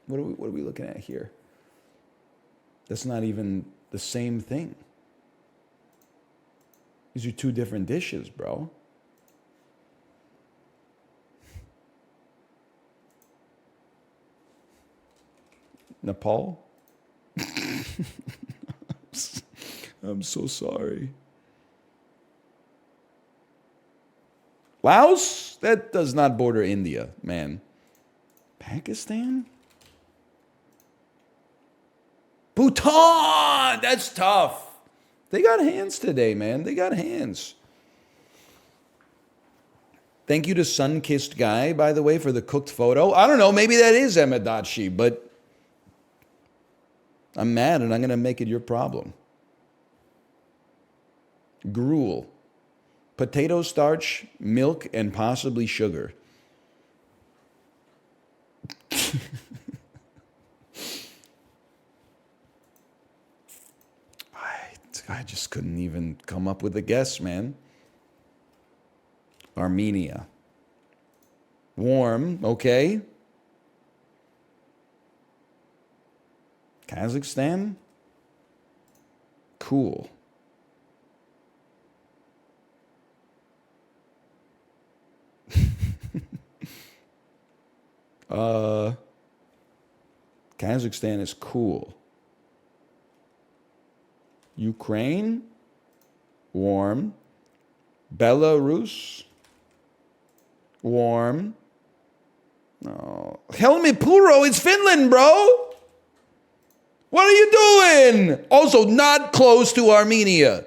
What are we looking at here? That's not even the same thing. These are two different dishes, bro. Nepal? I'm so sorry. Laos? That does not border India, man. Pakistan? Bhutan! That's tough. They got hands today, man. They got hands. Thank you to Sun-Kissed Guy, by the way, for the cooked photo. I don't know, maybe that is Emadachi, but I'm mad and I'm going to make it your problem. Gruel. Potato starch, milk, and possibly sugar. I just couldn't even come up with a guess, man. Armenia. Warm, okay. Kazakhstan? Cool. Kazakhstan is cool. Ukraine? Warm. Belarus? Warm. No. Helmipuro, it's Finland, bro! What are you doing? Also, not close to Armenia.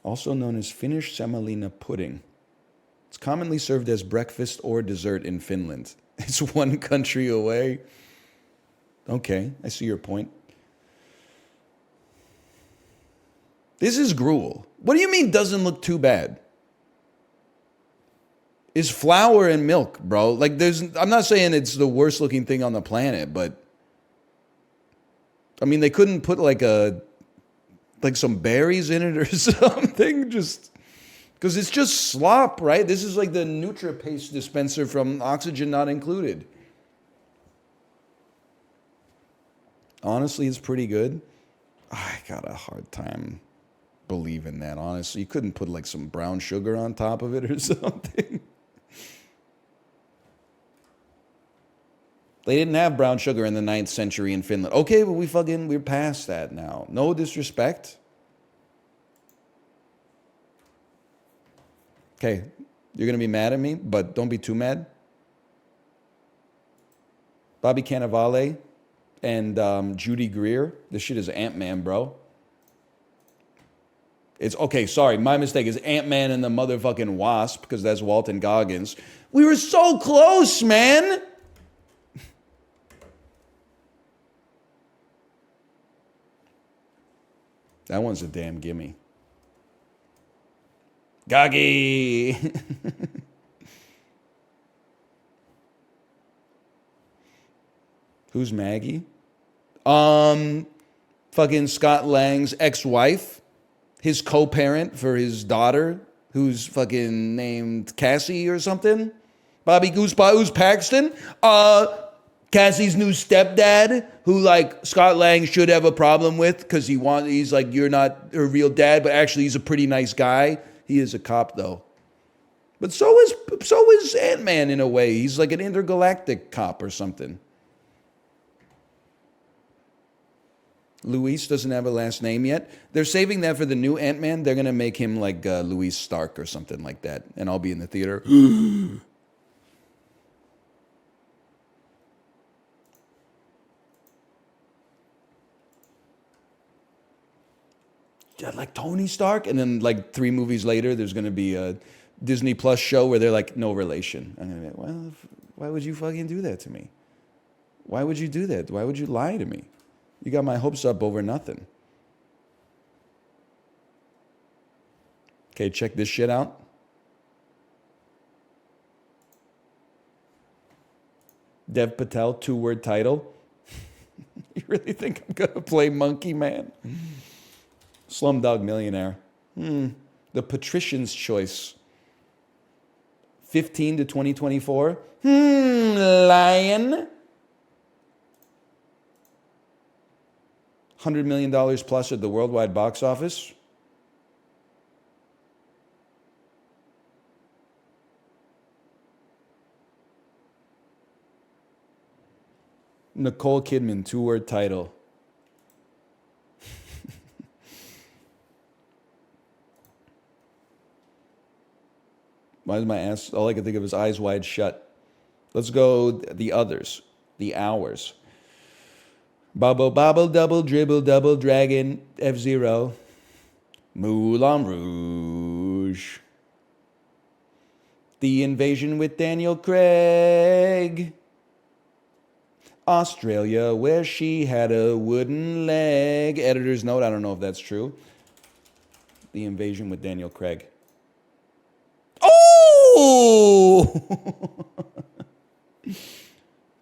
Also known as Finnish semolina pudding. It's commonly served as breakfast or dessert in Finland. It's one country away. Okay, I see your point. This is gruel. What do you mean doesn't look too bad? It's flour and milk, bro. Like I'm not saying it's the worst looking thing on the planet, but I mean they couldn't put like some berries in it or something, just because it's just slop, right? This is like the NutriPaste dispenser from Oxygen Not Included. Honestly, it's pretty good. I got a hard time believing that, honestly. You couldn't put like some brown sugar on top of it or something. They didn't have brown sugar in the 9th century in Finland. Okay, but we're past that now. No disrespect. Okay, you're going to be mad at me, but don't be too mad. Bobby Cannavale and Judy Greer. This shit is Ant-Man, bro. It's, okay, sorry, my mistake. It's Ant-Man and the motherfucking Wasp, because that's Walton Goggins. We were so close, man! That one's a damn gimme. Goggy! Who's Maggie? Fucking Scott Lang's ex-wife. His co-parent for his daughter, who's fucking named Cassie or something. Bobby Goose Paxton. Cassie's new stepdad, who like Scott Lang should have a problem with because he's like, you're not her real dad, but actually he's a pretty nice guy. He is a cop though. But so is Ant-Man in a way. He's like an intergalactic cop or something. Luis doesn't have a last name yet. They're saving that for the new Ant-Man. They're going to make him like Luis Stark or something like that. And I'll be in the theater. Yeah, like Tony Stark. And then like 3 movies later, there's going to be a Disney Plus show where they're like, no relation. And I'm like, well, why would you fucking do that to me? Why would you do that? Why would you lie to me? You got my hopes up over nothing. Okay, check this shit out. Dev Patel, 2-word title. You really think I'm going to play Monkey Man? Slumdog Millionaire. The Patrician's Choice. 15 to 2024. Lion. $100 million plus at the worldwide box office. Nicole Kidman, 2-word title. Why is my ass, all I can think of is Eyes Wide Shut. Let's go the others, the hours. Bubble, bobble, double, dribble, double, dragon, F-Zero. Moulin Rouge. The Invasion with Daniel Craig. Australia, where she had a wooden leg. Editor's note, I don't know if that's true. The Invasion with Daniel Craig. Oh!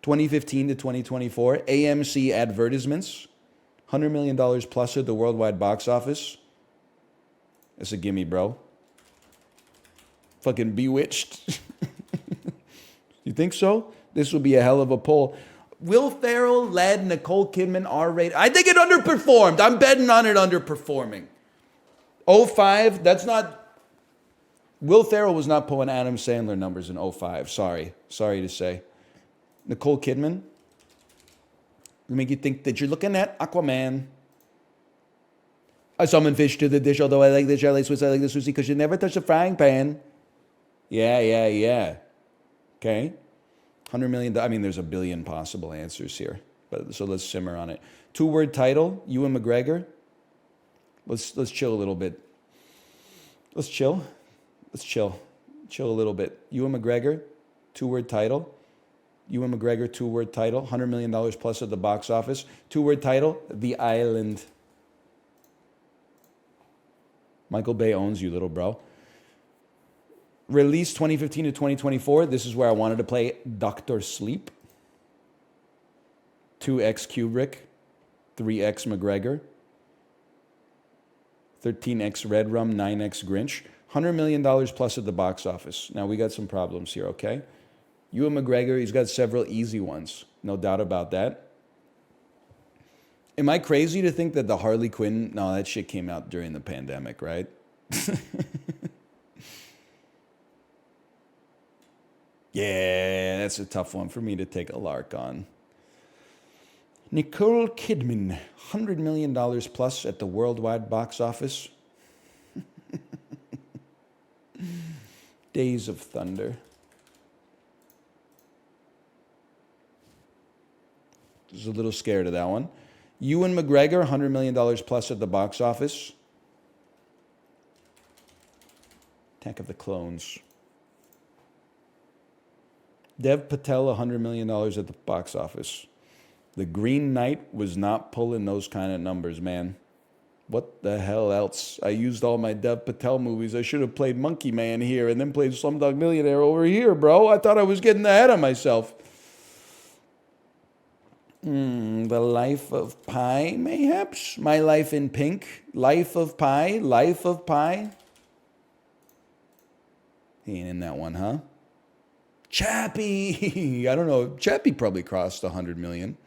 2015 to 2024, AMC advertisements, $100 million plus at the worldwide box office. It's a gimme, bro. Fucking Bewitched. You think so? This will be a hell of a poll. Will Ferrell led Nicole Kidman R-rated. I think it underperformed. I'm betting on it underperforming. 05, that's not... Will Ferrell was not pulling Adam Sandler numbers in 05. Sorry to say. Nicole Kidman, make you think that you're looking at Aquaman. I summon fish to the dish, although I like the jelly Swiss, I like the sushi because you never touch the frying pan. Yeah. Okay. $100 million. I mean, there's a billion possible answers here, but so let's simmer on it. 2-word title, Ewan McGregor. Let's chill a little bit. Let's chill a little bit. Ewan McGregor, 2-word title. Ewan McGregor, 2-word title. $100 million plus at the box office. 2-word title, The Island. Michael Bay owns you, little bro. Released 2015 to 2024. This is where I wanted to play Dr. Sleep. 2X Kubrick. 3X McGregor. 13X Red Rum. 9X Grinch. $100 million plus at the box office. Now, we got some problems here, okay? Ewan McGregor, he's got several easy ones. No doubt about that. Am I crazy to think that the Harley Quinn... No, that shit came out during the pandemic, right? Yeah, that's a tough one for me to take a lark on. Nicole Kidman, $100 million plus at the worldwide box office. Days of Thunder. I was a little scared of that one. Ewan McGregor, $100 million plus at the box office. Attack of the Clones. Dev Patel, $100 million at the box office. The Green Knight was not pulling those kind of numbers, man. What the hell else? I used all my Dev Patel movies. I should have played Monkey Man here and then played Slumdog Millionaire over here, bro. I thought I was getting ahead of myself. The Life of Pi, mayhaps? My Life in Pink. Life of Pi. Life of Pi. He ain't in that one, huh? Chappie. I don't know. Chappie probably crossed 100 million.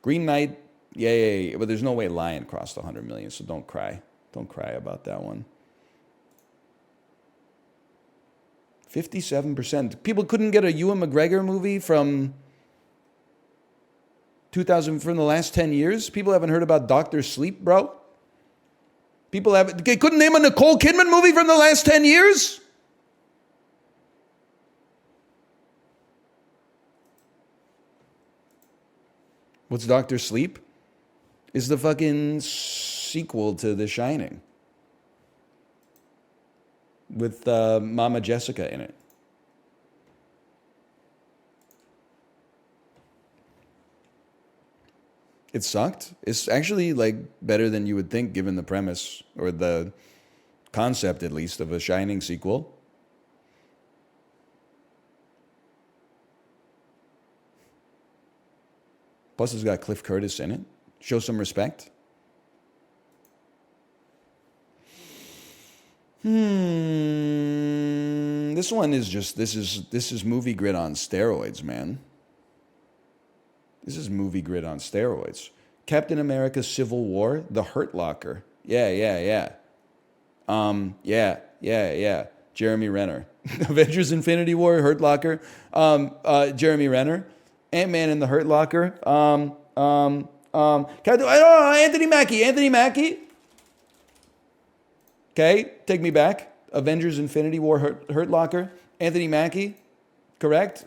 Green Knight, yeah. But there's no way Lion crossed 100 million, so don't cry. Don't cry about that one. 57%. People couldn't get a Ewan McGregor movie from 2000, from the last 10 years? People haven't heard about Dr. Sleep, bro? People haven't, they couldn't name a Nicole Kidman movie from the last 10 years? What's Dr. Sleep? Is the fucking sequel to The Shining. With Mama Jessica in it. It sucked. It's actually like better than you would think given the premise or the concept at least of a Shining sequel. Plus it's got Cliff Curtis in it. Show some respect. This one is just this is movie grid on steroids, man. This is movie grid on steroids. Captain America Civil War, The Hurt Locker. Yeah. Jeremy Renner. Avengers Infinity War, Hurt Locker. Jeremy Renner. Ant-Man in the Hurt Locker. Anthony Mackie. Okay, take me back. Avengers Infinity War, Hurt Locker. Anthony Mackie, correct?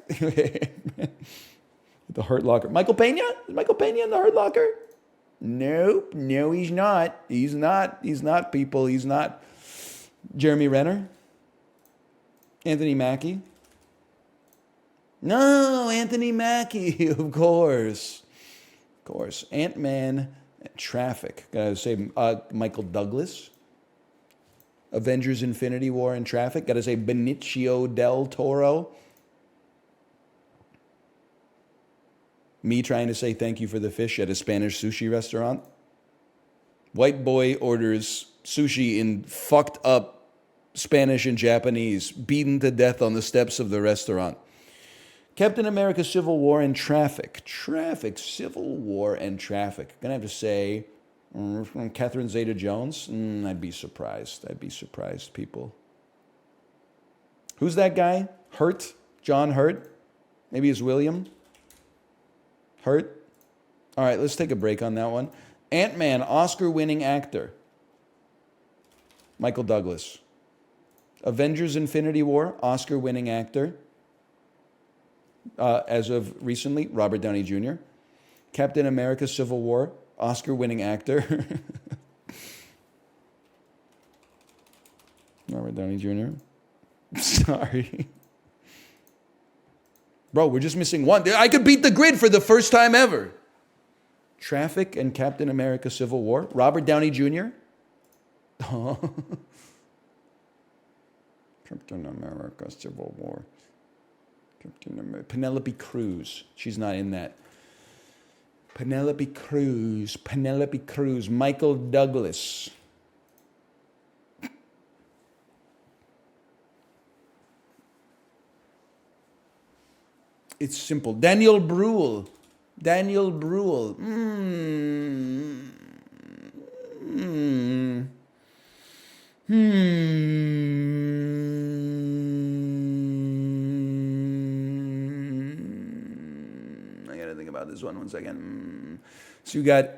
The Hurt Locker. Michael Pena? Is Michael Pena in the Hurt Locker? Nope. No, he's not. He's not, people. He's not. Jeremy Renner? Anthony Mackie? No, Anthony Mackie, of course. Of course. Ant-Man, Traffic. Gotta say, Michael Douglas. Avengers Infinity War and Traffic. Gotta say, Benicio del Toro. Me trying to say thank you for the fish at a Spanish sushi restaurant. White boy orders sushi in fucked up Spanish and Japanese, beaten to death on the steps of the restaurant. Captain America Civil War and Traffic. Civil War and Traffic. Gonna have to say, Catherine Zeta-Jones? I'd be surprised. People. Who's that guy? Hurt? John Hurt? Maybe it's William? Hurt? All right, let's take a break on that one. Ant-Man, Oscar-winning actor. Michael Douglas. Avengers Infinity War, Oscar-winning actor. As of recently, Robert Downey Jr. Captain America Civil War, Oscar-winning actor. Robert Downey Jr. Sorry. Bro, we're just missing one. I could beat the grid for the first time ever. Traffic and Captain America Civil War. Robert Downey Jr. Captain America Civil War. Captain America. Penelope Cruz. She's not in that. Penelope Cruz. Michael Douglas. It's simple. Daniel Bruhl. I gotta think about this one second. So you got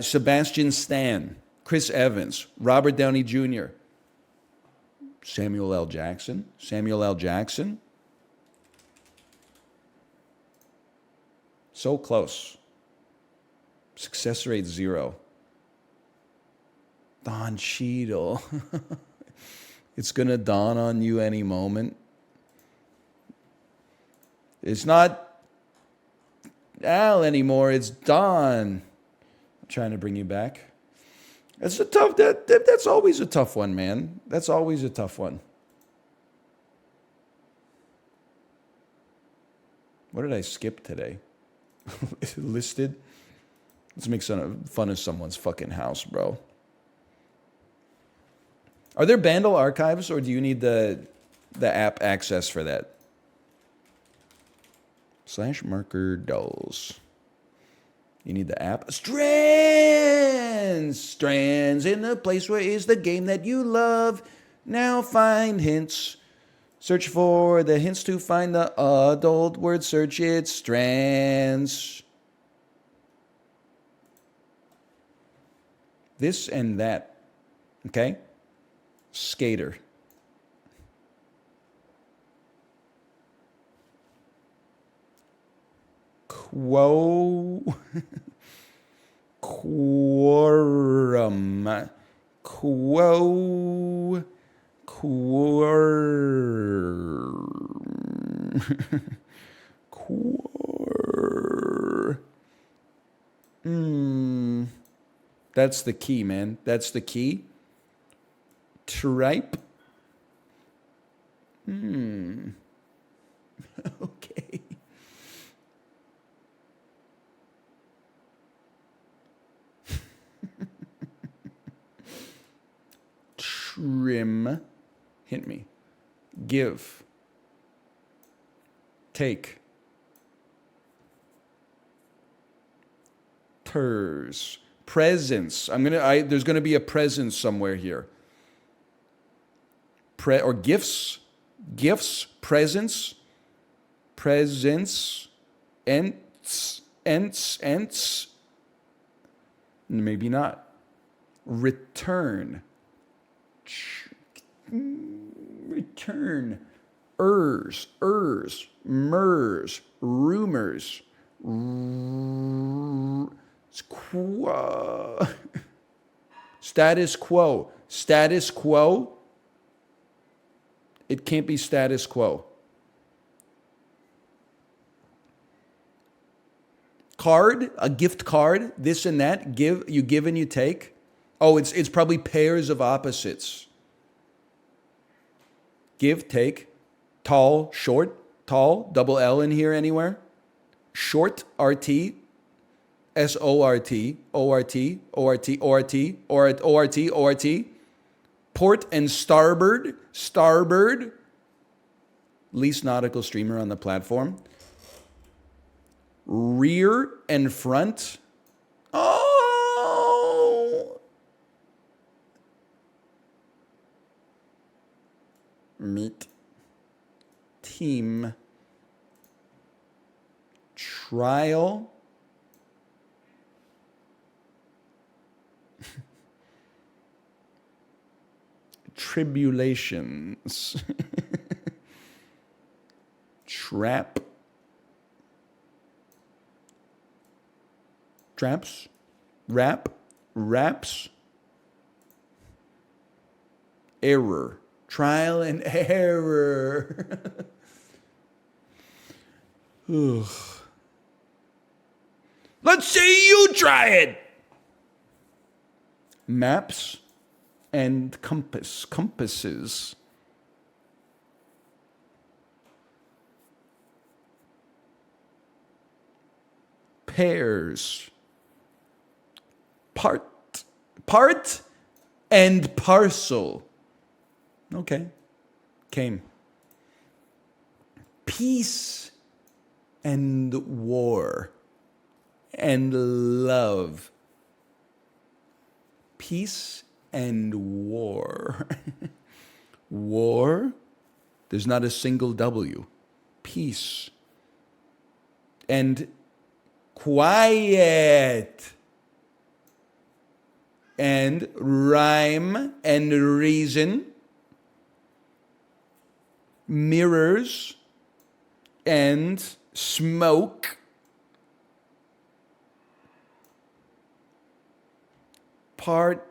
Sebastian Stan, Chris Evans, Robert Downey Jr., Samuel L. Jackson. So close. Success rate 0. Don Cheadle. It's gonna dawn on you any moment. It's not Al anymore, it's Don. I'm trying to bring you back. That's a tough, that's always a tough one, man. That's always a tough one. What did I skip today? Listed? Let's make fun of someone's fucking house, bro. Are there Bandle archives, or do you need the app access for that? /marker dolls. You need the app. Strands! Strands in the place where is the game that you love. Now find hints. Search for the hints to find the adult word. Search it. Strands. This and that. Okay? Skater. Quorum. That's the key, man. That's the key. Tripe. Okay. Trim. Hint me. Give. Take. Ters. Presence. There's gonna be a presence somewhere here. Or gifts. Gifts. Presence. Presence. Ents. Maybe not. Return. Return. Ers. Mers. Rumors. Status quo. Status quo. It can't be status quo. Card, a gift card, this and that. You give and you take. Oh, it's probably pairs of opposites. Give, take, tall, short, tall, double L in here anywhere. Short, RT, SORT, ORT, ORT, ORT, ORT, ORT. Port and starboard, starboard. Least nautical streamer on the platform. Rear and front. Oh! Meet. Team. Trial. Tribulations. Trap. Traps. Rap. Raps. Error. Trial and error. Let's see you try it. Maps and compass. Compasses. Pairs. Part and parcel. Okay. Came. Peace and war and love. Peace and war. War, there's not a single W. Peace. And quiet. And rhyme and reason. Mirrors and smoke. Partners.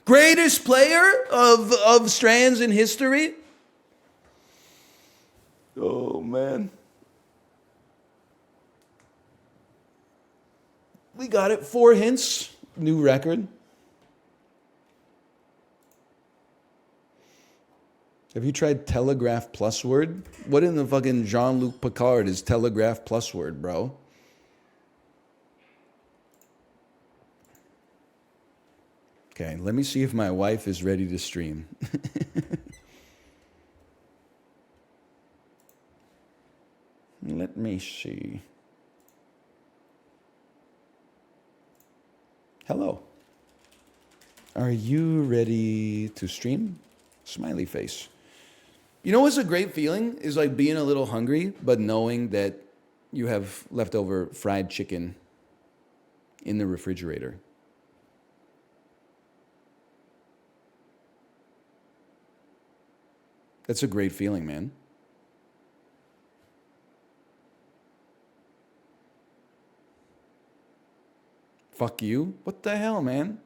Greatest player of strands in history? Oh, man. We got it. 4 hints. New record. Have you tried Telegraph plus word? What in the fucking Jean-Luc Picard is Telegraph plus word, bro? Okay, let me see if my wife is ready to stream. Let me see. Hello. Are you ready to stream? Smiley face. You know what's a great feeling? Is like being a little hungry, but knowing that you have leftover fried chicken in the refrigerator. That's a great feeling, man. Fuck you? What the hell, man?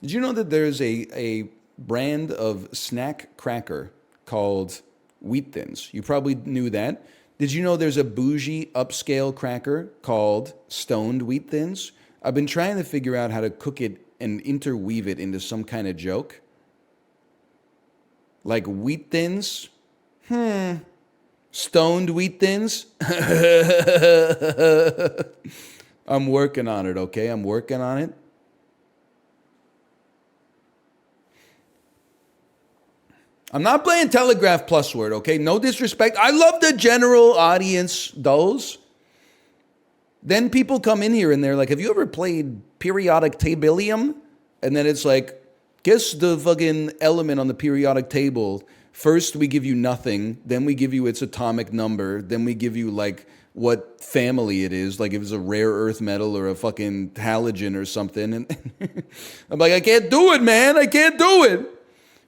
Did you know that there's a brand of snack cracker called Wheat Thins? You probably knew that. Did you know there's a bougie upscale cracker called Stoned Wheat Thins? I've been trying to figure out how to cook it and interweave it into some kind of joke. Like Wheat Thins? Stoned Wheat Thins? I'm working on it, okay? I'm working on it. I'm not playing Telegraph Plus Word, okay? No disrespect. I love the general audience, those. Then people come in here and they're like, have you ever played periodic tableum? And then it's like, guess the fucking element on the periodic table. First we give you nothing, then we give you its atomic number, then we give you like what family it is, like if it's a rare earth metal or a fucking halogen or something. And I'm like, I can't do it, man. I can't do it.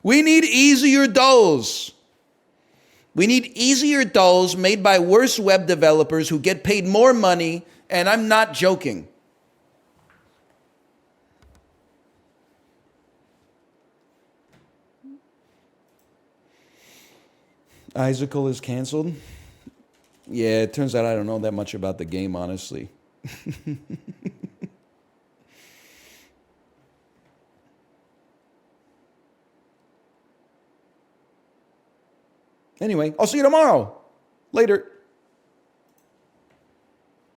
We need easier dolls. We need easier dolls made by worse web developers who get paid more money, and I'm not joking. Icicle is canceled? Yeah, it turns out I don't know that much about the game, honestly. Anyway, I'll see you tomorrow. Later.